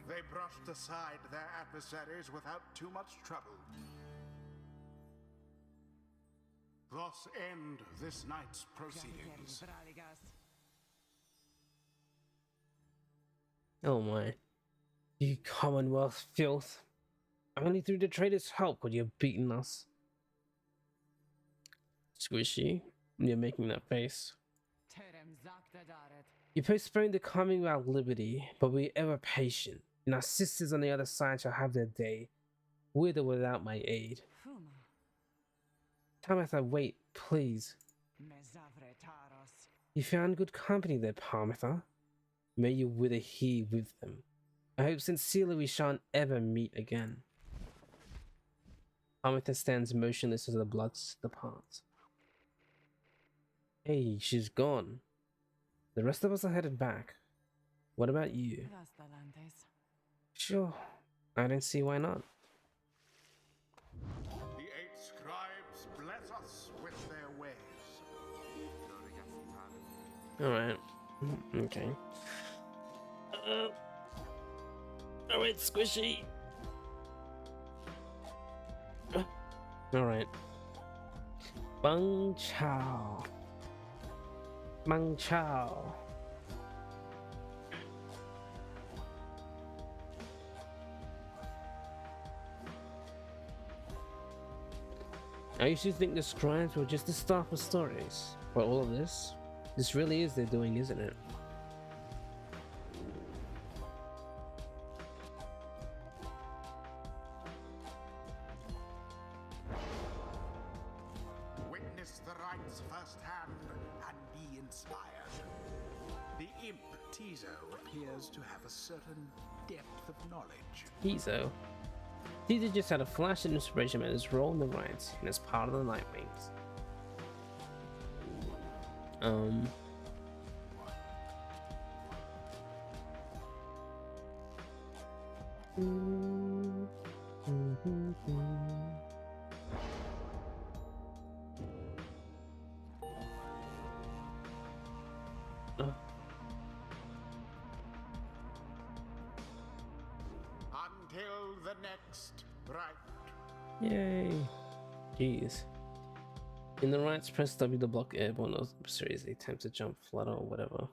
They brushed aside their adversaries without too much trouble. Thus end this night's proceedings. Oh my. You Commonwealth filth. Only through the traitor's help could you have beaten us. Squishy, you're making that face. You postponed the coming of our liberty, but we're ever patient, and our sisters on the other side shall have their day, with or without my aid. Tamatha, wait, please. You found good company there, Parmetha. May you wither here with them. I hope sincerely we shan't ever meet again. Parmetha stands motionless as the blood departs. Hey, she's gone. The rest of us are headed back. What about you? Sure, I don't see why not. The 8 scribes bless us with their ways. Alright. Okay. Alright, Squishy. Alright. Bang Chao. Bang Chao. I used to think the scribes were just the start of stories, but all of this really is their doing, isn't it? Witness the rites firsthand and be inspired. The imp Tizo appears to have a certain depth of knowledge. Tizo. Tizo just had a flash of inspiration at his role in the rites and as part of the Nightwings. Until the next rite. Yay. Jeez. In the rights, press W to block airborne or series attempt to jump, flutter, or whatever.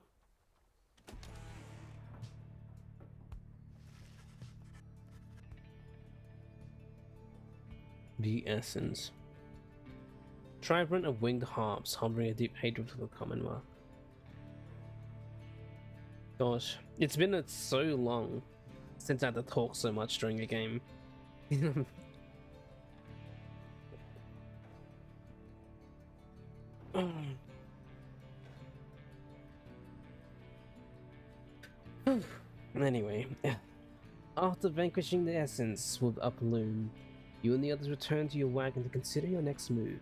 The essence. Tribrant of winged harps, harboring a deep hatred for the Commonwealth. Gosh, it's been so long since I had to talk so much during a game. Anyway, after vanquishing the essence with Uploom, you and the others return to your wagon to consider your next move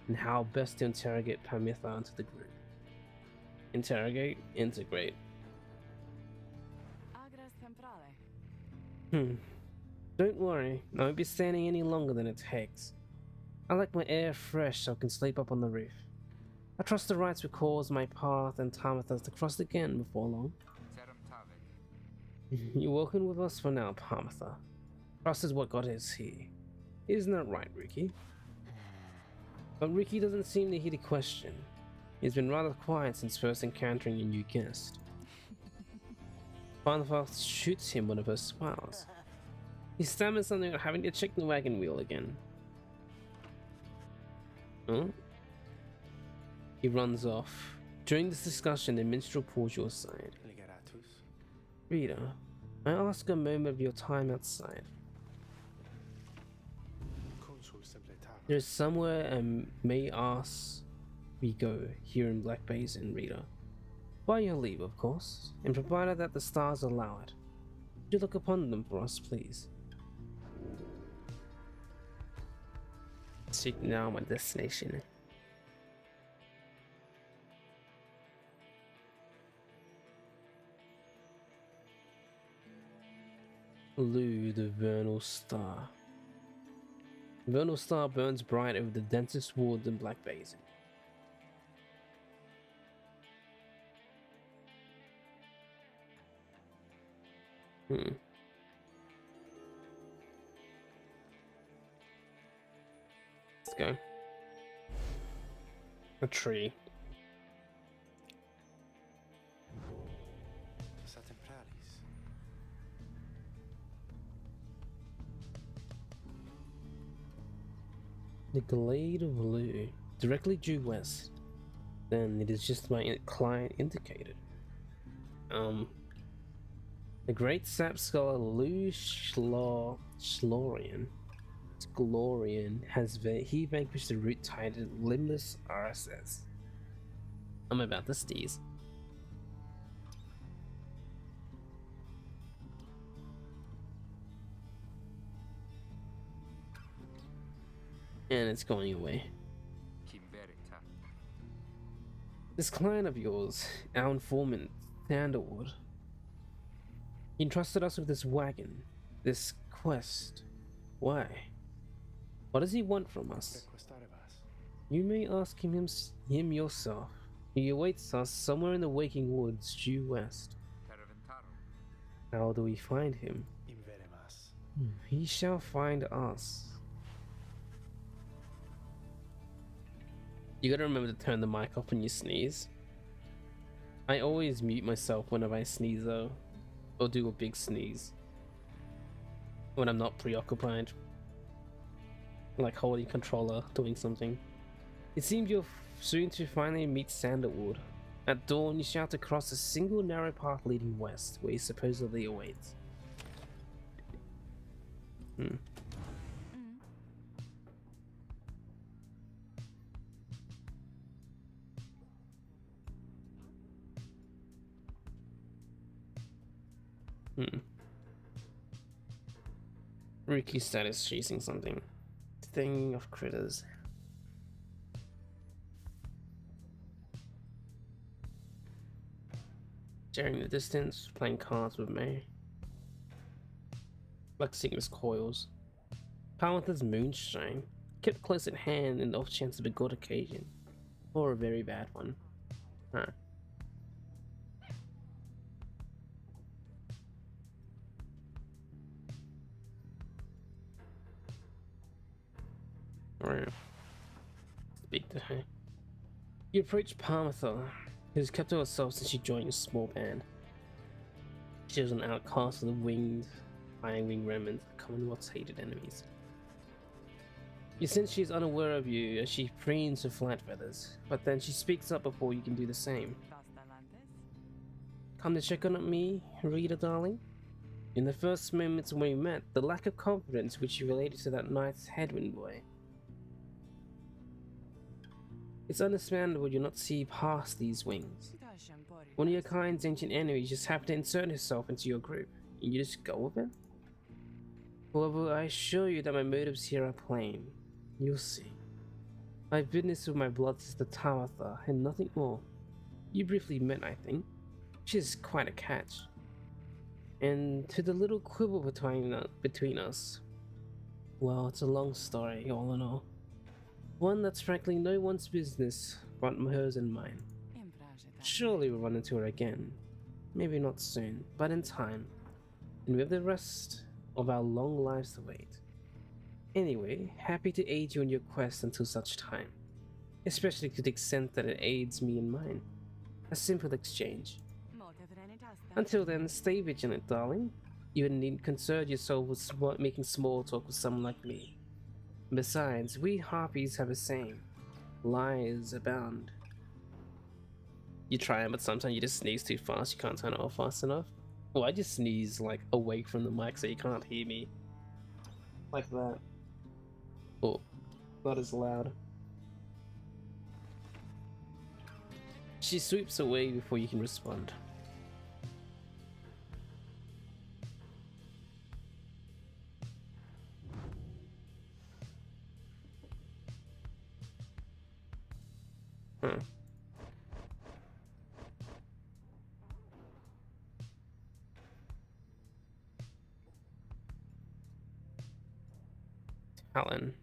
and how best to interrogate Pamitha into the group. Interrogate, integrate. Agras temporale. Don't worry, I won't be standing any longer than it takes. I like my air fresh so I can sleep up on the roof. I trust the rites will cause my path and Tamitha's to cross again before long. You're walking with us for now, Pamitha. Trust is what got us here. Isn't that right, Ricky? But Ricky doesn't seem to hear the question. He's been rather quiet since first encountering a new guest. Pamitha shoots him one of her smiles. He stammers something about having to check the wagon wheel again. Huh? He runs off. During this discussion, the minstrel pulls you aside. Rita, I ask a moment of your time outside. There's somewhere may ask we go here in Black Basin, Rita. By your leave, of course, and provided that the stars allow it. Would you look upon them for us, please? Seek now my destination. Lu, the vernal star. The vernal star burns bright over the densest woods in Black Basin. Let's go. A tree. The Glade of Lu, directly due west. Then it is just my client indicated. The great sap scholar Lu Schlorian has he vanquished the root titled Limbless RSS. I'm about to steez. And it's going away. This client of yours, our informant, Thunderwood, he entrusted us with this wagon, this quest. Why? What does he want from us? You may ask him yourself. He awaits us somewhere in the waking woods due west. How do we find him? He shall find us. You gotta remember to turn the mic off when you sneeze. I always mute myself whenever I sneeze though, or do a big sneeze. When I'm not preoccupied. Like holding controller, doing something. It seems you're soon to finally meet Sandalwood. At dawn, you shout across a single narrow path leading west, where he supposedly awaits. Ricky status chasing something. Thing of critters. Staring the distance, playing cards with me. Like Sigma's coils. Palanthur's moonshine. Kept close at hand in the off chance of a good occasion. Or a very bad one. Huh. Right. Speak to her. You approach Palanthur, who's kept to herself since she joined your small band. She was an outcast of the winged, iron winged remnants, the Commonwealth's hated enemies. You sense she is unaware of you as she preens her flight feathers, but then she speaks up before you can do the same. Come to check on me, Rita, darling? In the first moments when we met, the lack of confidence which you related to that night's headwind boy. It's understandable you not see past these wings. One of your kind's ancient enemies just happened to insert herself into your group, and you just go with it? However, I assure you that my motives here are plain. You'll see. I've witnessed with my blood sister Tamatha, and nothing more. You briefly met, I think. She's quite a catch. And to the little quibble between us, well, it's a long story, all in all. One that's frankly no one's business but hers and mine. Surely we'll run into her again. Maybe not soon, but in time. And we have the rest of our long lives to wait. Anyway, happy to aid you in your quest until such time. Especially to the extent that it aids me in mine. A simple exchange. Until then, stay vigilant, darling. You needn't concern yourself with making small talk with someone like me. Besides, we harpies have a saying. Lies abound. You try it, but sometimes you just sneeze too fast. You can't turn it off fast enough. Well, I just sneeze like away from the mic so you can't hear me. Like that. Oh, not as loud. She sweeps away before you can respond. Talon.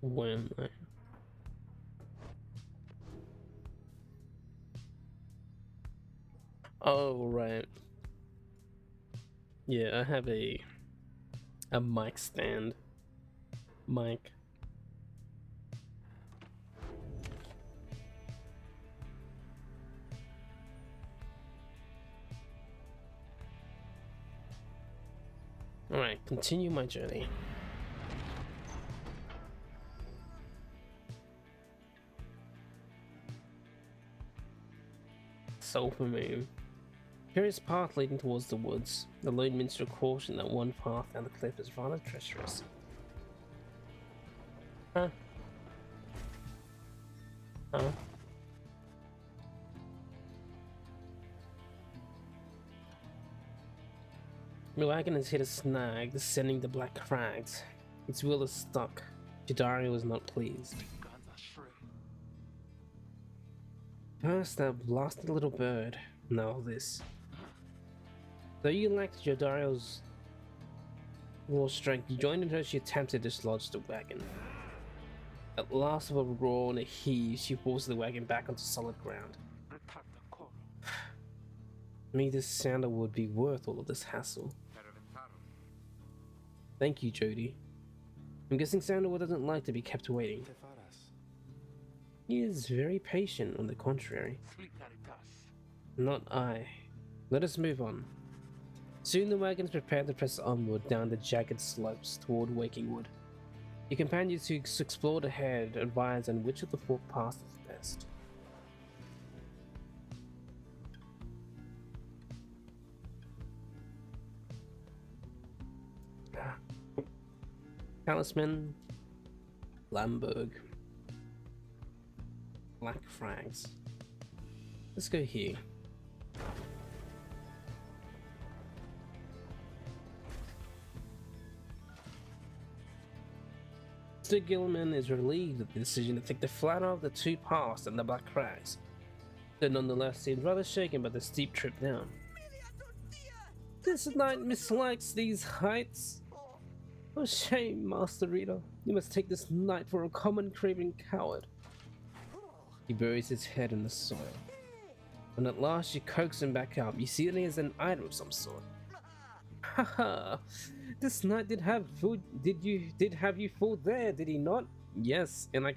When I... Oh, right. Yeah, I have a mic stand. Mic. Alright, continue my journey. Sulphur Moon. Curious path leading towards the woods. The lone minstrel cautioned that one path down the cliff is rather treacherous. Huh? Huh? The wagon has hit a snag, descending the black crags. Its wheel is stuck. Jidario is not pleased. First, that blasted little bird. Now this. Though you lacked Jidario's raw strength, you joined in her as she attempted to dislodge the wagon. At last, with a roar and a heave, she forced the wagon back onto solid ground. May this sandalwood be worth all of this hassle. Thank you, Jody. I'm guessing Sandalwood doesn't like to be kept waiting. He is very patient, on the contrary. Not I. Let us move on. Soon the wagons prepared to press onward down the jagged slopes toward Wakingwood. Your companions who explored ahead advised on which of the four paths is best. Talisman, Lamberg, Black Frags. Let's go here. Mr. Gilman is relieved at the decision to take the flatter of the two paths and the Black Crags, but nonetheless seems rather shaken by the steep trip down. This knight mislikes these heights. Oh shame, Master Reader. You must take this knight for a common craven coward. He buries his head in the soil. When at last you coax him back up, you see that he has an item of some sort. Haha! This knight did have you fooled there, did he not? Yes, and I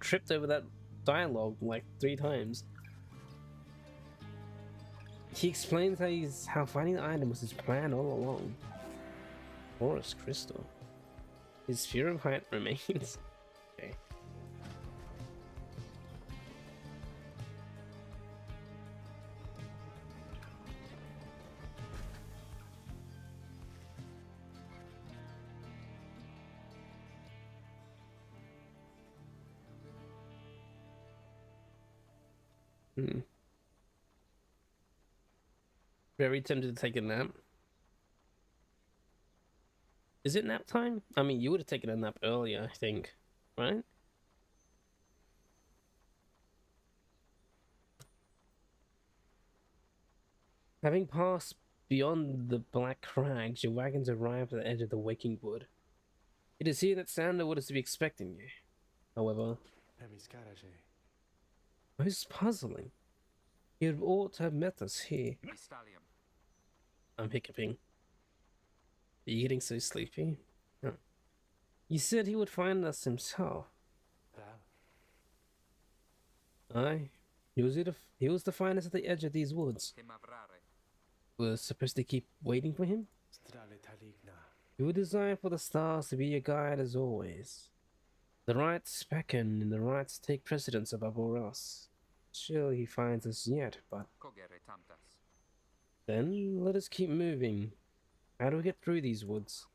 tripped over that dialogue like 3 times. He explains how finding the item was his plan all along. Forest crystal. His fear of height remains. Okay. Very tempted to take a nap. Is it nap time? I mean, you would have taken a nap earlier, I think, right? Having passed beyond the Black Crags, your wagons arrived at the edge of the Waking Wood. It is here that Sandalwood is to be expecting you. However, most puzzling. You ought to have met us here. I'm hiccuping. Are you getting so sleepy? No. You said he would find us himself. Aye. He was to find us at the edge of these woods. We're supposed to keep waiting for him? You would desire for the stars to be your guide as always. The rights beckon and the rights take precedence above all else. Surely he finds us yet, but... Then let us keep moving. How do we get through these woods?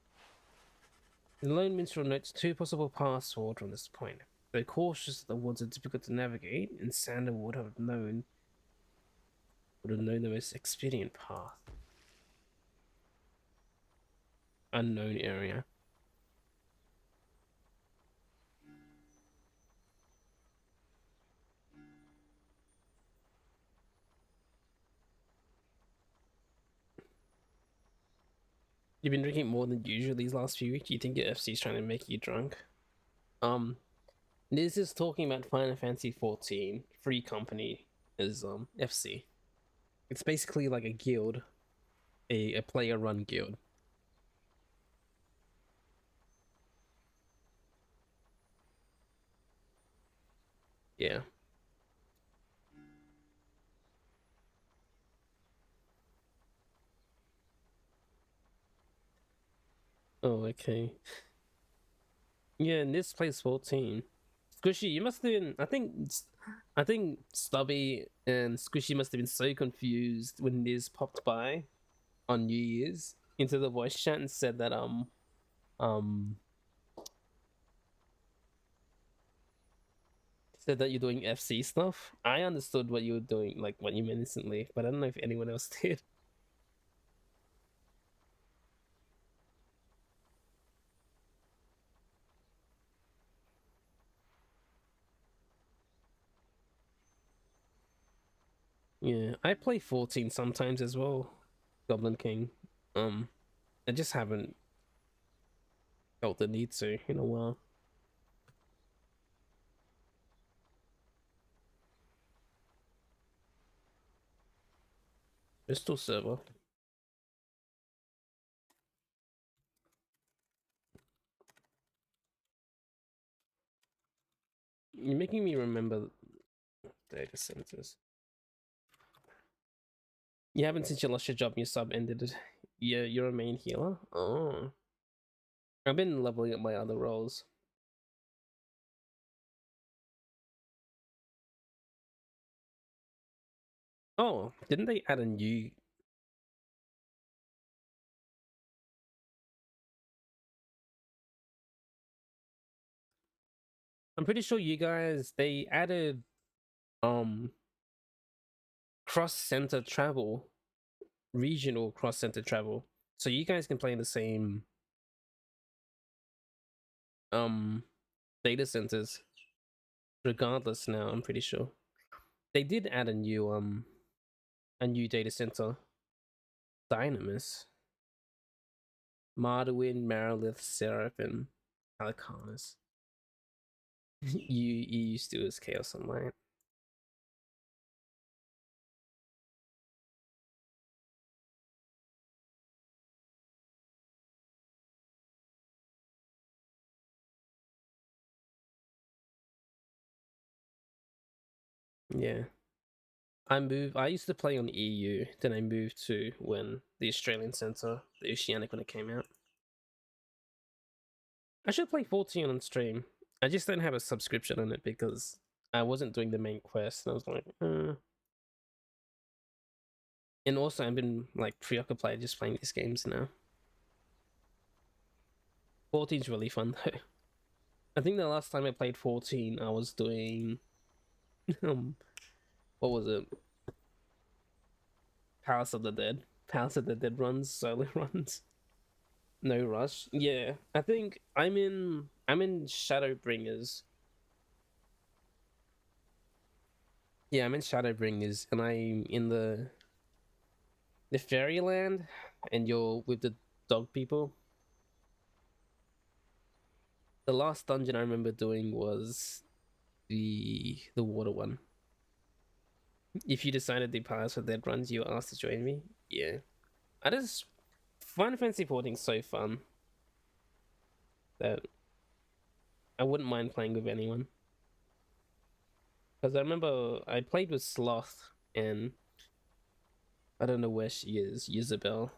The lone minstrel notes 2 possible paths forward from this point. Though cautious that the woods are difficult to navigate, and Sander would have known the most expedient path. Unknown area. You've been drinking more than usual these last few weeks. Do you think your FC is trying to make you drunk? This is talking about Final Fantasy 14. Free Company is FC. It's basically like a guild, a player-run guild. Yeah. Oh, okay. Yeah, and this plays 14. Squishy, you must have been. I think Stubby and Squishy must have been so confused when Niz popped by on New Year's into the voice chat and said that said that you're doing FC stuff. I understood what you were doing, like what you meant instantly, but I don't know if anyone else did. Yeah, I play 14 sometimes as well, Goblin King. I just haven't felt the need to in a while. Crystal server. You're making me remember data centers. You haven't since you lost your job and your sub ended it. Yeah, you're a main healer? Oh. I've been leveling up my other roles. Oh, didn't they add a new... I'm pretty sure you guys, they added cross-center travel, regional cross-center travel. So you guys can play in the same data centers regardless now, I'm pretty sure. They did add a new data center. Dynamis. Marduin, Marilith, Seraph, and Halicarnus. you used to as Chaos Online. Yeah. I used to play on EU, then I moved to when the Australian Centre, the Oceanic, when it came out. I should play 14 on stream. I just don't have a subscription on it because I wasn't doing the main quest, and I was like, And also I've been like preoccupied just playing these games now. 14's really fun though. I think the last time I played 14, I was doing what was it? Palace of the Dead. Palace of the Dead runs, solo runs. No rush. Yeah, I think I'm in Shadowbringers. Yeah, I'm in Shadowbringers, and I'm in the fairyland, and you're with the dog people. The last dungeon I remember doing was the water one. If you decided the Palace of the Dead runs, you were asked to join me. Yeah, I just Final Fantasy 14 is so fun that I wouldn't mind playing with anyone. Because I remember I played with Sloth, and I don't know where she is, Isabel.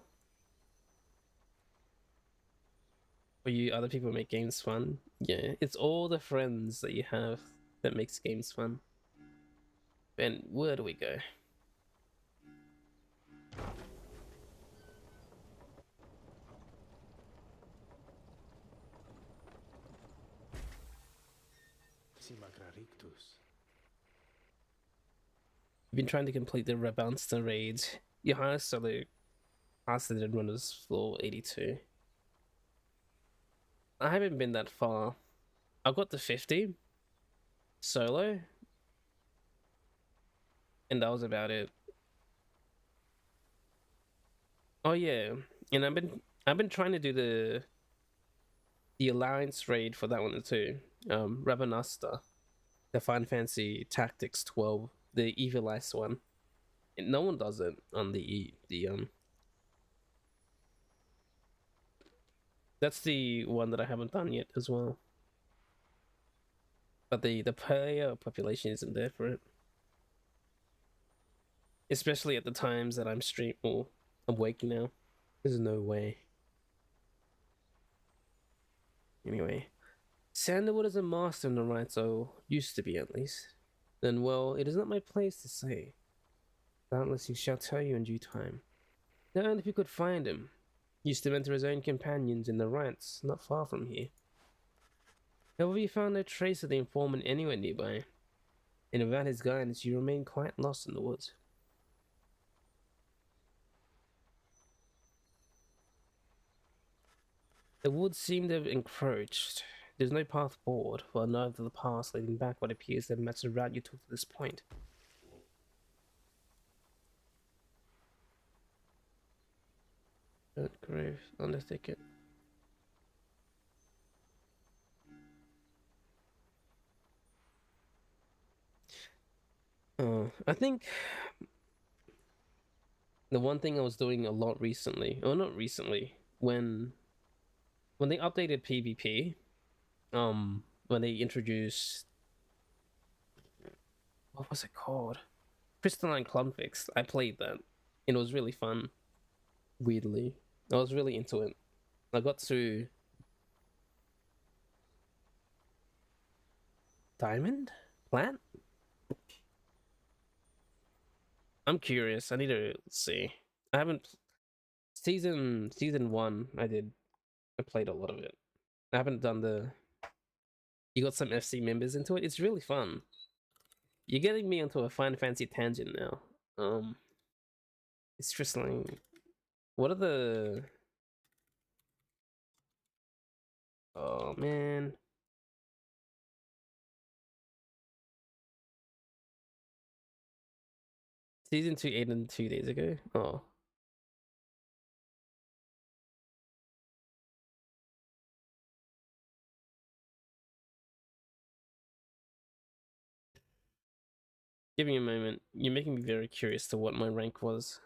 For you other people make games fun. Yeah, it's all the friends that you have that makes games fun. And where do we go? You've been trying to complete the Rabanster raid. Your highest solo casted run was floor 82. I haven't been that far. I got to 50 solo, and that was about it. Oh yeah, and I've been trying to do the Alliance raid for that one too. Rabanasta, the Final Fantasy Tactics 12, the Evilized one. And no one does it on that's the one that I haven't done yet as well. But the player population isn't there for it. Especially at the times that I'm I'm waking now. There's no way. Anyway, Sandalwood is a master in the rights, or used to be at least. Then, well, it is not my place to say. Doubtless he shall tell you in due time. Now, if you could find him, used to mentor his own companions in the rights, not far from here. However, you found no trace of the informant anywhere nearby, and without his guidance, you remain quite lost in the woods. The woods seem to have encroached. There's no path forward, while neither the path leading back what appears to have matched the route you took to this point. Burnt grove, under thicket. I think the one thing I was doing a lot recently, or not recently, when they updated PvP, when they introduced what was it called? Crystalline Conflicts. I played that. And it was really fun. Weirdly. I was really into it. I got to Diamond? Plant? I'm curious. I need to see. I haven't season 1 I played a lot of it. I haven't done the you got some FC members into it. It's really fun. You're getting me onto a Final Fantasy tangent now. It's just like what are the oh man. Season 2 ended 2 days ago. Oh. Give me a moment. You're making me very curious to what my rank was.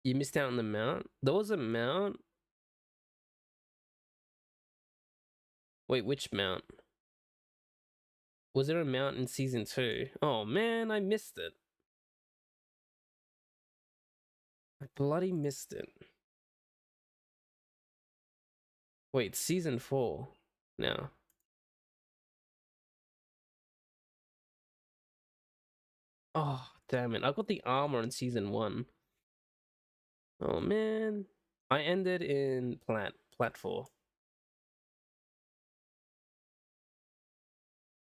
You missed out on the mount? There was a mount? Wait, which mount? Was there a mount in season 2? Oh man, I missed it. I bloody missed it. Wait, season 4 now. Oh, damn it. I got the armor in season 1. Oh man. I ended in Plat 4.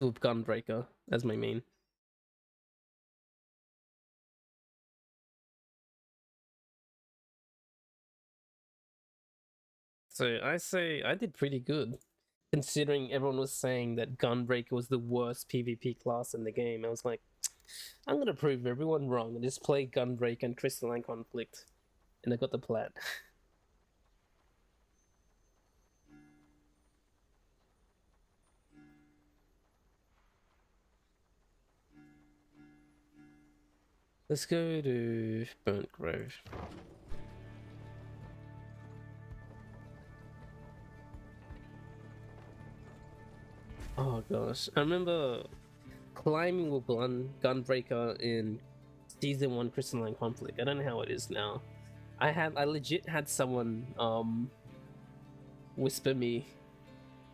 With Gunbreaker as my main. So I say I did pretty good. Considering everyone was saying that Gunbreaker was the worst PvP class in the game. I was like, I'm gonna prove everyone wrong and just play Gunbreaker and Crystalline Conflict. And I got the plat. Let's go to Burnt Grove. Oh gosh, I remember climbing with Gunbreaker in season 1 Crystalline Conflict. I don't know how it is now. I legit had someone whisper me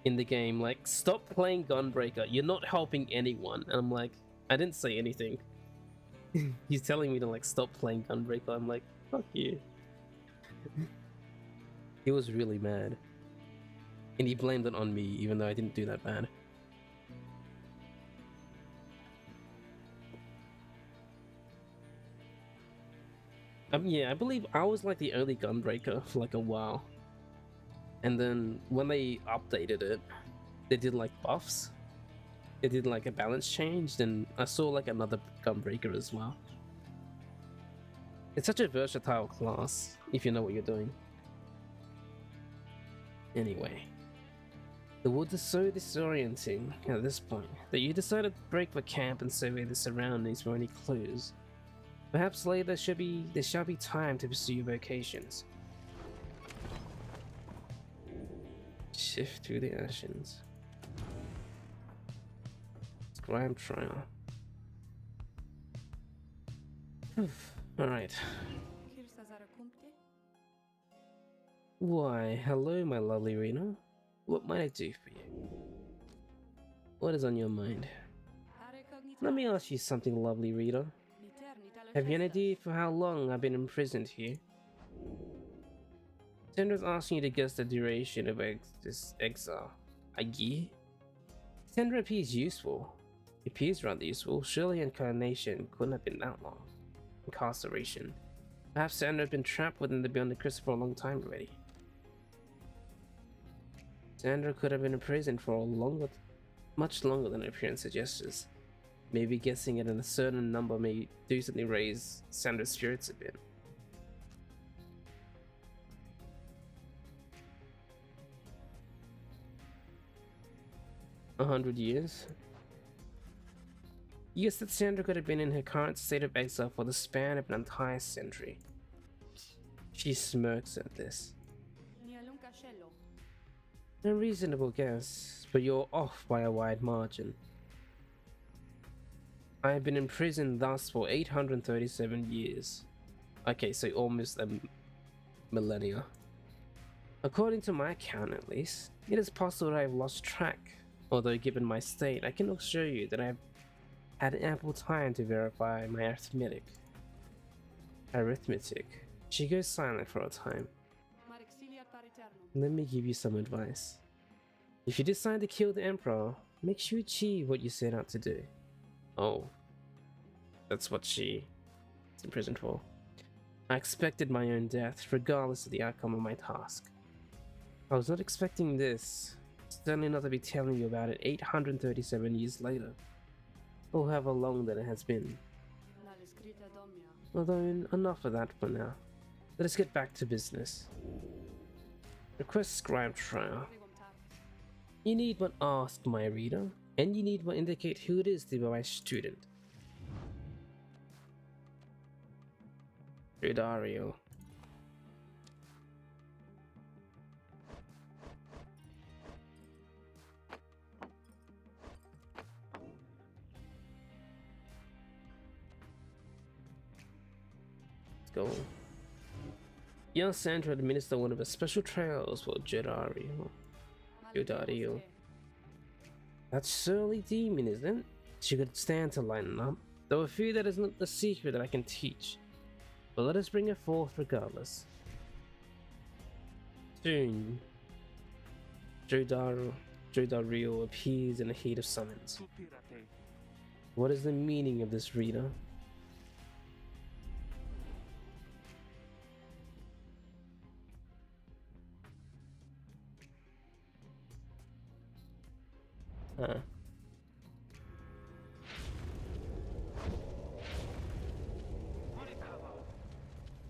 in the game like, stop playing Gunbreaker, you're not helping anyone. And I'm like, I didn't say anything. He's telling me to like stop playing Gunbreaker. I'm like, fuck you. He was really mad. And he blamed it on me even though I didn't do that bad. Yeah, I believe I was like the only Gunbreaker for like a while. And then when they updated it, they did like buffs. They did like a balance change, and I saw like another Gunbreaker as well. It's such a versatile class, if you know what you're doing. Anyway. The woods are so disorienting at this point that you decided to break the camp and survey the surroundings for any clues. Perhaps later there shall be time to pursue your vocations. Shift through the ashes. Scribe trial. Alright. Why, hello my lovely Rena. What might I do for you? What is on your mind? Let me ask you something, lovely Rita. Have you an idea for how long I've been imprisoned here? Sendra's asking you to guess the duration of this exile. A year? Sendra appears useful. It appears rather useful. Surely incarnation couldn't have been that long. Incarceration. Perhaps Sandra has been trapped within the Beyond the Crystal for a long time already. Sandra could have been in prison for much longer than her appearance suggests. Maybe guessing it in a certain number may decently raise Sandra's spirits a bit. $100 years? Yes, that Sandra could have been in her current state of exile for the span of an entire century. She smirks at this. A reasonable guess, but you're off by a wide margin. I have been in prison thus for 837 years. Okay, so almost a millennia. According to my account at least, it is possible that I have lost track, although given my state, I can assure you that I have had ample time to verify my arithmetic. She goes silent for a time. Let me give you some advice. If you decide to kill the Emperor, make sure you achieve what you set out to do. Oh, that's what she is in prison for. I expected my own death, regardless of the outcome of my task. I was not expecting this, certainly not to be telling you about it 837 years later, or however long that it has been. Although enough of that for now. Let us get back to business. Request scribe trial. You need but ask, my reader, and you need but indicate who it is to be my student. Dario. Let's go. Young Sandra administered one of the special trials for Dario. That's surly demon, isn't it? She could stand to lighten up, though I fear that is not the secret that I can teach. But let us bring her forth regardless. Soon, Dario appears in the heat of summons. What is the meaning of this, reader?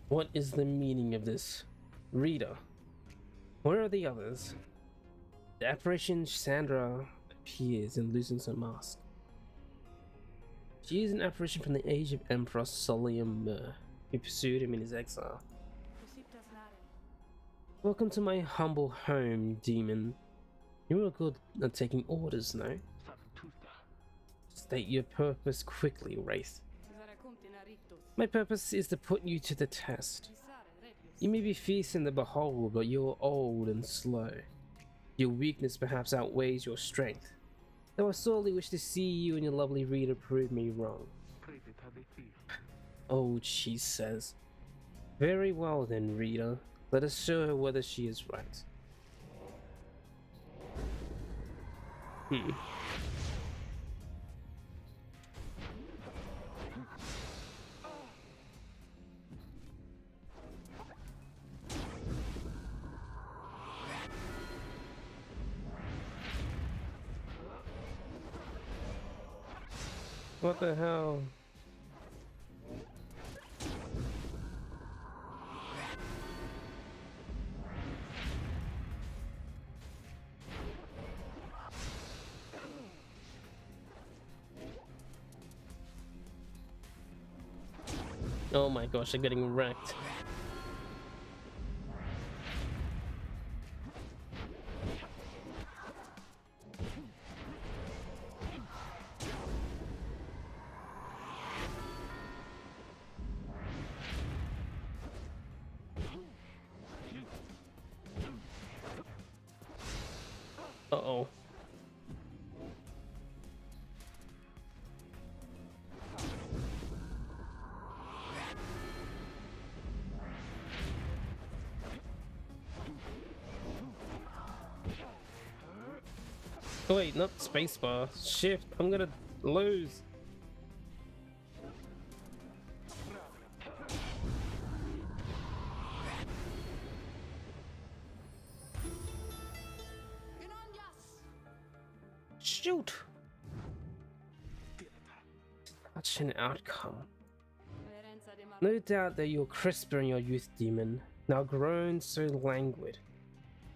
What is the meaning of this? Reader, where are the others? The apparition Sandra appears and loosens her mask. She is an apparition from the age of Emperor Solium Mur, who pursued him in his exile. Welcome to my humble home, demon. You are good at taking orders, no? State your purpose quickly, Wraith. My purpose is to put you to the test. You may be fierce in the behold, but you're old and slow. Your weakness perhaps outweighs your strength. Though I sorely wish to see you and your lovely reader prove me wrong. Old, she says. Very well then, reader. Let us show her whether she is right. What the hell? Oh my gosh, they're getting wrecked. Uh-oh. Oh wait, not spacebar. Shift. I'm gonna lose. Shoot! Such an outcome. No doubt that you're crisper in your youth, demon, now grown so languid.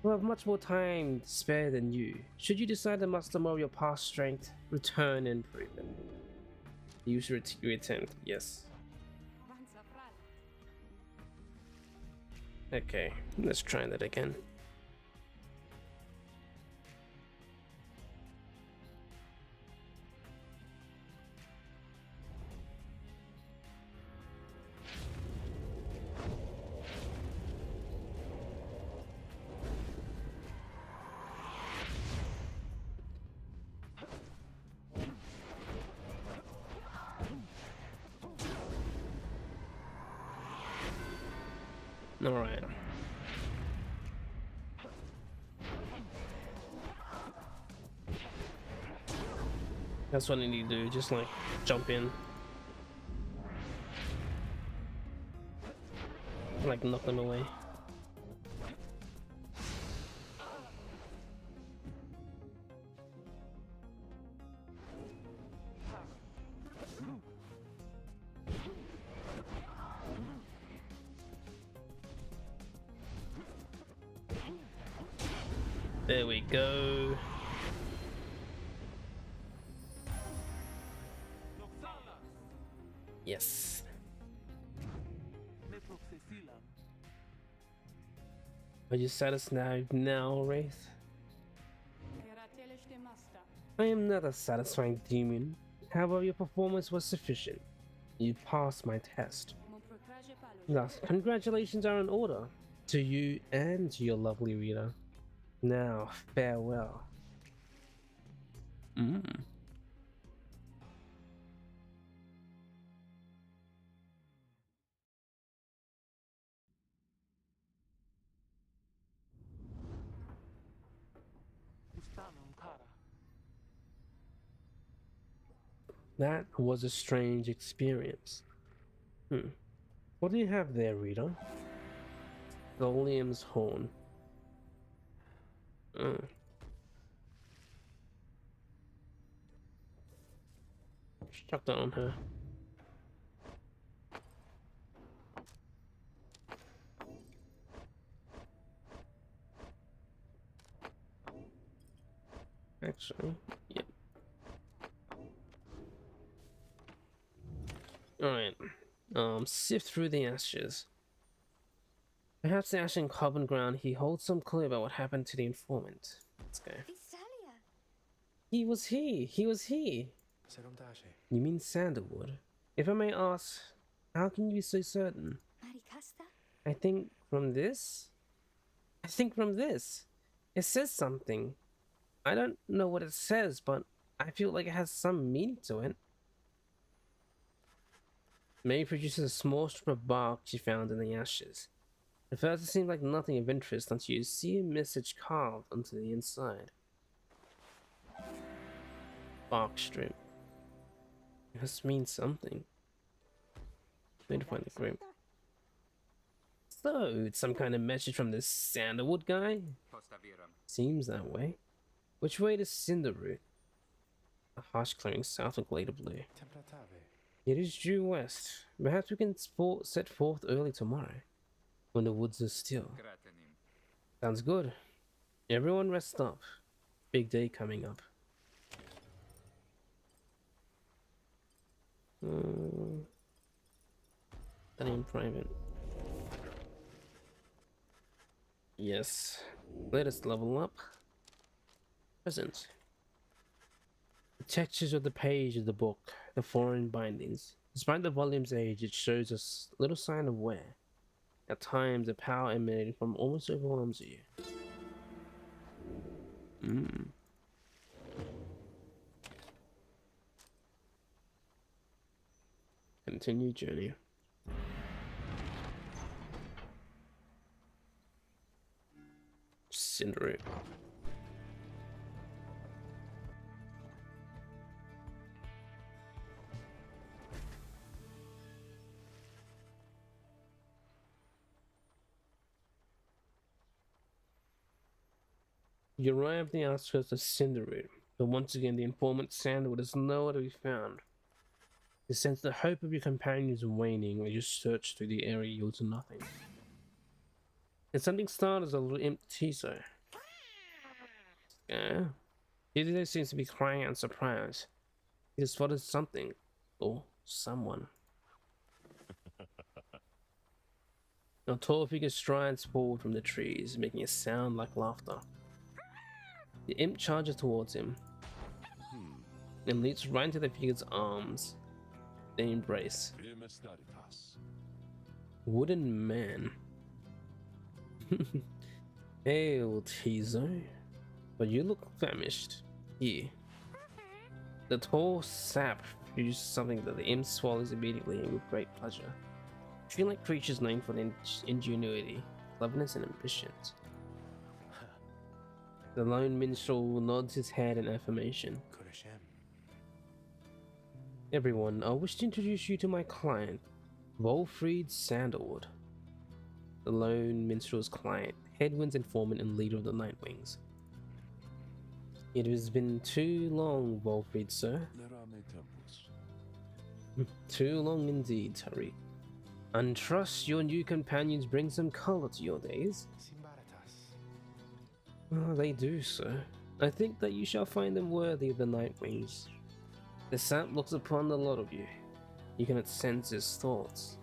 We'll have much more time to spare than you, should you decide to muster more of your past strength, return improvement. You should reattempt. Yes. Avanza, frate. Okay, let's try that again. All right. That's what I need to do, just like jump in. Like knock them away. There we go. Yes. Are you satisfied now, Wraith? I am not a satisfying demon. However, your performance was sufficient. You passed my test. Thus, congratulations are in order to you and to your lovely reader. Now, farewell. That was a strange experience. What do you have there, reader? Goliam's horn. Chuck that on her. Actually, yep. Alright. Sift through the ashes. Perhaps the ash and carbon ground he holds some clue about what happened to the informant. Let's go. Visalia. He was he. You mean Sandalwood? If I may ask, how can you be so certain? Maricasta? I think from this? It says something. I don't know what it says, but I feel like it has some meaning to it. May produces a small strip of bark she found in the ashes. At first it seemed like nothing of interest until you see a message carved onto the inside. Bark strip. It must mean something. Need to find the grape. So, it's some kind of message from this Sandalwood guy? Seems that way. Which way to Cinderroot? A harsh clearing south of Glade of Blue. It is due west. Perhaps we can set forth early tomorrow, when the woods are still. Sounds good. Everyone rest up. Big day coming up. Study in private. Yes. Let us level up. Present. The textures of the page of the book, the foreign bindings. Despite the volume's age, it shows us little sign of wear. At times, the power emanating from almost overwhelms you. Continue journey. Cinderroot. You arrive at the outskirts of Cinderroot, but once again the informant Sandalwood is nowhere to be found. You sense the hope of your companions waning as you search through the area yields nothing. And something startles a little imp Tiso. Tiso seems to be crying out in surprise. He has spotted something. or someone. A tall figure strides forward from the trees, making a sound like laughter. The imp charges towards him and leaps right into the figure's arms. They embrace. Wooden man. Hail, Tizo. But you look famished. Here. The tall sap produces something that the imp swallows immediately and with great pleasure. Feel like creatures known for their ingenuity, cleverness, and ambitions. The lone minstrel nods his head in affirmation. Everyone, I wish to introduce you to my client, Volfried Sandalwood. The lone minstrel's client, headwinds informant and leader of the Nightwings. It has been too long, Volfried, sir. Too long indeed, Tariq. And trust your new companions bring some color to your days. Oh, they do, sir. I think that you shall find them worthy of the Nightwings. The sap looks upon the lot of you. You cannot sense his thoughts.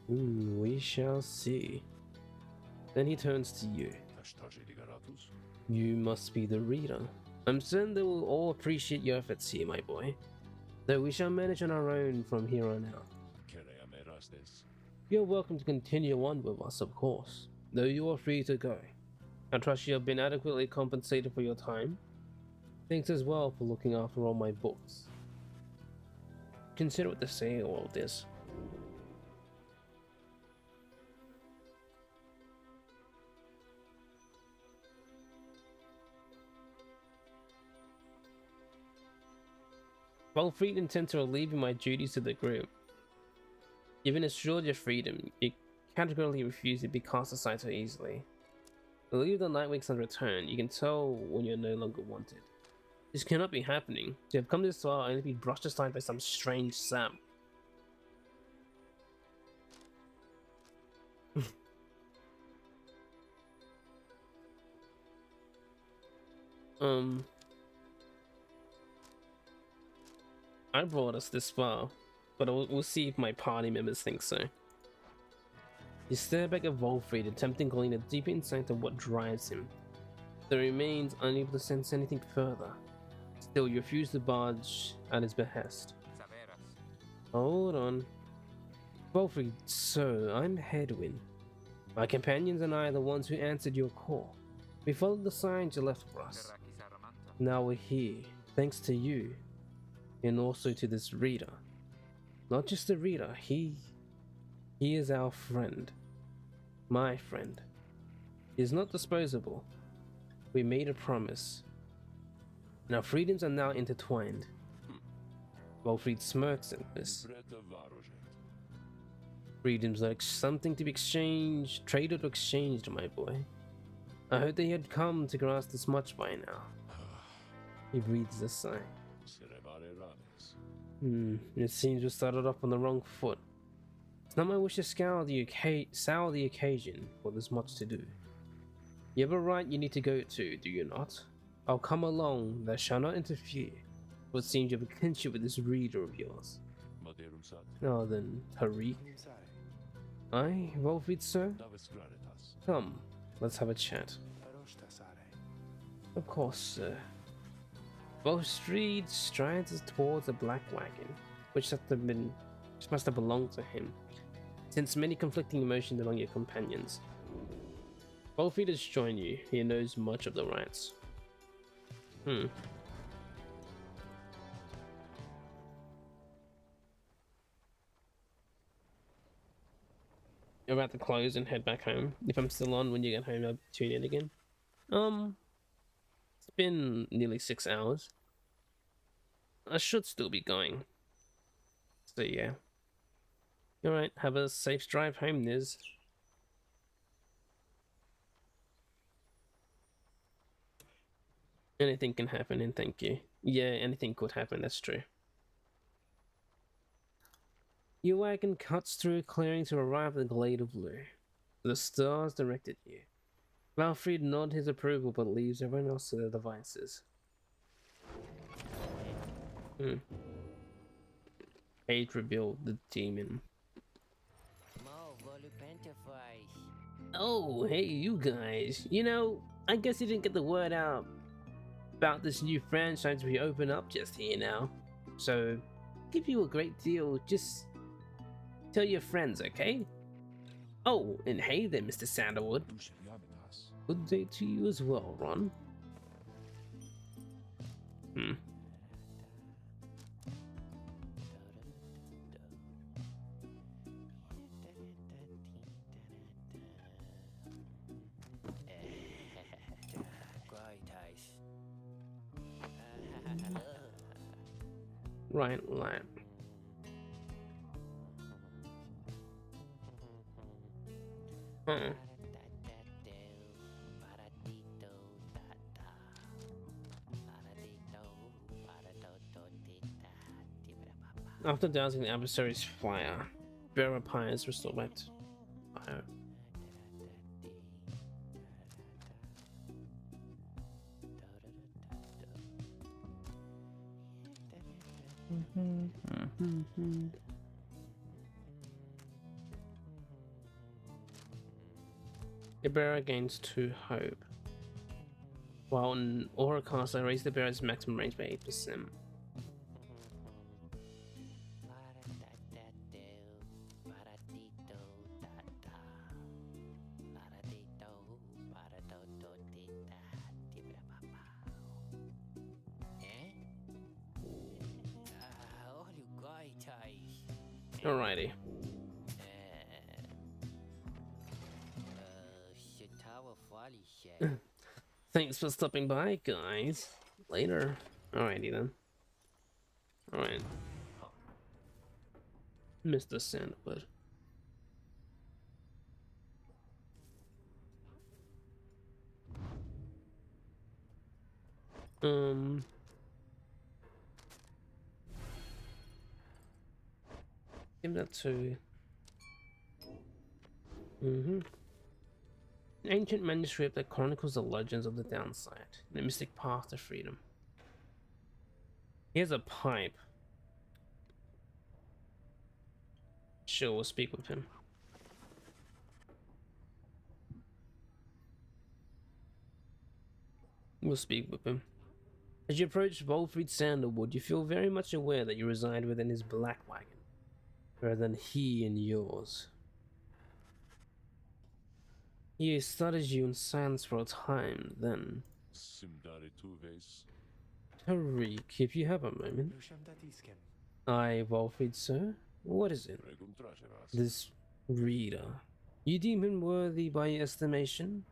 We shall see. Then he turns to you. You must be the reader. I'm certain they will all appreciate your efforts here, my boy. Though we shall manage on our own from here on out. You're welcome to continue on with us, of course, though you are free to go. I trust you have been adequately compensated for your time. Thanks as well for looking after all my books. Consider what to say of all this. Volfried intends to relieve my duties to the group. You've been assured your freedom. You categorically refuse to be cast aside so easily. The leader of the Nightwings on return. You can tell when you're no longer wanted. This cannot be happening. To have come this far only to be brushed aside by some strange sap. I brought us this far, but we'll see if my party members think so. You stare back at Volfried, attempting to glean a deeper insight of what drives him. He remains unable to sense anything further. Still, you refuse to barge at his behest. Hold on. Volfried, so I'm Headwind. My companions and I are the ones who answered your call. We followed the signs you left for us. Now we're here, thanks to you. And also to this reader. Not just the reader, he is our friend. My friend. He is not disposable. We made a promise. And our freedoms are now intertwined. Volfried smirks at this. Freedoms like something to be exchanged, traded or exchanged, my boy. I heard they had come to grasp this much by now. He breathes a sigh. It seems we started off on the wrong foot. It's not my wish to sour the occasion, for there's much to do. You have a right you need to go to, do you not? I'll come along, that shall not interfere. What seems you have a kinship with this reader of yours. Oh, then, Tariq. Aye, Volfried, sir? Come, let's have a chat. Of course, sir. Volfried strides towards a black wagon, which must have belonged to him, since many conflicting emotions among your companions. Volfried has joined you. He knows much of the rites. You're about to close and head back home. If I'm still on when you get home, I'll tune in again. It's been nearly 6 hours. I should still be going. So yeah. Alright, have a safe drive home, Niz. Anything can happen, and thank you. Yeah, anything could happen, that's true. Your wagon cuts through a clearing to arrive at the glade of blue. The stars directed you. Valfried nods his approval but leaves everyone else to their devices. Age reveal the demon. Oh, hey, you guys. You know, I guess you didn't get the word out about this new franchise we open up just here now. So, give you a great deal. Just tell your friends, okay? Oh, and hey there, Mr. Sandalwood. Good day to you as well, Ron. Right. After dousing the adversary's fire, Pyre is restored back to fire. The bearer gains 2 hope. While in aura cast, I raise the bearer's maximum range by 8%. Alrighty. Thanks for stopping by, guys. Later. Alrighty then. Alright. Mr. Sandwood. Give that to... An ancient manuscript that chronicles the legends of the downside and the mystic path to freedom. Here's a pipe. Sure, we'll speak with him. We'll speak with him. As you approach Wolfried Sandalwood, you feel very much aware that you reside within his black wagon, rather than he in yours. He studies you in silence for a time, then... Tariq, if you have a moment. Aye, Wolfried, sir. What is it? This reader. You deem him worthy by your estimation?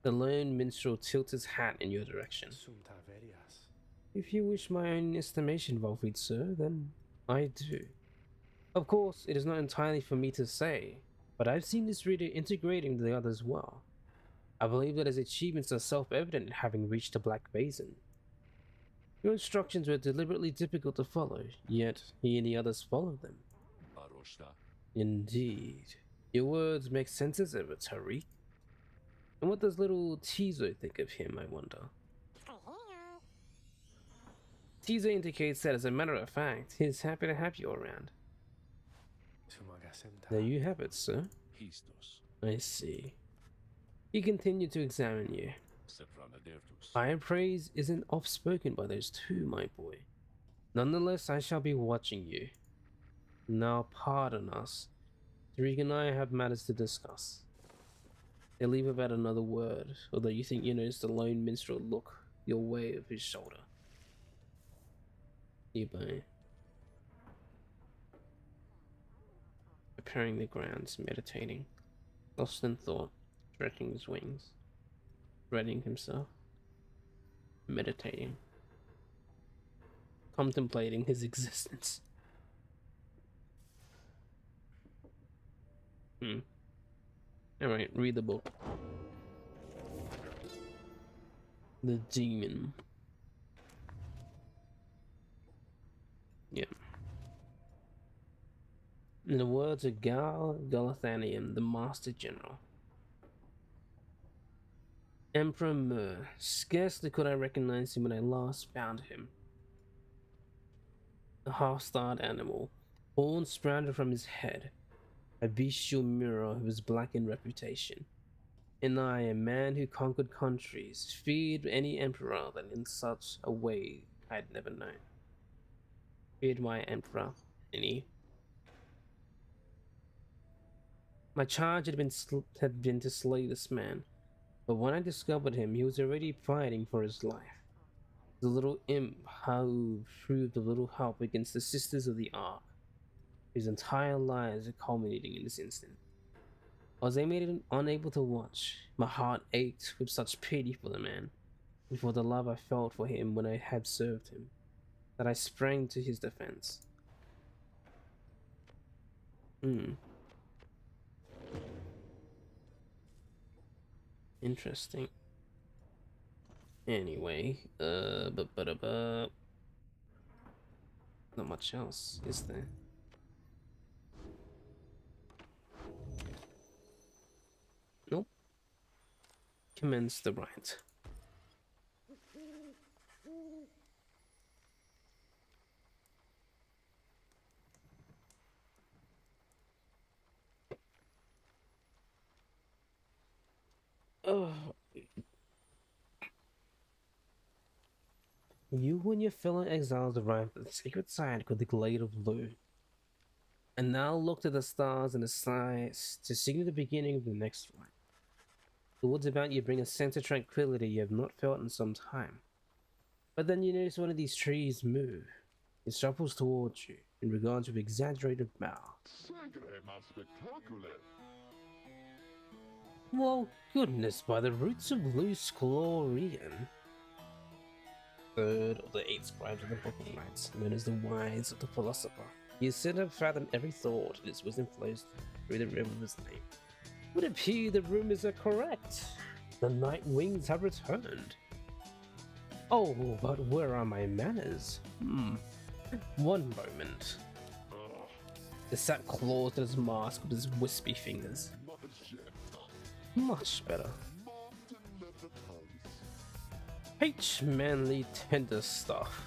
The lone minstrel tilts his hat in your direction. If you wish my own estimation, Wolfried, sir, then I do. Of course, it is not entirely for me to say, but I've seen this reader integrating the others well. I believe that his achievements are self-evident in having reached the Black Basin. Your instructions were deliberately difficult to follow, yet he and the others followed them. Indeed. Your words make sense as ever, Tariq. And what does little Tizo think of him, I wonder? Tizo indicates that, as a matter of fact, he's happy to have you around. There you have it, sir. I see. He continued to examine you. Higher praise isn't oft-spoken by those two, my boy. Nonetheless, I shall be watching you. Now, pardon us. Tariq and I have matters to discuss. They leave about another word, although you think you noticed the lone minstrel look your way of his shoulder. Nearby. Preparing the grounds, meditating. Lost in thought, stretching his wings. Readying himself. Meditating. Contemplating his existence. Alright, read the book. The Demon. Yeah. In the words of Galathanium, the Master General. Emperor Mur. Scarcely could I recognize him when I last found him. a hostile animal, horns sprouted from his head, a bestial mirror of his blackened reputation. And I, a man who conquered countries, feared any emperor that in such a way I'd never known. Feared my emperor, any. My charge had been to slay this man, but when I discovered him, he was already fighting for his life. The little imp who proved of little help against the Sisters of the Ark, whose entire lives are culminating in this instant. I was unable to watch. My heart ached with such pity for the man, and for the love I felt for him when I had served him, that I sprang to his defense. Interesting. Anyway, not much else, is there? Nope. Commence the rite. Oh. You and your fellow exiles arrived at the sacred site called the Glade of Lu, and now look to the stars and the skies to signal the beginning of the next flight. The woods about you bring a sense of tranquility you have not felt in some time. But then you notice one of these trees move. It shuffles towards you and regards you with exaggerated bow. Well, goodness, by the roots of Luce Glorian, third of the 8 scribes of the Book of Rites, known as the Wise of the Philosopher. He is said to have fathomed every thought, and his wisdom flows through the river of his name. Would appear the rumors are correct. The Night Wings have returned. Oh, but where are my manners? One moment. The sap claws at his mask with his wispy fingers. Much better. H. Manly Tender Stuff.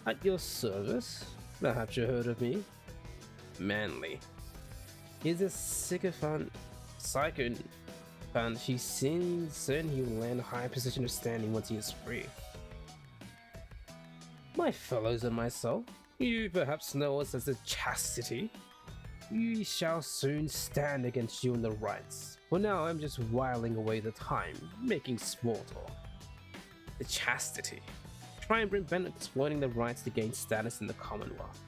At your service. Perhaps you heard of me. Manly. He's a sycophant. And he seems certain he will land a high position of standing once he is free. My fellows and myself, you perhaps know us as the Chastity. We shall soon stand against you in the rites. For now, I'm just whiling away the time, making small talk. The Chastity. Try and prevent exploiting the rites to gain status in the Commonwealth.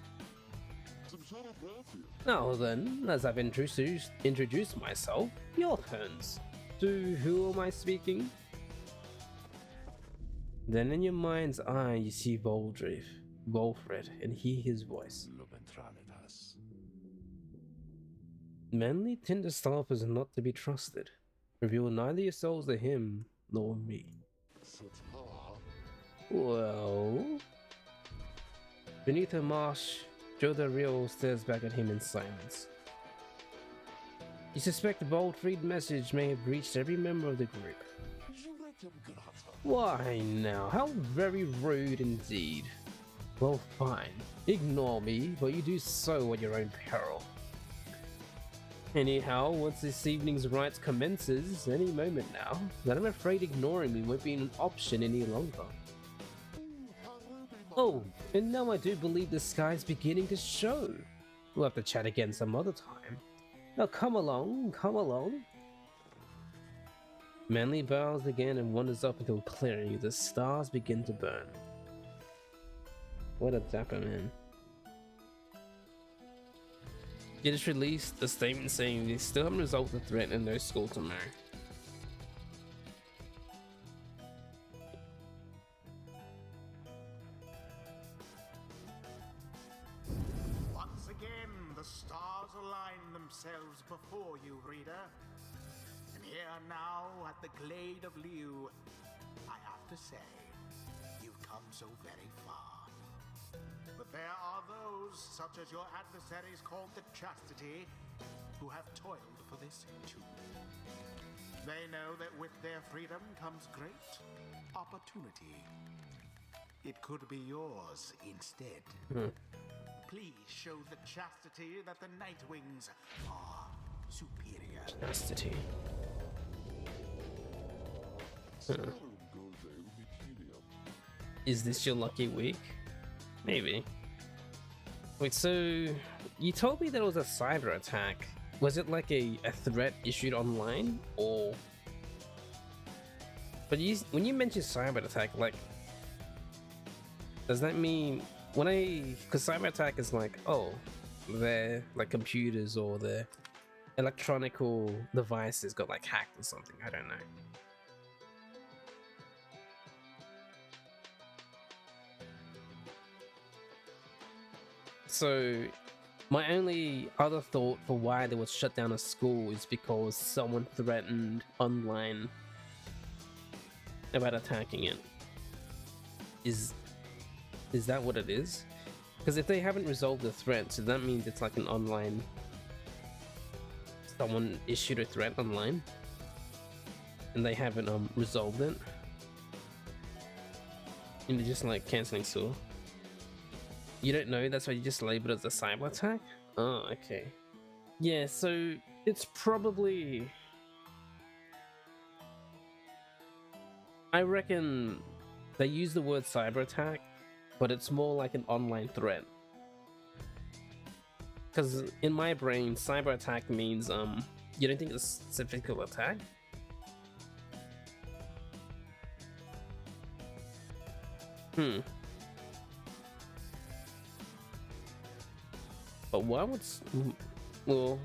Now then, as I've introduced myself, your turns. To who am I speaking? Then in your mind's eye you see Volfred, and hear his voice. Manly Tinderstaff is not to be trusted. Reveal neither your souls to him nor me. Well... Beneath a marsh, Joe the Real stares back at him in silence. You suspect the Volfred's message may have reached every member of the group. Why now, how very rude indeed. Well, fine. Ignore me, but you do so at your own peril. Anyhow, once this evening's rites commences, any moment now, then I'm afraid ignoring me won't be an option any longer. Oh, and now I do believe the sky's beginning to show. We'll have to chat again some other time. Now come along, come along. Manly bows again and wanders up into a clearing as the stars begin to burn. What a dapper man. He just released a statement saying they still haven't resolved the threat and no school tomorrow. Once again, the stars align themselves before you, reader. And here now at the Glade of Liu, I have to say, you've come so very far. But there are those, such as your adversaries called the Chastity, who have toiled for this too. They know that with their freedom comes great opportunity. It could be yours instead. Please show the chastity that the Nightwings are superior. Chastity. Is this your lucky week? Maybe. Wait, so you told me there was a cyber attack. Was it like a threat issued online, or? But when you mention cyber attack, like, does that mean because cyber attack is like, oh, their like computers or their electronical devices got like hacked or something? I don't know. So my only other thought for why they would shut down a school is because someone threatened online about attacking it. Is that what it is? Because if they haven't resolved the threat, so that means it's like an online, someone issued a threat online and they haven't resolved it, and they're just like canceling school. You don't know, that's why you just label it as a cyber attack? Oh, okay. Yeah, so it's probably... I reckon they use the word cyber attack, but it's more like an online threat. Because in my brain, cyber attack means, you don't think it's a physical attack? But why would... Well,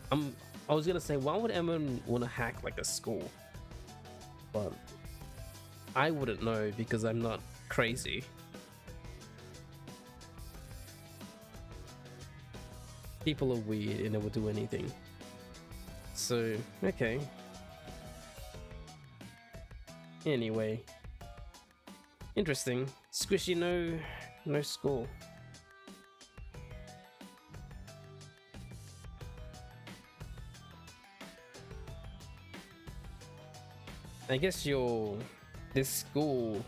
I was gonna say, why would anyone want to hack like a school? But I wouldn't know because I'm not crazy. People are weird and they will do anything. So, okay. Anyway. Interesting. Squishy, no school. I guess this school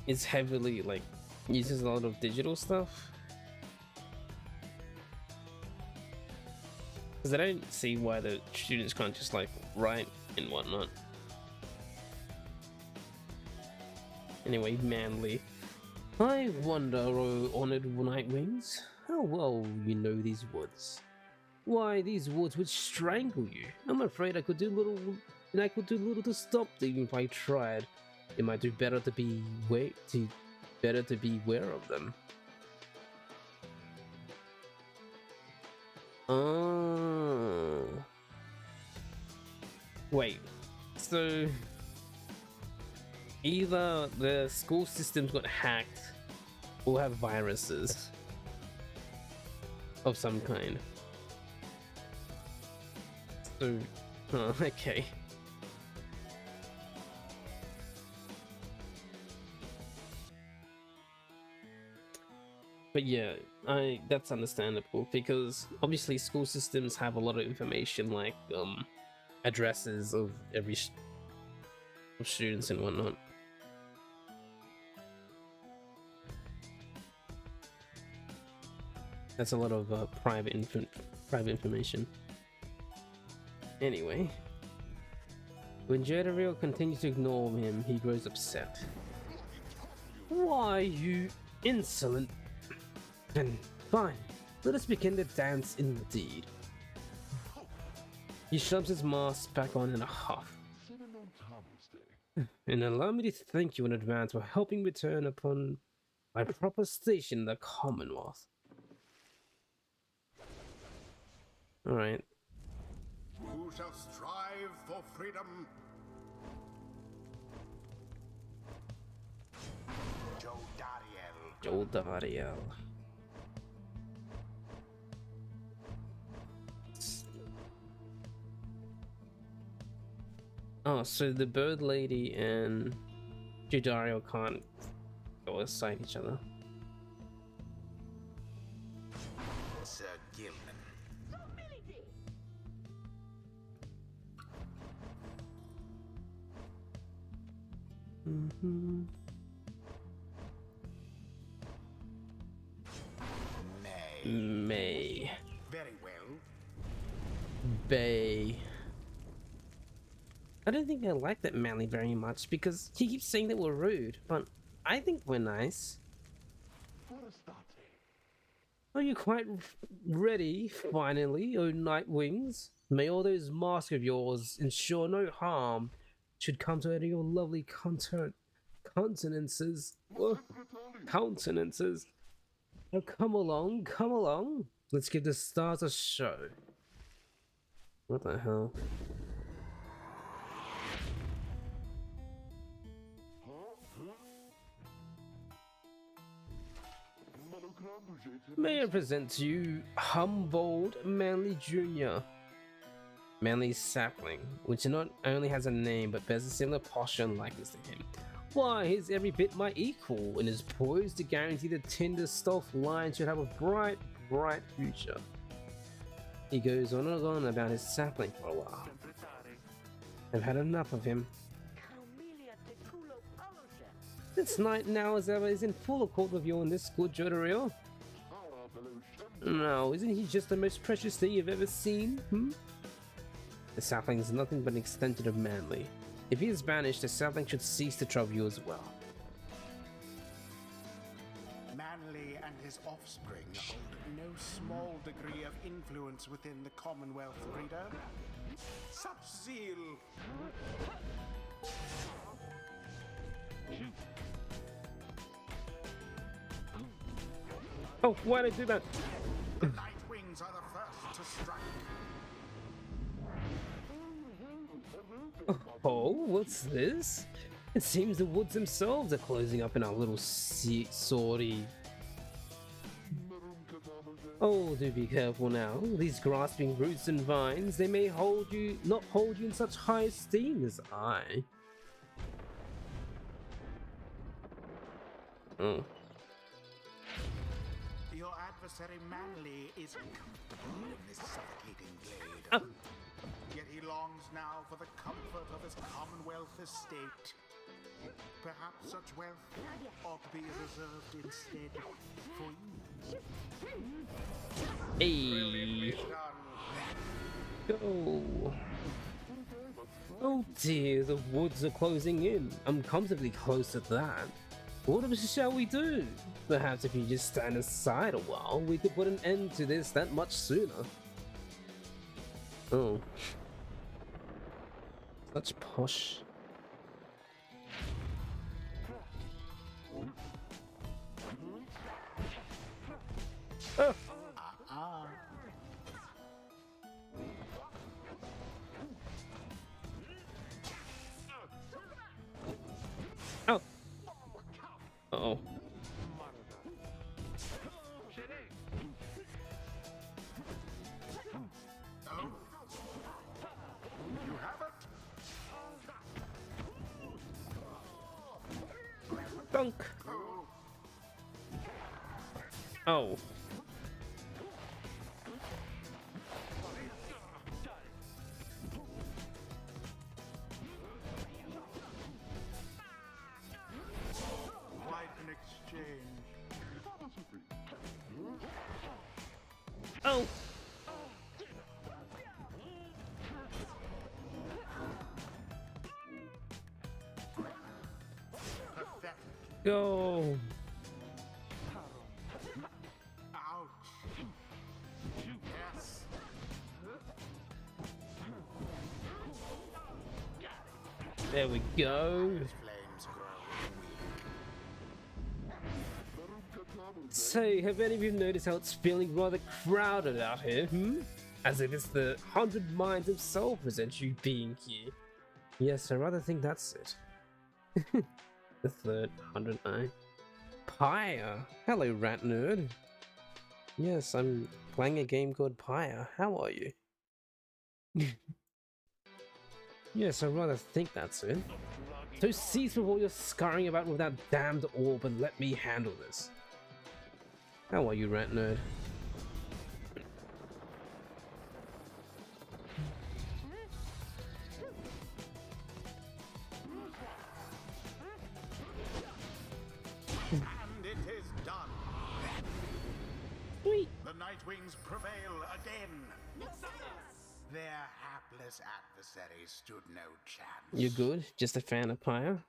is heavily like uses a lot of digital stuff, because I don't see why the students can't just like write and whatnot. Anyway, Manly. I wonder, oh honored Nightwings, how well you know these woods. Why, these woods would strangle you. I'm afraid I could do little to stop them if I tried. It might do better to be aware of them. Oh. Wait. So either the school systems got hacked or have viruses of some kind. So, okay. But yeah, that's understandable, because obviously school systems have a lot of information, like addresses of every of students and whatnot. That's a lot of private information. Anyway, when Jadariel continues to ignore him, he grows upset. Why, you insolent... And fine, let us begin the dance indeed. He shoves his mask back on in a huff. And allow me to thank you in advance for helping me turn upon my proper station in the Commonwealth. Alright. Who shall strive for freedom? Joe Dariel. Oh, so the bird lady and Jadario can't go aside each other. Sir Gilman. Bay. I don't think I like that Manly very much because he keeps saying that we're rude, but I think we're nice. Are you quite ready, finally, oh Nightwings? May all those masks of yours ensure no harm should come to any of your lovely countenances. Countenances. Now come along, come along. Let's give the stars a show. What the hell? May I present to you Humboldt Manly Jr. Manly's sapling, which not only has a name but bears a similar posture and likeness to him. Why, he's every bit my equal and is poised to guarantee the tender stealth line should have a bright, bright future. He goes on and on about his sapling for a while. I've had enough of him. This knight now as ever is in full accord with you on this good Jotaro. No, isn't he just the most precious thing you've ever seen? The sapling is nothing but an extension of Manly. If he is banished, the sapling should cease to trouble you as well. Manly and his offspring hold no small degree of influence within the Commonwealth, reader. Such zeal. Oh, why'd I do that? The Nightwings are the first to strike. Oh, what's this? It seems the woods themselves are closing up in our little sortie. Oh, do be careful now. These grasping roots and vines, they may not hold you in such high esteem as I. Oh. Your adversary Manly is comfortable in this suffocating glade. Oh. Yet he longs now for the comfort of his Commonwealth estate. Perhaps such wealth ought to be reserved instead for you. Hey. Go. Oh dear, the woods are closing in. I'm comfortably close to that. What shall we do? Perhaps if you just stand aside a while, we could put an end to this that much sooner. Oh. Such posh. Oh. Oh. Uh-oh. You have it. Dunk. Oh. Quite an exchange. Oh. Pathetic. Go. Ouch. Yes. There we go. His flames grow weak. Say, have any of you noticed how it's feeling rather crowded out here, As if it's the 100 Minds himself essentially being here. Yes, I rather think that's it. The third 109. Pyre! Hello, rat nerd. Yes, I'm playing a game called Pyre. How are you? Yes, I rather think that's it. So cease with all your scurrying about with that damned orb and let me handle this. How are you, rat nerd? And it is done. Sweet. The Nightwings prevail again. Their hapless adversaries stood no chance. You're good? Just a fan of Pyre?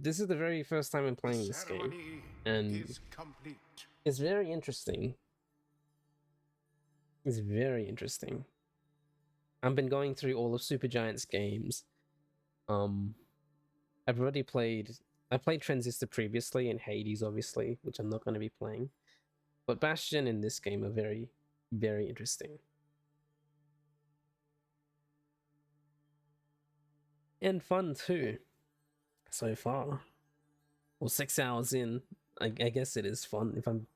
This is the very first time I'm playing this game, Ceremony and is complete. it's very interesting. It's very interesting. I've been going through all of Supergiant's games. I've already played. I played Transistor previously and Hades, obviously, which I'm not going to be playing. But Bastion and this game are very, very interesting. And fun too, so far. Well, 6 hours in, I guess it is fun if I'm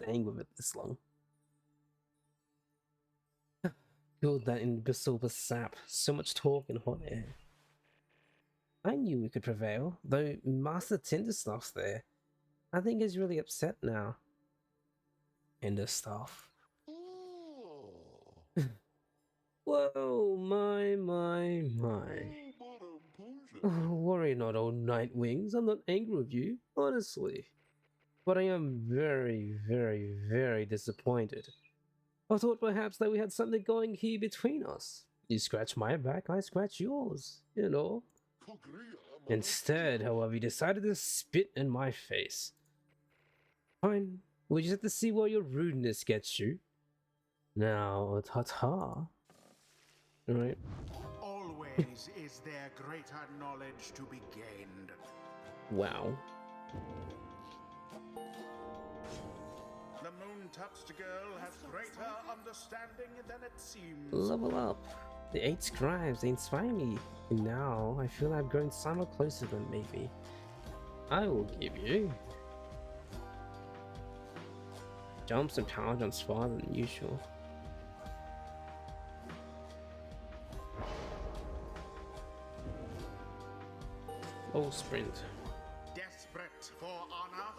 staying with it this long. God, that imbecile sap. So much talk and hot air. I knew we could prevail, though Master Tinderstaff's there. I think he's really upset now. Tinderstaff. Whoa, my. Oh, worry not, old Nightwings. I'm not angry with you, honestly. But I am very, very, very disappointed. I thought perhaps that we had something going here between us. You scratch my back, I scratch yours, you know. Instead, however, you decided to spit in my face. Fine, we just have to see where your rudeness gets you. Now, ta-ta. Alright. Always is there greater knowledge to be gained. Wow. The moon-touched girl has greater understanding than it seems. Level up. The 8 scribes, they inspire me. And now, I feel I've grown somewhat closer to them, maybe. I will give you jumps and power jumps farther than usual. Oh, sprint. Desperate for honor,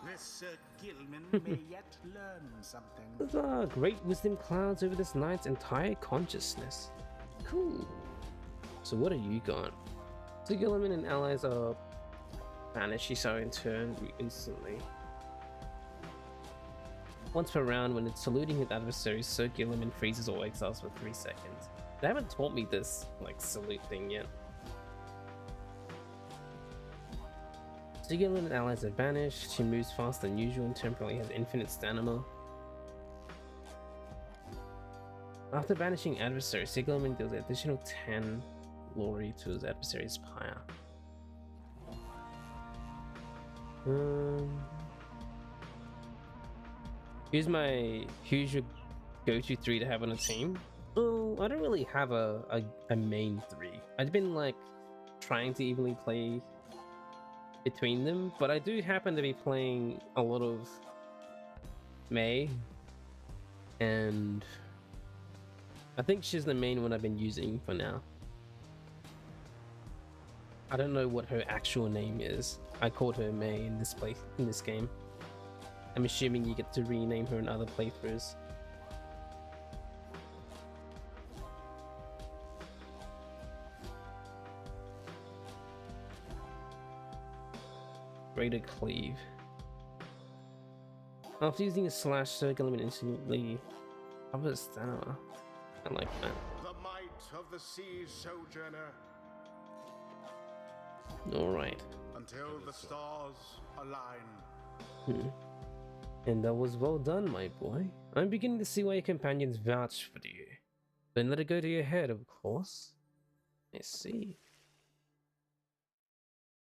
this Sir Gilman may yet learn something. The great wisdom clouds over this knight's entire consciousness. Cool. So what have you got? Sir Gilman and allies are banished, so in turn instantly. Once per round, when it's saluting his adversaries, Sir Gilman freezes or exiles for 3 seconds. They haven't taught me this, like, salute thing yet. Sir Gilman and allies are banished. He moves faster than usual and temporarily has infinite stamina. After banishing adversaries, Sir Gilman deals an additional 10 glory to his adversary's pyre. Who's your go-to 3 to have on a team? Oh, I don't really have a main 3. I've been like trying to evenly play between them, but I do happen to be playing a lot of Mei, and I think she's the main one I've been using for now. I don't know what her actual name is. I called her Mei in this game. I'm assuming you get to rename her in other playthroughs. Greater Cleave. After using a slash, Sir Gilman instantly covers stamina. I like that. The might of the sea sojourner. Alright. Until the stars align. And that was well done, my boy. I'm beginning to see why your companions vouch for you. Don't let it go to your head, of course. I see.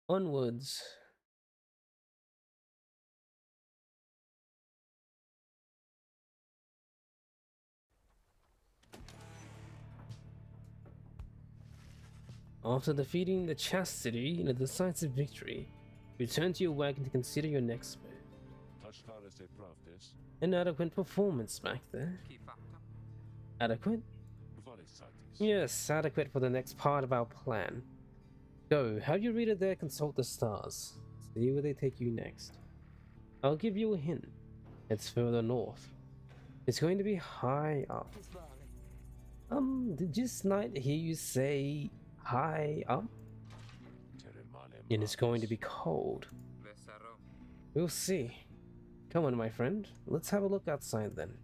Onwards. After defeating the Chastity in a decisive victory, return to your wagon to consider your next move. An adequate performance back there. Adequate? Yes, adequate for the next part of our plan. Go, have your reader there consult the stars. See where they take you next. I'll give you a hint. It's further north. It's going to be high up. Did this night hear you say high up? And it's going to be cold. We'll see. Come on, my friend. Let's have a look outside then.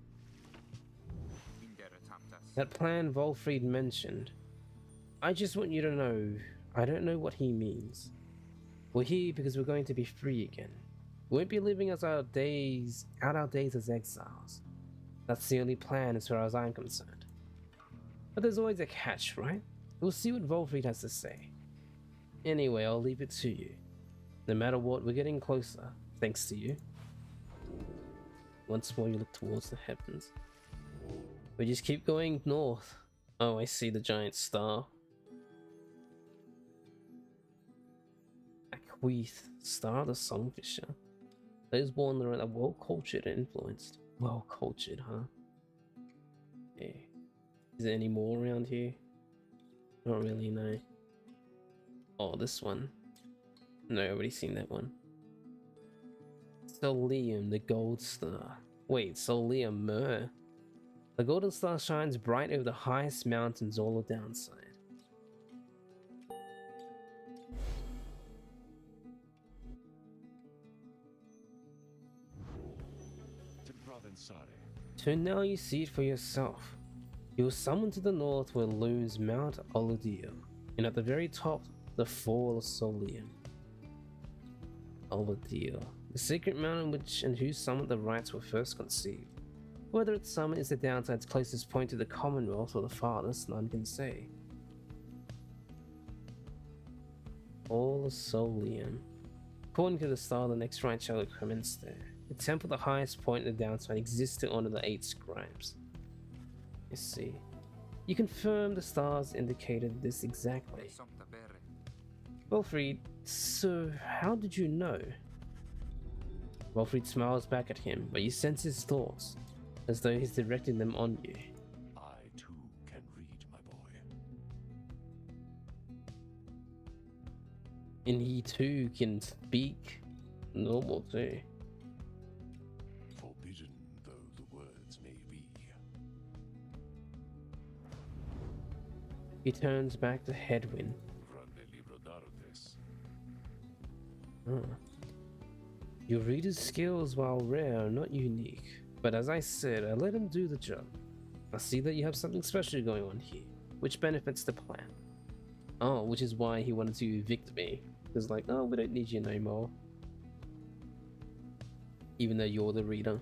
That plan Volfried mentioned. I just want you to know, I don't know what he means. We're here because we're going to be free again. We won't be living as our days as exiles. That's the only plan as far as I'm concerned. But there's always a catch, right? We'll see what Volfried has to say. Anyway, I'll leave it to you. No matter what, we're getting closer, thanks to you. Once more you look towards the heavens. We just keep going north. Oh, I see the giant star. Aqueath, star of the Songfisher. Those born around are well cultured and influenced. Well cultured, huh? Yeah. Is there any more around here? Not really, no. Oh, this one. No, I've already seen that one. Solium, the gold star. Wait, Solium Myrrh. The golden star shines bright over the highest mountains all the downside. So now you see it for yourself. You are summoned to the north where looms Mount Oludio, and at the very top, the Fall of Solium. Oludio, the secret mountain which and whose summit the rites were first conceived. Whether its summit is the downside's closest point to the Commonwealth or the farthest, none can say. Fall of Solium. According to the star, the next rite shall commence there. The temple, the highest point in the downside, exists to honor the 8 scribes. You see. You confirm the stars indicated this exactly. Volfried, so how did you know? Volfried smiles back at him, but you sense his thoughts, as though he's directing them on you. I too can read, my boy. And he too can speak normal too. Forbidden though the words may be. He turns back to Hedwyn. Your reader's skills, while rare, are not unique. But as I said, I let him do the job. I see that you have something special going on here, which benefits the plan. Oh, which is why he wanted to evict me. Because like, oh, we don't need you no more. Even though you're the reader.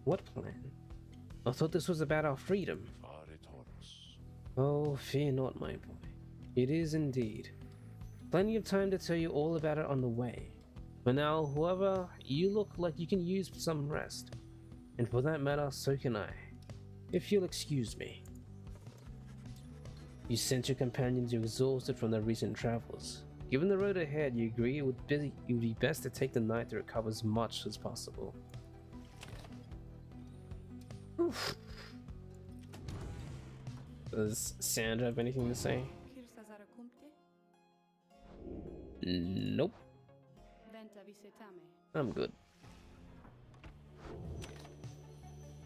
What plan? I thought this was about our freedom. Oh, fear not, my boy. It is indeed. Plenty of time to tell you all about it on the way. For now, however, you look like you can use some rest. And for that matter, so can I. If you'll excuse me. You sent your companions exhausted from their recent travels. Given the road ahead, you agree it would be best to take the night to recover as much as possible. Oof. Does Sandra have anything to say? Nope. I'm good.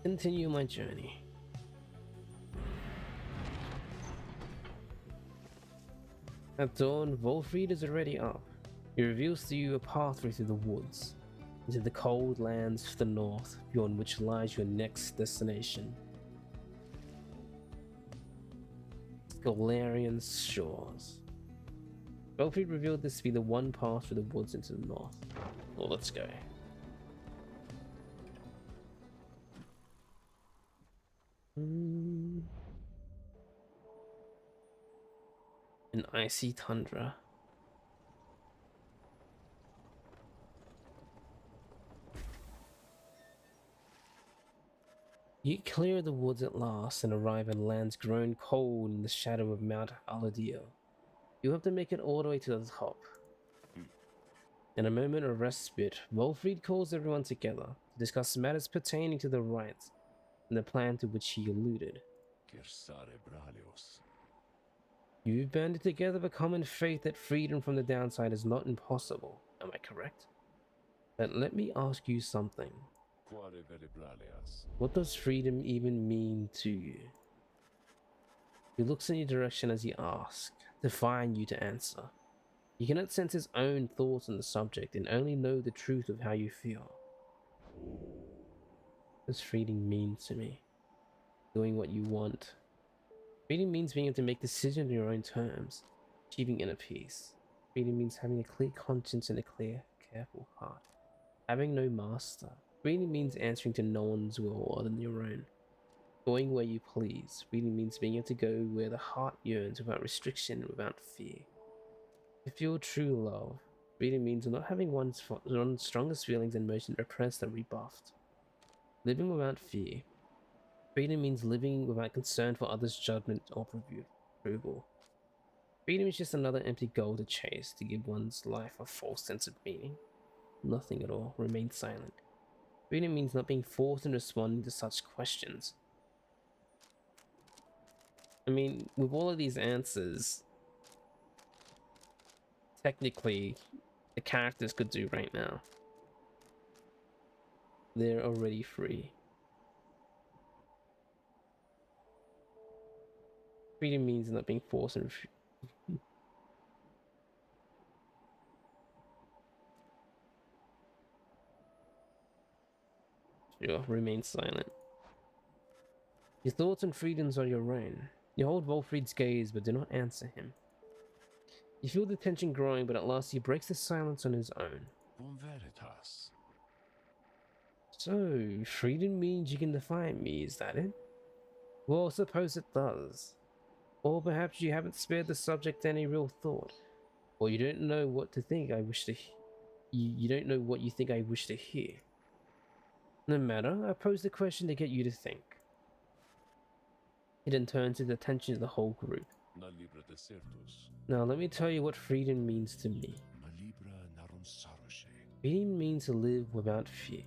Continue my journey. At dawn, Volfried is already up. He reveals to you a pathway through the woods, into the cold lands to the north, beyond which lies your next destination. Galarian's shores. Volfried revealed this to be the one path through the woods into the north. Well, let's go. An icy tundra. You clear the woods at last and arrive at lands grown cold in the shadow of Mount Aladio. You have to make it all the way to the top. In a moment of respite, Volfried calls everyone together to discuss matters pertaining to the rites and the plan to which he alluded. You've banded together the common faith that freedom from the downside is not impossible, am I correct? But let me ask you something. What does freedom even mean to you? He looks in your direction as he asks, defying you to answer. You cannot sense his own thoughts on the subject and only know the truth of how you feel. does freedom mean to me? Doing what you want. Freedom means being able to make decisions on your own terms, achieving inner peace. Freedom means having a clear conscience and a clear, careful heart. Having no master. Freedom means answering to no one's will other than your own. Going where you please. Freedom means being able to go where the heart yearns without restriction and without fear. To feel true love. Freedom means not having one's strongest feelings and emotions repressed and rebuffed. Living without fear. Freedom means living without concern for others' judgment or approval. Freedom is just another empty goal to chase to give one's life a false sense of meaning. Nothing at all. Remain silent. Freedom means not being forced in responding to such questions. I mean, with all of these answers, technically, the characters could do right now. They're already free. Freedom means not being forced and sure, remain silent. Your thoughts and freedoms are your own. You hold Wolfried's gaze but do not answer him. You feel the tension growing, but at last he breaks the silence on his own. Cum veritas. So, freedom means you can defy me, is that it? Well, suppose it does. Or perhaps you haven't spared the subject any real thought. Or you don't know what to think I wish to you don't know what you think I wish to hear. No matter, I pose the question to get you to think. He then turns his attention to the whole group. Na libra desertus. Now let me tell you what freedom means to me. Ma libra narum saroshe. Freedom means to live without fear.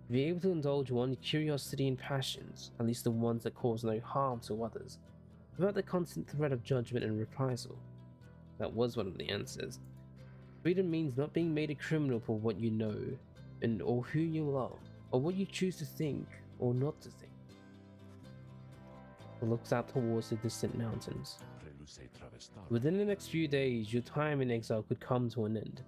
To be able to indulge one's curiosity and passions, at least the ones that cause no harm to others, without the constant threat of judgment and reprisal. That was one of the answers. Freedom means not being made a criminal for what you know, and or who you love, or what you choose to think or not to think. He looks out towards the distant mountains. Reluse travestarum. Within the next few days, your time in exile could come to an end.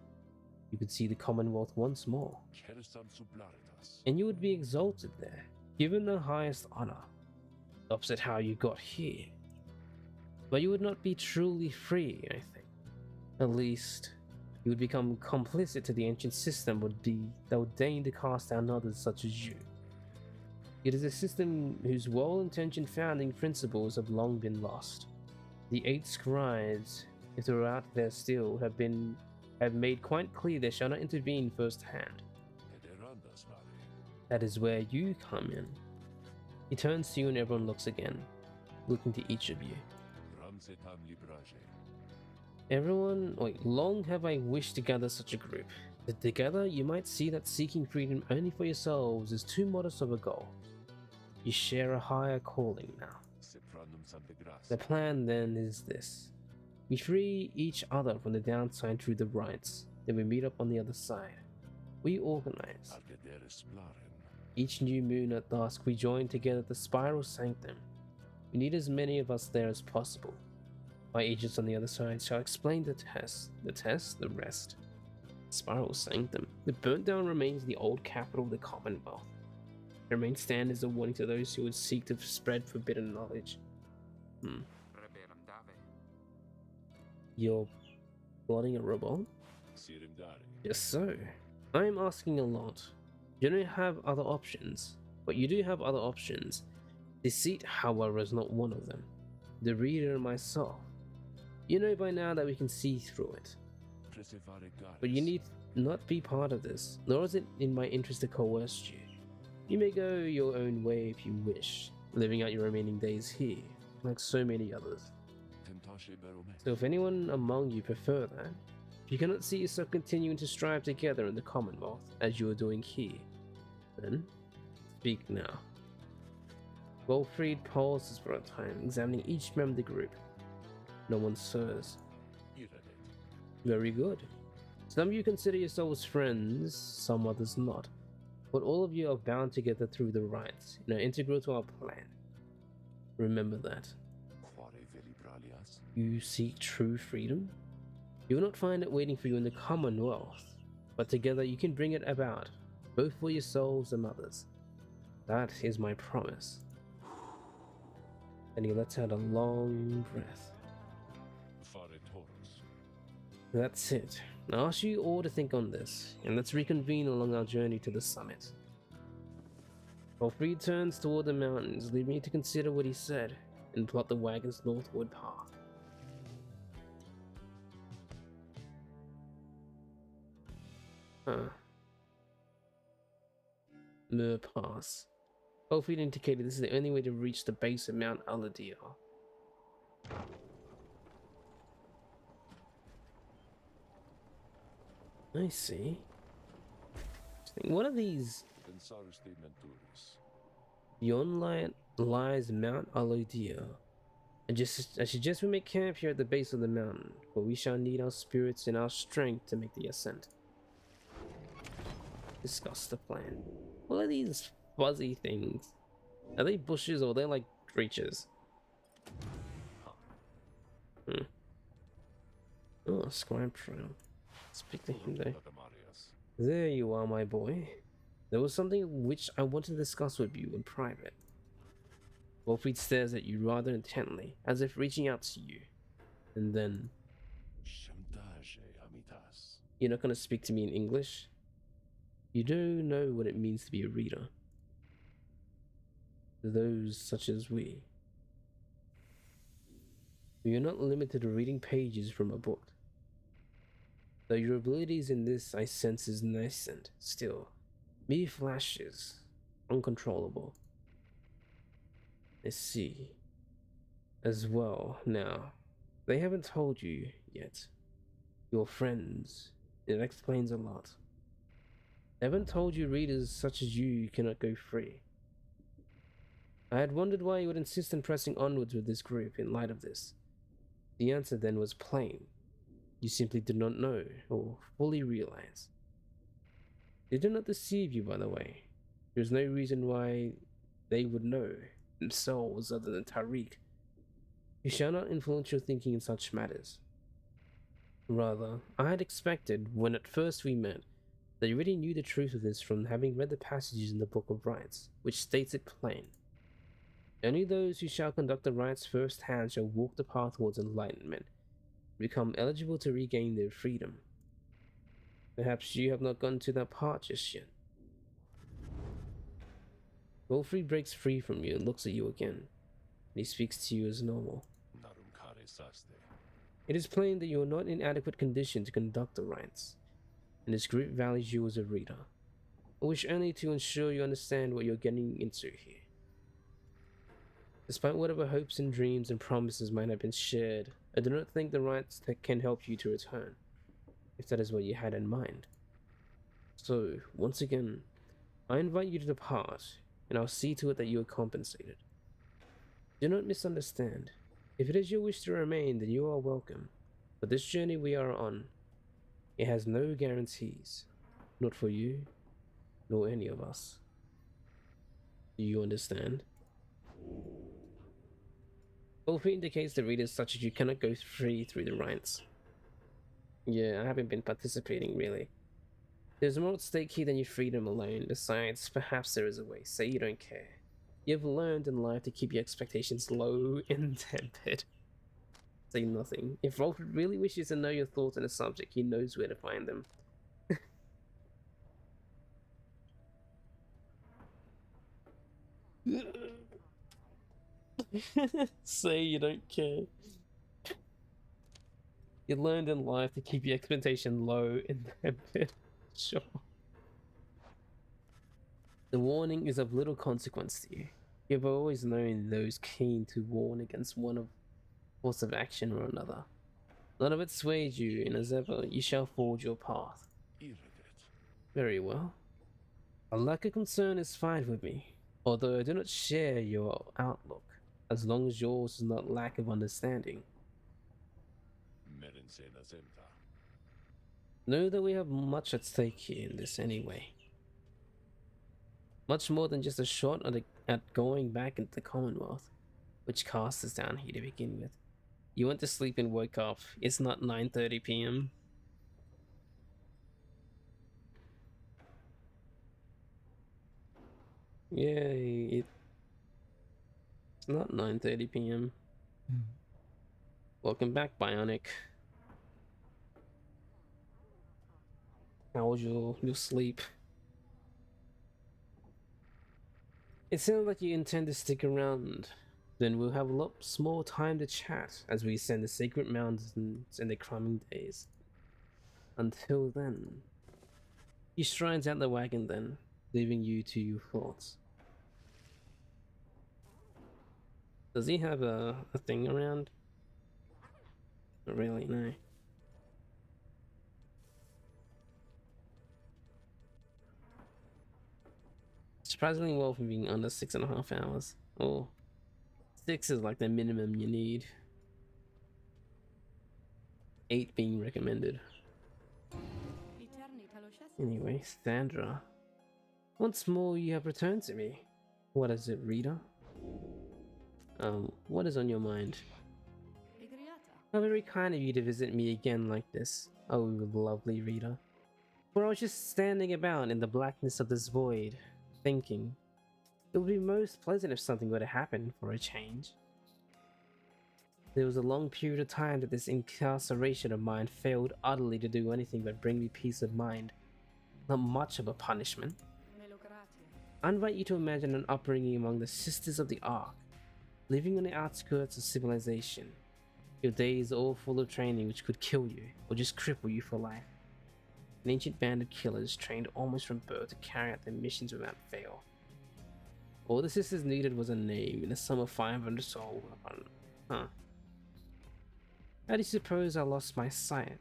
You could see the Commonwealth once more, Cersam sublaritas. and you would be exalted there, given the highest honor. Opposite how you got here. But you would not be truly free, I think. At least, you would become complicit to the ancient system that would deign to cast down others such as you. It is a system whose well-intentioned founding principles have long been lost. The 8 scribes, if they were out there still, have made quite clear they shall not intervene firsthand. Pederandas vale. That is where you come in. He turns to you and everyone looks again, looking to each of you. Ramsetam librage. Everyone, long have I wished to gather such a group. That together you might see that seeking freedom only for yourselves is too modest of a goal. You share a higher calling now. Sepranum sampegras. The plan then is this. We free each other from the downside through the rights, then we meet up on the other side. We organize. Ardedere splaren. Each new moon at dusk we join together the Spiral Sanctum. We need as many of us there as possible. My agents on the other side shall explain the test, the rest. Spiral Sanctum. The burnt down remains the old capital of the Commonwealth. It remains stand as a warning to those who would seek to spread forbidden knowledge. You're plotting a revolt? Sirim dare. Yes, so. I am asking a lot. You don't have other options, but you do have other options. Deceit, however, is not one of them. The reader and myself. You know by now that we can see through it. Preservare garis. But you need not be part of this, nor is it in my interest to coerce you. You may go your own way if you wish, living out your remaining days here, like so many others. Tentasce baromet. So if anyone among you prefer that, if you cannot see yourself continuing to strive together in the Commonwealth, as you are doing here, then speak now. Wolfried pauses for a time, examining each member of the group. No one stirs. Iradet. Very good. Some of you consider yourselves friends, some others not. But all of you are bound together through the rights, and are integral to our plan. Remember that. Quare velibralias. You seek true freedom? You will not find it waiting for you in the Commonwealth, but together you can bring it about, both for yourselves and others. That is my promise. And he lets out a long breath. Fare Taurus. That's it. I ask you all to think on this, and let's reconvene along our journey to the summit. Wolfried turns toward the mountains, leaving me to consider what he said, and plot the wagon's northward path. Mur Pass. Wolfried indicated this is the only way to reach the base of Mount Aladir. I see. What are these? Pensarus de Menturis. Beyond lies Mount Aladir. I suggest we make camp here at the base of the mountain, for we shall need our spirits and our strength to make the ascent. Discuss the plan. What are these fuzzy things? Are they bushes or are they like creatures? Oh, Scribe Trail. Speak to him though. There you are, my boy. There was something which I wanted to discuss with you in private. Wolfried stares at you rather intently, as if reaching out to you. And then... You're not going to speak to me in English? You do know what it means to be a reader. To those such as we. We are not limited to reading pages from a book. Though your abilities in this I sense is nascent, still. Mere flashes. Uncontrollable. I see. As well, now. They haven't told you yet. Your friends. It explains a lot. They haven't told you readers such as you cannot go free. I had wondered why you would insist on pressing onwards with this group in light of this. The answer then was plain. You simply did not know, or fully realize. They did not deceive you, by the way. There is no reason why they would know themselves other than Tariq. You shall not influence your thinking in such matters. Rather, I had expected, when at first we met, that you already knew the truth of this from having read the passages in the Book of Rites, which states it plain. Only those who shall conduct the rites firsthand shall walk the path towards enlightenment, become eligible to regain their freedom. Perhaps you have not gotten to that part just yet. Wolfried breaks free from you and looks at you again, and he speaks to you as normal. It is plain that you are not in adequate condition to conduct the rites, and this group values you as a reader. I wish only to ensure you understand what you're getting into here. Despite whatever hopes and dreams and promises might have been shared, I do not think the rites that can help you to return, if that is what you had in mind. So, once again, I invite you to depart, and I'll see to it that you are compensated. Do not misunderstand. If it is your wish to remain, then you are welcome. But this journey we are on, it has no guarantees. Not for you, nor any of us. Do you understand? Wolfried indicates the readers such as you cannot go free through the rites. Yeah, I haven't been participating really. There's more at stake here than your freedom alone. Besides, perhaps there is a way. Say you don't care. You have learned in life to keep your expectations low and tempered. Say nothing. If Wolfried really wishes to know your thoughts on a subject, he knows where to find them. Say you don't care. You learned in life to keep your expectation low and tempered. Sure. The warning is of little consequence to you. You have always known those keen to warn against one course of action or another. None of it sways you, and as ever, you shall forge your path. Very well. A lack of concern is fine with me, although I do not share your outlook, as long as yours is not lack of understanding. Know that we have much at stake here in this anyway. Much more than just a shot at going back into the Commonwealth, which cast us down here to begin with. You went to sleep and woke up. It's not 9:30 p.m. Yay! It's not 9:30 p.m. Welcome back, Bionic. How was your sleep? It sounds like you intend to stick around. Then we'll have lots more time to chat as we ascend the sacred mountains in the coming days. Until then, he strides out the wagon then, leaving you to your thoughts. Does he have a thing around? Not really, no. Surprisingly well for being under 6.5 hours. Oh, 6 is like the minimum you need. 8 being recommended. Anyway, Sandra. Once more you have returned to me. What is it, Rita? What is on your mind? How very kind of you to visit me again like this. Oh, lovely Rita. For I was just standing about in the blackness of this void, thinking, it would be most pleasant if something were to happen for a change. There was a long period of time that this incarceration of mine failed utterly to do anything but bring me peace of mind. Not much of a punishment. I invite you to imagine an upbringing among the Sisters of the Ark, living on the outskirts of civilization. Your days all full of training which could kill you, or just cripple you for life. An ancient band of killers trained almost from birth to carry out their missions without fail. All the sisters needed was a name and a sum of 500 soul. Huh. How do you suppose I lost my sight?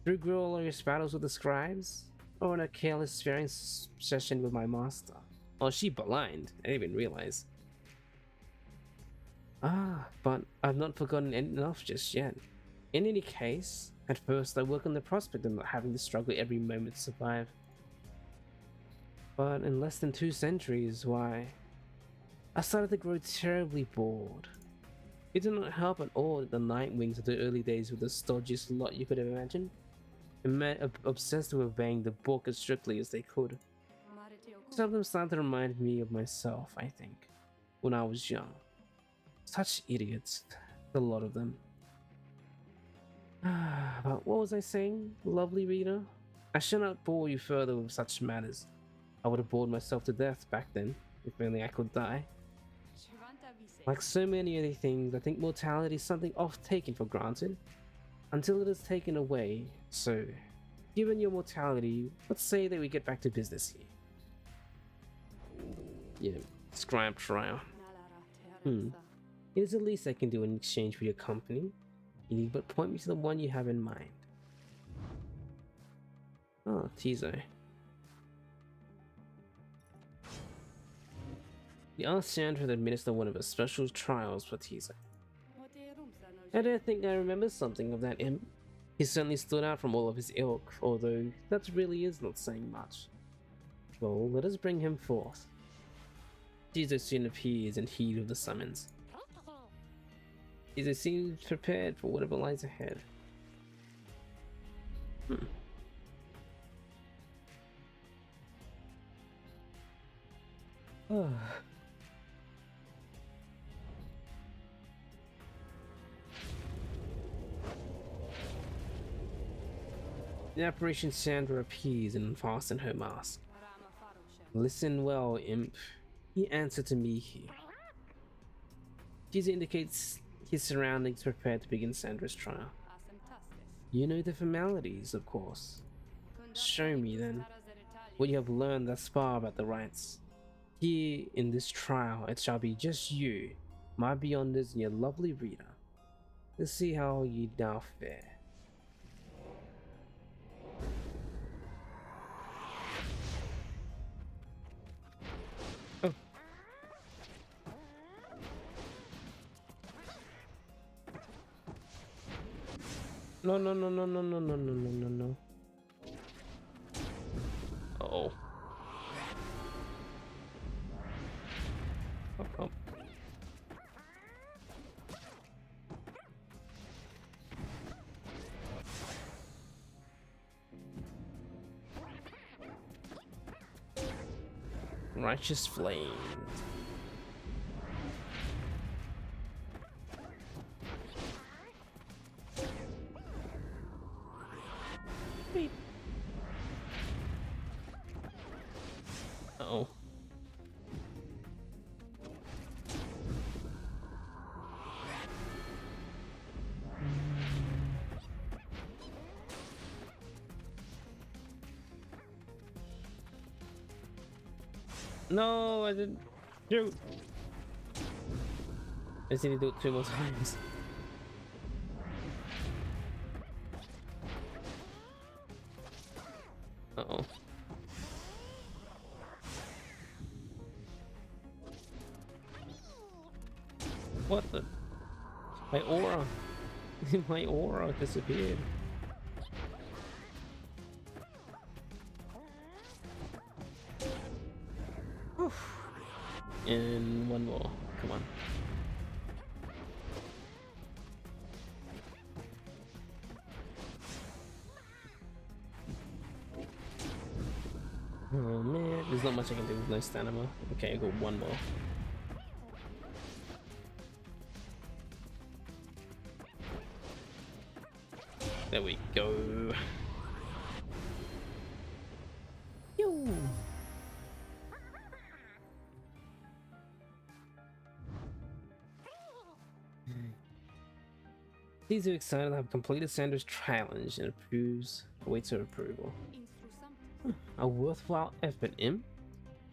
Through glorious battles with the scribes? Or in a careless sparing session with my master? Oh, she blind. I didn't even realize. Ah, but I've not forgotten enough just yet. In any case, at first I woke on the prospect of not having to struggle every moment to survive. But in less than 2 centuries, why, I started to grow terribly bored. It did not help at all that the Nightwings of the early days were the stodgiest lot you could have imagined, and obsessed with obeying the book as strictly as they could. Some of them started to remind me of myself, I think, when I was young. Such idiots, a lot of them. But what was I saying, lovely reader? I shall not bore you further with such matters. I would have bored myself to death back then, if only I could die. Like so many other things, I think mortality is something oft taken for granted, until it is taken away. So, given your mortality, let's say that we get back to business here. Yeah, scribe trial. It is the least I can do in exchange for your company. You need but point me to the one you have in mind. Oh, Tizo. You asked Sandra to administer one of her special trials for Tizo. I don't think I remember something of that imp. He certainly stood out from all of his ilk, although that really is not saying much. Well, let us bring him forth. Tizo soon appears in heed of the summons. Tizo seems prepared for whatever lies ahead. The apparition Sandra appears and unfasten her mask. Listen well, imp. He answered to me here. Tizo indicates his surroundings prepared to begin Sandra's trial. You know the formalities, of course. Show me, then, what you have learned thus far about the rites. Here, in this trial, it shall be just you, my beyonders, and your lovely reader. Let's see how you now fare. No, no, no, no, no, no, no, no, no, no, no. Uh-oh. Oh. Righteous flame. Wait. Uh-oh. No, I didn't. Shoot. I just need to do it 2 more times. Uh-oh. What the? My aura. My aura disappeared. And one more. Come on. Oh man, there's not much I can do with no stamina. Okay, I got one more. There we go. Yo. These are excited to have completed Sandra's challenge and awaits her approval. A worthwhile effort, Im.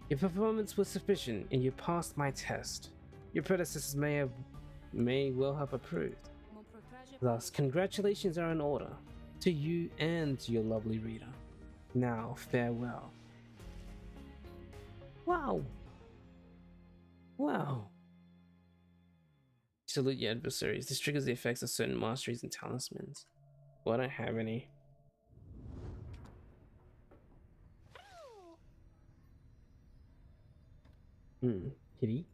Your performance was sufficient and you passed my test. Your predecessors may well have approved. Thus, congratulations are in order to you and to your lovely reader. Now, farewell. Wow. Wow. Salute your adversaries. This triggers the effects of certain masteries and talismans. Well, I don't have any. Kitty.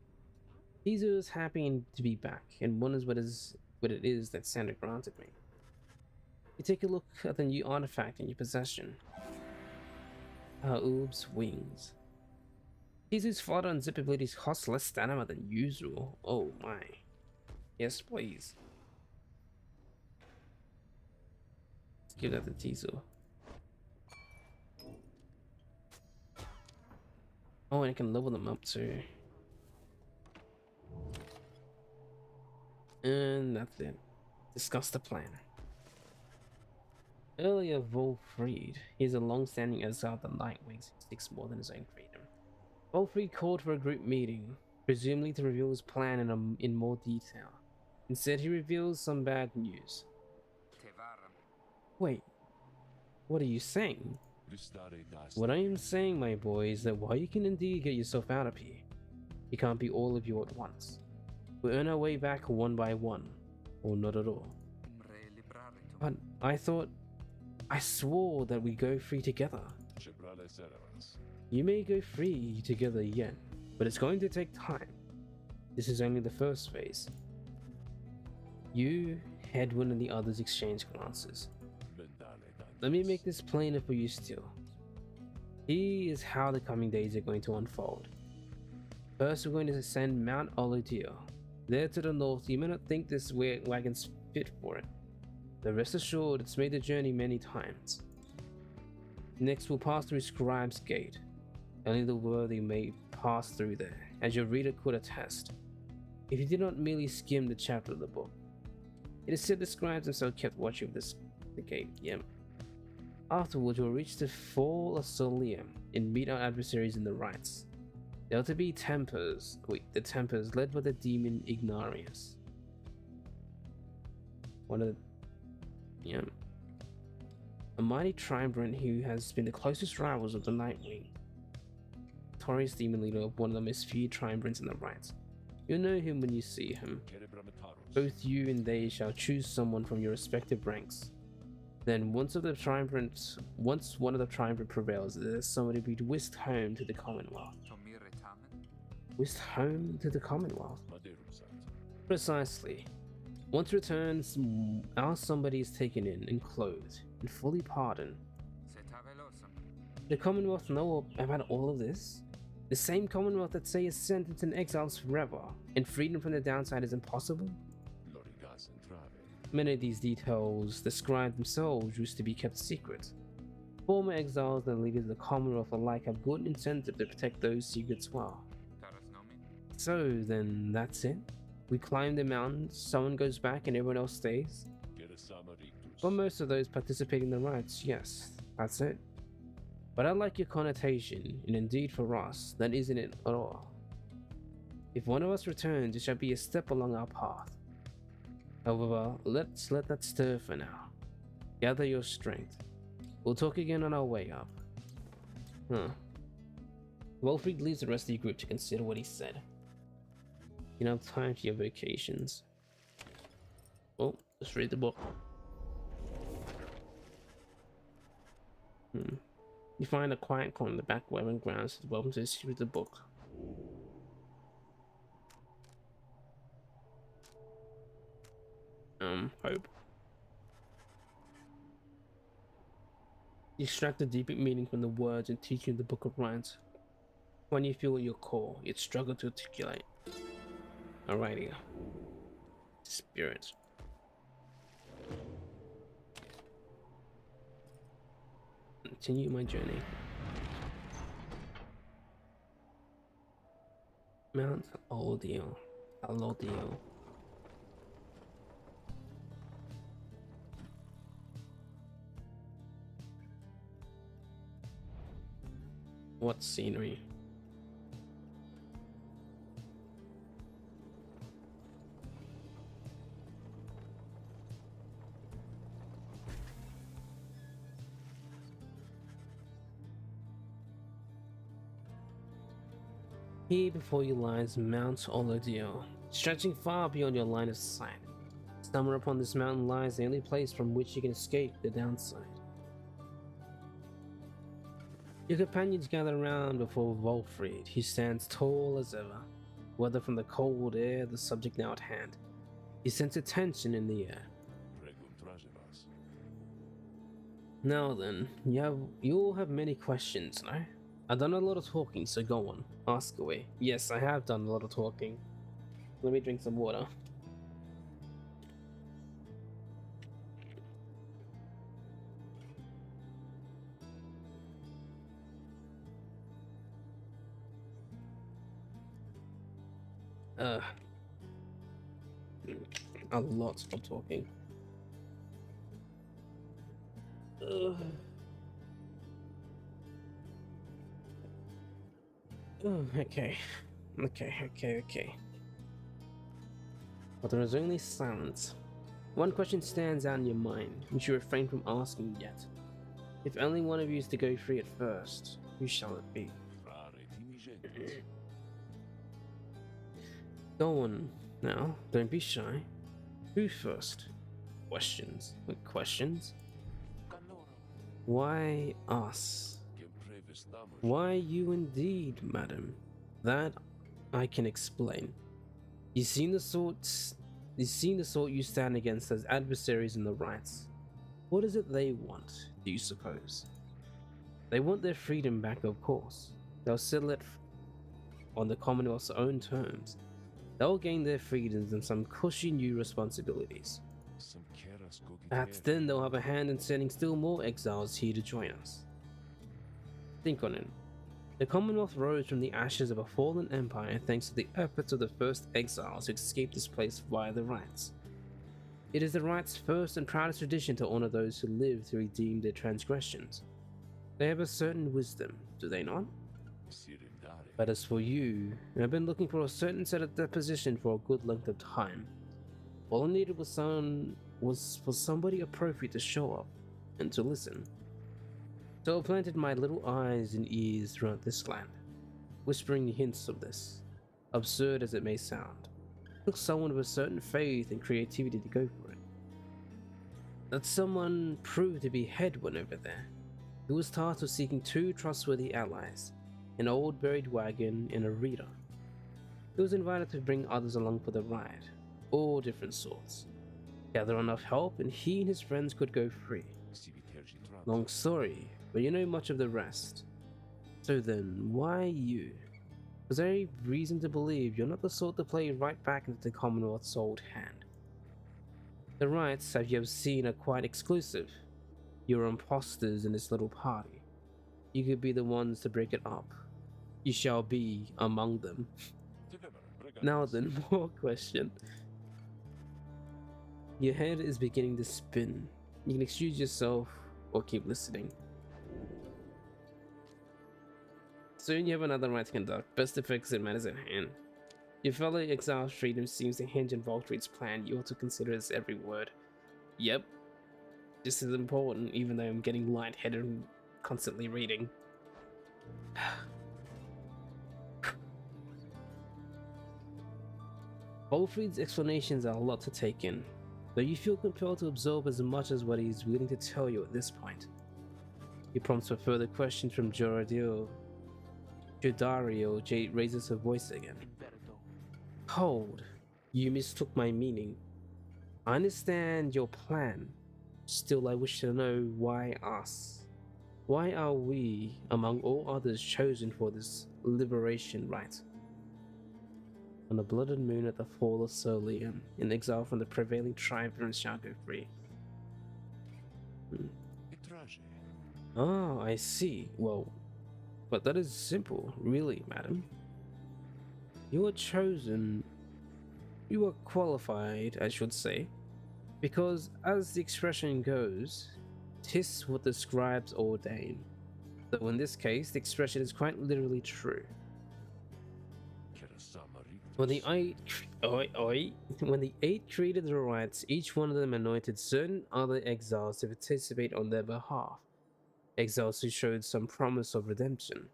Caesar is happy to be back and wonders what it is that Sandra granted me. You take a look at the new artifact in your possession. Oob's wings. Caesar's flutter and zip abilities cost less stamina than usual. Oh my. Yes, please. Let's give that to Tizo. Oh, and I can level them up too. And that's it. Discuss the plan. Earlier, Volfried. He is a long-standing exile of the Nightwings who seeks more than his own freedom. Volfried called for a group meeting, presumably to reveal his plan in more detail. Instead, he reveals some bad news. Wait, what are you saying? What I am saying, my boy, is that while you can indeed get yourself out of here, it can't be all of you at once. We earn our way back one by one, or not at all. But I swore that we go free together. You may go free together yet, but it's going to take time. This is only the first phase. You, Hedwin, and the others exchange glances. Let me make this plainer for you still. Here is how the coming days are going to unfold. First, we're going to ascend Mount Olodir. There to the north, you may not think this wagon's fit for it, but rest assured it's made the journey many times. Next, we'll pass through Scribe's Gate. Only the worthy may pass through there, as your reader could attest, if you did not merely skim the chapter of the book. It is said the scribes themselves kept watch of the gate, yeah. Afterwards, we'll reach the Fall of Solium and meet our adversaries in the rites. They are to be the Tempers led by the demon Ignarius. A mighty triumvirate who has been the closest rivals of the Nightwing. Notorious demon leader of one of the most feared triumvirates in the rites. You'll know him when you see him. Both you and they shall choose someone from your respective ranks. Then once one of the triumvirate prevails, there's someone to be whisked home to the Commonwealth. Whisked home to the Commonwealth? Precisely. Once returned, our somebody is taken in and clothed and fully pardoned. The Commonwealth know about all of this? The same Commonwealth that say a sentence in exiles forever, and freedom from the downside is impossible? Lorigas entrave. Many of these details described themselves used to be kept secret. Former exiles and leaders of the Commonwealth alike have good incentive to protect those secrets well. So then, that's it? We climb the mountain, someone goes back and everyone else stays? For most of those participating in the rites, yes, that's it. But I like your connotation, and indeed for us, that isn't it at all. If one of us returns, it shall be a step along our path. However, let's let that stir for now. Gather your strength. We'll talk again on our way up. Wolfried leaves the rest of the group to consider what he said. You don't have time for your vacations. Oh, just read the book. You find a quiet corner in the back weapon grounds. Welcome to read the book. Hope. You extract a deeper meaning from the words and teaching of the Book of Rites. When you feel at your core, you'd struggle to articulate. Alrighty. Spirit. Continue my journey. Mount Alodiel. Alodiel. What scenery? Here before you lies Mount Olodiel, stretching far beyond your line of sight. Somewhere upon this mountain lies the only place from which you can escape the downside. Your companions gather around before Wolfried, who stands tall as ever. Whether from the cold air, the subject now at hand, you sense a tension in the air. Now then, you'll have many questions, no? I've done a lot of talking, so go on, ask away. Yes, I have done a lot of talking. Let me drink some water. A lot of talking. Oh, okay. But there is only silence. One question stands out in your mind, which you refrain from asking yet. If only one of you is to go free at first, who shall it be? Go on now, don't be shy. Who first? Questions. What questions? Why us? Why you indeed, madam? That I can explain. You've seen the sort you stand against as adversaries in the rites. What is it they want, do you suppose? They want their freedom back, of course. They'll settle it on the Commonwealth's own terms. They'll gain their freedoms and some cushy new responsibilities. Perhaps then they'll have a hand in sending still more exiles here to join us. Think on it. The Commonwealth rose from the ashes of a fallen empire thanks to the efforts of the first exiles who escaped this place via the rites. It is the rites' first and proudest tradition to honor those who lived to redeem their transgressions. They have a certain wisdom, do they not? But as for you, I've been looking for a certain set of deposition for a good length of time. All I needed was for somebody appropriate to show up and to listen. So I planted my little eyes and ears throughout this land, whispering hints of this, absurd as it may sound. It took someone with a certain faith and creativity to go for it. That someone proved to be Hedwin over there, who was tasked with seeking two trustworthy allies, an old buried wagon and a reader. He was invited to bring others along for the ride, all different sorts. Gather enough help and he and his friends could go free. Long story, but you know much of the rest. So then, why you? There's every reason to believe you're not the sort to play right back into the Commonwealth's old hand. The rights, as you have seen, are quite exclusive. You're imposters in this little party. You could be the ones to break it up. You shall be among them. Now then, more question. Your head is beginning to spin. You can excuse yourself or keep listening. Soon you have another right to conduct. Best to focus on matters at hand. Your fellow exile's freedom seems to hinge on Valkyrie's plan. You ought to consider its every word. Yep. This is important, even though I'm getting lightheaded and constantly reading. Wolfried's explanations are a lot to take in, though you feel compelled to absorb as much as what he's willing to tell you at this point. He prompts for further questions from Jodario. Raises her voice again. Hold, you mistook my meaning. I understand your plan. Still, I wish to know why us? Why are we, among all others, chosen for this liberation rite? On the blooded moon at the fall of Solium, in exile from the prevailing triumvirate shall go free. Ah, I see. Well, but that is simple, really, madam. You are chosen, you are qualified, I should say, because as the expression goes, 'tis what the scribes ordain. Though in this case, the expression is quite literally true. When the eight created the rites, each one of them anointed certain other exiles to participate on their behalf. Exiles who showed some promise of redemption.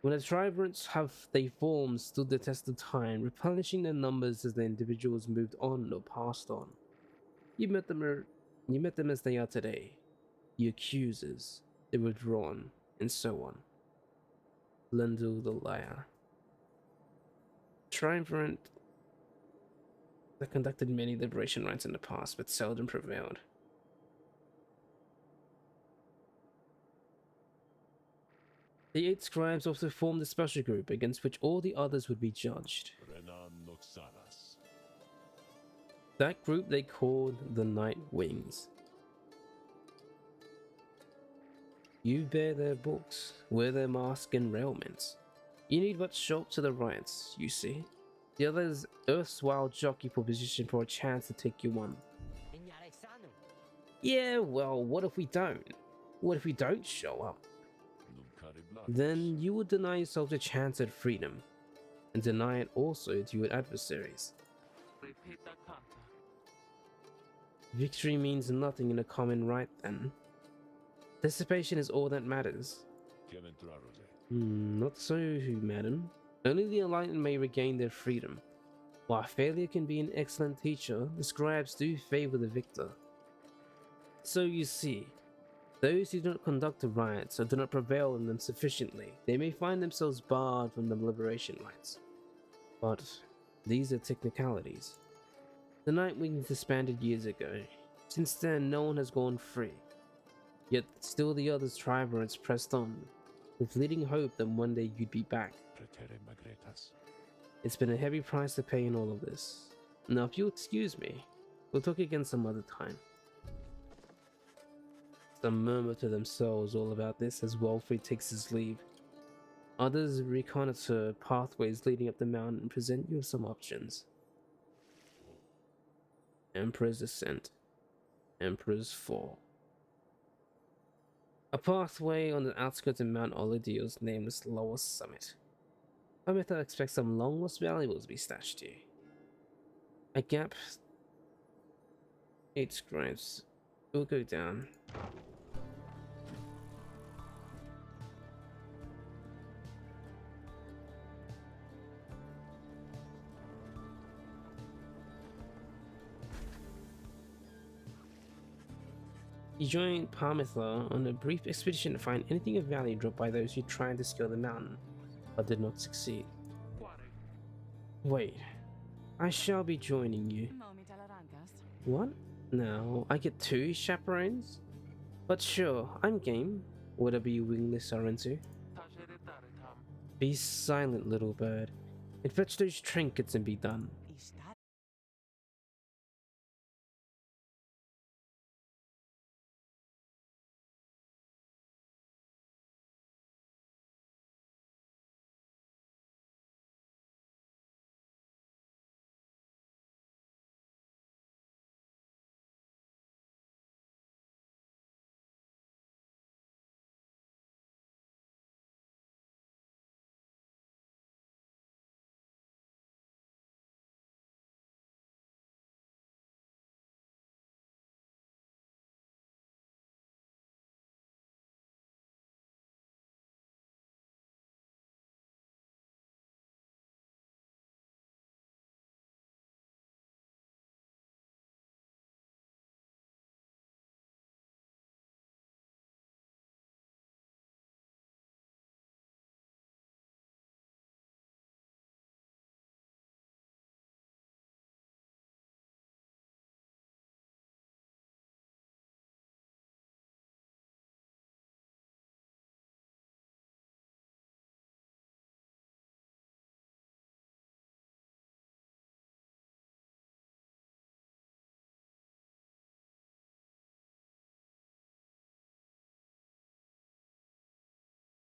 When the triumvirates they formed stood the test of time, replenishing their numbers as the individuals moved on or passed on. You met them as they are today. The accusers, the withdrawn, and so on. Lendl the liar. Triumvirate that conducted many liberation rites in the past, but seldom prevailed. The eight scribes also formed a special group against which all the others would be judged. That group they called the Night Wings. You bear their books, wear their mask and railments. You need but show up to the rites, you see. The others erstwhile jockey for position for a chance to take you on. Yeah, well, what if we don't? What if we don't show up? Then you would deny yourself the chance at freedom, and deny it also to your adversaries. Victory means nothing in a common right then. Participation is all that matters. Not so, madam. Only the enlightened may regain their freedom. While failure can be an excellent teacher, the scribes do favor the victor. So you see, those who do not conduct the riots or do not prevail in them sufficiently, they may find themselves barred from the liberation rites. But these are technicalities. The Night Wings disbanded years ago. Since then, no one has gone free. Yet still the other triumvirates pressed on, with fleeting hope that one day you'd be back. It's been a heavy price to pay in all of this. Now if you'll excuse me, we'll talk again some other time. Some murmur to themselves all about this as Wolfried takes his leave. Others reconnoiter pathways leading up the mountain and present you with some options. Emperor's Ascent. Emperor's Fall. A pathway on the outskirts of Mount Olidio's nameless lower summit. I bet I expect some long lost valuables to be stashed here. A gap. 8 scribes. We'll go down. He joined Parmithla on a brief expedition to find anything of value dropped by those who tried to scale the mountain, but did not succeed. Wait, I shall be joining you. What? Now, I get 2 chaperones? But sure, I'm game, whatever you wingless are into. Be silent, little bird, and fetch those trinkets and be done. Está